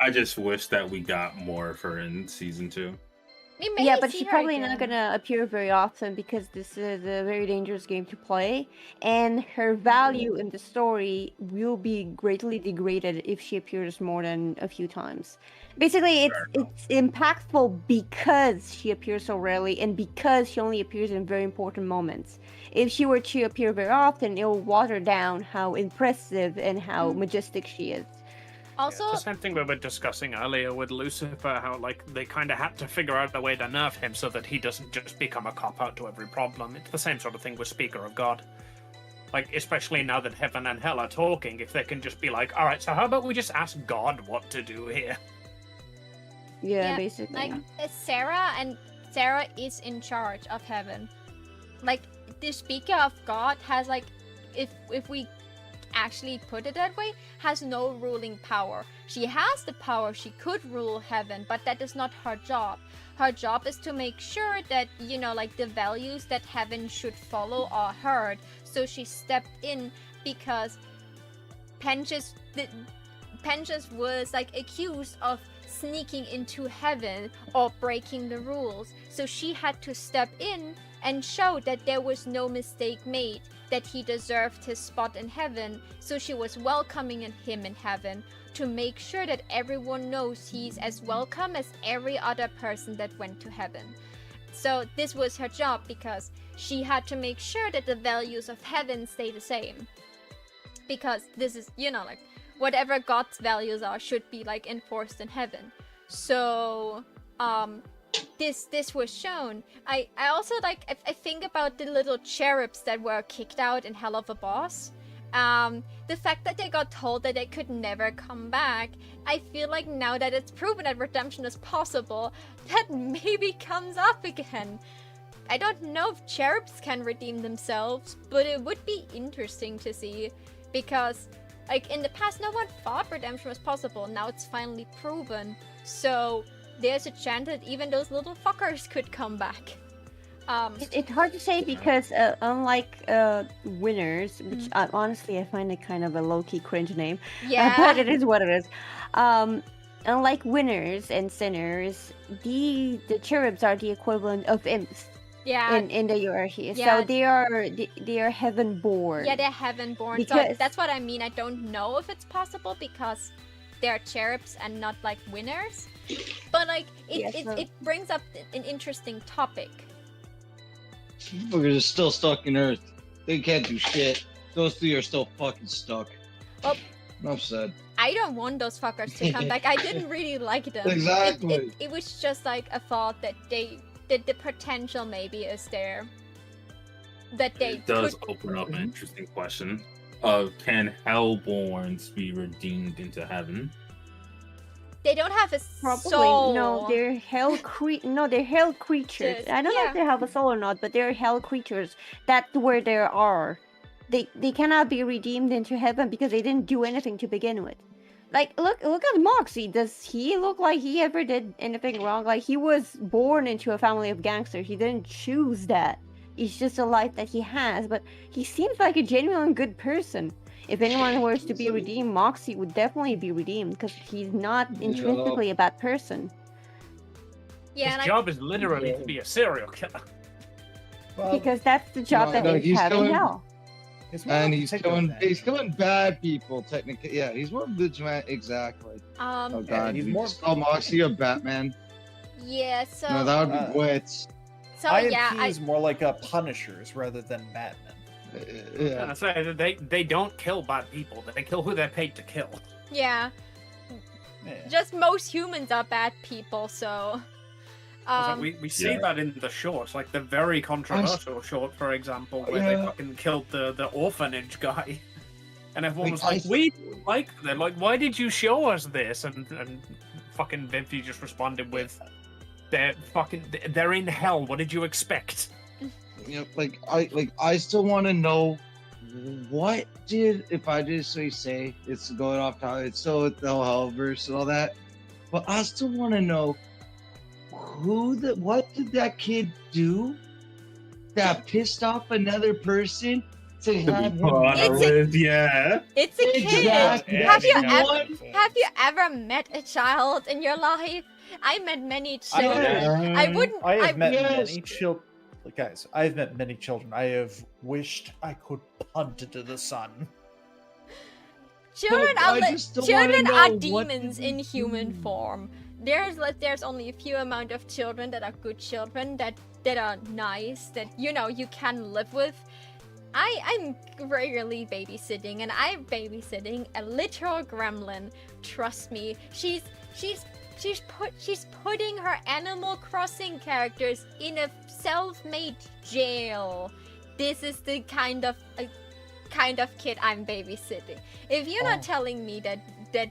C: I just wish that we got more of her in season 2.
A: we may
F: Yeah, but
A: see
F: she's
A: her
F: probably
A: again.
F: not gonna appear very often because this is a very dangerous game to play, and her value in the story will be greatly degraded if she appears more than a few times. Basically, it's impactful because she appears so rarely and because she only appears in very important moments. If she were to appear very often, it will water down how impressive and how majestic she is.
A: Also,
B: It's the same thing we were discussing earlier with Lucifer, how like they kind of had to figure out a way to nerf him so that he doesn't just become a cop-out to every problem. It's the same sort of thing with Speaker of God. Like, especially now that Heaven and Hell are talking, if they can just be like, alright, so how about we just ask God what to do here?
F: Yeah,
A: Yeah,
F: basically.
A: like Sarah is in charge of heaven. Like the Speaker of God has like, if we actually put it that way, has no ruling power. She has the power, she could rule heaven, but that is not her job. Her job is to make sure that, you know, like the values that heaven should follow are heard. So she stepped in because Penchas was like accused of sneaking into heaven or breaking the rules. So she had to step in and show that there was no mistake made, that he deserved his spot in heaven. So she was welcoming him in heaven to make sure that everyone knows he's as welcome as every other person that went to heaven. So this was her job because she had to make sure that the values of heaven stay the same. Because this is, you know, like whatever God's values are should be like enforced in heaven. So this was shown. I also like I think about the little cherubs that were kicked out in Hell of a Boss. The fact that they got told that they could never come back, I feel like now that it's proven that redemption is possible, that maybe comes up again. I don't know if cherubs can redeem themselves, but it would be interesting to see, because like in the past no one thought redemption was possible. Now it's finally proven, so there's a chance that even those little fuckers could come back.
F: It's hard to say because unlike winners, which honestly I find it kind of a low-key cringe name,
A: Yeah.
F: but it is what it is. Unlike winners and sinners, the cherubs are the equivalent of imps
A: Yeah.
F: in the hierarchy.
A: Yeah.
F: So they are heaven born.
A: Yeah, they're heaven born. So
F: Because-
A: that's what I mean. I don't know if it's possible because they're cherubs and not like winners. But like it brings up an interesting topic.
D: Fuckers are still stuck in Earth. They can't do shit. Those three are still fucking stuck.
A: Well,
D: Enough said.
A: I don't want those fuckers to come back. I didn't really like them.
D: Exactly.
A: It was just like a thought that the potential maybe is there. That they
C: It does
A: could.
C: open up an interesting question. Can Hellborns be redeemed into heaven?
A: They don't have a
F: Probably
A: soul.
F: no, they're they're hell creatures. I don't know
A: Yeah.
F: if they have a soul or not, but they're hell creatures. That's where they are. They cannot be redeemed into heaven because they didn't do anything to begin with. Like look at Moxie. Does he look like he ever did anything wrong? Like he was born into a family of gangsters. He didn't choose that. It's just a life that he has, but he seems like a genuine good person. If anyone were to be redeemed, Moxie would definitely be redeemed because he's not intrinsically a bad person.
A: Yeah,
B: His
A: and
B: job is literally to be a serial killer.
E: Well,
F: Because that's the job that
D: no,
F: they
D: he's
F: have in
D: going-
F: hell.
E: it's more
D: And
E: of a
D: he's
E: particular
D: killing
E: thing.
D: bad people, technically. Yeah, he's more vigilante. Exactly. Oh god,
E: he's
D: he's
E: more-
D: more call Moxie a Batman.
A: yeah. So
D: No, that would
E: Uh,
D: be Blitz.
A: so
E: IMP
A: yeah,
E: is more like a Punishers rather than Batman.
D: Yeah.
B: I say that they don't kill bad people. They kill who they're paid to kill.
A: yeah.
E: Yeah.
A: Just most humans are bad people, so.
B: We see
C: Yeah.
B: that in the shorts, like the very controversial short, for example, where they
D: Yeah.
B: fucking killed the orphanage guy, and everyone was
D: Like,
B: like, "We don't like them." They're like, "Why did you show us this?" And fucking Vimpy just responded with, "They're in hell. What did you expect?"
D: You know, I still want to know what did, if I just say it's going off topic, it's still with the Hellverse and all that, but I still want to know what did that kid do that pissed off another person to have him?
C: Yeah.
A: It's a kid.
D: Exactly.
A: Have you
B: Yeah.
A: ever have you ever met a child in your life? I met many children. I wouldn't.
E: I have met
D: Yes.
E: many children. Guys, I've met many children. I have wished I could punt into the sun.
A: Children
D: But
A: are
D: I just don't
A: children
D: wanna
A: are
D: know what
A: demons
D: did he
A: in human
D: do.
A: form. There's only a few amount of children that are good children that are nice that you can live with. I'm regularly babysitting, and I'm babysitting a literal gremlin. Trust me, she's putting her Animal Crossing characters in a self-made jail. This is the kind of kid I'm babysitting. If you're not telling me that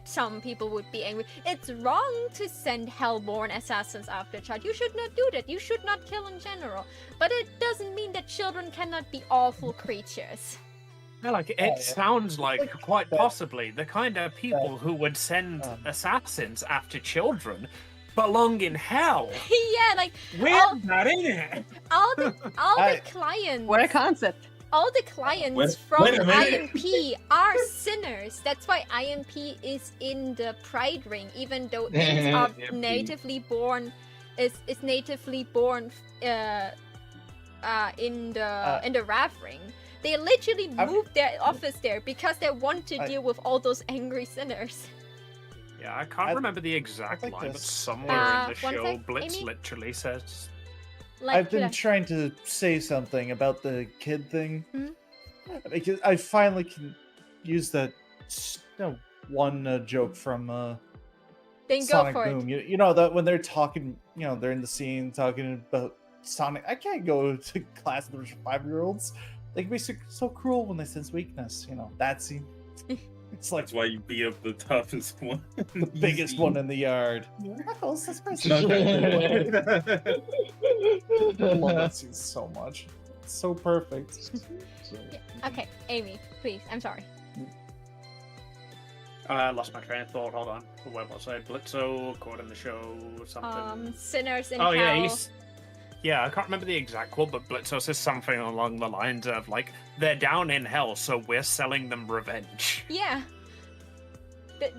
A: some people would be angry, it's wrong to send hellborn assassins after a child. You should not do that. You should not kill in general. But it doesn't mean that children cannot be awful creatures.
B: Yeah, like it sounds like quite possibly the kind of people who would send assassins after children belong in hell.
A: Yeah, like
B: We're not in it.
A: all the
E: I-
A: clients.
F: What a concept.
A: All the clients
C: Wait-
A: from
C: wait a minute.
A: IMP are sinners. That's why IMP is in the Pride Ring, even though it's are
B: IMP.
A: natively born, is natively born in the Rav Ring. They literally
E: I'm-
A: moved their office there because they want to
E: I-
A: deal with all those angry sinners.
B: Yeah, I can't
E: I-
B: remember the exact
E: think
B: line, but
E: this-
B: somewhere in the
A: one
B: show,
A: sec,
B: Blitz
A: Amy?
B: literally says,
A: Like,
E: I've been trying to say something about the kid thing
A: Mhm.
E: because I finally can use that one joke from
A: then go
E: Sonic
A: for
E: Boom.
A: it.
E: You know that when they're talking, they're in the scene talking about Sonic. I can't go to class with 5-year-olds, They can be so cruel when they sense weakness. You know, that scene. It's like
C: That's why you beat up the toughest one.
E: the biggest one in the yard. Knuckles, this person.
C: No,
E: I love that scene so much. It's so perfect.
A: Okay, Amy, please. I'm sorry.
B: I lost my train of thought. Hold on. Where was I? Blitzo, caught in the show, something.
A: Sinners in
B: Oh
A: Hell.
B: yeah, yeah, I can't remember the exact quote, but Blitzo says something along the lines of like, "They're down in hell, so we're selling them revenge."
A: Yeah.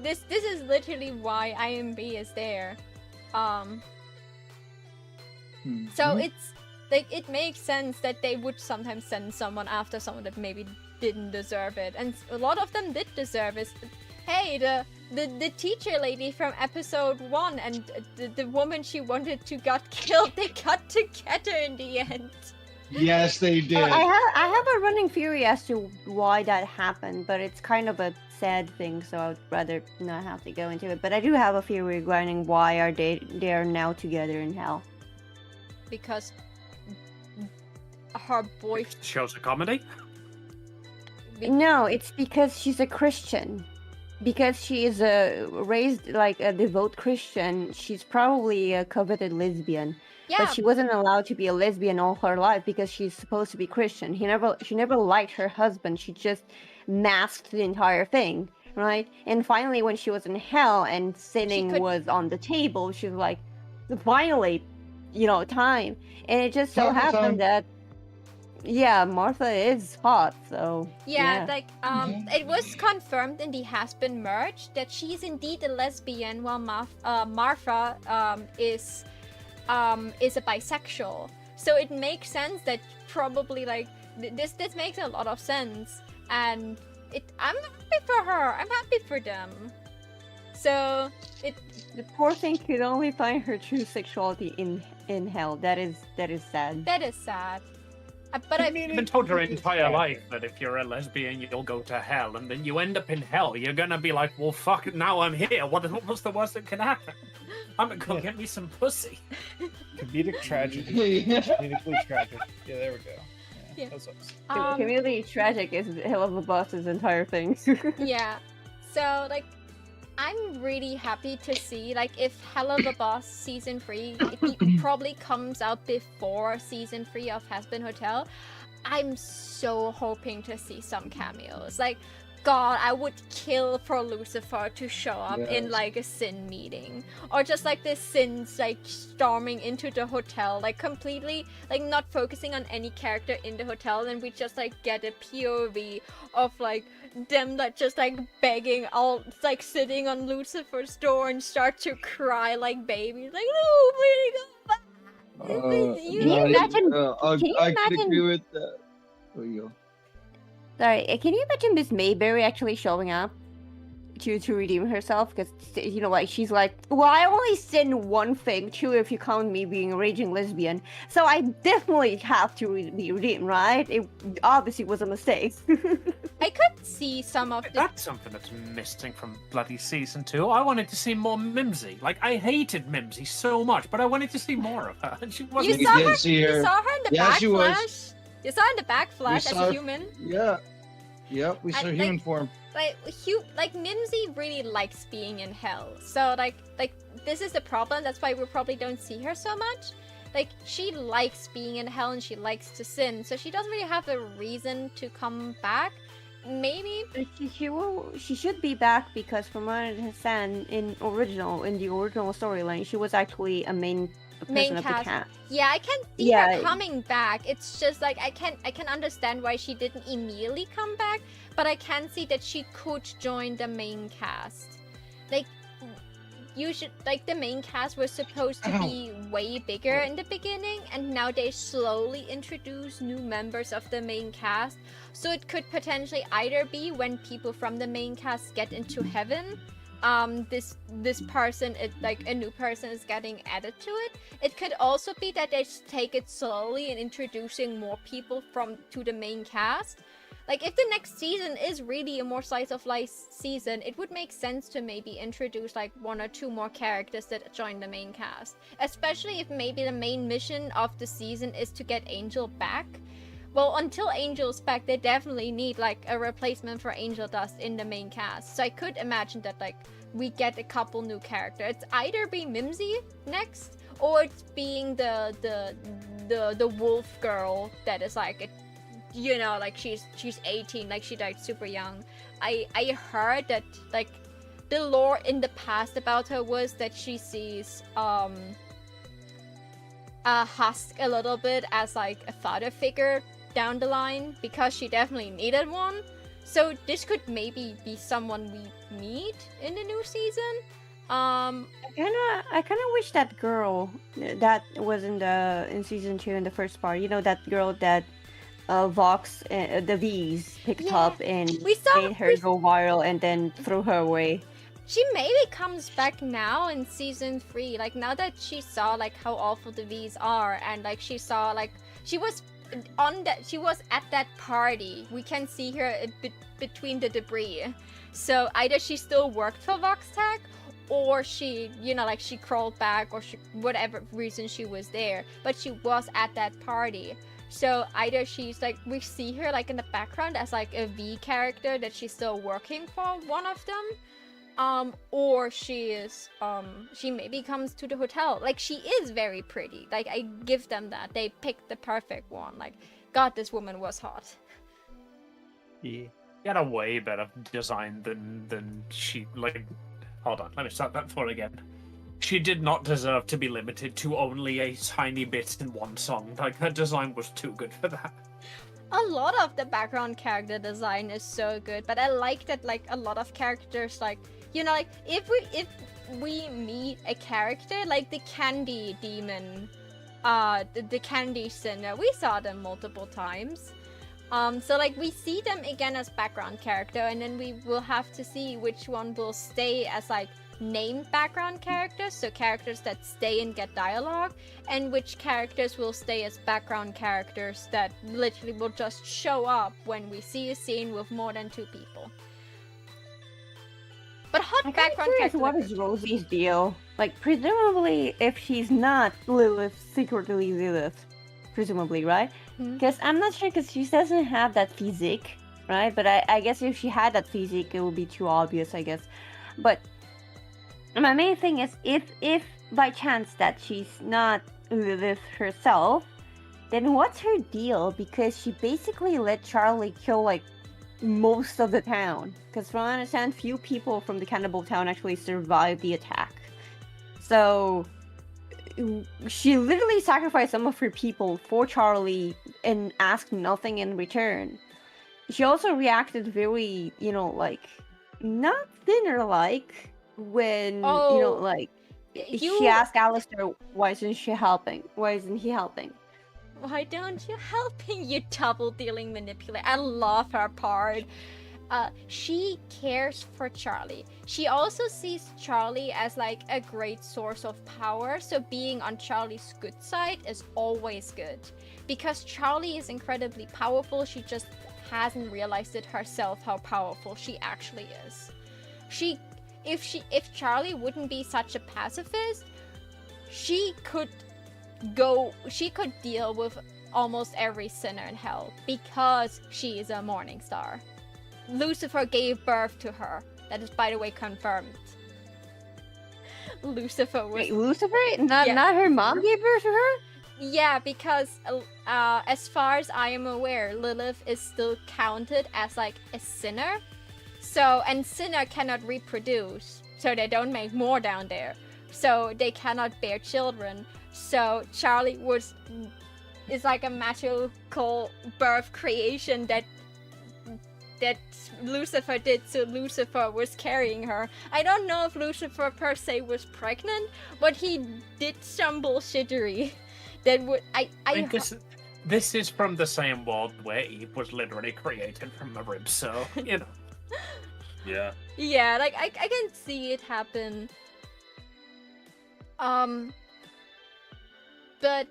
A: This is literally why IMB is there. So it's like it makes sense that they would sometimes send someone after someone that maybe didn't deserve it, and a lot of them did deserve it. Hey, the teacher lady from episode 1 and the woman she wanted to got killed, they got together in the end.
D: Yes, they did.
F: I have a running theory as to why that happened, but it's kind of a sad thing, so I'd rather not have to go into it. But I do have a theory regarding why are they are now together in hell.
A: Because her boyfriend.
B: Shows a comedy.
F: No, it's because she's a Christian. Because she is raised like a devout Christian, she's probably a coveted lesbian.
A: Yeah,
F: But she wasn't allowed to be a lesbian all her life because she's supposed to be Christian. She never liked her husband. She just masked the entire thing, right? And finally, when she was in hell and sinning
A: could-
F: was on the table, she was like, finally, time. And it just so
D: Martha time.
F: happened that, yeah, Martha is hot, so
A: yeah, like it was confirmed in the Has Been Merge that she's indeed a lesbian, while Martha is a bisexual. So it makes sense that probably like this makes a lot of sense, and I'm happy for her. I'm happy for them. So
F: the poor thing could only find her true sexuality in hell. That is sad.
A: that is sad. But I've
B: I've been told her entire life that if you're a lesbian, you'll go to hell, and then you end up in hell. You're gonna be like, well, fuck it, now I'm here. What's the worst that can happen? I'm gonna go get me some pussy.
E: Comedic tragedy. Comedically tragic. Yeah, there we go.
A: Yeah.
E: That's what I was-
F: Community tragic is Hell of a Boss's entire thing.
A: yeah. So like I'm really happy to see like if Hell of a Boss season 3 it probably comes out before season 3 of Has Been Hotel. I'm so hoping to see some cameos. Like God, I would kill for Lucifer to show up in
D: Yes.
A: like a Sin meeting, or just like the Sins like storming into the hotel, like completely like not focusing on any character in the hotel, and we just like get a POV of like them like just like begging, all like sitting on Lucifer's door and start to cry like babies, like no, please go back.
F: Can you imagine-
D: I
F: can you
D: could
F: imagine-
D: agree with that. There you go.
F: Sorry, can you imagine Miss Mayberry actually showing up to redeem herself? Because like she's like, well, I only sin one thing, too, if you count me being a raging lesbian. So I definitely have to be redeemed, right? It obviously was a mistake.
A: I could see some of the
B: That's something that's missing from bloody season 2. I wanted to see more Mimsy. Like, I hated Mimsy so much, but I wanted to see more of her, and she wasn't.
A: You saw
D: did
A: her.
D: see
A: You
D: her.
A: saw her in the
D: Yeah, she was.
A: backflash. You saw her in the backflash as
D: saw
A: a
D: her-
A: human.
D: Yeah. Yep, we saw
A: And,
D: human
A: like-
D: form.
A: Like Mimsy really likes being in hell. So like this is the problem. That's why we probably don't see her so much. Like she likes being in hell and she likes to sin. So she doesn't really have a reason to come back. Maybe.
F: She should be back because from what I understand, in the original storyline, she was actually a main person of the
A: cast.
F: cast.
A: Yeah, I can see
F: Yeah.
A: her coming back. It's just like I can understand why she didn't immediately come back, but I can see that she could join the main cast. Like the main cast was supposed to be way bigger in the beginning, and now they slowly introduce new members of the main cast. So it could potentially either be when people from the main cast get into heaven, this person, like a new person is getting added to it. It could also be that they take it slowly and introducing more people to the main cast. Like if the next season is really a more slice of life season, it would make sense to maybe introduce like 1 or 2 more characters that join the main cast. Especially if maybe the main mission of the season is to get Angel back. well, until Angel's back, they definitely need like a replacement for Angel Dust in the main cast. So I could imagine that like we get a couple new characters. It's either be Mimsy next, or it's being the wolf girl that is like like she's 18, like she died super young. I heard that like the lore in the past about her was that she sees Husk a little bit as like a father figure down the line, because she definitely needed one. So this could maybe be someone we meet in the new season.
F: I kind of wish that girl that was in season 2 in the first part. You know, that girl that Vox the V's picked up and made her go viral and then threw her away.
A: She maybe comes back now in season 3, like now that she saw like how awful the V's are, and like she saw like she was at that party. We can see her between the debris. So either she still worked for VoxTech, or she, like she crawled back, or whatever reason she was there, but she was at that party. So either she's like, we see her like in the background as like a V character that she's still working for one of them, or she maybe comes to the hotel. Like, she is very pretty. Like, I give them that. They picked the perfect one. Like, God, this woman was hot.
B: Yeah. She had a way better design than she, like... Hold on, let me start that for again. She did not deserve to be limited to only a tiny bit in one song. Like, her design was too good for that.
A: A lot of the background character design is so good, but I like that, like, a lot of characters, like, like, if we meet a character, like the Candy Demon, the Candy Sinner, we saw them multiple times. So, like, we see them again as background character, and then we will have to see which one will stay as, like, named background characters, so characters that stay and get dialogue, and which characters will stay as background characters that literally will just show up when we see a scene with more than 2 people. But hot
F: I'm
A: background
F: curious,
A: character.
F: what is Rosie's deal? Like, presumably, if she's not Lilith, secretly Lilith, presumably, right? Because I'm not sure, because she doesn't have that physique, right? But I guess if she had that physique, it would be too obvious, I guess. But my main thing is, if by chance that she's not Lilith herself, then what's her deal? Because she basically let Charlie kill, like, most of the town. Because from what I understand, few people from the cannibal town actually survived the attack. So she literally sacrificed some of her people for Charlie and asked nothing in return. She also reacted very, like, not Thinner-like when, she asked Alistair, why isn't she helping? Why isn't he helping?
A: Why don't you helping, you double-dealing manipulator? I love her part. She cares for Charlie. She also sees Charlie as like a great source of power, so being on Charlie's good side is always good. Because Charlie is incredibly powerful, she just hasn't realized it herself how powerful she actually is. If Charlie wouldn't be such a pacifist, she could deal with almost every sinner in hell, because she is a morning star. Lucifer gave birth to her. That is, by the way, confirmed. Lucifer was...
F: Wait, Lucifer? Not her mom gave birth to her?
A: Yeah, because as far as I am aware, Lilith is still counted as like a sinner. So, and sinner cannot reproduce, so they don't make more down there. So they cannot bear children. So Charlie is like a magical birth creation that Lucifer did, so Lucifer was carrying her. I don't know if Lucifer per se was pregnant, but he did some bullshittery that would... I
B: think this is from the same world where Eve was literally created from a rib, so,
C: Yeah.
A: Yeah, like, I can see it happen. But,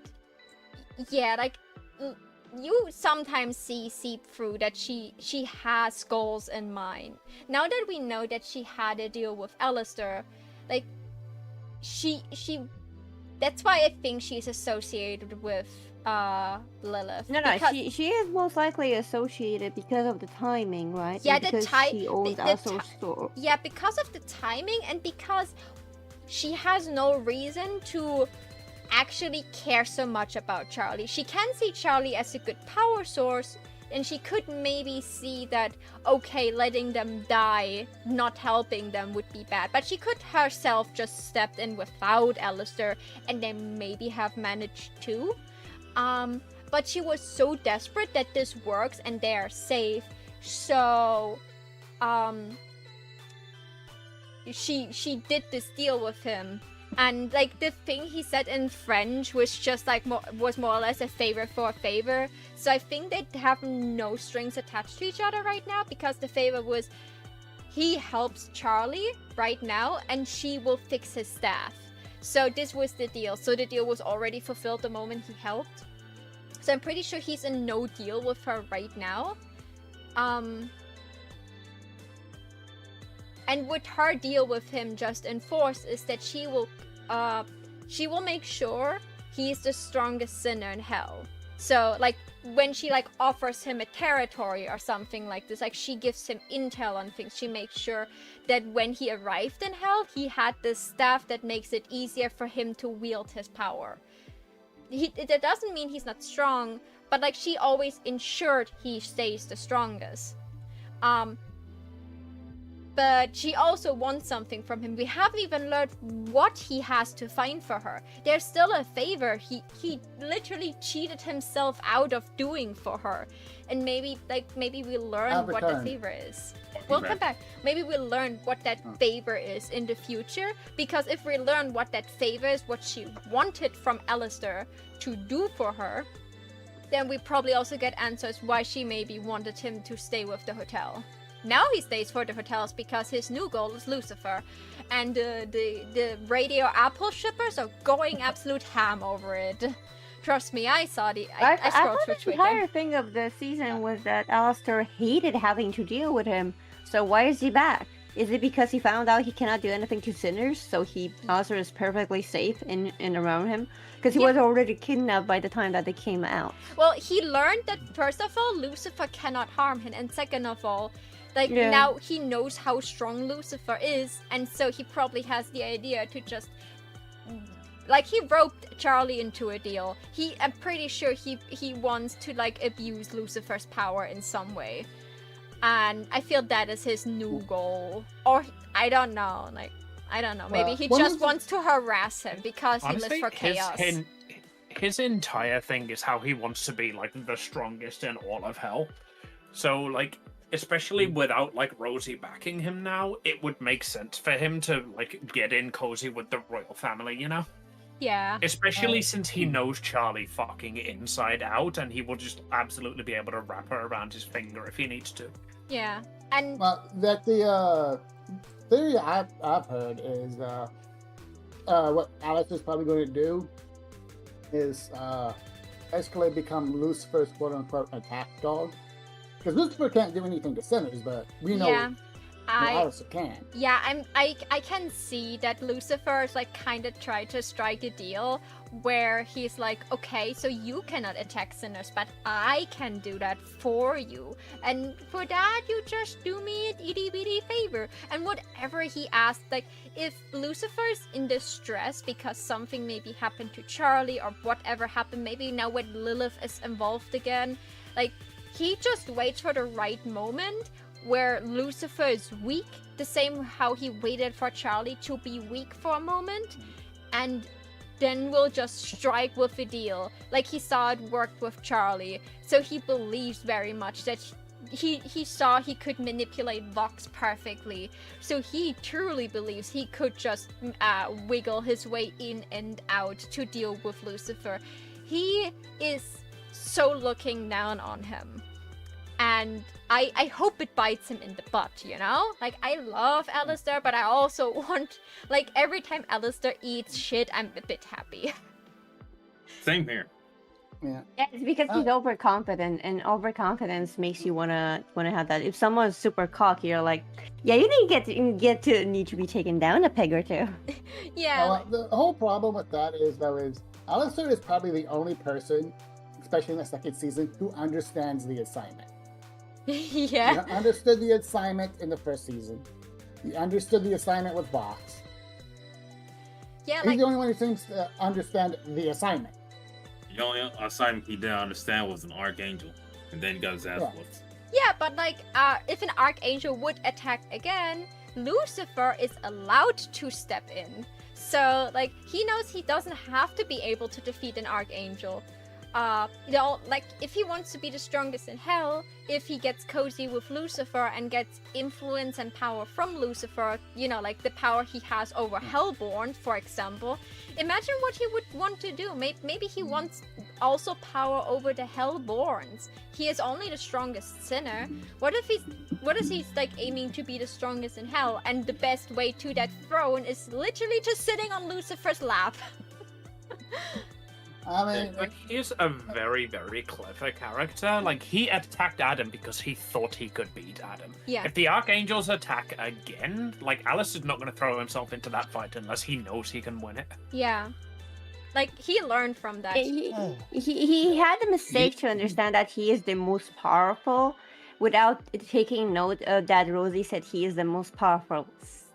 A: yeah, like... You sometimes seep through that she has goals in mind. Now that we know that she had a deal with Alistair, like, she that's why I think she's associated with Lilith.
F: No,
A: because-
F: she is most likely associated because of the timing, right?
A: Yeah,
F: And
A: the
F: because
A: ti-
F: she owns
A: the
F: Alsor's
A: ti-
F: store.
A: Yeah, because of the timing and because she has no reason to actually care so much about Charlie. She can see Charlie as a good power source, and she could maybe see that, okay, letting them die, not helping them would be bad. But she could herself just stepped in without Alistair and then maybe have managed to. But she was so desperate that this works and they are safe. So, she did this deal with him, and like the thing he said in French was just like was more or less a favor for a favor. So I think they have no strings attached to each other right now, because the favor was he helps Charlie right now and she will fix his staff. So this was the deal. So the deal was already fulfilled the moment he helped. So I'm pretty sure he's in no deal with her right now. And what her deal with him just enforced is that she will make sure he's the strongest sinner in hell. So like when she like offers him a territory or something like this, like she gives him intel on things. She makes sure that when he arrived in hell, he had the staff that makes it easier for him to wield his power. That doesn't mean he's not strong, but like she always ensured he stays the strongest. But she also wants something from him. We haven't even learned what he has to find for her. There's still a favor he literally cheated himself out of doing for her. And maybe we'll learn what the favor is. We'll come back. Maybe we'll learn what that favor is in the future. Because if we learn what that favor is, what she wanted from Alistair to do for her, then we probably also get answers why she maybe wanted him to stay with the hotel. Now he stays for the hotels because his new goal is Lucifer, and the Radio Apple shippers are going absolute ham over it. Trust me, I saw I scrolled through
F: The
A: Twitter.
F: entire thing of the season was that Alistair hated having to deal with him. So why is he back? Is it because he found out he cannot do anything to sinners, so Alistair is perfectly safe in around him? Because he was already kidnapped by the time that they came out.
A: Well, he learned that first of all, Lucifer cannot harm him, and second of all, now he knows how strong Lucifer is, and so he probably has the idea to just he roped Charlie into a deal. I'm pretty sure he wants to abuse Lucifer's power in some way, and I feel that is his new goal. Or I don't know, maybe he just wants to harass him because he lives for chaos.
B: His entire thing is how he wants to be the strongest in all of hell. So especially without Rosie backing him now, it would make sense for him to get in cozy with the royal family, you know?
A: Yeah.
B: Especially since he knows Charlie fucking inside out, and he will just absolutely be able to wrap her around his finger if he needs to.
A: Yeah, and
H: that the theory I've heard is what Alex is probably going to do is basically become Lucifer's quote unquote attack dog. Because Lucifer can't do anything to sinners, but we know Alistair can.
A: Yeah, I can see that Lucifer is kind of tried to strike a deal where he's okay, so you cannot attack sinners, but I can do that for you. And for that, you just do me an itty bitty favor. And whatever he asked, if Lucifer's in distress because something maybe happened to Charlie or whatever happened, maybe now when Lilith is involved again, he just waits for the right moment where Lucifer is weak, the same how he waited for Charlie to be weak for a moment, and then will just strike with a deal. He saw it worked with Charlie, so he believes very much that he saw he could manipulate Vox perfectly, so he truly believes he could just wiggle his way in and out to deal with Lucifer. He is so looking down on him, and I hope it bites him in the butt, you know? I love Alistair, but I also want, every time Alistair eats shit, I'm a bit happy.
C: Same here.
H: Yeah.
F: Yeah, it's because he's overconfident, and overconfidence makes you wanna have that. If someone's super cocky, you're like, yeah, you need to be taken down a peg or two.
A: Yeah.
H: Well, the whole problem with that is Alistair is probably the only person, especially in the second season, who understands the assignment.
A: Yeah.
H: He understood the assignment in the first season. He understood the assignment with Vox.
A: Yeah,
H: He's
A: like
H: the only one who seems to understand the assignment.
C: The only assignment he didn't understand was an archangel, and then he got his ass
H: Yeah.
C: whooped.
A: yeah, but like if an archangel would attack again, Lucifer is allowed to step in. So like he knows he doesn't have to be able to defeat an archangel. Like if he wants to be the strongest in hell, if he gets cozy with Lucifer and gets influence and power from Lucifer, like the power he has over Hellborn, for example, imagine what he would want to do. Maybe he wants also power over the Hellborns. He is only the strongest sinner. What if he's like aiming to be the strongest in hell, and the best way to that throne is literally just sitting on Lucifer's lap?
H: I mean,
B: Like, he's a very, very clever character. Like, he attacked Adam because he thought he could beat Adam.
A: Yeah.
B: If the Archangels attack again, like, Alice is not going to throw himself into that fight unless he knows he can win it.
A: Yeah. Like, he learned from that.
F: He had the mistake to understand that he is the most powerful without taking note of that Rosie said he is the most powerful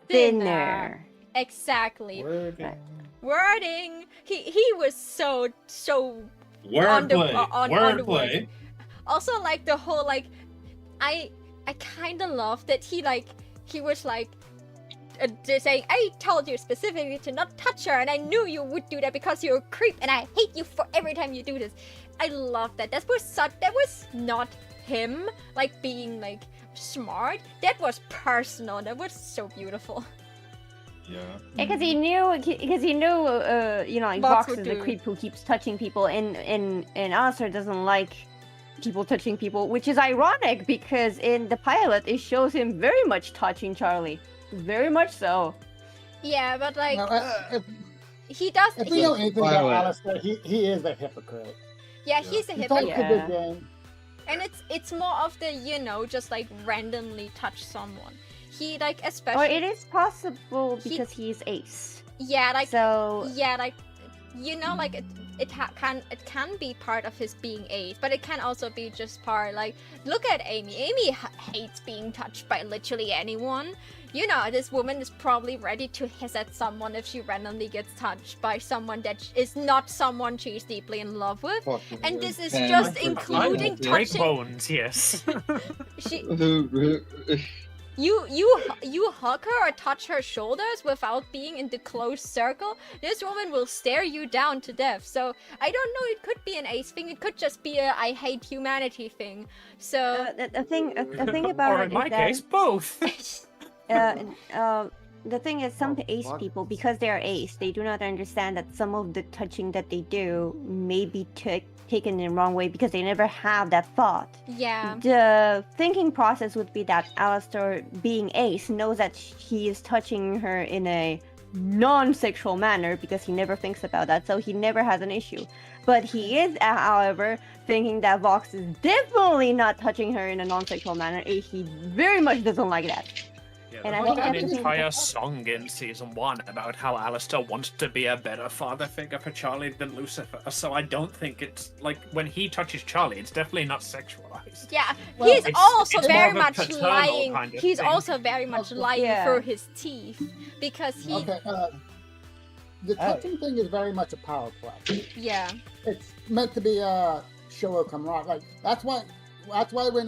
F: sinner.
A: Exactly.
E: Wording.
A: Wording. He was so on the
C: Wordplay.
A: word. Also, like the whole like, I kind of love that he was like saying, I told you specifically to not touch her, and I knew you would do that because you're a creep, and I hate you for every time you do this. I love that. That was not him like being like smart. That was personal. That was so beautiful.
C: Yeah.
F: Because he knew, like
A: Vox
F: Vox
A: would
F: is the
A: do.
F: creep who keeps touching people, and Alistair doesn't like people touching people, which is ironic because in the pilot it shows him very much touching Charlie, very much so.
A: Yeah, but like
H: if
A: he does.
H: we know anything about
D: Violet.
H: Alistair, he is a hypocrite.
A: Yeah, he's a
H: He
A: hypocrite.
H: takes a good game.
A: And it's more of the, just like randomly touch someone. He like
F: Or
A: especially
F: it is possible
A: He-
F: because he's ace.
A: yeah, like
F: So
A: yeah, like like it can be part of his being ace, but it can also be just part like look at Amy. Amy hates being touched by literally anyone. This woman is probably ready to hiss at someone if she randomly gets touched by someone that is not someone she's deeply in love with.
D: Fucking
A: And this is
D: fan
A: just
D: for
A: including
D: China.
B: Break
A: touching.
B: bones, yes.
A: She You hug her or touch her shoulders without being in the close circle, this woman will stare you down to death. So I don't know, it could be an ace thing, it could just be a I hate humanity thing. So
F: the thing about
B: or
F: it
B: in my
F: is that
B: case, both.
F: the thing is, some ace
D: fuck.
F: people, because they are ace, they do not understand that some of the touching that they do may be taken in the wrong way because they never have that thought.
A: yeah.
F: The thinking process would be that Alistair, being ace, knows that he is touching her in a non-sexual manner because he never thinks about that, so he never has an issue. But he is, however, thinking that Vox is definitely not touching her in a non-sexual manner. He very much doesn't like that.
B: Yeah,
F: And
B: there's
F: I
B: like
F: think
B: an
F: that's the thing-
B: entire song in season 1 about how Alistair wants to be a better father figure for Charlie than Lucifer. So I don't think it's like when he touches Charlie, it's definitely not sexualized.
A: Yeah,
H: Well,
A: he's
B: it's-
A: also
B: it's
A: very
B: more of a
A: much
B: paternal
A: lying.
B: kind of
A: He's
B: thing.
A: also very much lying
F: Yeah.
A: through his teeth because he
H: Okay, the touching thing is very much a power play.
A: yeah.
H: It's meant to be a show of camaraderie. Like that's why when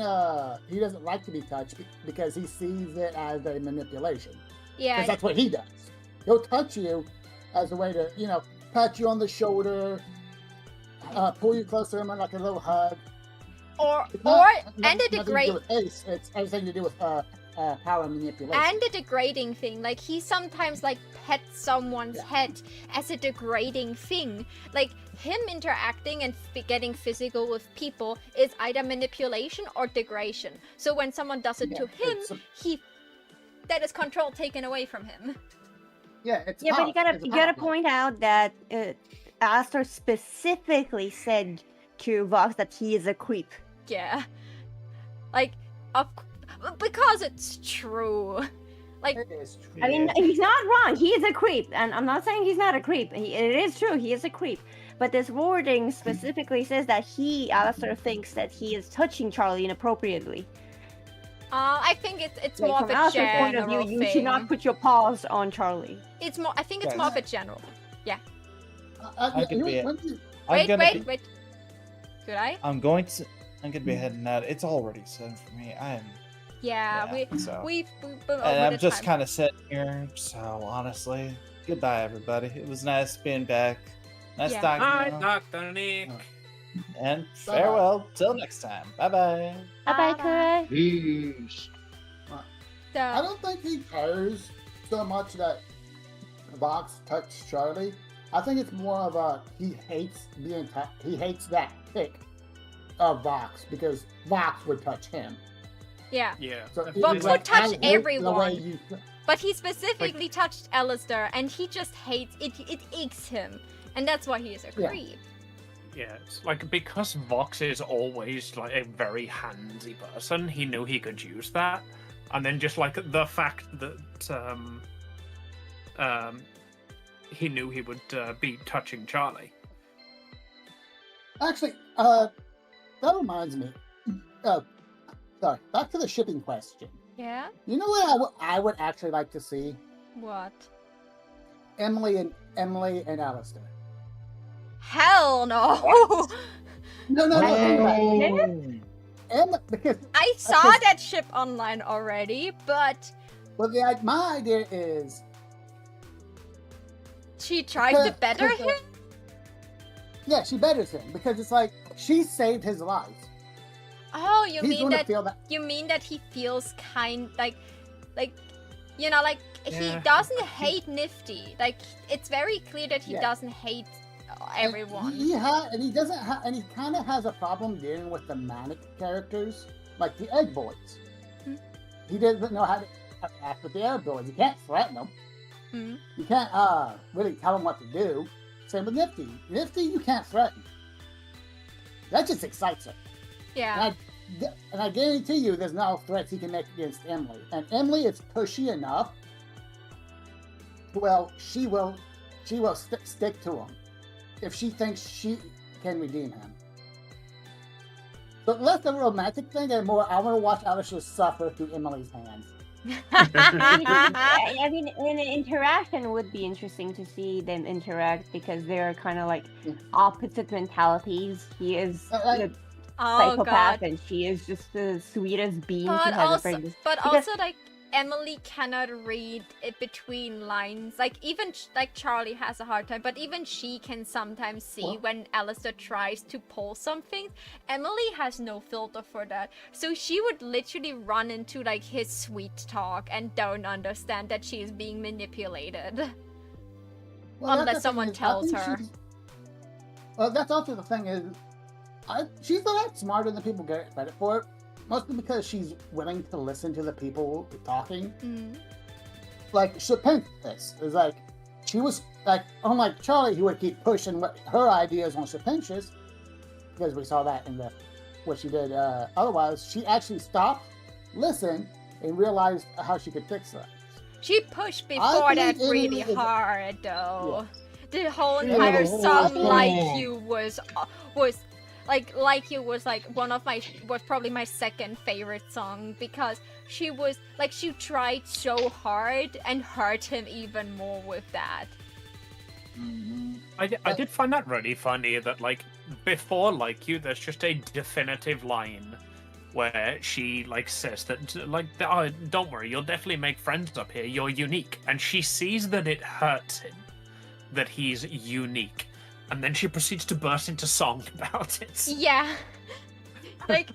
H: he doesn't like to be touched because he sees it as a manipulation.
A: Yeah.
H: Because that's what he does. He'll touch you as a way to, pat you on the shoulder, pull you close to him like a little hug.
A: Or
H: It's
A: or
H: not-
A: and the
H: nothing to do
A: degrade
H: with ace. It's everything to do with power manipulation.
A: and the degrading thing. Like he sometimes like pets someone's head as a degrading thing. Like him interacting and getting physical with people is either manipulation or degradation. So when someone does it
H: Yeah,
A: to him,
H: it's
A: that is control taken away from him.
H: it's
F: Yeah, but
H: power.
F: you gotta
H: It's a power play.
F: point out that Alistair specifically said to Vox that he is a creep.
A: Yeah. Like, because it's true. Like,
H: It is true.
F: I mean, he's not wrong. He is a creep, and I'm not saying he's not a creep. It is true. He is a creep. But this wording specifically says that Alistair, thinks that he is touching Charlie inappropriately.
A: I think it's
F: Like,
A: more
F: from
A: of a
F: Alistair's point of
A: general
F: view,
A: thing.
F: you should not put your paws on Charlie.
A: It's more. I think it's more of a general.
E: I could be-
A: Wait. Could I?
E: I'm going to be heading out. It's already 7 for me.
A: Yeah,
E: so.
A: we've been over
E: And I'm
A: the
E: just
A: time.
E: kind of sitting here. So honestly, goodbye, everybody. It was nice being back. Nice
A: Yeah.
E: talking
B: Hi,
E: to you.
B: Dr. Nick.
E: And farewell. Till next time. Bye bye.
F: Bye bye, Kure.
D: Peace.
H: I
A: So,
H: don't think he cares so much that Vox touched Charlie. I think it's more of a he hates he hates that pick of Vox because Vox would touch him.
A: yeah.
B: Yeah.
H: So
A: Vox
H: he's
A: would
H: like,
A: touch
H: I hate the way
A: everyone.
H: you-
A: But he specifically touched Alistair, and he just hates it. It aches him, and that's why he is a
H: Yeah.
A: creep.
B: Yeah, it's like because Vox is always like a very handsy person, he knew he could use that. And then just like the fact that he knew he would be touching Charlie.
H: Actually, that reminds me. Sorry, back to the shipping question.
A: Yeah.
H: You know what I would actually like to see?
A: What?
H: Emily and Alistair.
A: Hell no!
H: No. think about it. Because
A: I saw
H: Because-
A: that ship online already, but
H: well, my idea is
A: she tried to better
H: because,
A: him.
H: yeah, she betters him because it's like she saved his life.
A: Oh, you
H: He's
A: mean
H: gonna
A: that?
H: feel that.
A: You mean that he feels like, you know, like he
B: Yeah.
A: doesn't hate Nifty. Like it's very clear that he
H: Yeah.
A: doesn't hate everyone.
H: He doesn't have, and he kind of has a problem dealing with the manic characters, like the Egg Boys.
A: Hmm.
H: He doesn't know how to act with the Egg Boys. You can't threaten them.
A: Hmm.
H: You can't really tell them what to do. Same with Nifty. Nifty, you can't threaten. That just excites her.
A: Yeah.
H: And I guarantee you, there's no threats he can make against Emily. And Emily is pushy enough. Well, she will stick to him if she thinks she can redeem him. But less the romantic thing and more, I want to watch Alistair suffer through Emily's hands.
F: I mean, an interaction would be interesting to see them interact because they're kind of like opposite mentalities. He is the
A: Oh
F: psychopath,
A: god.
F: and she is just the sweetest being.
A: But
F: She has a very
A: but
F: because-
A: also like Emily cannot read it between lines. Like even like Charlie has a hard time, but even she can sometimes see
H: What?
A: when Alistair tries to pull something. Emily has no filter for that, so she would literally run into like his sweet talk and don't understand that she is being manipulated.
H: Well, that's
A: Unless
H: the thing
A: someone
H: is, I
A: tells
H: think
A: her.
H: Well, that's also the thing is, she's a lot smarter than people get credit for. Mostly because she's willing to listen to the people talking.
A: Mm.
H: Like Shapinchus is like, she was like, unlike Charlie, who would keep pushing her ideas on Shapinchus, because we saw that in what she did. Otherwise, she actually stopped, listened, and realized how she could fix that.
A: She pushed before that
H: think
A: really
H: Emily is-
A: hard though. The whole
H: Yeah,
A: entire
H: the whole
A: song
H: thing.
A: "Like You" was "Like You" was like was probably my second favorite song because she was like she tried so hard and hurt him even more with that.
B: I did find that really funny that like before "Like You" there's just a definitive line where she like says that like oh, don't worry, you'll definitely make friends up here, you're unique, and she sees that it hurts him that he's unique, and then she proceeds to burst into song about it.
A: Yeah. like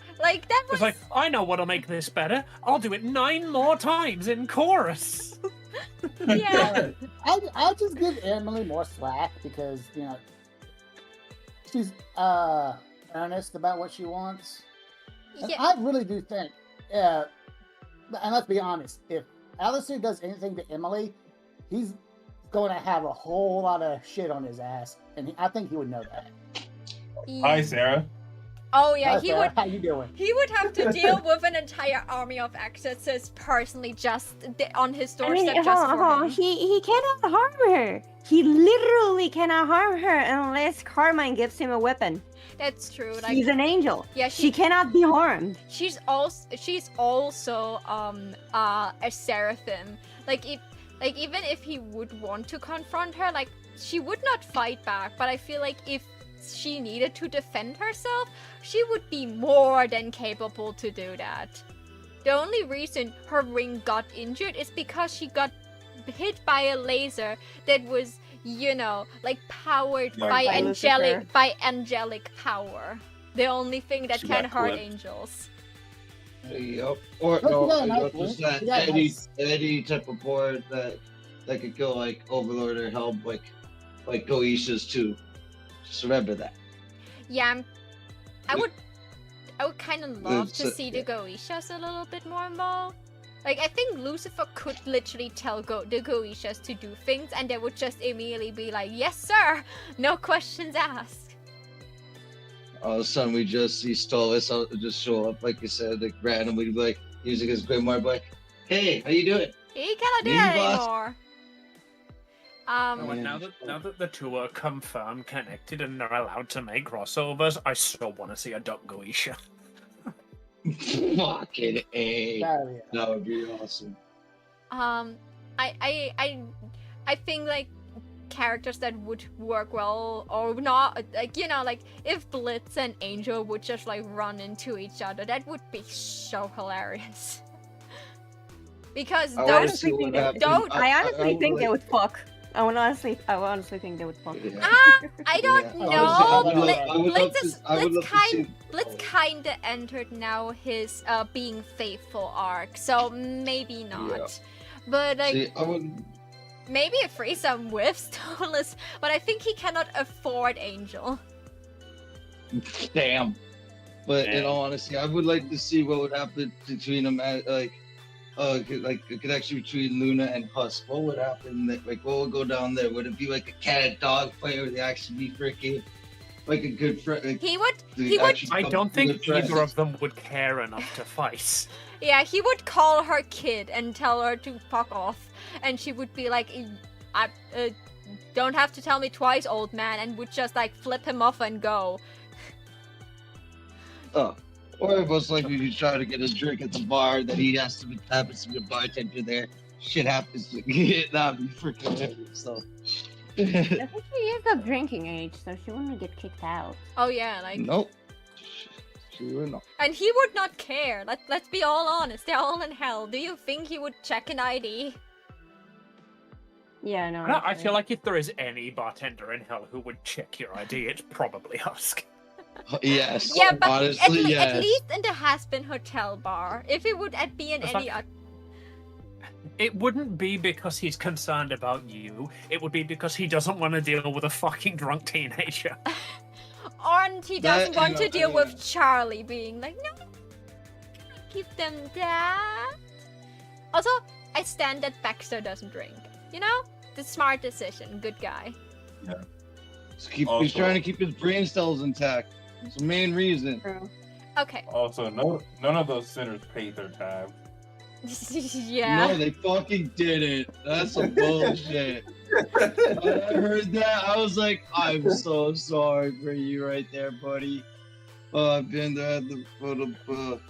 A: that was
B: It's like, I know what'll make this better, I'll do it 9 more times in chorus.
A: yeah.
H: I'll just give Emily more slack because, you know, she's earnest about what she wants. And
A: Yeah.
H: I really do think, and let's be honest, if Alistair does anything to Emily, he's going to have a whole lot of shit on his ass, and I think he would know that.
C: Hi, Sarah.
A: Oh yeah,
H: Hi,
A: he
H: Sarah.
A: would.
H: How you doing?
A: He would have to deal with an entire army of accesses personally, just on his
F: I mean,
A: doorstep, just for him.
F: he cannot harm her. He literally cannot harm her unless Carmine gives him a weapon.
A: That's true. Like,
F: She's an angel.
A: yeah,
F: She cannot be harmed.
A: she's also a seraphim. Like even if he would want to confront her, like she would not fight back. But I feel like if she needed to defend herself, she would be more than capable to do that. The only reason her ring got injured is because she got hit by a laser that was, like powered
C: Like
A: by
F: Lucifer.
A: angelic power. The only thing that
C: She
A: can
C: got
A: hurt
C: clipped.
A: angels.
D: Yep. Or
H: But
D: no,
H: you got a nice
D: just
H: win.
D: that
H: You got a nice-
D: any type of board that could kill like Overlord or help like Goetisha's too. Just remember that.
A: Yeah, I would kind of love to
D: It's,
A: see the
D: yeah.
A: Goeitias a little bit more involved. Like, I think Lucifer could literally tell the Goeitias to do things, and they would just immediately be like, "Yes, sir," no questions asked.
D: All of a sudden, we just see Stolas just show up, like you said, like randomly, like using his Grimoire, like, "Hey, how you doing?"
A: He cannot do
D: Me,
A: that
D: boss.
A: anymore.
B: Oh, and now that the two are confirmed connected and they're allowed to make crossovers, I still want to see a Duck Goetia.
D: Fucking A.
H: Hell yeah.
D: That would be awesome.
A: I think like characters that would work well or not, like like if Blitz and Angel would just like run into each other, that would be so hilarious. Because
D: I
A: those
D: wanna see what happens.
A: don't-
F: I honestly
D: would
F: think they
D: like-
F: would fuck. I honestly think they would fuck.
D: Yeah.
A: I don't
D: Yeah.
A: know.
H: I would love-
D: I would love to- I would love to see-
A: Blitz kinda entered now his being faithful arc, so maybe not.
D: Yeah.
A: But like
D: See, I would.
A: maybe a threesome with Stolas, but I think he cannot afford Angel.
D: Damn. But in
C: Damn.
D: all honesty, I would like to see what would happen between them, like a connection between Luna and Husk. What would happen? Like, what would go down there? Would it be like a cat and dog fight, or would they actually be freaking like a good friend? Like,
A: He would
D: they
A: he would
D: actually
B: I
D: become
B: don't think
D: good friends?
B: either of them would care enough to fight.
A: yeah, he would call her kid and tell her to fuck off, and she would be like, I don't have to tell me twice, old man, and would just like flip him off and go.
D: Oh. Or if it's like if you try to get a drink at the bar, that he happens to be a bartender there. Shit happens to that'd be freaking hilarious. So.
F: I think she is of drinking age, so she wouldn't get kicked out.
A: Oh yeah, like,
D: Nope. She would not.
A: and he would not care. Let's be all honest. They're all in hell. Do you think he would check an ID?
F: Yeah, no.
B: I feel like if there is any bartender in hell who would check your ID, it's probably Husk.
D: Yes.
A: Yeah, but
D: honestly, yes.
A: at least in the Has-Been Hotel bar. If it would be in
B: It's
A: any
B: like- It wouldn't be because he's concerned about you. It would be because he doesn't want to deal with a fucking drunk teenager.
A: and he doesn't
D: That-
A: want to deal
D: yeah.
A: with Charlie being like, no, keep them that. Also, I stand that Baxter doesn't drink. The smart decision. Good guy.
D: He's
C: Also-
D: trying to keep his brain cells intact. It's the main reason.
F: True.
A: Okay.
C: Also, none of those sinners paid their time.
A: yeah.
D: No, they fucking didn't. That's some bullshit. When I heard that, I was like, I'm so sorry for you right there, buddy. I've been there at the foot of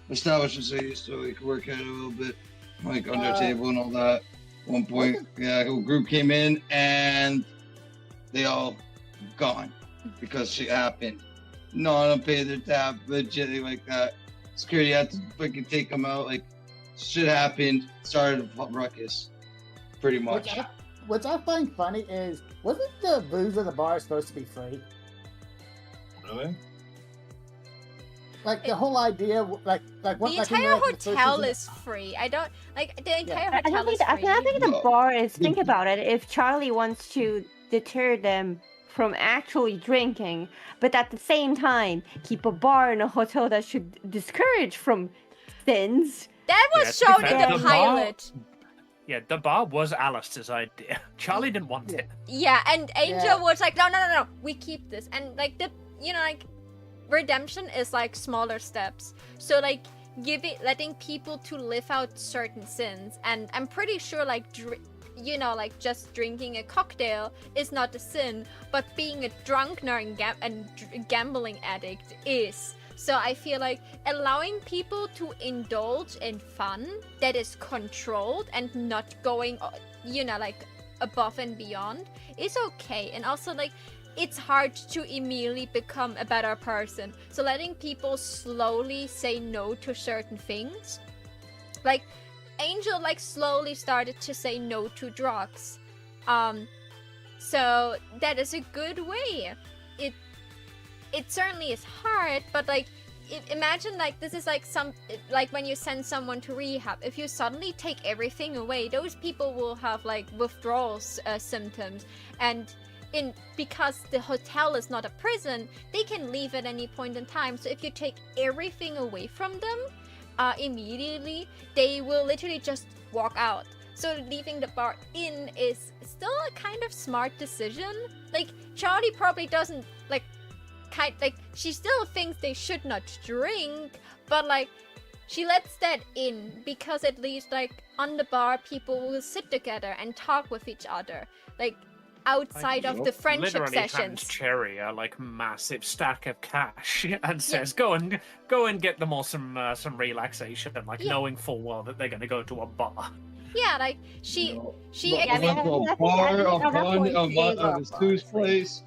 D: establishments I used to like work at a little bit, like under table and all that. One point, yeah, a group came in and they all gone because shit happened. No, I don't pay their tab, legit like that. Security had to fucking take them out. Like, shit happened, started a ruckus, pretty much.
H: Which I find funny is, wasn't the booze at the bar supposed to be free?
C: Really?
H: Like the whole idea, like what?
A: The
H: like,
A: entire
H: in the first
A: hotel
H: season-
A: is free. I don't like the entire
F: I
A: hotel
F: don't think
A: is
F: I
A: free.
F: think the
D: No.
F: bar is. Think about it. If Charlie wants to deter them from actually drinking, but at the same time keep a bar in a hotel that should discourage from sins.
A: That
B: Yeah,
A: was
B: to be
A: shown in
B: fair,
A: the
B: the bar-
A: pilot.
B: Yeah, the bar was Alistair's idea. Charlie didn't want it.
A: Yeah, and Angel
H: Yeah.
A: was like, no, we keep this. And like like redemption is like smaller steps. So like letting people to live out certain sins. And I'm pretty sure like like just drinking a cocktail is not a sin, but being a drunkard and gambling addict is. So I feel like allowing people to indulge in fun that is controlled and not going, like above and beyond is okay. And also like it's hard to immediately become a better person. So letting people slowly say no to certain things, like Angel like slowly started to say no to drugs. So that is a good way. It certainly is hard, but like imagine like this is like like when you send someone to rehab. If you suddenly take everything away, those people will have like withdrawal symptoms, and because the hotel is not a prison, they can leave at any point in time. So if you take everything away from them immediately, they will literally just walk out. So leaving the bar in is still a kind of smart decision. Like Charlie probably doesn't she still thinks they should not drink, but like she lets that in because at least like on the bar people will sit together and talk with each other, like outside of the friendship
B: Literally hands
A: sessions.
B: Cherry a like massive stack of cash and says, "Go and get them all some relaxation," like
A: Yeah.
B: knowing full well that they're gonna go to a bar.
A: Yeah, like she
D: No.
F: Yeah,
D: I went to a
F: I think
D: bar,
F: at
D: a
F: that point,
D: bond,
F: they
D: a
F: love
D: Stu's
F: bars, like-
D: place,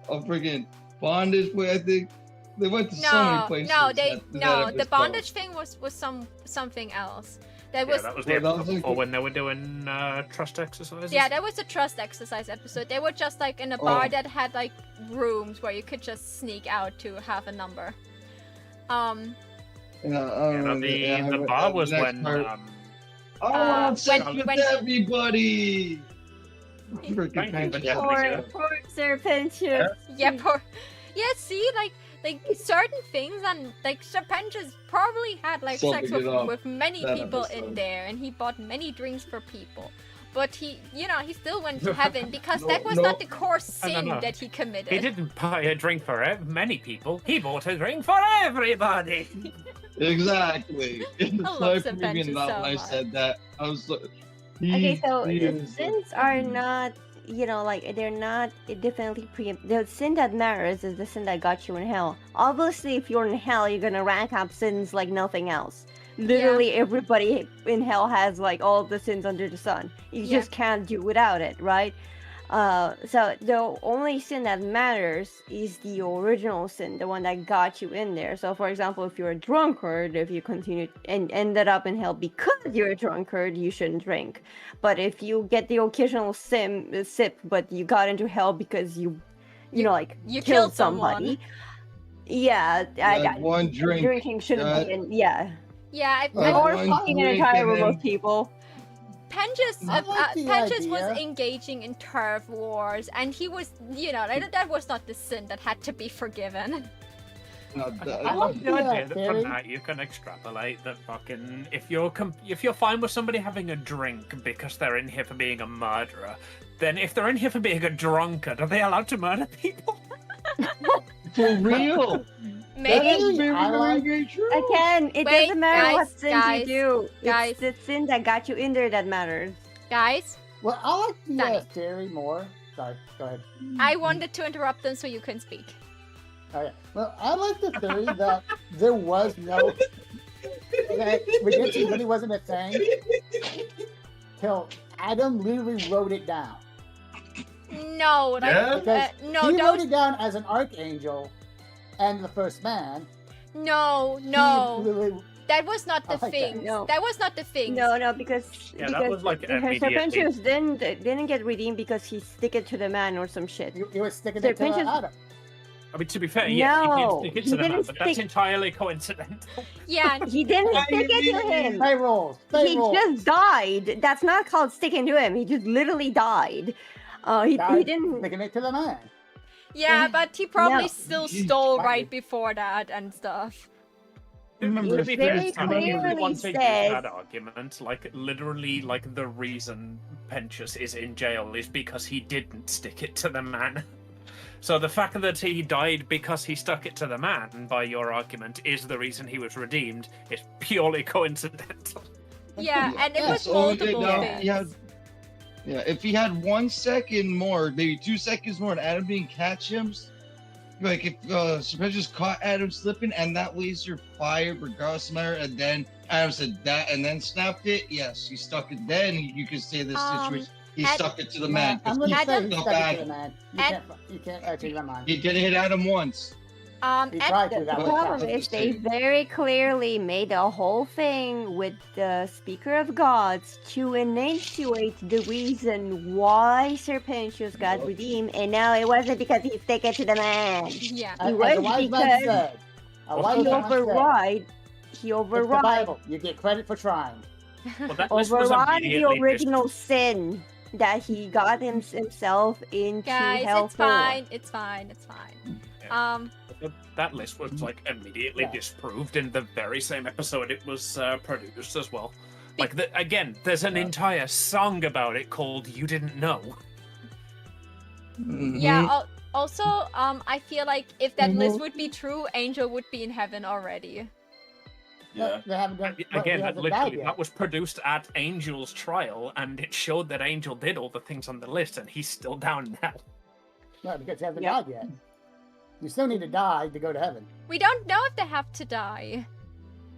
D: a friggin' bondage place. I think they went to so many
A: no,
D: places.
A: the
D: episode.
A: bondage thing was something else. That was
B: that was the
D: Well, that
B: episode
D: was like-
B: before when they were doing trust exercises.
A: yeah, that was the trust exercise episode. They were just like in a bar
D: Oh.
A: that had like rooms where you could just sneak out to have a number. Um,
D: Yeah,
B: The bar was
D: next
B: when
D: part- I
A: when-
D: want sex with
A: when-
D: everybody. Freaking
B: Thank you, but
D: Pikachu.
B: yeah.
F: Poor Serpentius.
A: yeah, see, like certain things, and like Serpentius probably had like sex
D: Something it up,
A: with many
D: that
A: people in
D: episode.
A: there, and he bought many drinks for people. But he still went to heaven because
D: No,
A: that was
D: no.
A: not the core sin
B: no.
A: that he committed.
B: He didn't buy a drink for many people. He bought a drink for everybody.
D: Exactly. It's
A: love
D: like
A: Serpentius
D: even that
A: so
D: when I
A: much.
D: said that, I was like,
F: Okay, so
D: he
F: the
D: is-
F: sins are not, like they're not definitely the sin that matters is the sin that got you in hell. Obviously, if you're in hell, you're gonna rank up sins like nothing else. Literally, everybody in hell has like all the sins under the sun. You
A: Yeah.
F: just can't do without it, right? So the only sin that matters is the original sin, the one that got you in there. So, for example, if you're a drunkard, if you continued and ended up in hell because you're a drunkard, you shouldn't drink. But if you get the occasional sip, but you got into hell because you like
A: You
F: killed
A: killed someone.
F: somebody, yeah,
D: Like one drink.
F: drinking shouldn't be. Yeah,
A: Yeah,
D: Like
F: or
D: one
F: fucking an
D: drink
F: entire
D: and
F: room
D: then-
F: of people.
A: Penjas,
H: I like the
A: Penjas was
H: idea.
A: engaging in turf wars, and he was, that was not the sin that had to be forgiven.
B: I
H: like
B: like the
H: the
B: idea that
H: theory.
B: from that you can extrapolate that fucking if you're fine with somebody having a drink because they're in here for being a murderer, then if they're in here for being a drunkard, are they allowed to murder people?
D: For real.
A: Maybe.
D: That is very,
H: I like-
D: very true.
F: Again, it
A: Wait,
F: doesn't matter what
A: guys,
F: sins
A: guys,
F: you do.
A: guys.
F: It's the sin that got you in there that matters.
A: Guys,
H: Well, I like the
A: Danny.
H: theory more. Sorry, go ahead.
A: I wanted to interrupt them so you can speak.
H: Okay. Well, I like the theory that there was no that redemption really wasn't a thing till Adam literally wrote it down.
A: No, like,
D: Yeah?
H: Because
A: no,
H: he wrote
A: don't,
H: it down as an archangel and the first man.
A: no,
H: He
A: no.
H: literally-
A: That was not the
H: I like that.
A: thing.
F: No.
A: That was not the thing.
F: No, because
B: Yeah, that
F: because
B: was like
F: her
B: immediately.
F: Serpentius didn't get redeemed because he stick it to the man or some shit.
H: he was sticking it to
F: Serpentius-
H: Adam.
B: I mean, to be fair, yes,
F: No,
B: he did stick it
F: he
B: to the man,
F: didn't
B: but that's
F: stick-
B: entirely coincidental.
A: Yeah,
F: He didn't
D: What do
F: stick
D: you
F: it to
D: mean?
F: him.
H: They rolls. They
F: He
H: rolls.
F: just died. That's not called sticking to him. He just literally died. He didn't.
H: Sticking it to the man.
A: yeah, but he probably
F: No.
A: still
D: He
A: stole
H: tried
A: right
H: it.
A: before that and stuff.
D: remember
F: It
B: To be
F: very
B: fair, if you
F: clearly
B: want to use
F: says-
B: that argument, like literally, like the reason Pentious is in jail is because he didn't stick it to the man. So the fact that he died because he stuck it to the man, by your argument, is the reason he was redeemed. Is purely coincidental.
A: Yeah, and it was
D: so
A: multiple
D: yeah,
A: things.
D: yeah, if he had 1 second more, maybe 2 seconds more, and Adam didn't catch him, like if Serpentius caught Adam slipping and that laser fired regardless of matter, and then Adam said that and then snapped it, yes, he stuck it. Then you could say this situation. He
A: Ad-
D: stuck it to the man.
H: I'm gonna say
A: Adam-
H: he
D: Stuck
H: stuck it to
D: Adam.
H: the man.
A: Ad-
H: You can't actually never mind.
D: He didn't hit Adam once.
H: He
A: And
H: tried to.
F: The
H: That was
F: problem
H: tough.
F: is they very clearly made a whole thing with the Speaker of Gods to enunciate the reason why Serpentius got redeemed, and now it wasn't because he stick it to the man.
A: yeah.
F: He
H: As
F: was
H: a wise man
F: because
H: said, a wise
F: he
H: man said,
F: override. He
H: it's the
F: override.
H: Bible. You get credit for trying.
B: Well, that list was
F: Override the
B: immediately
F: original sin that he got himself into
A: Guys,
F: hell
A: it's
F: for.
A: fine. It's fine. It's fine.
B: Yeah. That list was like immediately
H: Yeah.
B: disproved in the very same episode it was produced as well. Like again, there's an entire song about it called "You Didn't Know."
A: Yeah.
D: Mhm.
A: Also, I feel like if that list would be true, Angel would be in heaven already.
C: Yeah.
H: They haven't done. But
B: Again,
H: he
B: that
H: hasn't died
B: literally
H: yet.
B: that was produced at Angel's trial, and it showed that Angel did all the things on the list, and he's still down now.
H: No, because he hasn't
F: Yep.
H: died yet. You still need to die to go to heaven.
A: We don't know if they have to die.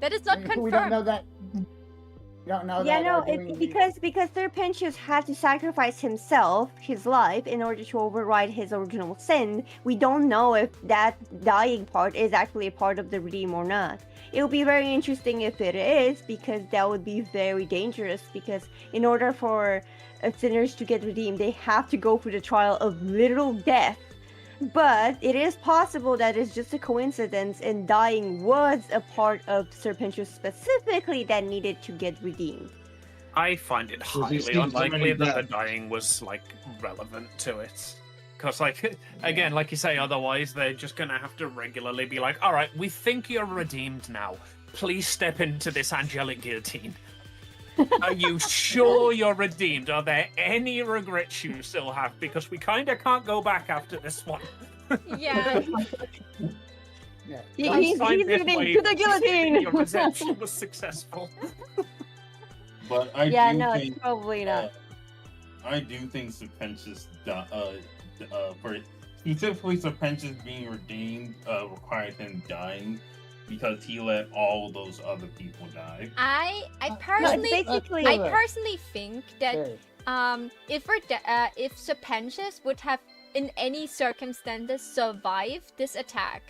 A: That is not confirmed.
H: We don't know that. We don't know
F: Yeah,
H: that.
F: no,
H: doing
F: because Serpentius had to sacrifice himself, his life, in order to override his original sin. We don't know if that dying part is actually a part of the redeem or not. It would be very interesting if it is, because that would be very dangerous. Because in order for sinners to get redeemed, they have to go through the trial of literal death. But it is possible that it's just a coincidence, and dying was a part of Serpentius specifically that needed to get redeemed.
B: I find it
D: Well, he's
B: highly
D: seen so
B: unlikely
D: many
B: that the
D: deaths.
B: dying was like relevant to it. Because, like, again, like you say, otherwise they're just gonna have to regularly be like, all right, we think you're redeemed now. Please step into this angelic guillotine. Are you sure you're redeemed? Are there any regrets you still have? Because we kind of can't go back after this one.
A: Yeah.
H: Yeah.
F: He's
B: Find this
F: leading
B: way
F: to the
B: of stating
F: guillotine.
B: Your redemption was successful.
C: But I
F: Yeah,
C: do
F: no,
C: think,
F: it's probably not.
C: I do think Serpentius, for specifically Serpentius being redeemed, required him dying because he let all those other people die.
A: I
F: No,
A: personally,
F: it's basically.
A: I personally think that
H: Hey,
A: if Serpentius would have in any circumstances survived this attack,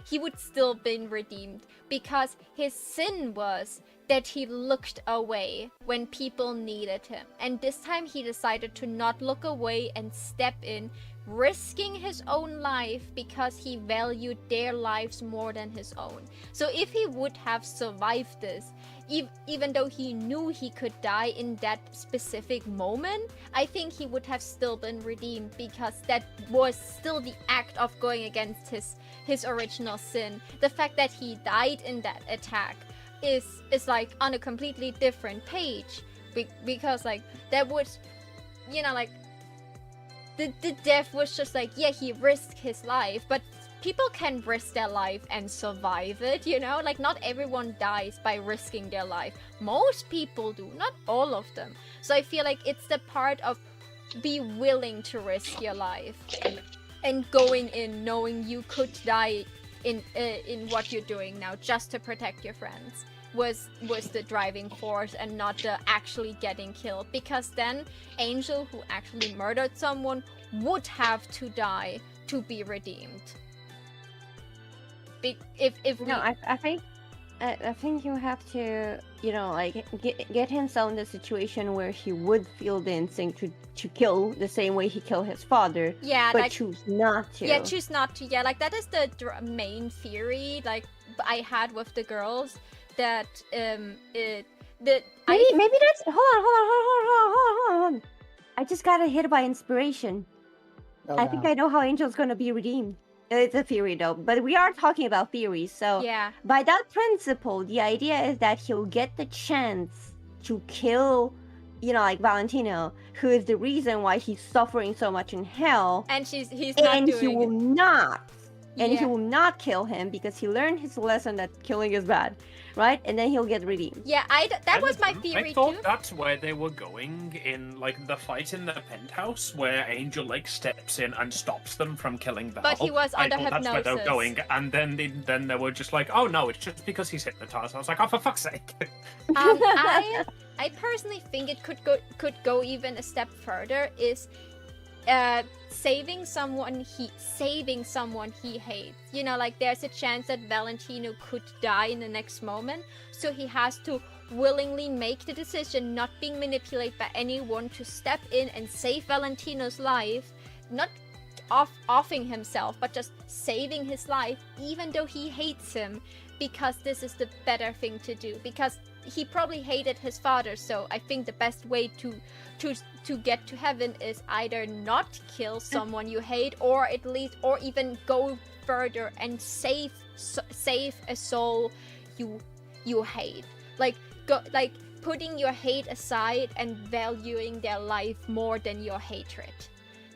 A: he would still been redeemed, because his sin was that he looked away when people needed him, and this time he decided to not look away and step in, risking his own life because he valued their lives more than his own. So if he would have survived this, even though he knew he could die in that specific moment, I think he would have still been redeemed, because that was still the act of going against his original sin. The fact that he died in that attack is like on a completely different page, because like that was, you know, like the death was just like, yeah, he risked his life, but people can risk their life and survive it, you know? Like, not everyone dies by risking their life. Most people do, not all of them. So I feel like it's the part of be willing to risk your life and going in knowing you could die in what you're doing now just to protect your friends was the driving force, and not the actually getting killed. Because then Angel, who actually murdered someone, would have to die to be redeemed. If we...
F: No, I think you have to, you know, like get himself in the situation where he would feel the instinct to kill the same way he killed his father,
A: yeah,
F: but
A: like,
F: choose not to.
A: yeah, choose not to. Yeah, like that is the main theory like I had with the girls, that
F: Maybe that's hold on. I just got hit by inspiration.
H: oh,
F: I think
H: no.
F: I know how Angel's gonna be redeemed. It's a theory though, but we are talking about theories. So
A: Yeah.
F: by that principle, the idea is that he'll get the chance to kill, like Valentino, who is the reason why he's suffering so much in hell,
A: And he's not
F: and
A: doing
F: he will
A: it.
F: not. And he
A: Yeah.
F: will not kill him because he learned his lesson that killing is bad, right? And then he'll get redeemed.
A: Yeah, that was my theory
B: I thought
A: too.
B: that's where they were going in like the fight in the penthouse, where Angel like steps in and stops them from killing Val.
A: But he was
B: I
A: under
B: thought that's where they were
A: hypnosis.
B: going, and then they were just like, oh no, it's just because he's hypnotized. I was like, oh for fuck's sake.
A: I personally think it could go even a step further. Is saving someone he hates. Like there's a chance that Valentino could die in the next moment, so he has to willingly make the decision, not being manipulated by anyone, to step in and save Valentino's life, not offing himself, but just saving his life, even though he hates him, because this is the better thing to do. Because he probably hated his father, so I think the best way to get to heaven is either not kill someone you hate, or at least, or even go further and save a soul you hate. Like putting your hate aside and valuing their life more than your hatred.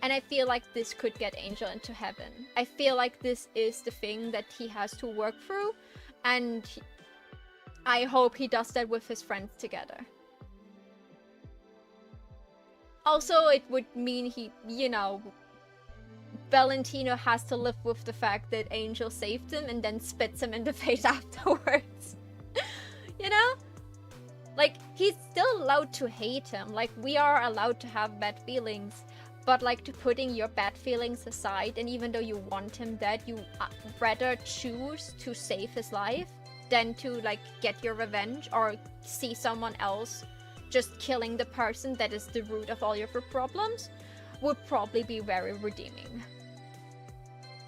A: And I feel like this could get Angel into heaven. I feel like this is the thing that he has to work through, and I hope he does that with his friends together. Also, it would mean Valentino has to live with the fact that Angel saved him and then spits him in the face afterwards. Like, he's still allowed to hate him. Like, we are allowed to have bad feelings. But, like, to putting your bad feelings aside, and even though you want him dead, you rather choose to save his life than to, like, get your revenge or see someone else just killing the person that is the root of all your problems, would probably be very redeeming.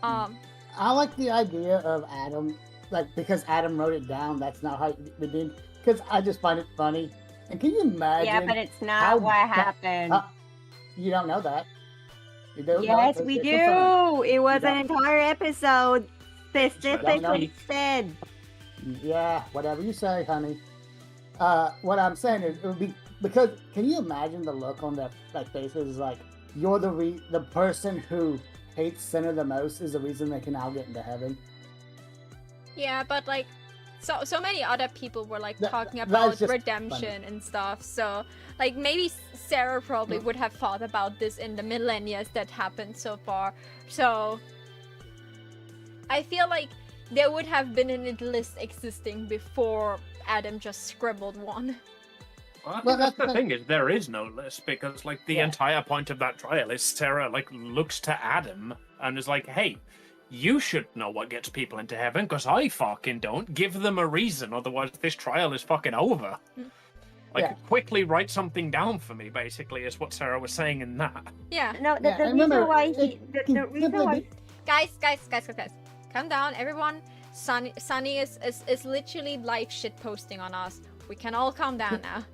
H: I like the idea of Adam, like, because Adam wrote it down, that's not how it redeemed. Because I just find it funny. And can you imagine?
F: Yeah, but it's
H: how
F: not what happened.
H: You don't know that. You don't know
F: Yes,
H: it.
F: we
H: It's confirmed.
F: do. It was an
H: don't.
F: entire episode specifically
B: Don't
F: said.
H: Yeah, whatever you say, honey. What I'm saying is, it would be because. Can you imagine the look on their faces? Like, you're the person who hates sinner the most is the reason they can now get into heaven.
A: Yeah, but like, so many other people were like
H: That-
A: talking
H: that's
A: about
H: just
A: redemption and stuff. So like, maybe Sarah probably would have thought about this in the millennia that happened so far. So I feel like there would have been a list existing before Adam just scribbled one.
B: Well, I think
H: Well,
B: that's
H: that's
B: the
H: the-
B: thing, is there is no list, because like the
H: Yeah.
B: entire point of that trial is Sarah like looks to Adam and is like, hey, you should know what gets people into heaven, because I fucking don't. Give them a reason, otherwise this trial is fucking over. Like,
H: Yeah.
B: quickly write something down for me, basically, is what Sarah was saying in that.
A: Yeah.
F: No,
H: Yeah,
F: the
H: and
F: reason
H: remember,
F: why
H: it can
F: the reason
H: simply
F: why
H: be-
A: Guys, calm down, everyone. Sunny is literally live shit posting on us. We can all calm down now.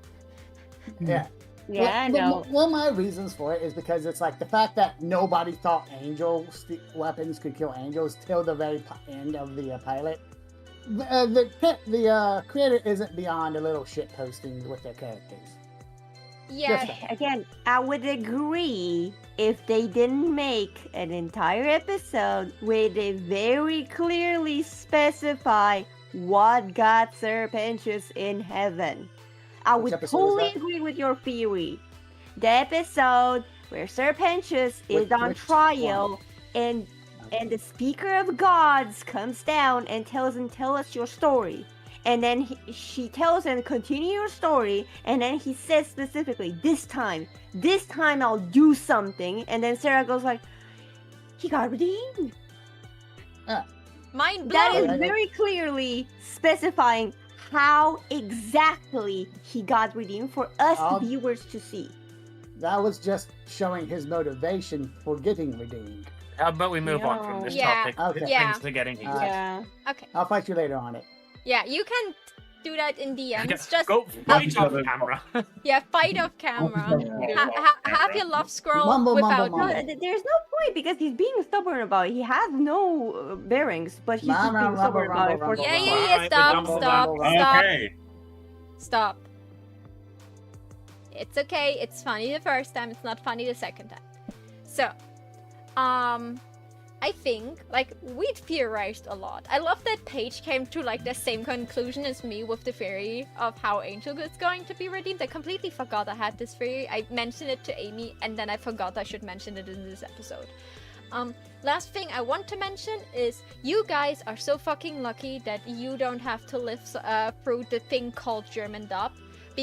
H: Yeah.
F: yeah, I know.
H: One of my reasons for it is because it's like the fact that nobody thought weapons could kill angels till the very end of the pilot. The creator isn't beyond a little shit posting with their characters.
A: Yeah.
H: Just
F: Again, I would agree if they didn't make an entire episode where they very clearly specify what got Serpentius in heaven. I
H: Which
F: would
H: episode was
F: totally
H: that?
F: agree with your theory. The episode where Serpentius is on
H: Which
F: trial and the speaker of gods comes down and tells him, tell us your story. And then she tells him, continue your story. And then he says specifically, this time I'll do something. And then Sarah goes like, he got redeemed.
A: Mind blown.
F: That is
H: Okay.
F: very clearly specifying how exactly he got redeemed for us viewers to see.
H: That was just showing his motivation for getting redeemed.
B: How about we move on from this
A: Yeah.
B: topic?
H: Okay.
A: Yeah.
B: Things are getting heated.
H: Yeah.
F: Yeah.
A: Okay.
H: I'll fight you later on it.
A: Yeah, you can do that in DMs. Just
B: Go fight off camera.
A: yeah, fight off camera. Have your love scroll
H: Mumble,
A: without
H: mumble,
F: No,
H: mumble.
A: me.
F: there's no point because he's being stubborn about it. He has no bearings, but he's just
H: Rumble,
F: being stubborn
H: rumble,
F: about it for
H: rumble,
A: Yeah,
H: rumble.
A: yeah, yeah.
B: Alright,
A: Stop,
B: we
A: stop,
B: dumble
A: stop,
C: Okay.
A: stop. It's okay. It's funny the first time. It's not funny the second time. So, I think, like, we theorized a lot. I love that Paige came to, like, the same conclusion as me with the theory of how Angel is going to be redeemed. I completely forgot I had this theory. I mentioned it to Amy, and then I forgot I should mention it in this episode. Last thing I want to mention is you guys are so fucking lucky that you don't have to live through the thing called German dub.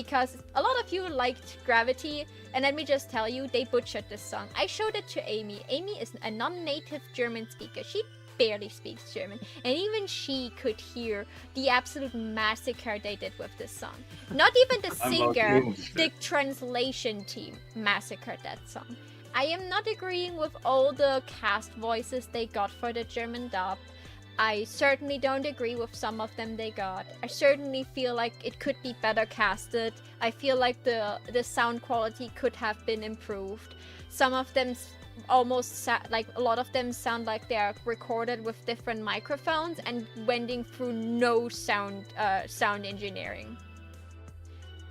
A: Because a lot of you liked Gravity, and let me just tell you, they butchered this song. I showed it to Amy. Amy is a non-native German speaker. She barely speaks German, and even she could hear the absolute massacre they did with this song. Not even the singer, the translation team massacred that song. I am not agreeing with all the cast voices they got for the German dub. I certainly don't agree with some of them they got. I certainly feel like it could be better casted. I feel like the sound quality could have been improved. Some of them like a lot of them sound like they are recorded with different microphones and wending through no sound engineering.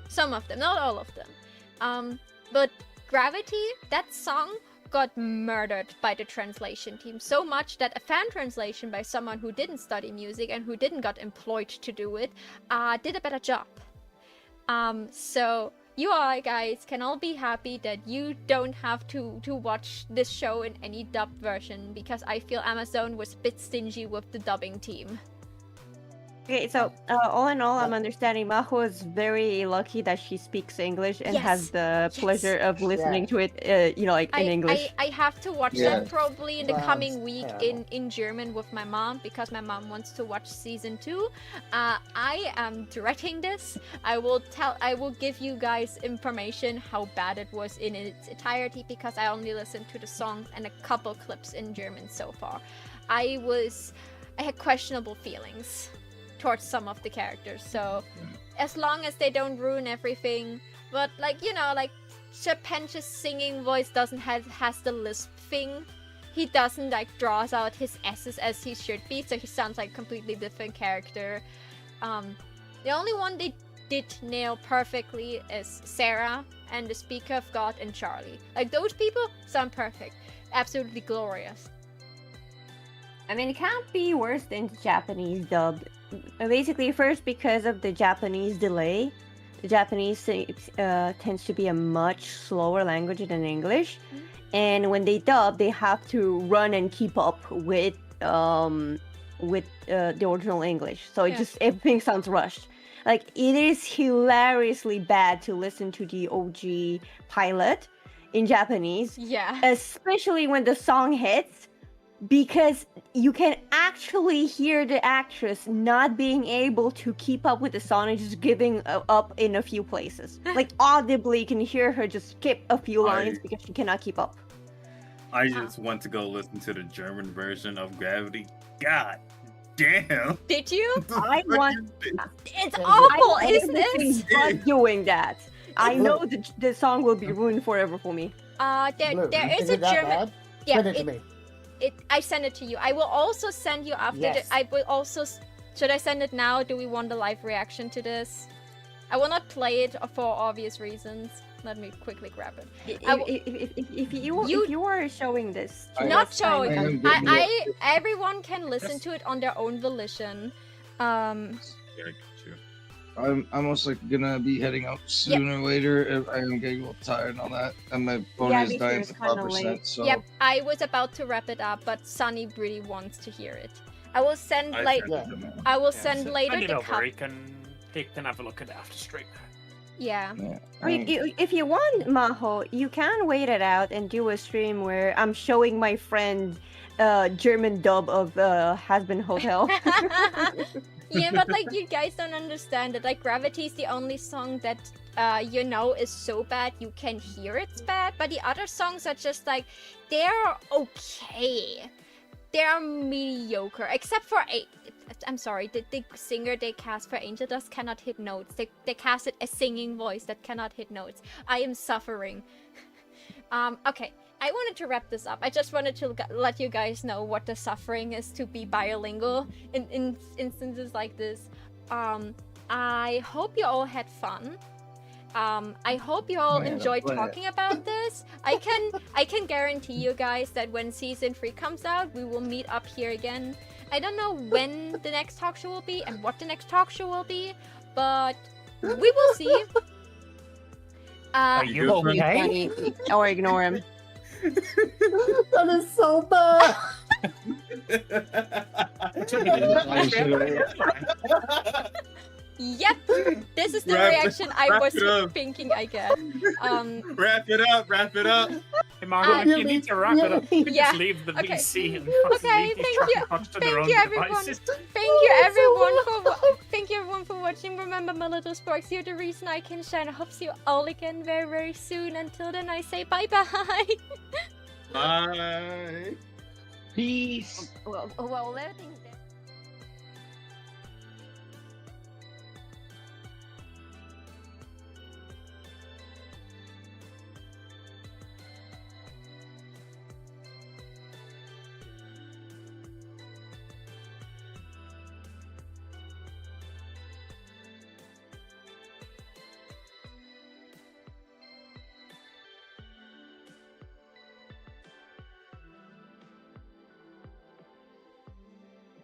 A: Some of them, not all of them. But Gravity, that song got murdered by the translation team so much that a fan translation by someone who didn't study music and who didn't got employed to do it did a better job. So you all guys can all be happy that you don't have to watch this show in any dubbed version, because I feel Amazon was a bit stingy with the dubbing team.
F: Okay, so all in all, I'm understanding Maho is very lucky that she speaks English and has
A: Yes,
F: the
A: yes.
F: pleasure of listening to it, like in English.
A: I have to watch
D: Yeah.
A: that probably in the
H: Sounds
A: coming week
H: terrible.
A: in German with my mom, because my mom wants to watch season 2. I am directing this. I will give you guys information how bad it was in its entirety, because I only listened to the songs and a couple clips in German so far. I had questionable feelings towards some of the characters, so as long as they don't ruin everything. But like, Serpentious singing voice doesn't has the lisp thing. He doesn't like draws out his S's as he should be, so he sounds like a completely different character. The only one they did nail perfectly is Sarah and the Speaker of God and Charlie. Like, those people sound perfect, absolutely glorious.
F: I mean, it can't be worse than the Japanese dub. Basically, first, because of the Japanese delay. The Japanese tends to be a much slower language than English. And when they dub, they have to run and keep up with the original English. So
A: Yeah.
F: everything sounds rushed. Like, it is hilariously bad to listen to the OG pilot in Japanese,
A: Yeah.
F: especially when the song hits, because you can actually hear the actress not being able to keep up with the song and just giving up in a few places. Like, audibly, you can hear her just skip a few lines because she cannot keep up.
C: I just want to go listen to the German version of Gravity. God damn.
A: Did you?
F: I want-
A: It's
H: I
A: awful,
F: I
A: isn't
F: everything
A: it?
F: but doing that. I know the song will be ruined forever for me.
H: Blue,
A: There is
H: is
A: a
H: it that
A: German.
H: bad?
A: Yeah,
H: Send it to me.
A: I send it to you. I will also send you after
H: Yes.
A: I will also. Should I send it now? Do we want a live reaction to this? I will not play it for obvious reasons. Let me quickly grab it. I w-
F: If
A: You-
F: you are showing this, to
A: Not
F: us, I'm
A: showing.
D: I am
F: confused.
D: getting it.
A: Everyone can listen to it on their own volition.
D: I'm almost like gonna be heading out sooner or later. I am getting a little tired and all that, and my phone
F: Yeah,
D: is
F: me too,
D: dying
F: it's
D: to
F: kinda
D: 5%.
F: late.
D: So
A: Yep, I was about to wrap it up, but Sunny really wants to hear it. I will send
C: I
A: like
C: sent
H: Yeah.
C: it to me.
A: I will
B: Yeah,
A: send later
B: send it
A: the
B: over. He can have a look at it after stream.
A: Yeah.
D: yeah,
F: I mean, if you want, Maho, you can wait it out and do a stream where I'm showing my friend German dub of Has-Been Hotel.
A: Yeah, but like, you guys don't understand it. Like, Gravity is the only song that is so bad you can hear it's bad, but the other songs are just like, they're okay. They're mediocre, except for I'm sorry, the singer they cast for Angel Dust cannot hit notes. They casted a singing voice that cannot hit notes. I am suffering. Okay, I wanted to wrap this up. I just wanted to let you guys know what the suffering is to be bilingual in instances like this. I hope you all had fun. I hope you all enjoyed talking about this. I can guarantee you guys that when season 3 comes out, we will meet up here again. I don't know when the next talk show will be and what the next talk show will be, but we will see.
B: Are you okay?
F: Or ignore him.
H: That is so bad.
A: Yep, this is the reaction I was thinking I get.
C: Wrap it up.
B: Hey, Margaret, you need to wrap it up. You
A: Yeah,
B: just leave the
A: okay.
B: VC and
A: Okay,
B: leave these
A: thank
B: traffic
A: you.
B: cops to their
A: Thank
B: own
A: you, everyone.
B: devices.
A: Thank you, everyone, for watching. Remember, my little sparks, you're the reason I can shine. I hope to see you all again very, very soon. Until then, I say bye-bye.
C: Bye.
D: Peace.
F: Well, let things down.